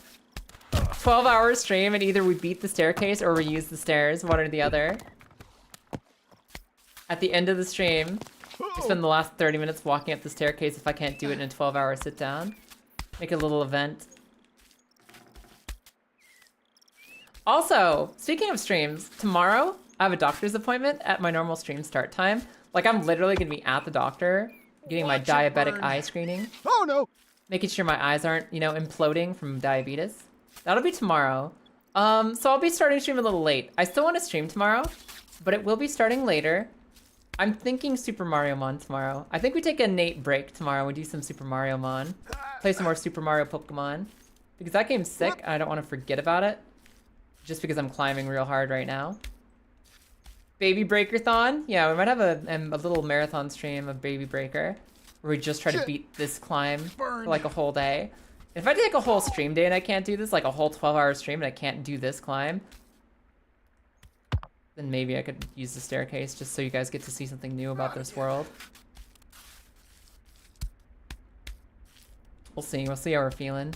12-hour stream, and either we beat the staircase or we use the stairs, one or the other. At the end of the stream, we spend the last 30 minutes walking up the staircase if I can't do it in a 12-hour sit down. Make a little event. Also, speaking of streams, tomorrow I have a doctor's appointment at my normal stream start time. Like, I'm literally gonna be at the doctor, getting my diabetic eye screening. Oh no! Making sure my eyes aren't, you know, imploding from diabetes. That'll be tomorrow. So I'll be starting stream a little late. I still want to stream tomorrow, but it will be starting later. I'm thinking Super Mario Mon tomorrow. I think we take a Nate break tomorrow. We do some Super Mario Mon. Play some more Super Mario Pokemon. Because that game's sick, and I don't want to forget about it. Just because I'm climbing real hard right now. Baby Breaker-thon? Yeah, we might have a little marathon stream of Baby Breaker. Where we just try to beat this climb for like a whole day. If I take a whole stream day and I can't do this, like a whole 12-hour stream and I can't do this climb, then maybe I could use the staircase just so you guys get to see something new about this world. We'll see how we're feeling.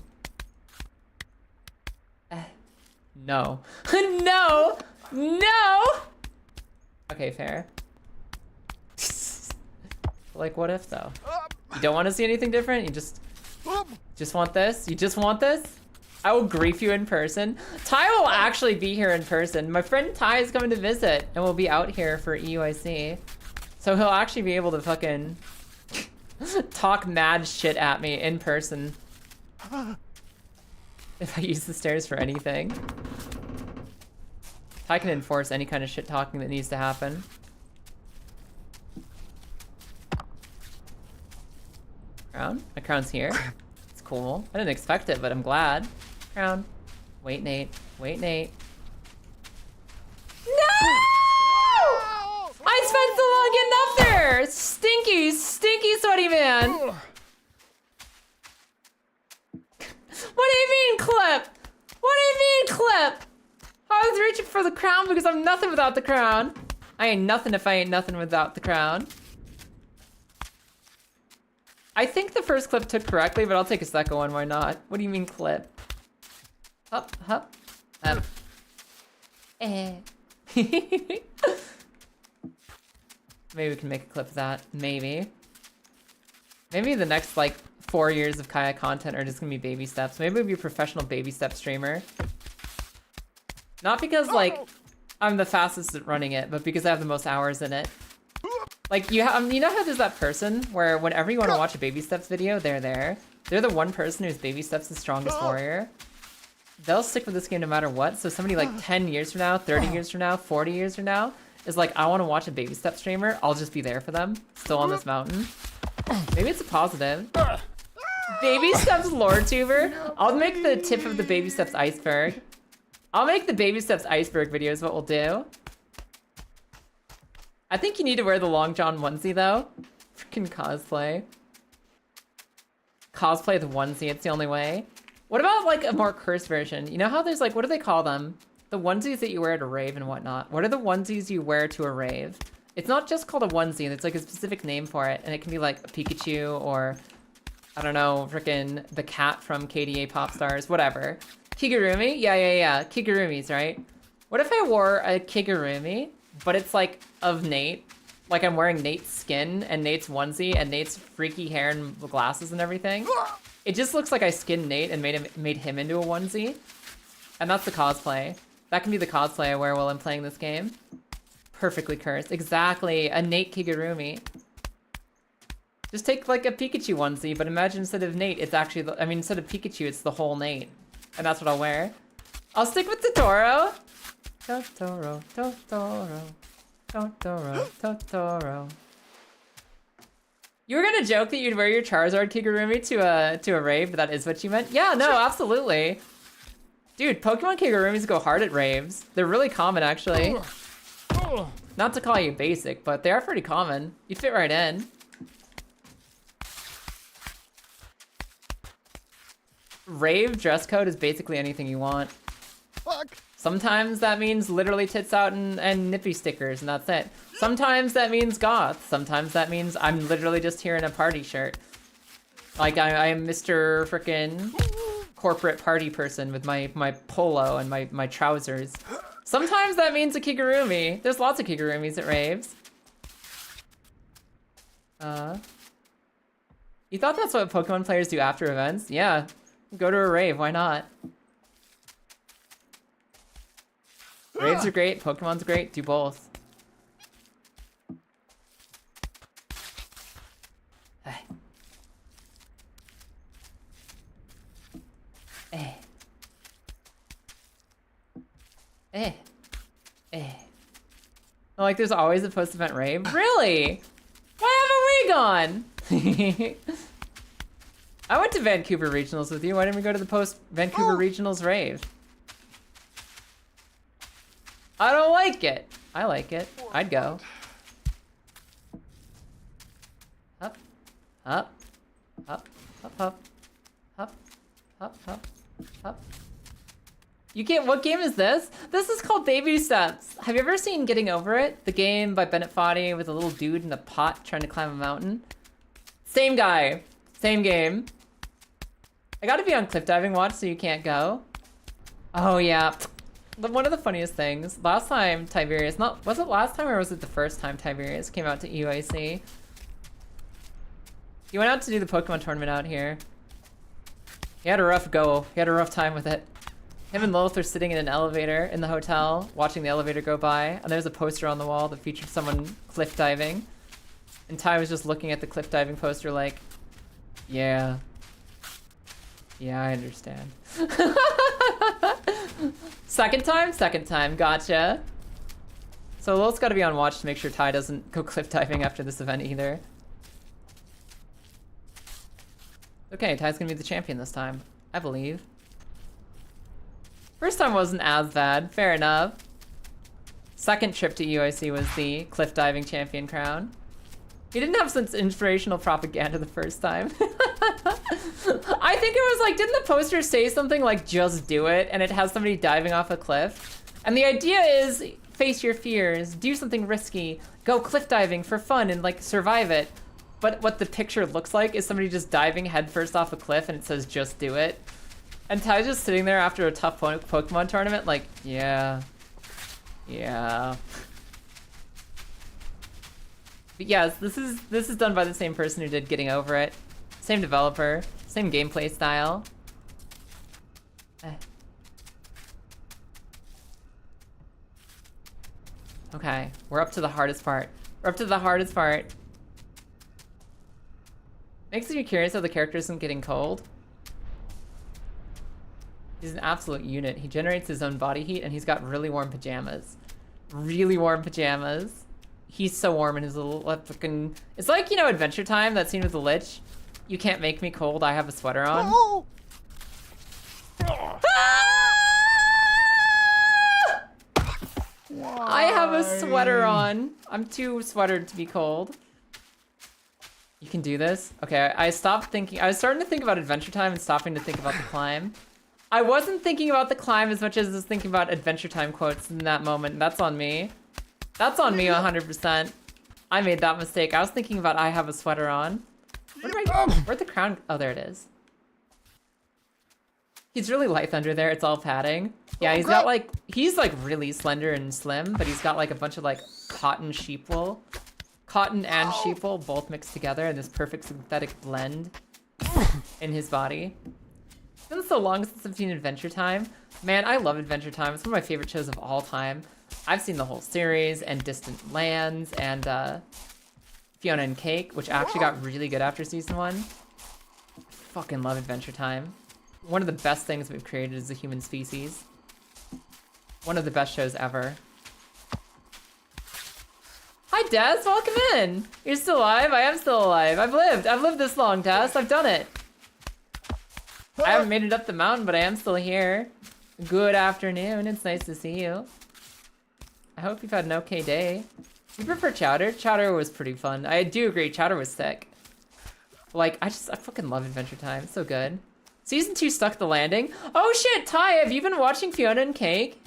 No. No! No! Okay, fair. Like, what if though? You don't want to see anything different? You just want this? You just want this? I will grief you in person. Ty will actually be here in person. My friend Ty is coming to visit and we'll be out here for EUIC. So he'll actually be able to fucking talk mad shit at me in person. If I use the stairs for anything. Ty can enforce any kind of shit talking that needs to happen. Crown? My crown's here. It's cool. I didn't expect it, but I'm glad. Crown. Wait, Nate. Wait, Nate. No! I spent so long getting up there! Stinky, stinky sweaty man! What do you mean, Clip? What do you mean, Clip? I was reaching for the crown because I'm nothing without the crown. I ain't nothing if I ain't nothing without the crown. I think the first clip took correctly, but I'll take a second one, why not? What do you mean clip? Up, up, up. Maybe we can make a clip of that, maybe. Maybe the next, like, 4 years of Kaya content are just gonna be baby steps. Maybe we'll be a professional baby step streamer. Not because, like, I'm the fastest at running it, but because I have the most hours in it. Like, you know how there's that person where whenever you want to watch a baby steps video, they're there? They're the one person who's baby steps the strongest warrior. They'll stick with this game no matter what, so somebody like 10 years from now, 30 years from now, 40 years from now, is like, I want to watch a baby step streamer, I'll just be there for them, still on this mountain. Maybe it's a positive. Baby steps lore tuber? I'll make the tip of the baby steps iceberg. I'll make the baby steps iceberg video is what we'll do. I think you need to wear the Long John onesie though. Freaking cosplay. Cosplay the onesie, it's the only way. What about like a more cursed version? You know how there's like, what do they call them? The onesies that you wear at a rave and whatnot. What are the onesies you wear to a rave? It's not just called a onesie, it's like a specific name for it. And it can be like a Pikachu or, I don't know, freaking the cat from KDA Pop Stars, whatever. Kigurumi? Yeah. Kigurumis, right? What if I wore a Kigurumi, but it's like of Nate? Like I'm wearing Nate's skin and Nate's onesie and Nate's freaky hair and glasses and everything. It just looks like I skinned Nate and made him into a onesie. And that's the cosplay. That can be the cosplay I wear while I'm playing this game. Perfectly cursed. Exactly, a Nate Kigurumi. Just take like a Pikachu onesie, but imagine instead of Nate, it's actually, instead of Pikachu, it's the whole Nate. And that's what I'll wear. I'll stick with Totoro. Totoro, Totoro, Totoro, Totoro. You were gonna joke that you'd wear your Charizard Kigurumi to a rave, but that is what you meant? Yeah, no, absolutely. Dude, Pokemon Kigurumis go hard at raves. They're really common, actually. Not to call you basic, but they are pretty common. You'd fit right in. Rave dress code is basically anything you want. Fuck. Sometimes that means literally tits out and nippy stickers, and that's it. Sometimes that means goth. Sometimes that means I'm literally just here in a party shirt. Like I am Mr. Frickin' corporate party person with my polo and my trousers. Sometimes that means a Kigurumi. There's lots of Kigurumis at raves. You thought that's what Pokemon players do after events? Yeah. Go to a rave, why not? Raves are great, Pokemon's great, do both. Eh. Eh. Eh. Like, there's always a post-event rave? Really? Why haven't we gone? I went to Vancouver Regionals with you. Why didn't we go to the post-Vancouver Regionals rave? I don't like it. I like it. I'd go. Up. Up. Up. Up. Up. Up. Up. Up. Up. You can't. What game is this? This is called Baby Steps. Have you ever seen Getting Over It? The game by Bennett Foddy with a little dude in a pot trying to climb a mountain. Same guy. Same game. I gotta be on cliff diving watch so you can't go. Oh yeah. One of the funniest things. Last time Tiberius, was it last time or was it the first time Tiberius came out to EUIC? He went out to do the Pokemon tournament out here. He had a rough go. He had a rough time with it. Him and Lilith are sitting in an elevator in the hotel, watching the elevator go by, and there's a poster on the wall that featured someone cliff diving. And Ty was just looking at the cliff diving poster like, yeah. Yeah, I understand. Second time? Second time, gotcha. So Lilith's gotta be on watch to make sure Ty doesn't go cliff diving after this event either. Okay, Ty's gonna be the champion this time, I believe. First time wasn't as bad, fair enough. Second trip to UIC was the cliff diving champion crown. He didn't have such inspirational propaganda the first time. I think it was like, didn't the poster say something like, just do it? And it has somebody diving off a cliff. And the idea is, face your fears, do something risky, go cliff diving for fun and like survive it. But what the picture looks like is somebody just diving headfirst off a cliff and it says, just do it. And Ty's just sitting there after a tough Pokemon tournament like, yeah. Yeah. But yes, this is done by the same person who did Getting Over It. Same developer, same gameplay style. Okay, we're up to the hardest part. We're up to the hardest part. Makes me curious how the character isn't getting cold. He's an absolute unit. He generates his own body heat and he's got really warm pajamas. Really warm pajamas. He's so warm in his little fucking... It's like, you know, Adventure Time, that scene with the Lich. You can't make me cold, I have a sweater on. Oh! I have a sweater on. I'm too sweatered to be cold. You can do this? Okay, I stopped thinking. I was starting to think about Adventure Time and stopping to think about the climb. I wasn't thinking about the climb as much as I was thinking about Adventure Time quotes in that moment. That's on me. That's on me 100%. I made that mistake. I was thinking about I have a sweater on. Where'd the crown? Oh, there it is. He's really lithe under there. It's all padding. Yeah, he's got like, he's like really slender and slim, but he's got like a bunch of like cotton sheep wool. Cotton and sheep wool both mixed together in this perfect synthetic blend in his body. It's been so long since I've seen Adventure Time. Man, I love Adventure Time. It's one of my favorite shows of all time. I've seen the whole series and Distant Lands and Fiona and Cake, which actually got really good after season 1. Fucking love Adventure Time. One of the best things we've created as a human species. One of the best shows ever. Hi, Des. Welcome in. You're still alive? I am still alive. I've lived this long, Des. I've done it. I haven't made it up the mountain, but I am still here. Good afternoon. It's nice to see you. I hope you've had an okay day. You prefer Chowder? Chowder was pretty fun. I do agree. Chowder was sick. Like, I fucking love Adventure Time. It's so good. Season 2 stuck the landing. Oh shit, Ty, have you been watching Fiona and Cake?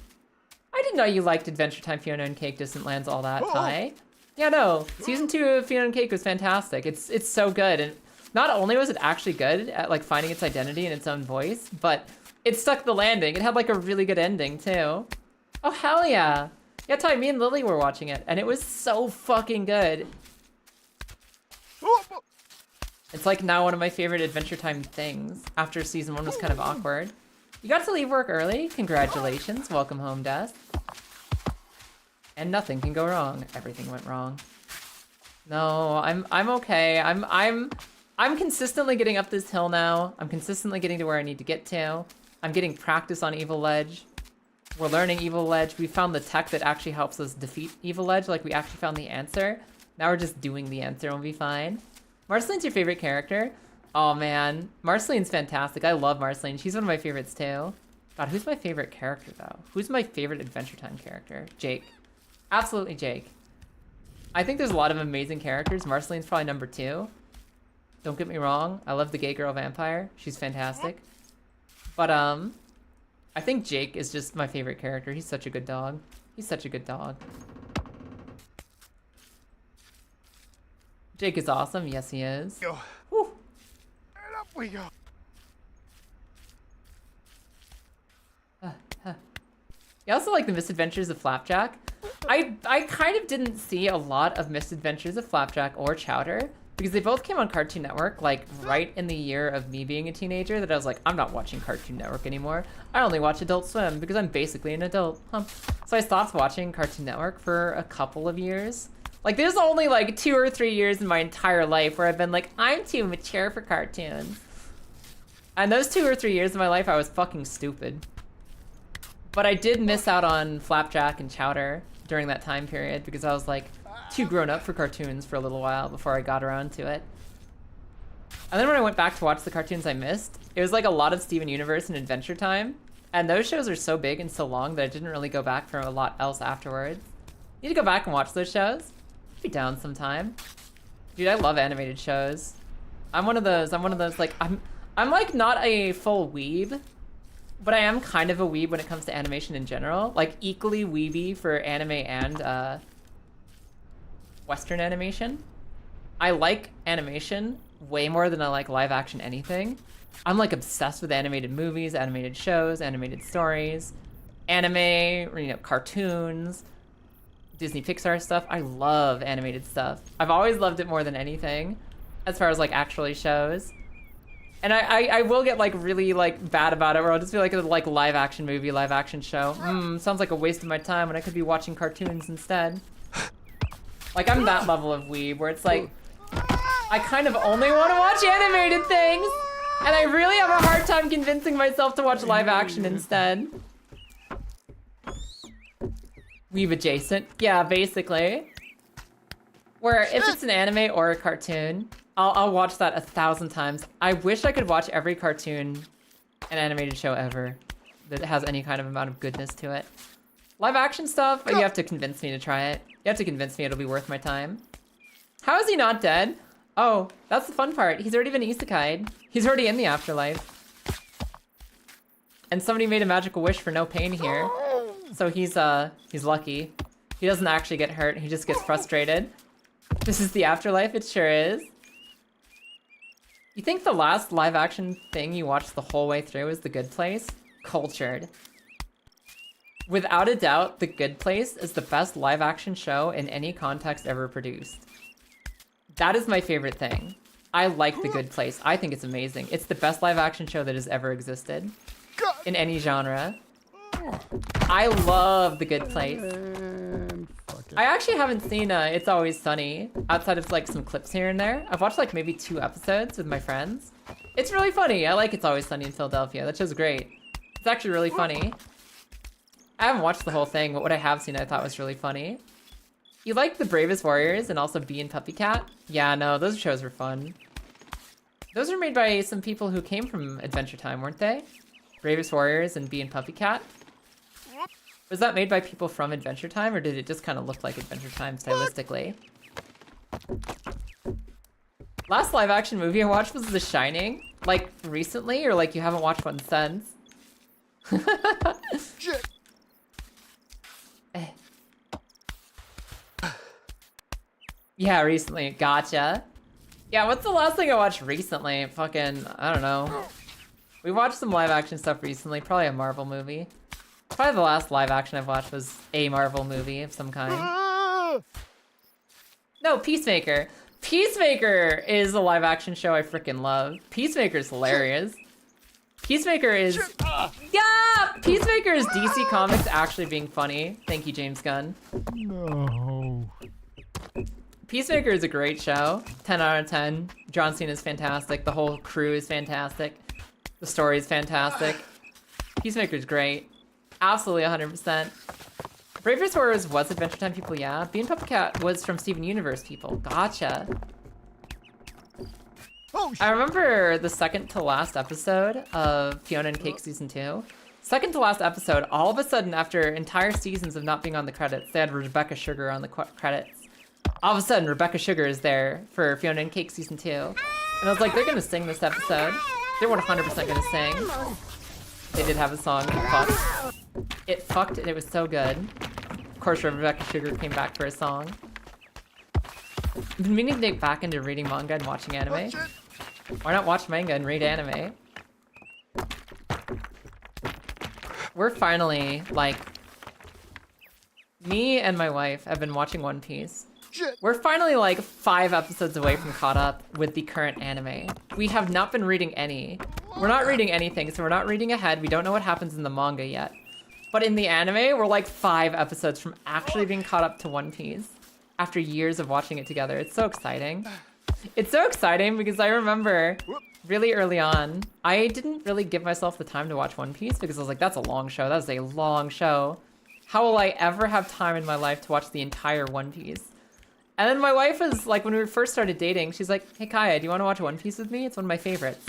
I didn't know you liked Adventure Time, Fiona and Cake, Distant Lands, all that, Ty. Yeah, no. Season 2 of Fiona and Cake was fantastic. It's so good. And not only was it actually good at like finding its identity in its own voice, but it stuck the landing. It had like a really good ending too. Oh, hell yeah. Yeah, Ty, me and Lily were watching it, and it was so fucking good. It's like now one of my favorite Adventure Time things, after season 1 was kind of awkward. You got to leave work early? Congratulations. Welcome home, Des. And nothing can go wrong. Everything went wrong. No, I'm okay. I'm consistently getting up this hill now. I'm consistently getting to where I need to get to. I'm getting practice on Evil Ledge. We're learning Evil Ledge. We found the tech that actually helps us defeat Evil Ledge. Like, we actually found the answer. Now we're just doing the answer and we'll be fine. Marceline's your favorite character? Oh, man. Marceline's fantastic. I love Marceline. She's one of my favorites, too. God, who's my favorite character, though? Who's my favorite Adventure Time character? Jake. Absolutely Jake. I think there's a lot of amazing characters. Marceline's probably number 2. Don't get me wrong. I love the gay girl vampire. She's fantastic. But, I think Jake is just my favorite character. He's such a good dog. He's such a good dog. Jake is awesome. Yes, he is. Go. Whew. And up we go. You also like the Misadventures of Flapjack. I kind of didn't see a lot of Misadventures of Flapjack or Chowder because they both came on Cartoon Network like right in the year of me being a teenager that I was like, I'm not watching Cartoon Network anymore. I only watch Adult Swim because I'm basically an adult. So I stopped watching Cartoon Network for a couple of years. Like there's only like 2 or 3 years in my entire life where I've been like, I'm too mature for cartoons. And those 2 or 3 years of my life I was fucking stupid. But I did miss out on Flapjack and Chowder during that time period because I was like too grown up for cartoons for a little while before I got around to it. And then when I went back to watch the cartoons I missed, it was like a lot of Steven Universe and Adventure Time. And those shows are so big and so long that I didn't really go back for a lot else afterwards. You need to go back and watch those shows. Be down sometime. Dude, I love animated shows. I'm one of those like I'm like not a full weeb, but I am kind of a weeb when it comes to animation in general. Like equally weeby for anime and Western animation. I like animation way more than I like live action anything. I'm like obsessed with animated movies, animated shows, animated stories, anime, you know, cartoons, Disney Pixar stuff. I love animated stuff. I've always loved it more than anything as far as like actually shows. And I will get like really like bad about it where I'll just be like a like live action movie, live action show. Sounds like a waste of my time when I could be watching cartoons instead. Like I'm that level of weeb where it's like I kind of only want to watch animated things and I really have a hard time convincing myself to watch live action instead. Weeb adjacent. Yeah, basically. Where if it's an anime or a cartoon, I'll watch that 1,000 times. I wish I could watch every cartoon and animated show ever that has any kind of amount of goodness to it. Live action stuff, you have to convince me to try it. You have to convince me it'll be worth my time. How is he not dead? Oh, that's the fun part. He's already been isekai'd. He's already in the afterlife. And somebody made a magical wish for no pain here. So he's lucky. He doesn't actually get hurt, he just gets frustrated. This is the afterlife, it sure is. You think the last live action thing you watched the whole way through is The Good Place? Cultured. Without a doubt, The Good Place is the best live action show in any context ever produced. That is my favorite thing. I like The Good Place. I think it's amazing. It's the best live action show that has ever existed in any genre. I love The Good Place. I actually haven't seen It's Always Sunny outside of like some clips here and there. I've watched like maybe 2 episodes with my friends. It's really funny. I like It's Always Sunny in Philadelphia. That show's great. It's actually really funny. I haven't watched the whole thing, but what I have seen I thought was really funny. You like The Bravest Warriors and also Bee and Puppy Cat? Yeah, no, those shows were fun. Those were made by some people who came from Adventure Time, weren't they? Bravest Warriors and Bee and Puppy Cat? Was that made by people from Adventure Time, or did it just kind of look like Adventure Time stylistically? Last live action movie I watched was The Shining. Like, recently, or like you haven't watched one since? Shit. Yeah, recently. Gotcha. Yeah, what's the last thing I watched recently? Fucking, I don't know. We watched some live action stuff recently, probably a Marvel movie. Probably the last live action I've watched was a Marvel movie of some kind. No, Peacemaker. Peacemaker is a live action show I freaking love. Peacemaker's hilarious. Peacemaker is... Yeah! Peacemaker is DC Comics actually being funny. Thank you, James Gunn. No. Peacemaker is a great show. 10 out of 10. John Cena is fantastic. The whole crew is fantastic. The story is fantastic. Peacemaker is great. Absolutely 100%. Bravest Warriors was Adventure Time people, yeah. Bean Puppet was from Steven Universe people. Gotcha. Oh, shit. I remember the second to last episode of Fiona and Cake Season 2. Second to last episode, all of a sudden, after entire seasons of not being on the credits, they had Rebecca Sugar on the credits. All of a sudden, Rebecca Sugar is there for Fiona and Cake Season 2. And I was like, they're gonna sing this episode. They're 100% gonna sing. They did have a song, It Fucked, and it was so good. Of course, Rebecca Sugar came back for a song. I've been meaning to get back into reading manga and watching anime. Why not watch manga and read anime? We're finally, like... Me and my wife have been watching One Piece. Shit. We're finally like 5 episodes away from caught up with the current anime. We have not been reading any. We're not reading anything, so we're not reading ahead. We don't know what happens in the manga yet. But in the anime, we're like 5 episodes from actually being caught up to One Piece after years of watching it together. It's so exciting. It's so exciting because I remember really early on, I didn't really give myself the time to watch One Piece because I was like, that's a long show. That is a long show. How will I ever have time in my life to watch the entire One Piece? And then my wife was like, when we first started dating, she's like, hey Kaya, do you want to watch One Piece with me? It's one of my favorites.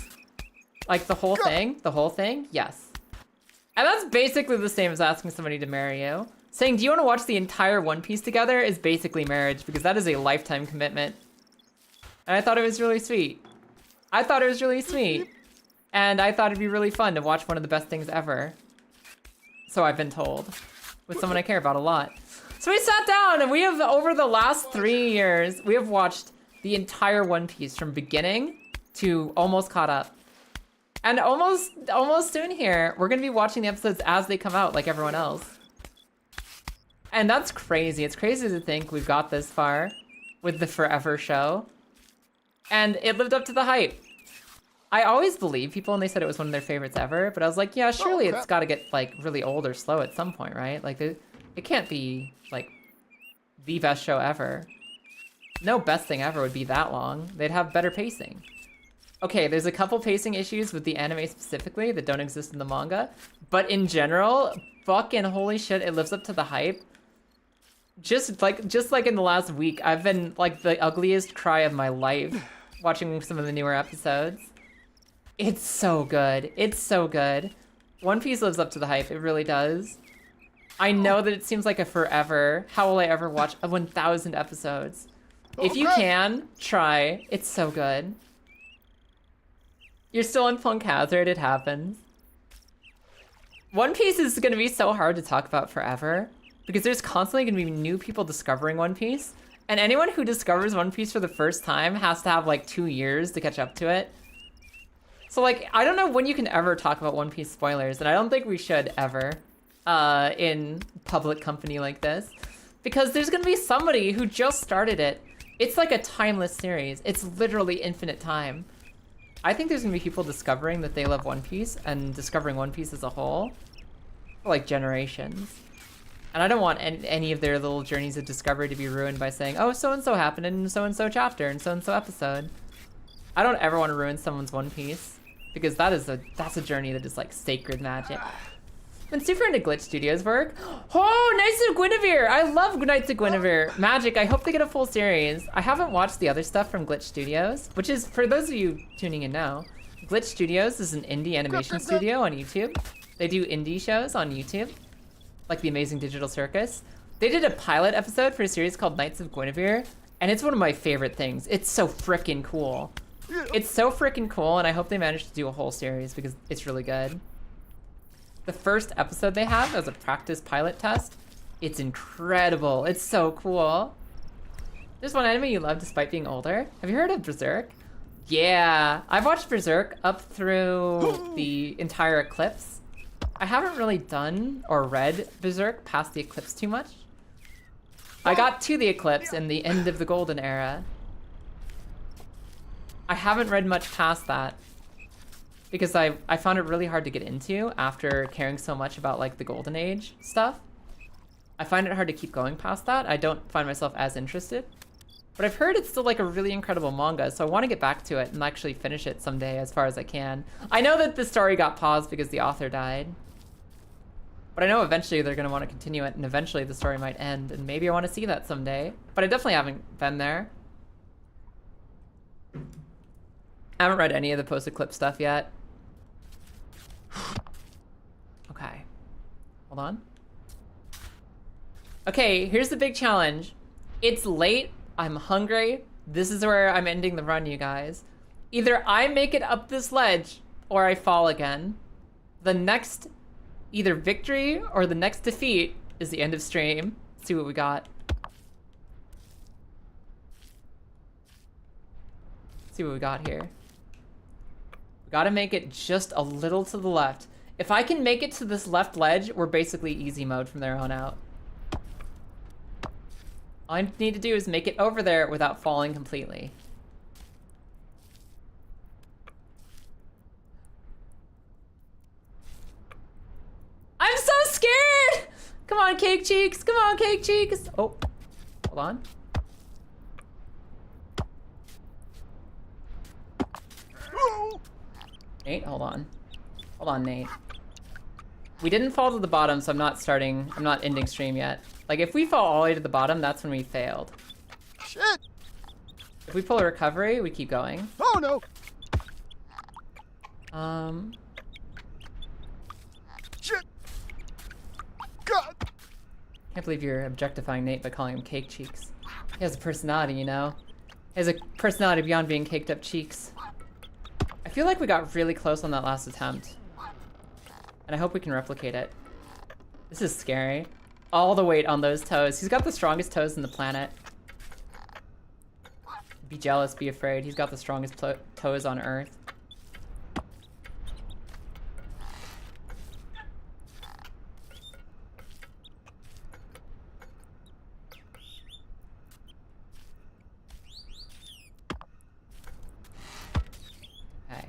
Like the whole thing? Yes. And that's basically the same as asking somebody to marry you. Saying, do you want to watch the entire One Piece together is basically marriage because that is a lifetime commitment. And I thought it was really sweet. I thought it was really sweet. And I thought it'd be really fun to watch one of the best things ever. So I've been told. With someone I care about a lot. So we sat down and we have, over the last 3 years, we have watched the entire One Piece from beginning to almost caught up. And almost soon here, we're gonna be watching the episodes as they come out like everyone else. And that's crazy. It's crazy to think we've got this far with the Forever show. And it lived up to the hype. I always believe people when they said it was one of their favorites ever, but I was like, yeah, surely it's gotta get like really old or slow at some point, right? Like it can't be like the best show ever. No best thing ever would be that long. They'd have better pacing. Okay, there's a couple pacing issues with the anime specifically that don't exist in the manga, but in general, fucking holy shit, it lives up to the hype. Just like in the last week, I've been like the ugliest cry of my life watching some of the newer episodes. It's so good. It's so good. One Piece lives up to the hype. It really does. I know that it seems like a forever. How will I ever watch 1,000 episodes? If you can, try. It's so good. You're still in Punk Hazard. It happens. One Piece is going to be so hard to talk about forever because there's constantly going to be new people discovering One Piece. And anyone who discovers One Piece for the first time has to have like 2 years to catch up to it. So like, I don't know when you can ever talk about One Piece spoilers, and I don't think we should ever in public company like this, because there's gonna be somebody who just started it. It's like a timeless series. It's literally infinite time. I think there's gonna be people discovering that they love One Piece and discovering One Piece as a whole for like generations. And I don't want any of their little journeys of discovery to be ruined by saying, oh, so-and-so happened in so-and-so chapter and so-and-so episode. I don't ever want to ruin someone's One Piece. Because that's a journey that is like sacred magic. I'm super into Glitch Studios' work. Oh, Knights of Guinevere! I love Knights of Guinevere. Magic, I hope they get a full series. I haven't watched the other stuff from Glitch Studios, which is, for those of you tuning in now, Glitch Studios is an indie animation studio on YouTube. They do indie shows on YouTube, like The Amazing Digital Circus. They did a pilot episode for a series called Knights of Guinevere, and it's one of my favorite things. It's so freaking cool. It's so freaking cool, and I hope they manage to do a whole series because it's really good. The first episode they have as a practice pilot test, it's incredible. It's so cool. There's one anime you love despite being older. Have you heard of Berserk? Yeah, I've watched Berserk up through the entire Eclipse. I haven't really done or read Berserk past the Eclipse too much. I got to the Eclipse in the end of the Golden Era. I haven't read much past that because I found it really hard to get into after caring so much about like the Golden Age stuff. I find it hard to keep going past that. I don't find myself as interested. But I've heard it's still like a really incredible manga, so I want to get back to it and actually finish it someday as far as I can. I know that the story got paused because the author died. But I know eventually they're going to want to continue it, and eventually the story might end, and maybe I want to see that someday. But I definitely haven't been there. I haven't read any of the posted clip stuff yet. Okay. Hold on. Okay, here's the big challenge. It's late. I'm hungry. This is where I'm ending the run, you guys. Either I make it up this ledge, or I fall again. The next either victory or the next defeat is the end of stream. Let's see what we got. Let's see what we got here. We gotta make it just a little to the left. If I can make it to this left ledge, we're basically easy mode from there on out. All I need to do is make it over there without falling completely. I'm so scared! Come on, Cake Cheeks. Come on, Cake Cheeks. Oh, hold on. Nate, hold on. Hold on, Nate. We didn't fall to the bottom, so I'm not ending stream yet. Like, if we fall all the way to the bottom, that's when we failed. Shit! If we pull a recovery, we keep going. Oh no! Shit! God! Can't believe you're objectifying Nate by calling him Cake Cheeks. He has a personality, you know? He has a personality beyond being caked up cheeks. I feel like we got really close on that last attempt. And I hope we can replicate it. This is scary. All the weight on those toes. He's got the strongest toes in the planet. Be jealous, be afraid. He's got the strongest toes on Earth. Okay.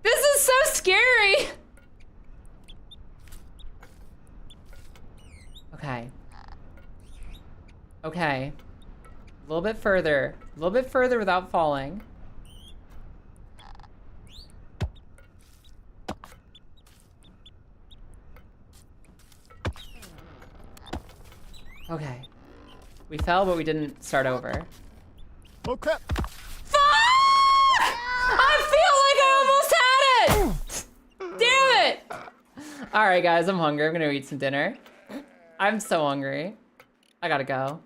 This is so scary! Okay. Okay. A little bit further. A little bit further without falling. Okay. We fell, but we didn't start over. Oh crap! Fuck! I feel like I almost had it! Damn it! Alright guys, I'm hungry. I'm gonna eat some dinner. I'm so hungry. I gotta go.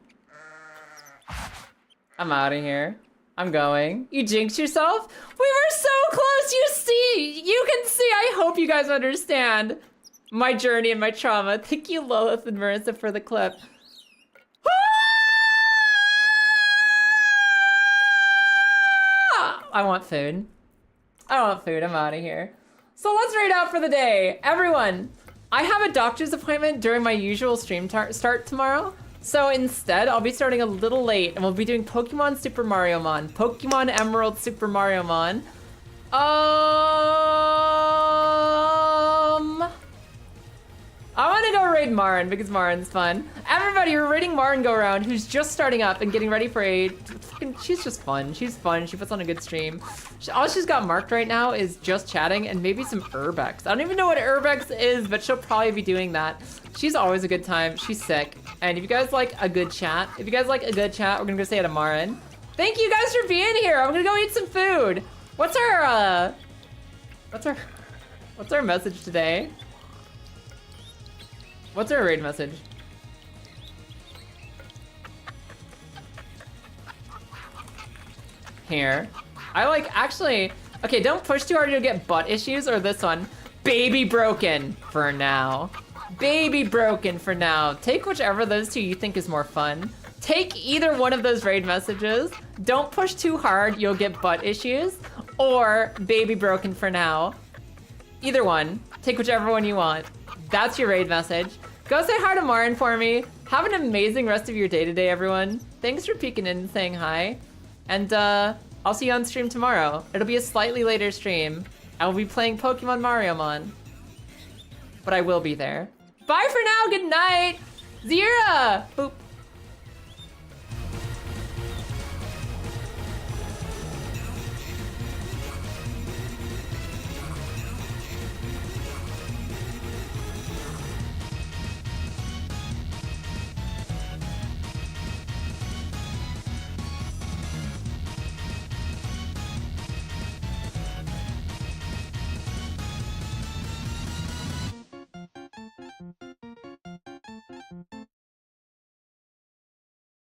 I'm out of here. I'm going. You jinxed yourself? We were so close, you see! You can see! I hope you guys understand my journey and my trauma. Thank you, Lilith and Marissa, for the clip. I want food. I want food. I'm out of here. So let's raid out for the day. Everyone, I have a doctor's appointment during my usual stream start tomorrow. So instead, I'll be starting a little late and we'll be doing Pokemon Super Mario Mon. Pokemon Emerald Super Mario Mon. I want to go raid Marin because Marin's fun. Everybody, we're raiding Marin Go Around, who's just starting up and getting ready for a... She's just fun. She's fun. She puts on a good stream. All she's got marked right now is just chatting and maybe some Urbex. I don't even know what Urbex is, but she'll probably be doing that. She's always a good time. She's sick. And if you guys like a good chat, we're gonna go say hi to Marin. Thank you guys for being here. I'm gonna go eat some food. What's our message today? What's our raid message? Here. Actually, okay, don't push too hard, you'll get butt issues, or this one. Baby broken for now. Baby broken for now. Take whichever of those two you think is more fun. Take either one of those raid messages. Don't push too hard, you'll get butt issues. Or baby broken for now. Either one. Take whichever one you want. That's your raid message. Go say hi to Marin for me. Have an amazing rest of your day today, everyone. Thanks for peeking in and saying hi. And I'll see you on stream tomorrow. It'll be a slightly later stream. I will be playing Pokemon Mario Mon. But I will be there. Bye for now, good night. Zira! Boop.